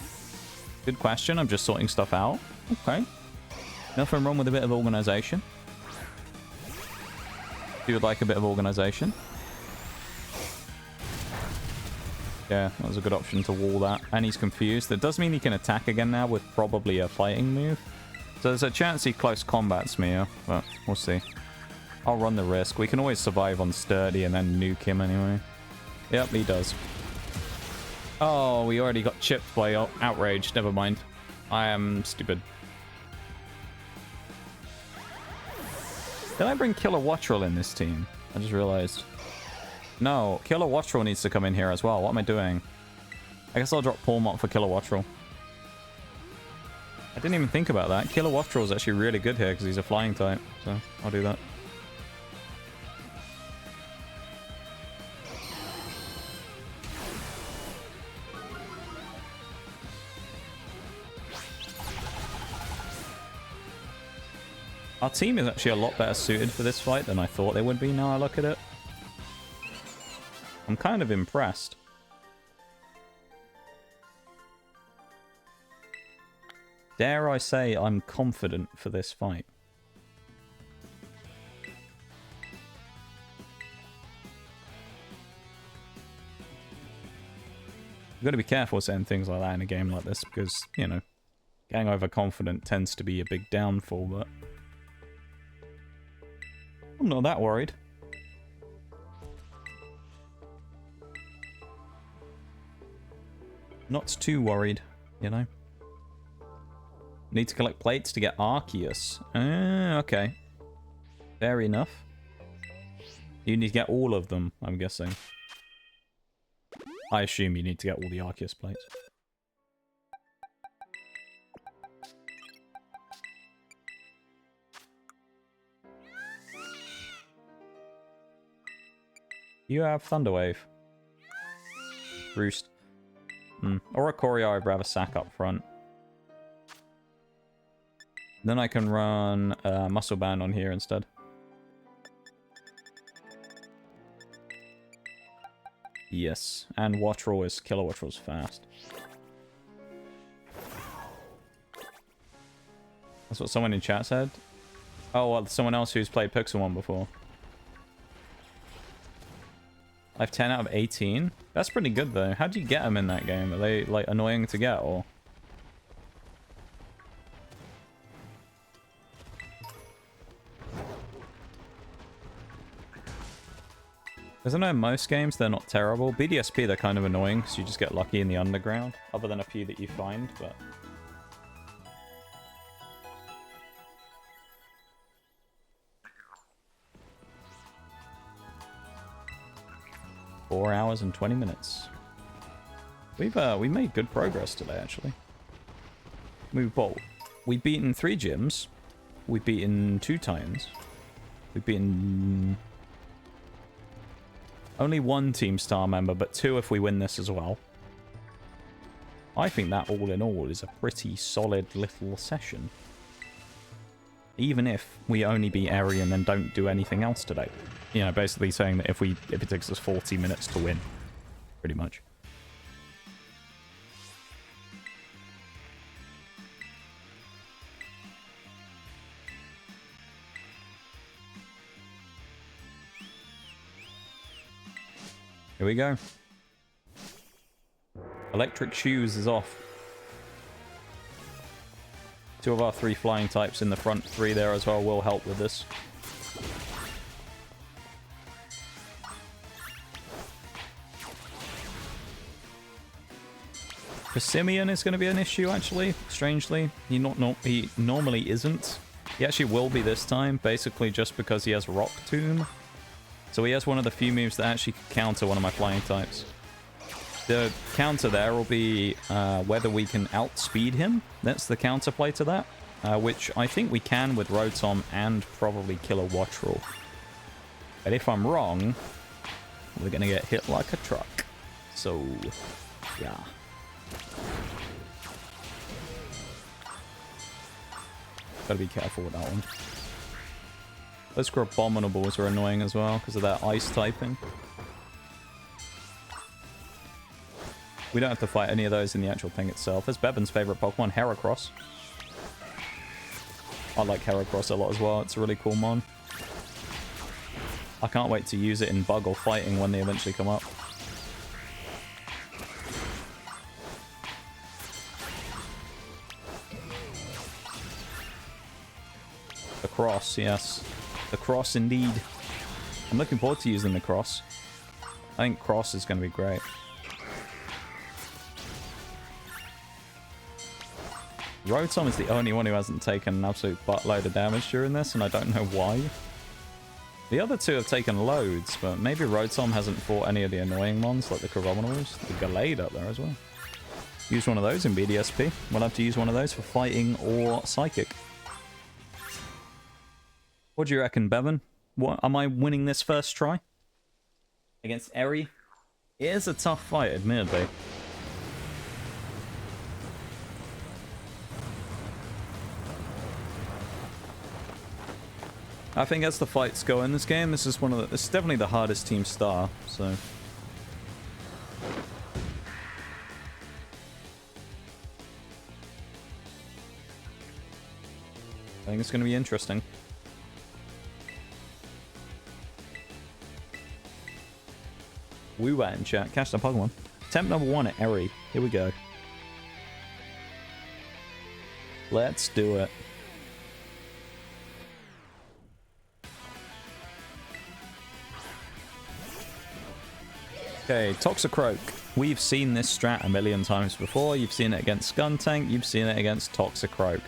Good question. I'm just sorting stuff out. Okay. Nothing wrong with a bit of organization. If you would like a bit of organization. Yeah, that was a good option to wall that. And he's confused. That does mean he can attack again now with probably a fighting move. So there's a chance he close combats me, but we'll see. I'll run the risk. We can always survive on Sturdy and then nuke him anyway. Yep, he does. Oh, we already got chipped by Outrage. Never mind. I am stupid. Did I bring Kilowattrel in this team? I just realized. No, Kilowattrel needs to come in here as well. What am I doing? I guess I'll drop Pawmot for Kilowattrel. I didn't even think about that. Kilowattrel is actually really good here because he's a flying type. So I'll do that. Our team is actually a lot better suited for this fight than I thought they would be now I look at it. I'm kind of impressed. Dare I say I'm confident for this fight. You've got to be careful saying things like that in a game like this because, you know, getting overconfident tends to be a big downfall, but I'm not that worried. Not too worried, you know. Need to collect plates to get Arceus. Okay. Fair enough. You need to get all of them, I'm guessing. I assume you need to get all the Arceus plates. You have Thunderwave. Roost. Oricorio, I'd rather sack up front. Then I can run Muscle Band on here instead. Yes, and Kilowattrel's fast. That's what someone in chat said. Oh, well, someone else who's played Pixelmon before. I have 10 out of 18. That's pretty good, though. How do you get them in that game? Are they, like, annoying to get, or...? Because I know in most games they're not terrible. BDSP, they're kind of annoying, because you just get lucky in the underground. Other than a few that you find, but... Four hours and 20 minutes. We made good progress today, actually. We've beaten 3 gyms. We've beaten 2 Titans. We've beaten only 1 Team Star member, but 2 if we win this as well. I think that all in all is a pretty solid little session. even if we only beat Eri and then don't do anything else today. You know, basically saying that if it takes us 40 minutes to win, pretty much. Here we go. Electric Shoes is off. 2 of our 3 flying types in the front 3 there as well will help with this. Persimmon is going to be an issue, actually, strangely. He normally isn't. He actually will be this time, basically just because he has Rock Tomb. So he has one of the few moves that actually counter one of my flying types. The counter there will be whether we can outspeed him. That's the counterplay to that, which I think we can with Rotom and probably Kilowattrel. But if I'm wrong, we're going to get hit like a truck. So, yeah. Gotta be careful with that one. Those Abominables are annoying as well because of that ice typing. We don't have to fight any of those in the actual thing itself. There's Bevan's favorite Pokemon, Heracross. I like Heracross a lot as well. It's a really cool mon. I can't wait to use it in bug or fighting when they eventually come up. The Cross, yes. The Cross indeed. I'm looking forward to using the Cross. I think Cross is going to be great. Rotom is the only one who hasn't taken an absolute buttload of damage during this, and I don't know why. The other 2 have taken loads, but maybe Rotom hasn't fought any of the annoying ones, like the Abominables. The Gallade up there as well. Use one of those in BDSP. We'll have to use one of those for fighting or psychic. What do you reckon, Bevan? What, am I winning this first try? Against Eri? It is a tough fight, admittedly. I think as the fights go in this game, this is this is definitely the hardest team star, so. I think it's going to be interesting. Woo-Wat in chat. Catch the Pokemon. Attempt number 1 at Eri. Here we go. Let's do it. Okay, Toxicroak. We've seen this strat a million times before. You've seen it against Skuntank. You've seen it against Toxicroak.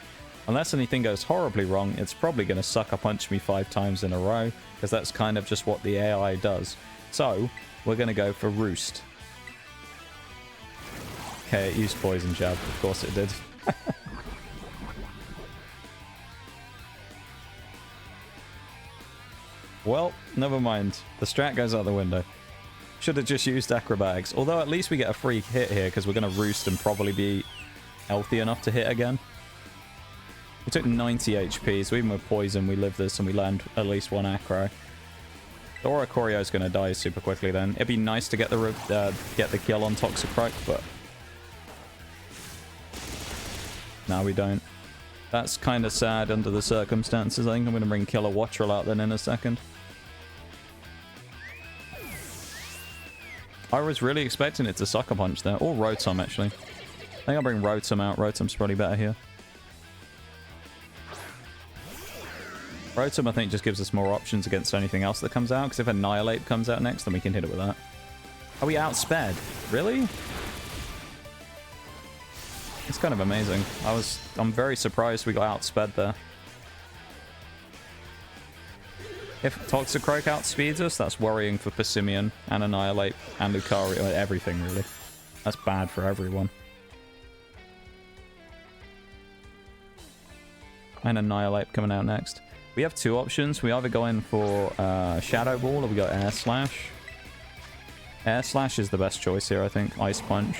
Unless anything goes horribly wrong, it's probably going to sucker punch me 5 times in a row, because that's kind of just what the AI does. So, we're going to go for Roost. Okay, it used Poison Jab. Of course it did. Well, never mind. The strat goes out the window. Should have just used Acrobatics. Although at least we get a free hit here because we're going to Roost and probably be healthy enough to hit again. We took 90 HP, so even with Poison we live this and we land at least 1 Acro. The Oricorio is going to die super quickly then. It'd be nice to get the kill on Toxicroak, but... no, we don't. That's kind of sad under the circumstances. I think I'm going to bring Kilowattrel out then in a second. I was really expecting it to Sucker Punch there. Or Rotom, actually. I think I'll bring Rotom out. Rotom's probably better here. Rotom, I think, just gives us more options against anything else that comes out. Because if Annihilate comes out next, then we can hit it with that. Are we outsped? Really? It's kind of amazing. I'm very surprised we got outsped there. If Toxicroak outspeeds us, that's worrying for Persimmon and Annihilate and Lucario, everything really. That's bad for everyone. And Annihilate coming out next. We have 2 options. We either go in for Shadow Ball or we go Air Slash. Air Slash is the best choice here, I think. Ice Punch.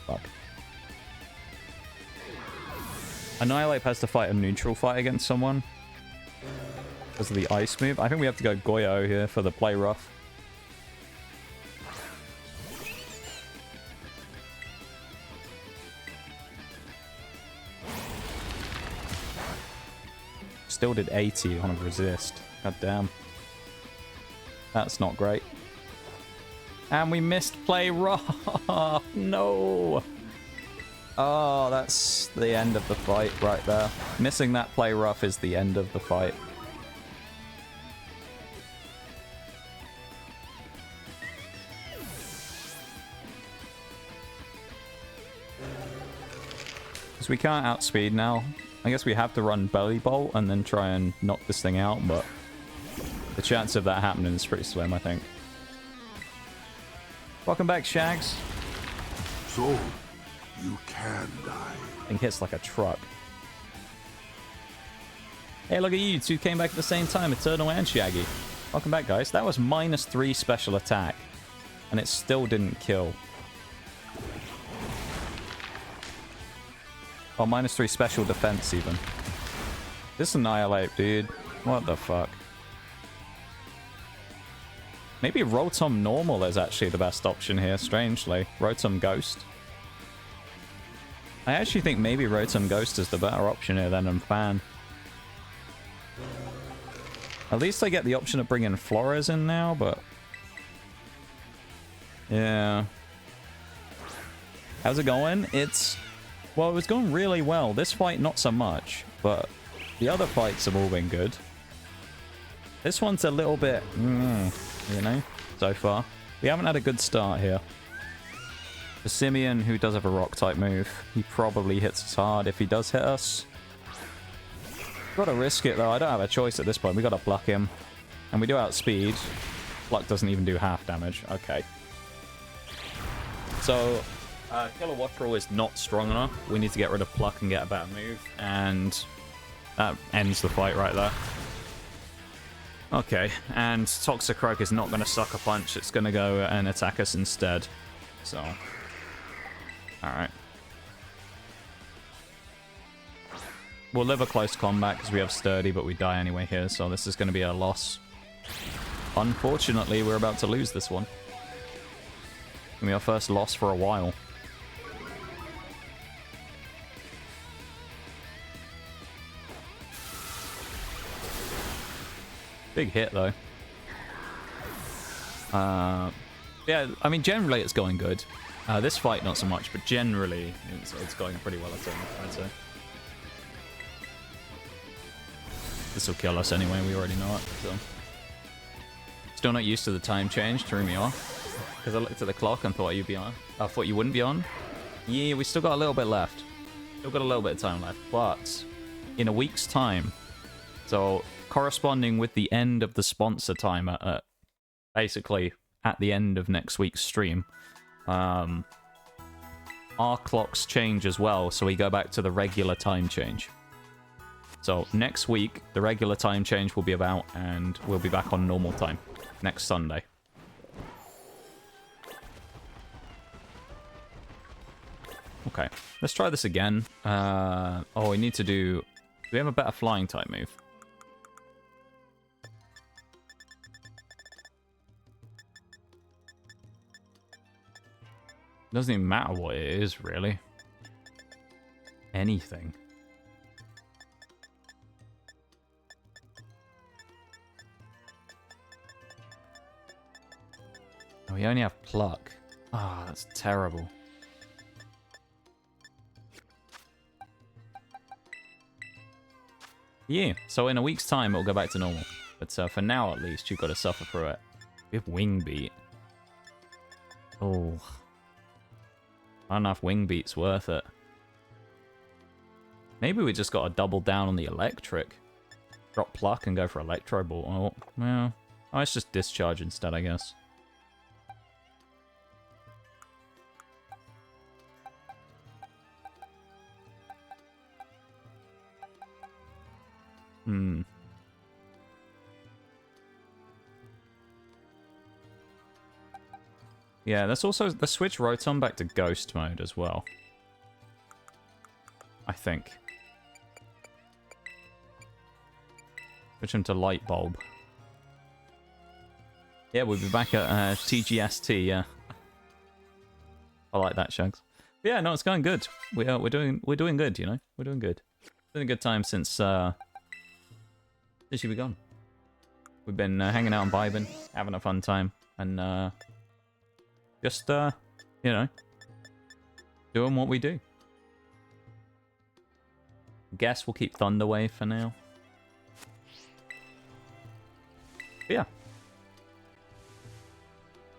Fuck. Annihilate has to fight a neutral fight against someone because of the ice move. I think we have to go Goyo here for the play rough. Still did 80 on a resist. God damn. That's not great. And we missed play rough. No. Oh, that's the end of the fight right there. Missing that play rough is the end of the fight. Because we can't outspeed now. I guess we have to run Bellibolt and then try and knock this thing out, but the chance of that happening is pretty slim, I think. Welcome back, Shags. So, you can die. Thing hits like a truck. Hey, look at you two came back at the same time, Eternal and Shaggy. Welcome back, guys. That was -3 special attack, and it still didn't kill. Oh, -3 special defense, even. This Annihilate, dude. What the fuck? Maybe Rotom Normal is actually the best option here, strangely. Rotom Ghost. I actually think maybe Rotom Ghost is the better option here than Fan. At least I get the option of bringing Flores in now, but... yeah. How's it going? Well, it was going really well. This fight, not so much, but the other fights have all been good. This one's a little bit, you know, so far. We haven't had a good start here. The Simeon, who does have a rock-type move, he probably hits us hard if he does hit us. Gotta risk it, though. I don't have a choice at this point. We gotta pluck him. And we do outspeed. Pluck doesn't even do half damage. Okay. So... Kilowattrel is not strong enough. We need to get rid of Pluck and get a better move. And that ends the fight right there. Okay, and Toxicroak is not going to Sucker Punch. It's going to go and attack us instead. So, alright. We'll live a close combat because we have Sturdy, but we die anyway here. So this is going to be a loss. Unfortunately, we're about to lose this one. It's going to be our first loss for a while. Big hit, though. Yeah, I mean, generally it's going good. This fight, not so much, but generally it's going pretty well, I'd say. This will kill us anyway, we already know it, so. Still not used to the time change, threw me off. Because I looked at the clock and thought you'd be on. I thought you wouldn't be on. Yeah, we still got a little bit left. Still got a little bit of time left, but in a week's time, so corresponding with the end of the sponsor timer, basically at the end of next week's stream, our clocks change as well, so we go back to the regular time change. So next week, the regular time change will be about, and we'll be back on normal time next Sunday. Okay, let's try this again. Oh, we need to do we have a better flying type move? Doesn't even matter what it is, really. Anything. Oh, we only have Pluck. Ah, oh, that's terrible. Yeah, so in a week's time, it'll go back to normal. But for now, at least, you've got to suffer through it. We have Wing Beat. Oh. I don't know if Wing Beat's worth it. Maybe we just got to double down on the electric. Drop Pluck and go for Electro Ball. Oh, well. Oh, it's just Discharge instead, I guess. Yeah, let's switch Rotom back to Ghost mode as well. I think. Switch him to Light Bulb. Yeah, we'll be back at TGST, yeah. I like that, Shugs. But yeah, no, it's going good. We're doing good, you know? We're doing good. It's been a good time since you've been gone. We've been hanging out and vibing, having a fun time, and just, you know, doing what we do. Guess we'll keep Thunderwave for now. But yeah.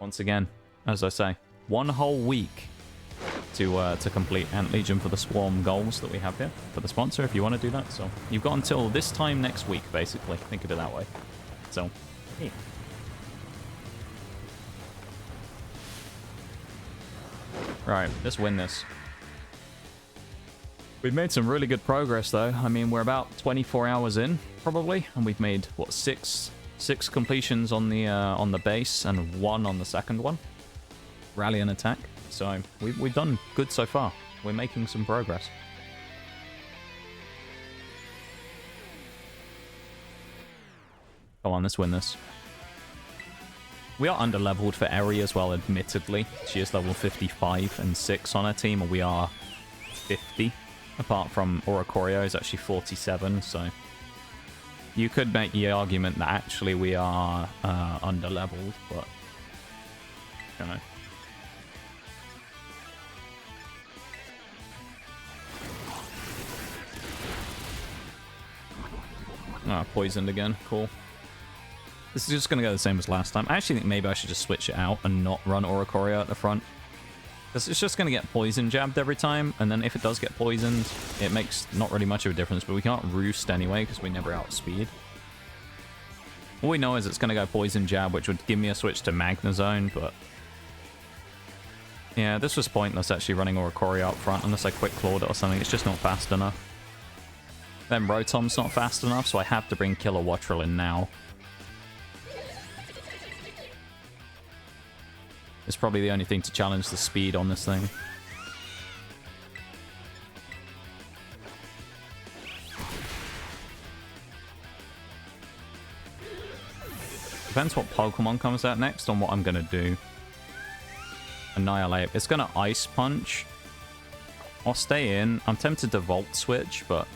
Once again, as I say, 1 whole week to complete Ant Legion for the Swarm goals that we have here for the sponsor, if you want to do that. So you've got until this time next week, basically. Think of it that way. So, yeah. Right, let's win this. We've made some really good progress, though. I mean, we're about 24 hours in, probably, and we've made what six completions on the base and 1 on the second one. Rally and attack. So we've done good so far. We're making some progress. Come on, let's win this. We are under-leveled for Eri as well, admittedly. She is level 55 and 6 on her team, and we are 50. Apart from Oricorio is actually 47, so you could make the argument that actually we are under-leveled, but you know. Ah, poisoned again. Cool. This is just going to go the same as last time. I actually think maybe I should just switch it out and not run Oricorio at the front. Because it's just going to get poison jabbed every time, and then if it does get poisoned, it makes not really much of a difference, but we can't roost anyway because we never outspeed. All we know is it's going to go poison jab, which would give me a switch to Magnezone, but yeah, this was pointless actually running Oricorio up front unless I quick clawed it or something. It's just not fast enough. Then Rotom's not fast enough, so I have to bring Kilowattrel in now. It's probably the only thing to challenge the speed on this thing. Depends what Pokemon comes out next on what I'm going to do. Annihilate. It's going to Ice Punch. I'll stay in. I'm tempted to Volt Switch, but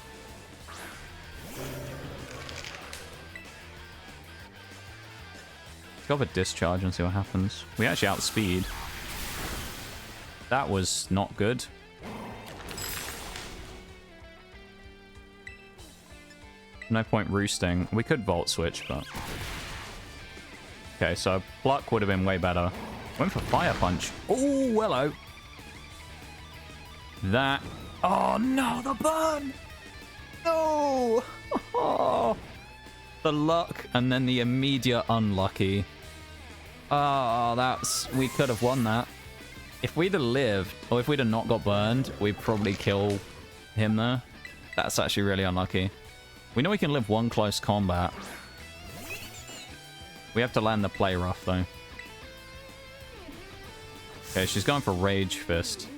go for Discharge and see what happens. We actually outspeed. That was not good. No point roosting. We could Volt Switch, but okay, so Pluck would have been way better. Went for Fire Punch. Oh, hello. That. Oh, no, the burn. No. Oh. The luck and then the immediate unlucky. Oh, that's... We could have won that. If we'd have lived, or if we'd have not got burned, we'd probably kill him there. That's actually really unlucky. We know we can live 1 close combat. We have to land the play rough, though. Okay, she's going for Rage Fist.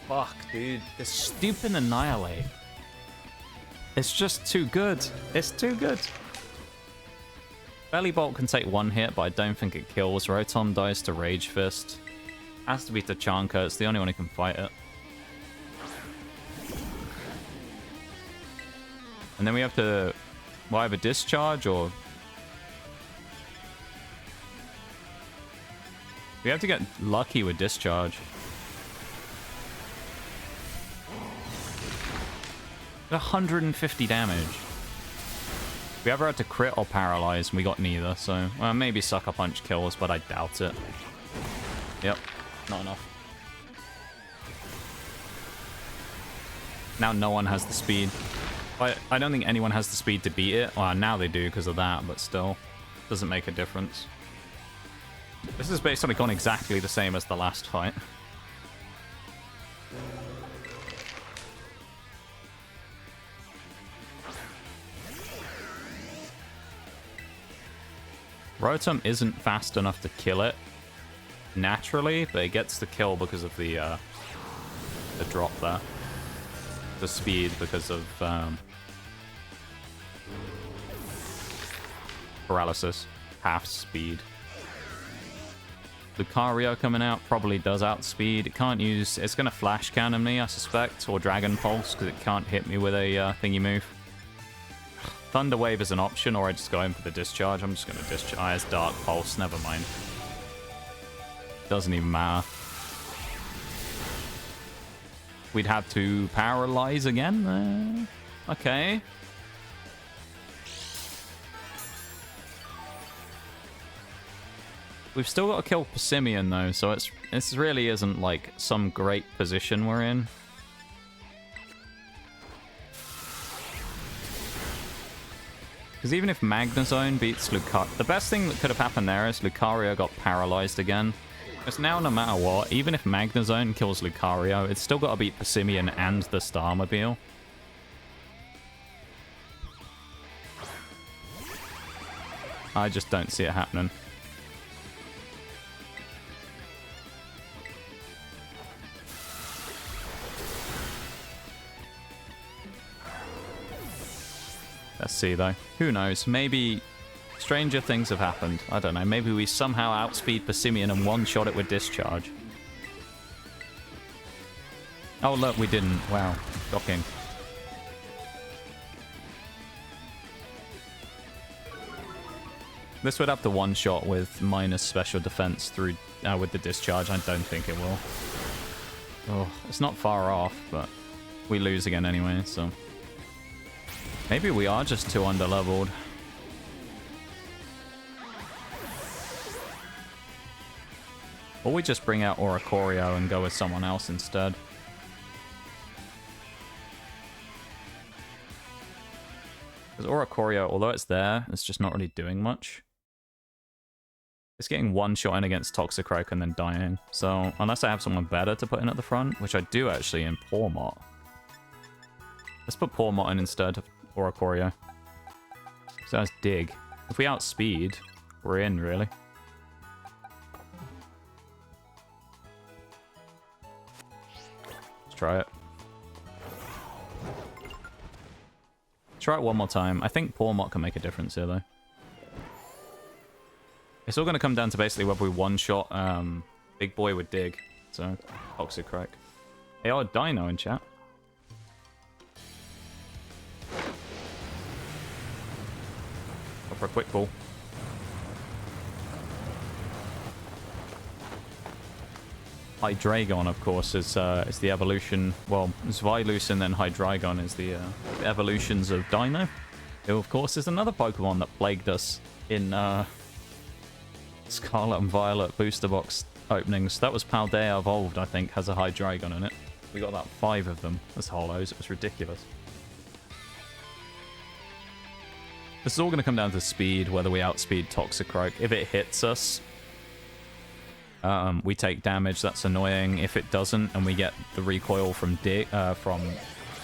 Fuck, dude. This stupid Annihilate. It's just too good. It's too good. Bellibolt can take 1 hit, but I don't think it kills. Rotom dies to Rage Fist. Has to be Tachanka. It's the only one who can fight it. And then we have to either Discharge or... We have to get lucky with Discharge. 150 damage. We either had to crit or paralyze, and we got neither, so... Well, maybe Sucker Punch kills, but I doubt it. Yep, not enough. Now no one has the speed. I don't think anyone has the speed to beat it. Well, now they do because of that, but still. Doesn't make a difference. This is basically gone exactly the same as the last fight. Rotom isn't fast enough to kill it. naturally, but it gets the kill because of the drop there. The speed because of paralysis. Half speed. Lucario coming out probably does outspeed. It can't use... It's going to flash cannon me, I suspect, or Dragon Pulse, because it can't hit me with a thingy move. Thunder Wave is an option, or I just go in for the discharge. I'm just going to discharge. It's Dark Pulse, never mind. Doesn't even matter. We'd have to paralyze again. Okay. We've still got to kill Passimian though, so this really isn't like some great position we're in. Because even if Magnezone beats Lucario, the best thing that could have happened there is Lucario got paralyzed again. Because now, no matter what, even if Magnezone kills Lucario, it's still got to beat Passimian and the Starmobile. I just don't see it happening. Let's see, though. Who knows? Maybe stranger things have happened. I don't know. Maybe we somehow outspeed Passimian and one-shot it with discharge. Oh, look, we didn't. Wow. Shocking. This would have to one-shot with minus special defense through with the discharge. I don't think it will. Oh, it's not far off, but we lose again anyway, so... Maybe we are just too underleveled. Or we just bring out Oricorio and go with someone else instead. Because Oricorio, although it's there, it's just not really doing much. It's getting one shot in against Toxicroak and then dying. So, unless I have someone better to put in at the front, which I do actually in Pawmot. Let's put Pawmot in instead of Oricorio. So that's Dig. If we outspeed, we're in, really. Let's try it. Try it one more time. I think Pawmot can make a difference here, though. It's all going to come down to basically whether we one-shot Big Boy with Dig. So, Toxicroak. Hey, oh, Dino in chat. For a quick ball. Hydreigon, of course, is the evolution. Well, Zvyluce and then Hydreigon is the evolutions of Dino, who, of course, is another Pokemon that plagued us in Scarlet and Violet booster box openings. That was Paldea evolved, I think, has a Hydreigon in it. We got about 5 of them as holos. It was ridiculous. This is all going to come down to speed, whether we outspeed Toxicroak. If it hits us, we take damage. That's annoying. If it doesn't, and we get the recoil from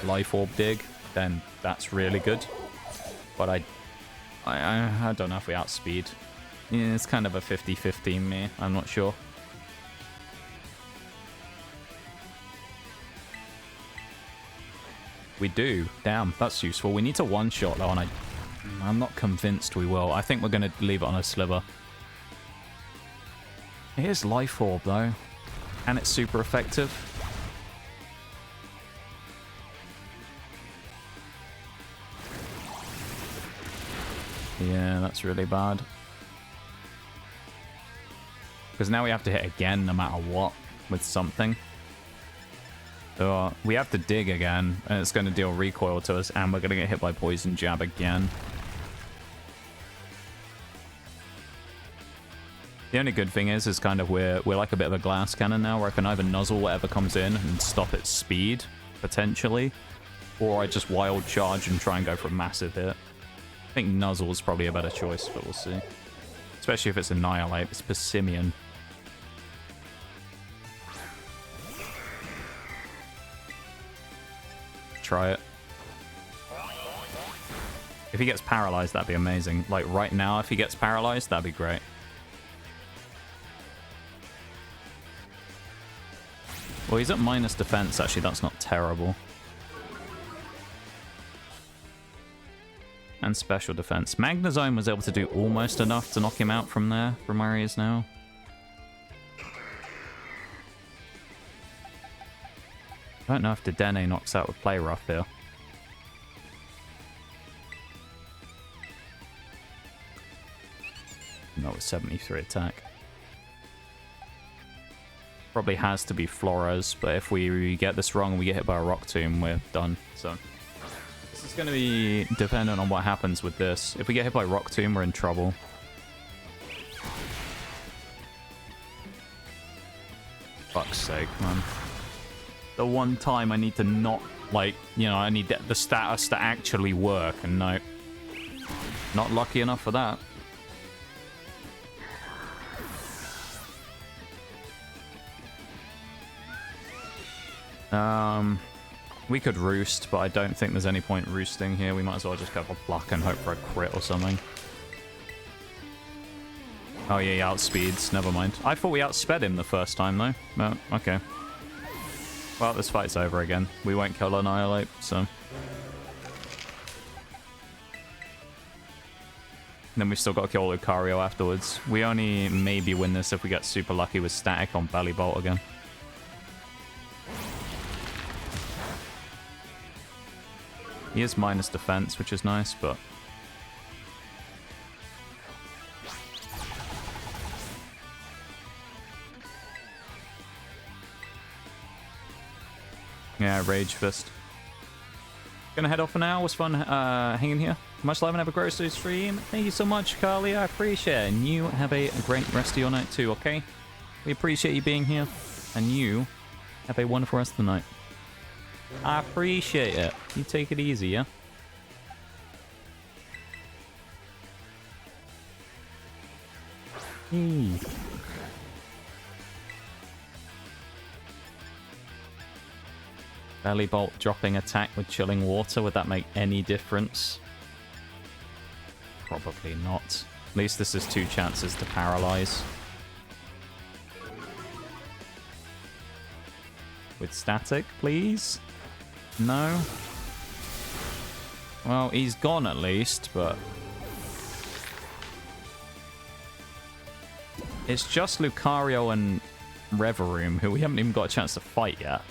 Life Orb Dig, then that's really good. But I don't know if we outspeed. Yeah, it's kind of a 50-50 me. I'm not sure. We do. Damn, that's useful. We need to one-shot though, and I'm not convinced we will. I think we're going to leave it on a sliver. It is Life Orb, though. And it's super effective. Yeah, that's really bad. Because now we have to hit again no matter what with something. So we have to Dig again, and it's going to deal recoil to us, and we're going to get hit by Poison Jab again. The only good thing is kind of we're like a bit of a glass cannon now, where I can either nuzzle whatever comes in and stop its speed, potentially, or I just wild charge and try and go for a massive hit. I think nuzzle is probably a better choice, but we'll see. Especially if it's Annihilate, it's Passimian. Try it. If he gets paralyzed, that'd be amazing. Like right now, if he gets paralyzed, that'd be great. Well, he's at minus defense, actually. That's not terrible. And special defense. Magnezone was able to do almost enough to knock him out from there, from where he is now. I don't know if Dedenne knocks out with Play Rough here. No, it's 73 attack. Probably has to be Flores, but if we get this wrong and we get hit by a Rock Tomb, we're done. So this is going to be dependent on what happens with this. If we get hit by Rock Tomb, we're in trouble. Fuck's sake, man. The one time I need to not, like, you know, I need the status to actually work, and no. Not lucky enough for that. We could roost, but I don't think there's any point roosting here. We might as well just go for pluck and hope for a crit or something. Oh yeah, he outspeeds. Never mind. I thought we outsped him the first time, though. No, okay. Well, this fight's over again. We won't kill Annihilate, so... And then we've still got to kill Oricorio afterwards. We only maybe win this if we get super lucky with static on Bellibolt again. He is minus defense, which is nice, but... Yeah, Rage Fist. Gonna head off for now. It was fun hanging here. Much love and have a great stream. Thank you so much, Carly. I appreciate it. And you have a great rest of your night too, okay? We appreciate you being here. And you have a wonderful rest of the night. I appreciate it. You take it easy, yeah? Bellibolt dropping attack with Chilling Water. Would that make any difference? Probably not. At least this is 2 chances to paralyze. With static, please? No? Well, he's gone at least, but... It's just Lucario and Reverum, who we haven't even got a chance to fight yet.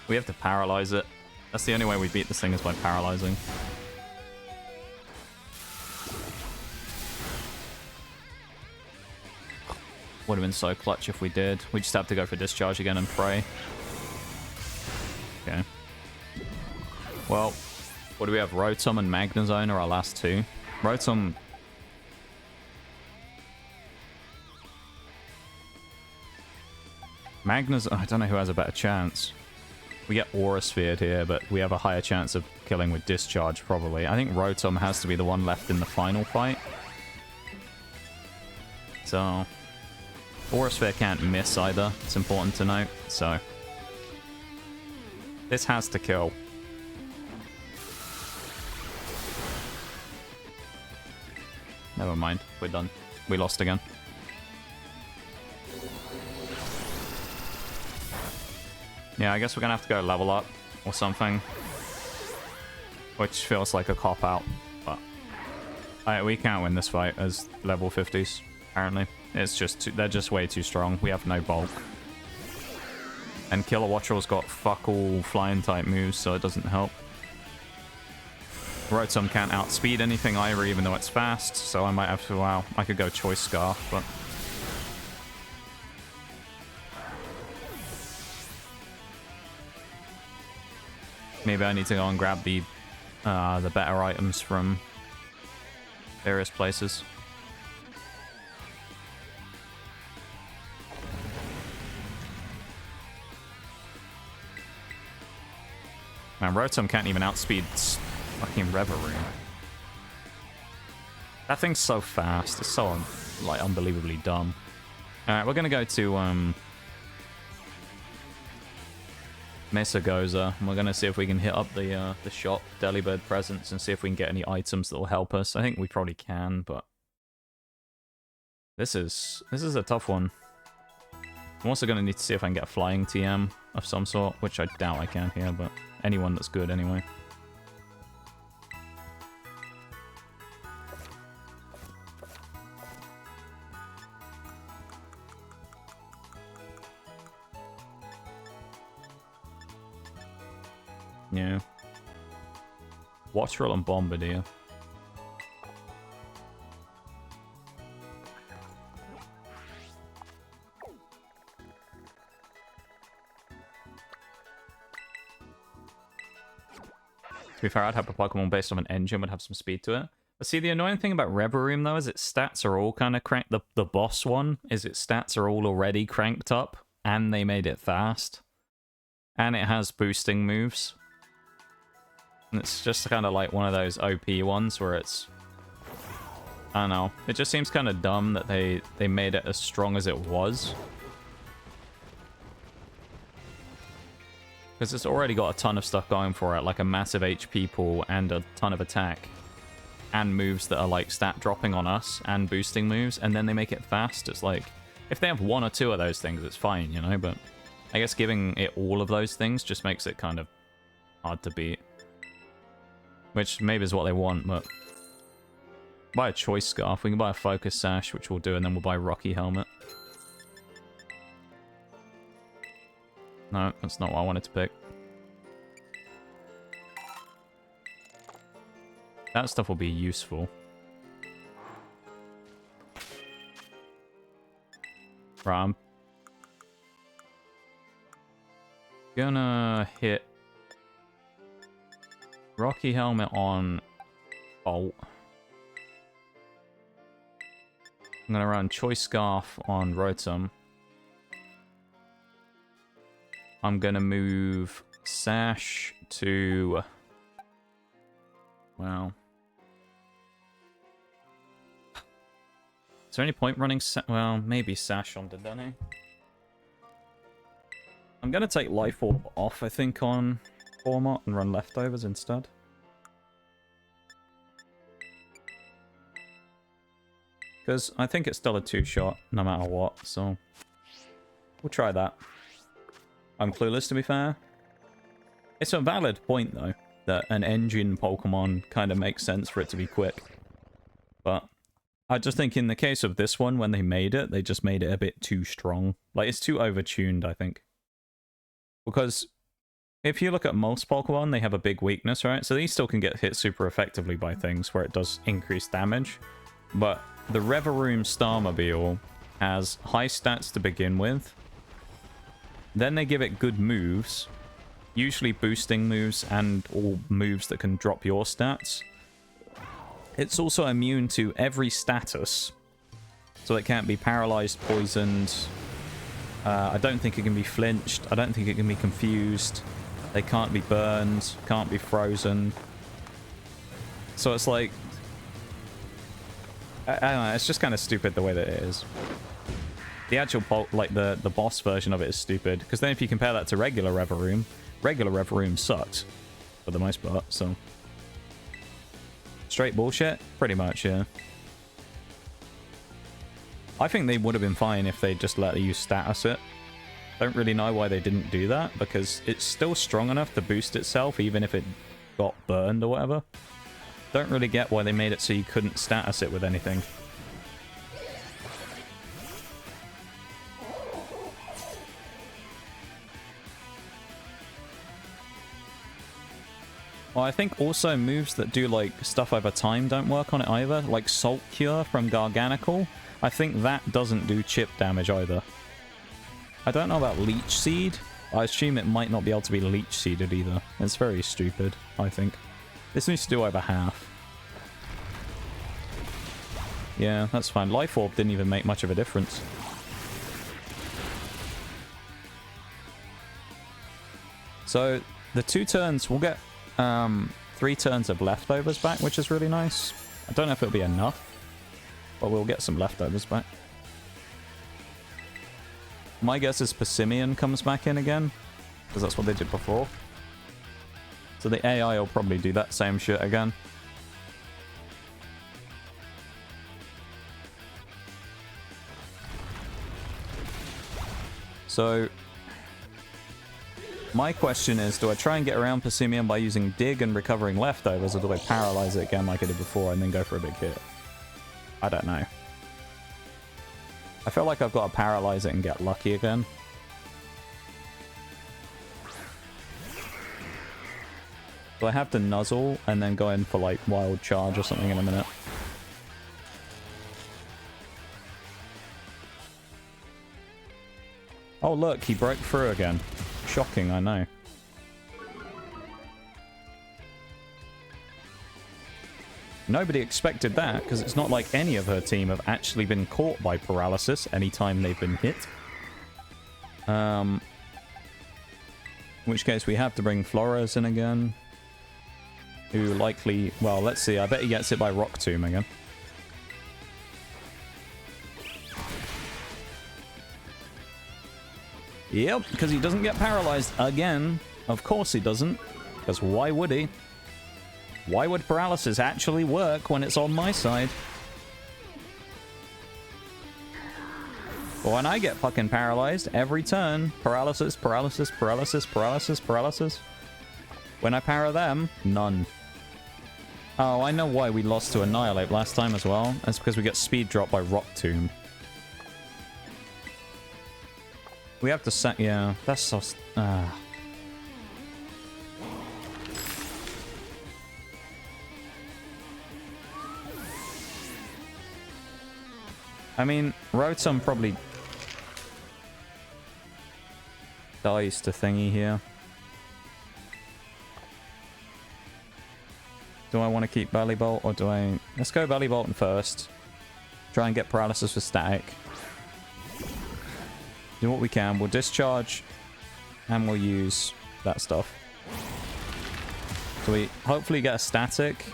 We have to paralyze it. That's the only way we beat this thing is by paralyzing. Would have been so clutch if we did. We just have to go for discharge again and pray. Okay. Well, what do we have? Rotom and Magnezone are our last 2. Rotom... Magnezone... I don't know who has a better chance. We get Aura Sphered here, but we have a higher chance of killing with discharge, probably. I think Rotom has to be the one left in the final fight. So... Aura Sphere can't miss either. It's important to note, so... This has to kill. Never mind. We're done. We lost again. Yeah, I guess we're gonna have to go level up or something. Which feels like a cop-out, but... we can't win this fight as level 50s, apparently. It's just they're just way too strong. We have no bulk. And Kilowattrel's got fuck all flying type moves, so it doesn't help. Rotom can't outspeed anything either, even though it's fast, so I might have to... Wow, I could go Choice Scarf, but... Maybe I need to go and grab the better items from various places. Man, Rotom can't even outspeed fucking Reverum. That thing's so fast. It's so, like, unbelievably dumb. Alright, we're gonna go to, Mesagoza. We're going to see if we can hit up the shop, Delibird presents, and see if we can get any items that will help us. I think we probably can, but this is a tough one. I'm also going to need to see if I can get a flying TM of some sort, which I doubt I can here, but anyone that's good anyway. Yeah. Wattrel and Bombardier. To be fair, I'd have a Pokemon based on an engine, would have some speed to it. But see, the annoying thing about Reverum, though, is its stats are all kind of cranked. The boss one is its stats are all already cranked up, and they made it fast. And it has boosting moves. And it's just kind of like one of those OP ones where it's... I don't know. It just seems kind of dumb that they made it as strong as it was. Because it's already got a ton of stuff going for it, like a massive HP pool and a ton of attack. And moves that are like stat dropping on us and boosting moves, and then they make it fast. It's like, if they have one or two of those things, it's fine, you know? But I guess giving it all of those things just makes it kind of hard to beat. Which maybe is what they want, but... Buy a Choice Scarf. We can buy a Focus Sash, which we'll do, and then we'll buy Rocky Helmet. No, that's not what I wanted to pick. That stuff will be useful. Right, I'm gonna hit Rocky Helmet on Bolt. I'm gonna run Choice Scarf on Rotom. I'm gonna move Sash to... Well... Is there any point running well, maybe Sash on Dedenne. I'm gonna take Life Orb off, I think, on Pawmot and run Leftovers instead. Because I think it's still a two-shot, no matter what, so... We'll try that. I'm clueless, to be fair. It's a valid point, though, that an engine Pokemon kind of makes sense for it to be quick. But I just think in the case of this one, when they made it, they just made it a bit too strong. Like, it's too overtuned, I think. Because if you look at most Pokemon, they have a big weakness, right? So these still can get hit super effectively by things where it does increase damage. But the Reverum Starmobile has high stats to begin with. Then they give it good moves, usually boosting moves and all moves that can drop your stats. It's also immune to every status, so it can't be paralyzed, poisoned. I don't think it can be flinched. I don't think it can be confused. They can't be burned, can't be frozen. So it's like... I don't know, it's just kind of stupid the way that it is. The actual, like, the boss version of it is stupid, because then if you compare that to regular Reverum sucks, for the most part, so... Straight bullshit? Pretty much, yeah. I think they would have been fine if they just let you status it. Don't really know why they didn't do that, because it's still strong enough to boost itself, even if it got burned or whatever. Don't really get why they made it so you couldn't status it with anything. Well, I think also moves that do, like, stuff over time don't work on it either. Like Salt Cure from Garganical. I think that doesn't do chip damage either. I don't know about Leech Seed. I assume it might not be able to be Leech Seeded either. It's very stupid, I think. This needs to do over half. Yeah, that's fine. Life Orb didn't even make much of a difference. So, the 2 turns, we'll get 3 turns of leftovers back, which is really nice. I don't know if it'll be enough, but we'll get some leftovers back. My guess is Persimmon comes back in again. because that's what they did before. So the AI will probably do that same shit again. So my question is, do I try and get around Passimian by using Dig and recovering leftovers, or do I paralyze it again like I did before and then go for a big hit? I don't know. I feel like I've got to paralyze it and get lucky again. Do I have to nuzzle and then go in for like Wild Charge or something in a minute? Oh look, he broke through again. Shocking, I know. Nobody expected that, because it's not like any of her team have actually been caught by paralysis anytime they've been hit. In which case we have to bring Flores in again. Who likely... Well, let's see. I bet he gets it by Rock Tomb again. Yep, because he doesn't get paralyzed again. Of course he doesn't. Because why would he? Why would paralysis actually work when it's on my side? But when I get fucking paralyzed every turn, paralysis, paralysis, paralysis, paralysis, paralysis. When I para them, none. Oh, I know why we lost to Annihilate last time as well. That's because we get speed drop by Rock Tomb. We have to set... Yeah, that's so... I mean, Rotom probably dies to thingy here. Do I want to keep Bellibolt, or do I... Let's go Bellibolt first. Try and get paralysis for static. Do what we can. We'll discharge, and we'll use that stuff. So we hopefully get a static.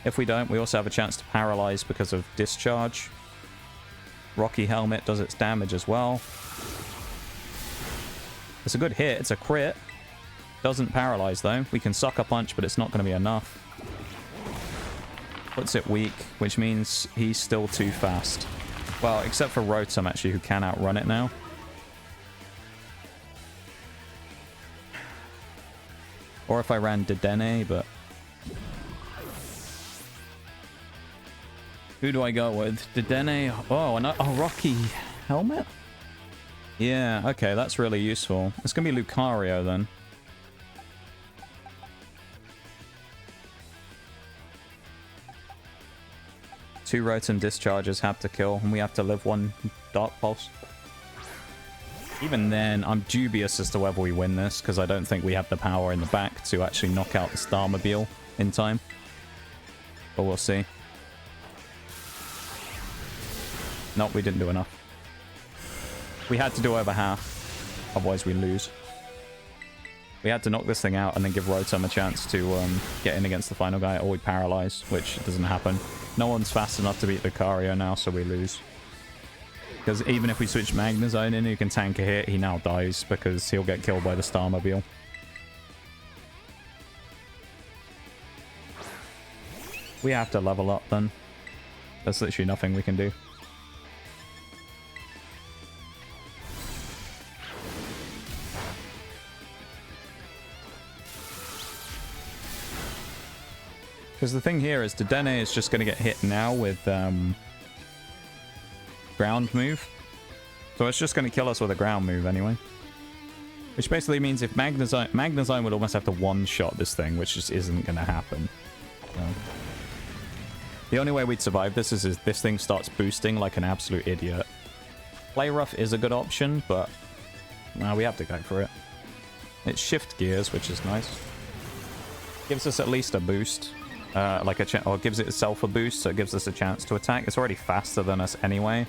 If we don't, we also have a chance to paralyze because of discharge. Rocky Helmet does its damage as well. It's a good hit. It's a crit. Doesn't paralyze though. We can Sucker Punch, but it's not going to be enough. Puts it weak, which means he's still too fast. Well, except for Rotom, actually, who can outrun it now. Or if I ran Dedenne, but... Who do I go with? Dedenne? Oh, Rocky Helmet? Yeah, okay, that's really useful. It's going to be Lucario, then. Two Rotom discharges have to kill, and we have to live one Dark Pulse. Even then, I'm dubious as to whether we win this, because I don't think we have the power in the back to actually knock out the Starmobile in time. But we'll see. Nope, we didn't do enough. We had to do over half, otherwise we lose. We had to knock this thing out and then give Rotom a chance to get in against the final guy, or we paralyze, which doesn't happen. No one's fast enough to beat Lucario now, so we lose. Because even if we switch Magnezone in who can tank a hit, he now dies because he'll get killed by the Starmobile. We have to level up then. There's literally nothing we can do. Because the thing here is Dedenne is just going to get hit now with ground move. So it's just going to kill us with a ground move anyway. Which basically means if Magnezone would almost have to one-shot this thing, which just isn't going to happen. So. The only way we'd survive this is if this thing starts boosting like an absolute idiot. Play Rough is a good option, but we have to go for it. It's shift gears, which is nice. Gives us at least a boost. Or gives it itself a boost, so it gives us a chance to attack. It's already faster than us anyway.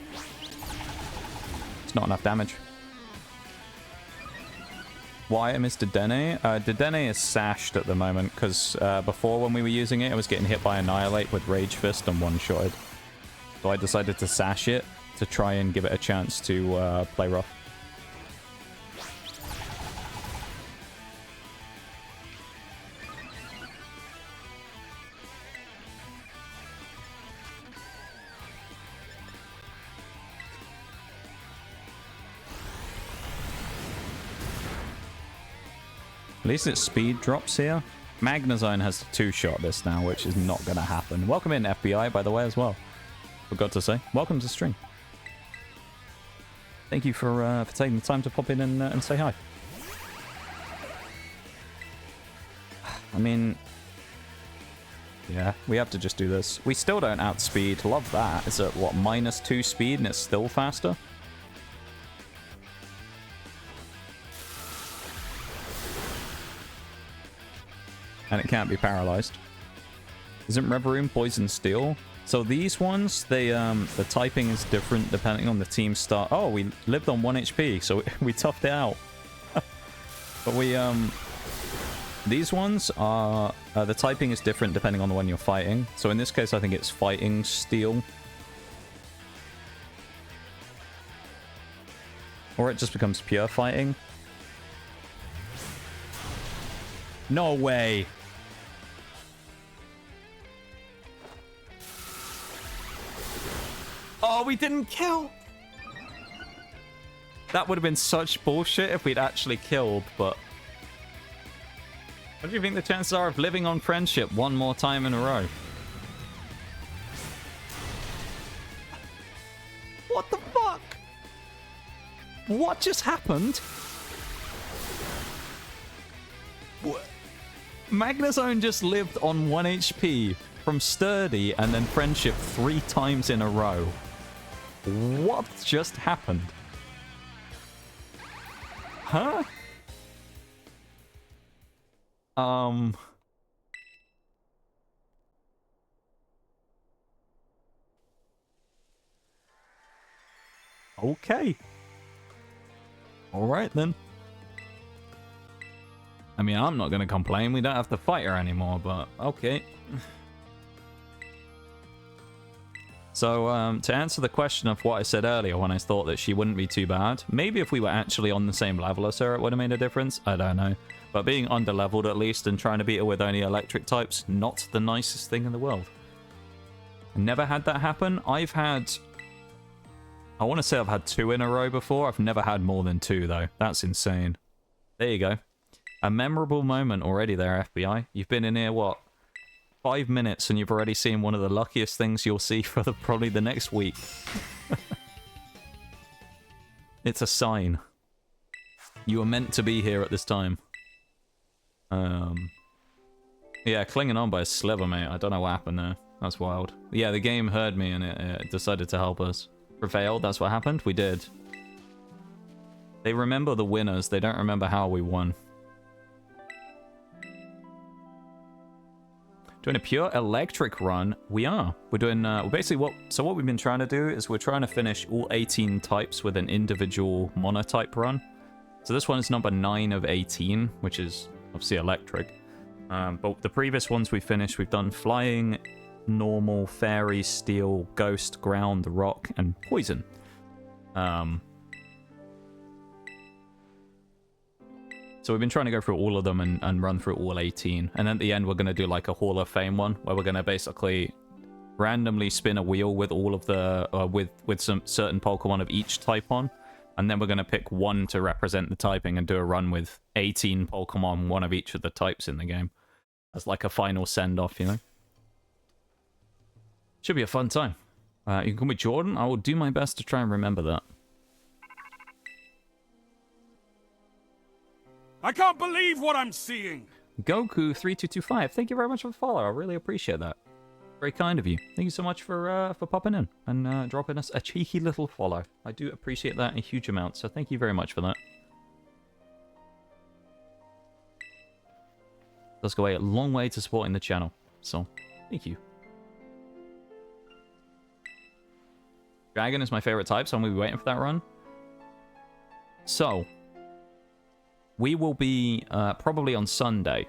It's not enough damage. Why I missed Dedenne? Dedenne is sashed at the moment, because before when we were using it, it was getting hit by Annihilate with Rage Fist and one-shotted. So I decided to sash it to try and give it a chance to play rough. least its speed drops here. Magnezone has to two-shot this now, which is not going to happen. Welcome in, FBI, by the way, as well. Forgot to say. Welcome to the stream. Thank you for taking the time to pop in and say hi. I mean... yeah, we have to just do this. We still don't outspeed. Love that. It's at, what, -2 speed and it's still faster? And it can't be paralyzed. Isn't Reveroom Poison Steel? So these ones, they the typing is different depending on the team start. Oh, we lived on 1 HP, so we toughed it out. But we these ones are the typing is different depending on the one you're fighting. So in this case, I think it's Fighting Steel. Or it just becomes pure fighting. No way. Oh, we didn't kill. That would have been such bullshit if we'd actually killed, but... what do you think the chances are of living on friendship one more time in a row? What the fuck? What just happened? What? Magnezone just lived on 1 HP from Sturdy and then friendship 3 times in a row. What just happened? Huh? Okay. Alright then. I mean, I'm not gonna complain. We don't have to fight her anymore, but okay. So, to answer the question of what I said earlier when I thought that she wouldn't be too bad, maybe if we were actually on the same level as her, it would have made a difference. I don't know. But being under-leveled at least and trying to beat her with only electric types, not the nicest thing in the world. Never had that happen. I've had... I want to say I've had 2 in a row before. I've never had more than 2, though. That's insane. There you go. A memorable moment already there, FBI. You've been in here, what, 5 minutes, and you've already seen one of the luckiest things you'll see for probably the next week. It's a sign. You were meant to be here at this time. Yeah, clinging on by a sliver, mate. I don't know what happened there. That's wild. Yeah, the game heard me and it decided to help us. Prevailed, that's what happened? We did. They remember the winners. They don't remember how we won. Doing a pure electric run. We are. We're doing, basically what we've been trying to do is we're trying to finish all 18 types with an individual monotype run. So this one is number 9 of 18, which is obviously electric. But the previous ones we finished, we've done flying, normal, fairy, steel, ghost, ground, rock, and poison. So we've been trying to go through all of them and run through all 18. And at the end, we're going to do like a Hall of Fame one, where we're going to basically randomly spin a wheel with all of the, with some certain Pokemon of each type on. And then we're going to pick one to represent the typing and do a run with 18 Pokemon, one of each of the types in the game. As like a final send-off, you know? Should be a fun time. You can call me Jordan. I will do my best to try and remember that. I can't believe what I'm seeing. Goku3225, thank you very much for the follow. I really appreciate that. Very kind of you. Thank you so much for popping in and dropping us a cheeky little follow. I do appreciate that a huge amount, so thank you very much for that. Does go a long way to supporting the channel, so thank you. Dragon is my favorite type, so I'm going to be waiting for that run. So, we will be probably on Sunday.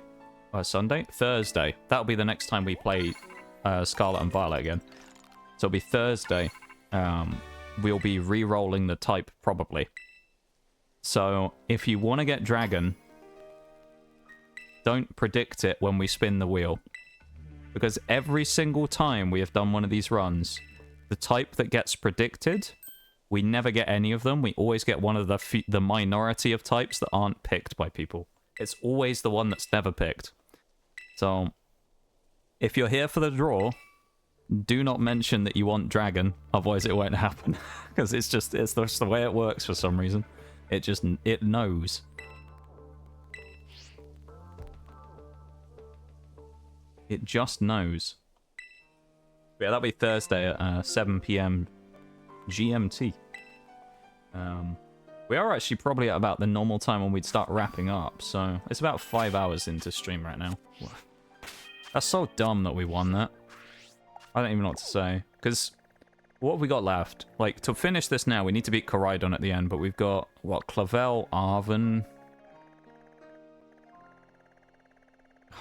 Thursday. That'll be the next time we play Scarlet and Violet again. So it'll be Thursday. We'll be re-rolling the type, probably. So, if you want to get Dragon, don't predict it when we spin the wheel. Because every single time we have done one of these runs, the type that gets predicted, we never get any of them. We always get one of the minority of types that aren't picked by people. It's always the one that's never picked. So, if you're here for the draw, do not mention that you want dragon, otherwise it won't happen. Because it's just the way it works for some reason. It knows. It just knows. Yeah, that'll be Thursday at 7 PM GMT. We are actually probably at about the normal time when we'd start wrapping up, so it's about 5 hours into stream right now. That's so dumb that we won that. I don't even know what to say, because what have we got left? Like, to finish this now, we need to beat Koraidon at the end, but we've got, what, Clavel, Arven...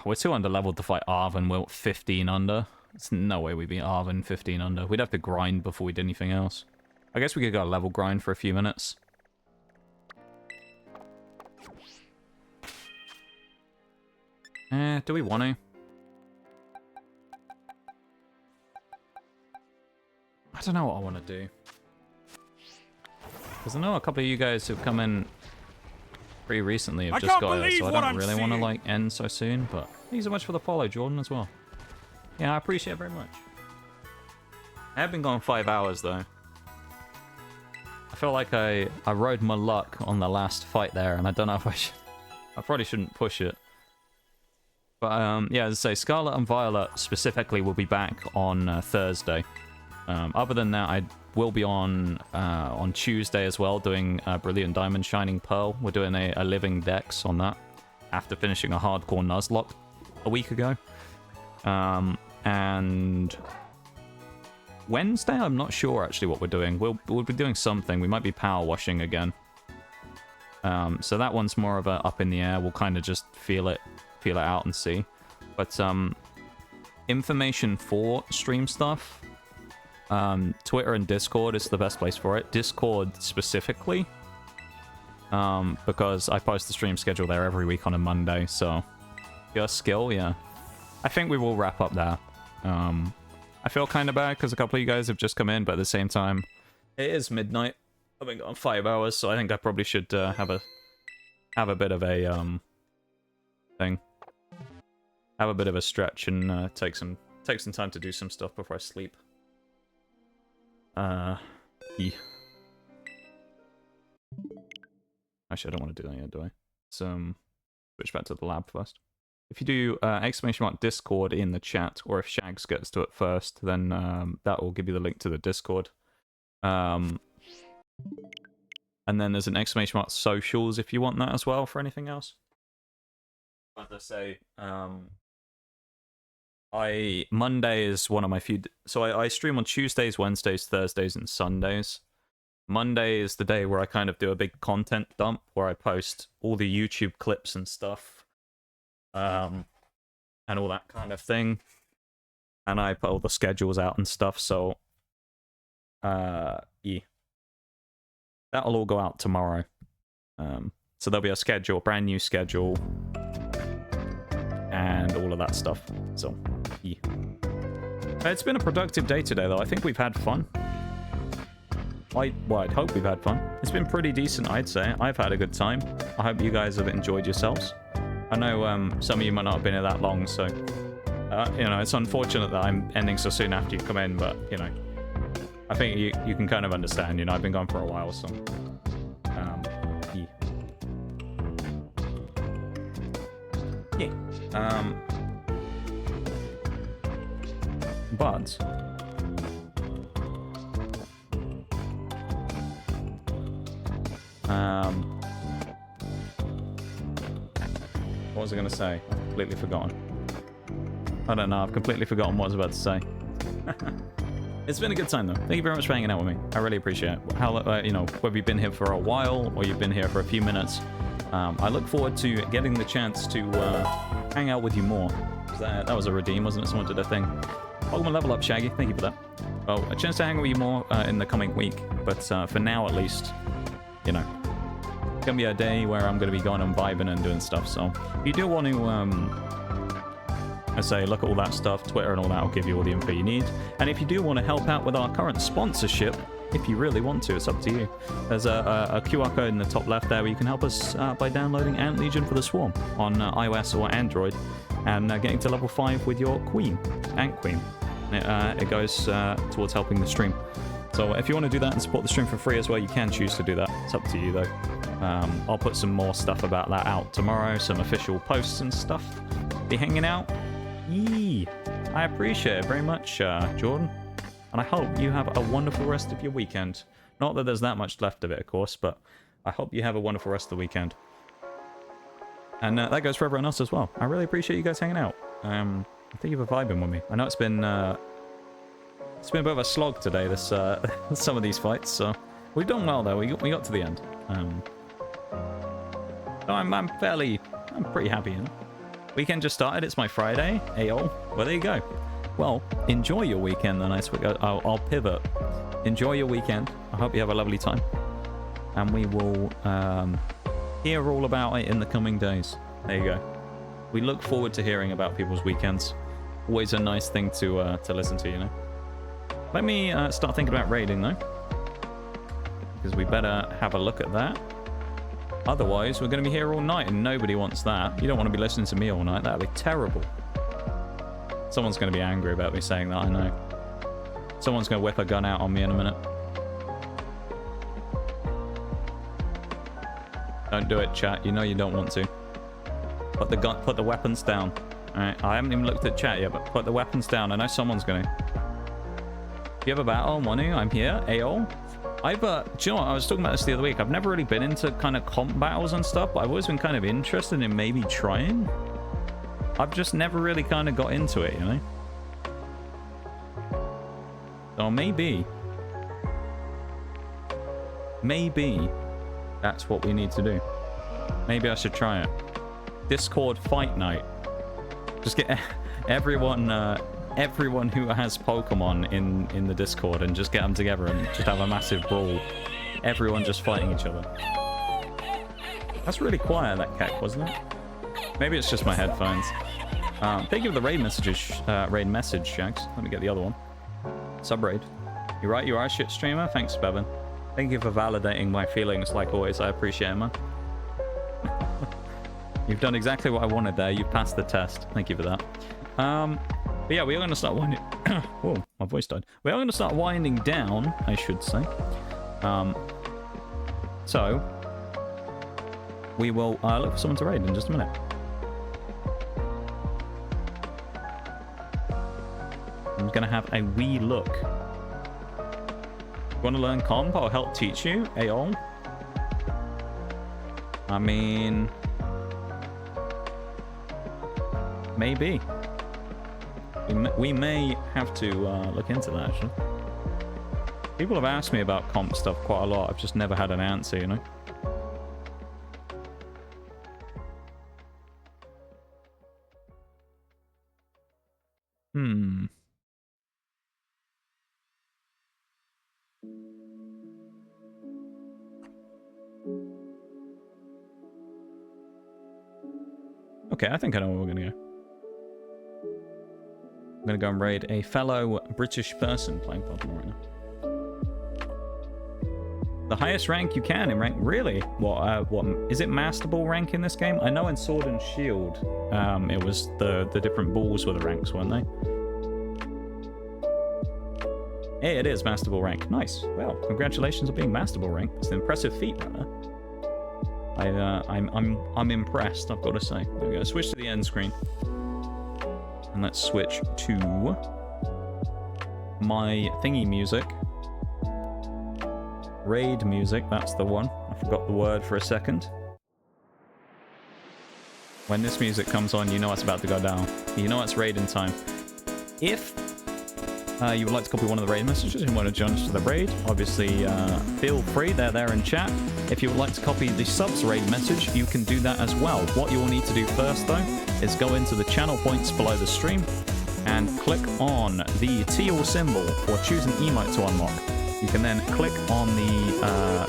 We're too under-leveled to fight Arven, we're 15 under. There's no way we beat Arven 15 under. We'd have to grind before we did anything else. I guess we could go level grind for a few minutes. Do we want to? I don't know what I want to do. Because I know a couple of you guys who've come in pretty recently have just got it, so I don't really want to, like, end so soon, but thank you so much for the follow, Jordan, as well. Yeah, I appreciate it very much. I have been going 5 hours, though. I feel like I rode my luck on the last fight there, and I don't know if I should... I probably shouldn't push it. But, yeah, as I say, Scarlet and Violet specifically will be back on Thursday. Other than that, I will be on Tuesday as well, doing Brilliant Diamond Shining Pearl. We're doing a living dex on that, after finishing a hardcore nuzlocke a week ago. And Wednesday, I'm not sure actually what we're doing. We'll be doing something. We might be power washing again. So that one's more of a up in the air. We'll kind of just feel it out and see. But information for stream stuff, Twitter and Discord is the best place for it. Discord specifically, because I post the stream schedule there every week on a Monday. So your skill, yeah. I think we will wrap up there. I feel kind of bad because a couple of you guys have just come in, but at the same time, it is midnight. I've been gone 5 hours, so I think I probably should have a bit of a thing. Have a bit of a stretch and take some time to do some stuff before I sleep. Yeah. Actually, I don't want to do that yet, do I? So, switch back to the lab first. If you do !Discord in the chat, or if Shags gets to it first, then that will give you the link to the Discord. And then there's an !Socials if you want that as well for anything else. As I say, Monday is one of my few... So I stream on Tuesdays, Wednesdays, Thursdays, and Sundays. Monday is the day where I kind of do a big content dump, where I post all the YouTube clips and stuff. And all that kind of thing. And I put all the schedules out and stuff, so... yeah. That'll all go out tomorrow. So there'll be a schedule, brand new schedule, and all of that stuff. So, yeah. It's been a productive day today, though. I think we've had fun. I'd hope we've had fun. It's been pretty decent, I'd say. I've had a good time. I hope you guys have enjoyed yourselves. I know some of you might not have been here that long, so... you know, it's unfortunate that I'm ending so soon after you come in, but, you know... I think you can kind of understand, you know, I've been gone for a while, so... yeah. Yeah. But... what was I going to say? I've completely forgotten. I don't know, I've completely forgotten what I was about to say. It's been a good time, though. Thank you very much for hanging out with me. I really appreciate it. How, you know, whether you've been here for a while or you've been here for a few minutes, I look forward to getting the chance to hang out with you more. That was a redeem, wasn't it? Someone did a thing. Pokemon level up, Shaggy. Thank you for that. Well, a chance to hang out with you more in the coming week, but for now, at least, you know, it's gonna be a day where I'm gonna be going and vibing and doing stuff. So, if you do want to, I say, look at all that stuff, Twitter and all that will give you all the info you need. And if you do want to help out with our current sponsorship, if you really want to. It's up to you. There's a QR code in the top left there where you can help us by downloading Ant Legion for the Swarm on iOS or Android and getting to level 5 with your Queen, Ant Queen. It goes towards helping the stream. So if you want to do that and support the stream for free as well, you can choose to do that. It's up to you though. I'll put some more stuff about that out tomorrow, some official posts and stuff. Be hanging out. Yee! I appreciate it very much, Jordan. And I hope you have a wonderful rest of your weekend. Not that there's that much left of it, of course, but I hope you have a wonderful rest of the weekend. And that goes for everyone else as well. I really appreciate you guys hanging out. I think you've been vibing with me. I know it's been a bit of a slog today, this some of these fights, so we've done well though. We got to the end. So I'm pretty happy, you know? Weekend just started. It's my Friday. Ayo. Well, there you go. Well, enjoy your weekend then. I'll pivot. Enjoy your weekend. I hope you have a lovely time, and we will hear all about it in the coming days. There you go. We look forward to hearing about people's weekends. Always a nice thing to listen to, you know. Let me start thinking about raiding though, because we better have a look at that. Otherwise, we're going to be here all night, and nobody wants that. You don't want to be listening to me all night. That would be terrible. Someone's going to be angry about me saying that, I know. Someone's going to whip a gun out on me in a minute. Don't do it, chat. You know you don't want to. Put the weapons down. Alright, I haven't even looked at chat yet, but put the weapons down. I know someone's going to. If you have a battle, Manu, I'm here. Ayo. do you know what? I was talking about this the other week. I've never really been into kind of comp battles and stuff, but I've always been kind of interested in maybe trying. I've just never really kind of got into it, you know? So maybe that's what we need to do. Maybe I should try it. Discord fight night. Just get everyone who has Pokemon in the Discord and just get them together and just have a massive brawl. Everyone just fighting each other. That's really quiet, that cat, wasn't it? Maybe it's just my headphones. Thank you for the raid message, Shags. Let me get the other one. Sub-raid. You're right, you are a shit streamer. Thanks, Bevan. Thank you for validating my feelings, like always. I appreciate it, man. You've done exactly what I wanted there. You've passed the test. Thank you for that. But yeah, we are going to start winding... Whoa, my voice died. We are going to start winding down, I should say. So, we will look for someone to raid in just a minute. I'm going to have a wee look. Want to learn comp? I'll help teach you. Aeon. I mean... maybe. We may have to look into that, actually. People have asked me about comp stuff quite a lot. I've just never had an answer, you know? Okay, I think I know where we're going to go. I'm going to go and raid a fellow British person playing Pokemon right now. The highest rank you can in rank? Really? What is it Master Ball rank in this game? I know in Sword and Shield, it was the different balls were the ranks, weren't they? Hey, it is Master Ball rank. Nice. Well, congratulations on being Master Ball rank. It's an impressive feat, right there. I'm impressed, I've got to say. There we go. Switch to the end screen. And let's switch to my thingy music. Raid music, that's the one. I forgot the word for a second. When this music comes on, you know it's about to go down. You know it's raiding time. If you would like to copy one of the raid messages and want to join us to the raid, obviously feel free. They're there in chat. If you would like to copy the subs raid message, you can do that as well. What you will need to do first, though, is go into the channel points below the stream and click on the teal symbol or choose an emote to unlock. You can then click on the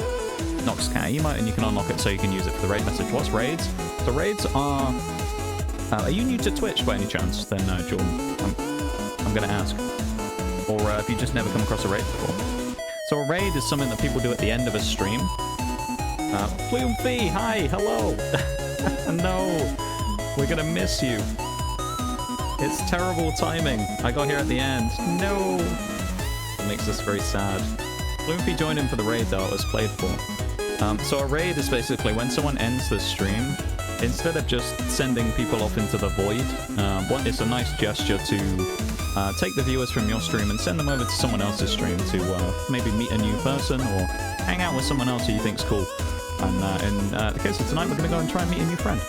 Noxcat emote and you can unlock it so you can use it for the raid message. What's raids? So raids are you new to Twitch by any chance? Then Jordan, I'm going to ask. Or if you just never come across a raid before. So a raid is something that people do at the end of a stream. Plumpy, hi, hello. No, we're gonna miss you. It's terrible timing. I got here at the end. No. It makes us very sad. Plumpy joined in for the raid though, it was played for. So a raid is basically when someone ends the stream, instead of just sending people off into the void, it's a nice gesture to take the viewers from your stream and send them over to someone else's stream to maybe meet a new person or hang out with someone else who you think's cool. And in the case of tonight, we're going to go and try and meet a new friend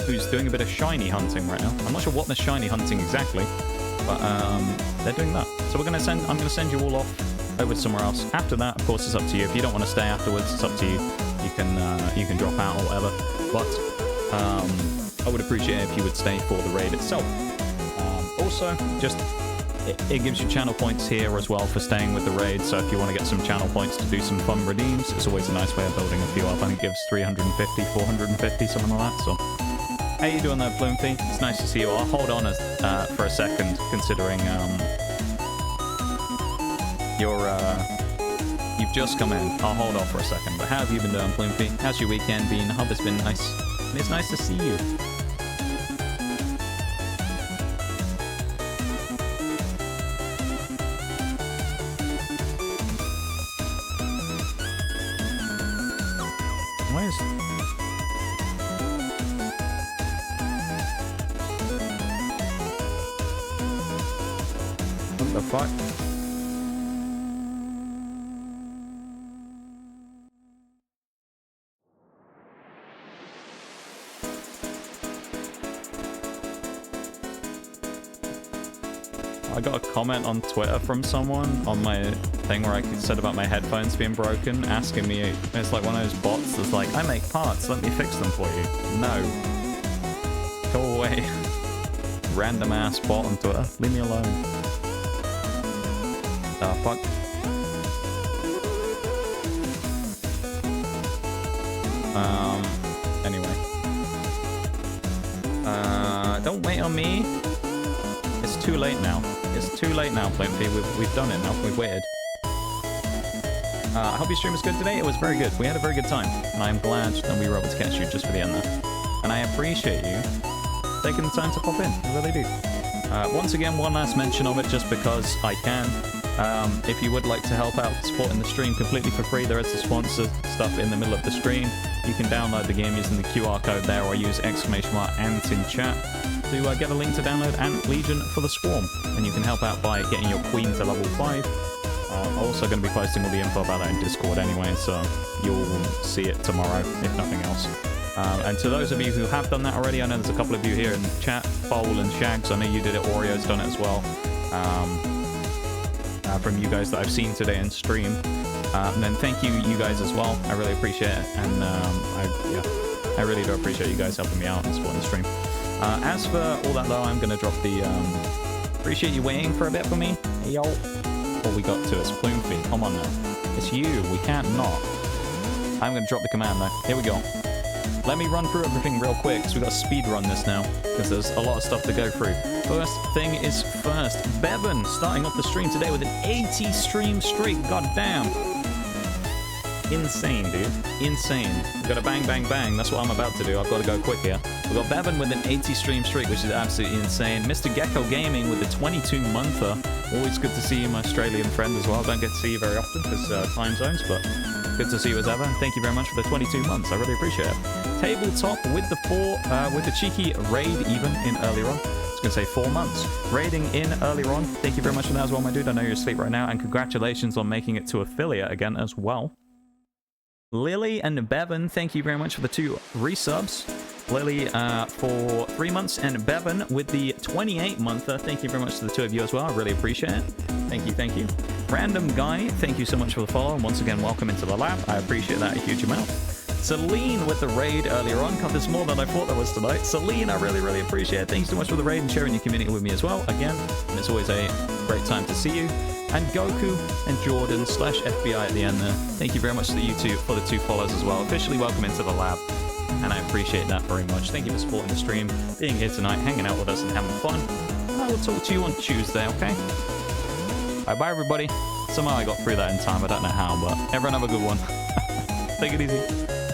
who's doing a bit of shiny hunting right now. I'm not sure what they're shiny hunting exactly, but they're doing that. So I'm going to send you all off over somewhere else. After that, of course, it's up to you. If you don't want to stay afterwards, it's up to you. You can drop out or whatever. But I would appreciate it if you would stay for the raid itself. Also, just it gives you channel points here as well for staying with the raid. So if you want to get some channel points to do some fun redeems, it's always a nice way of building a few up. I think it gives 350, 450, something like that. So how you doing there, Plumpy? It's nice to see you. I'll hold on for a second, considering you've just come in. I'll hold off for a second. But how have you been doing, Plumpy? How's your weekend been? I hope it's been nice. And it's nice to see you. What the fuck? I got a comment on Twitter from someone on my thing where I said about my headphones being broken, asking me, it's like one of those bots that's like, I make parts, let me fix them for you. No. Go away. Random ass bot on Twitter. Leave me alone. Fuck. Anyway. Don't wait on me. It's too late now. It's too late now, Plumpy. We've done it now. We've waited. I hope your stream was good today. It was very good. We had a very good time. And I'm glad that we were able to catch you just for the end there. And I appreciate you taking the time to pop in. I really do. Once again, one last mention of it just because I can. If you would like to help out supporting the stream completely for free, there is the sponsor stuff in the middle of the screen. You can download the game using the QR code there or use ! Ant in chat to get a link to download Ant Legion for the Swarm. And you can help out by getting your queen to level 5. I'm also going to be posting all the info about that in Discord anyway, so you'll see it tomorrow, if nothing else. And to those of you who have done that already, I know there's a couple of you here in chat, Fowl and Shags, I know you did it, Oreo's done it as well. From you guys that I've seen today in stream. And then thank you guys as well. I really appreciate it. And I really do appreciate you guys helping me out and supporting the stream. As for all that though, I'm going to drop the... appreciate you waiting for a bit for me. Hey, yo. All we got to is Plumpy. Come on now. It's you. We can't not. I'm going to drop the command though. Here we go. Let me run through everything real quick, because we've got to speed run this now, because there's a lot of stuff to go through. First thing is first. Bevan starting off the stream today with an 80 stream streak. God damn. Insane, dude. Insane. We've got a bang, bang, bang. That's what I'm about to do. I've got to go quick here. We've got Bevan with an 80 stream streak, which is absolutely insane. Mr. Gecko Gaming with a 22-monther. Always good to see you, my Australian friend, as well. Don't get to see you very often because time zones, but good to see you as ever. Thank you very much for the 22 months. I really appreciate it. Tabletop with the with the cheeky raid even in earlier on. I was going to say 4 months. Raiding in earlier on. Thank you very much for that as well, my dude. I know you're asleep right now. And congratulations on making it to affiliate again as well. Lily and Bevan, thank you very much for the 2 resubs. Lily for 3 months and Bevan with the 28-monther. Thank you very much to the 2 of you as well. I really appreciate it. Thank you, thank you. Random Guy, thank you so much for the follow. And once again, welcome into the lab. I appreciate that a huge amount. Celine with the raid earlier on. God, there's more than I thought there was tonight. Celine, I really, really appreciate it. Thank you so much for the raid and sharing your community with me as well. Again, and it's always a great time to see you. And Goku and Jordan / FBI at the end there. Thank you very much to you two for the 2 follows as well. Officially welcome into the lab. And I appreciate that very much. Thank you for supporting the stream, being here tonight, hanging out with us and having fun. And I will talk to you on Tuesday, okay? Bye-bye, everybody. Somehow I got through that in time. I don't know how, but everyone have a good one. Take it easy.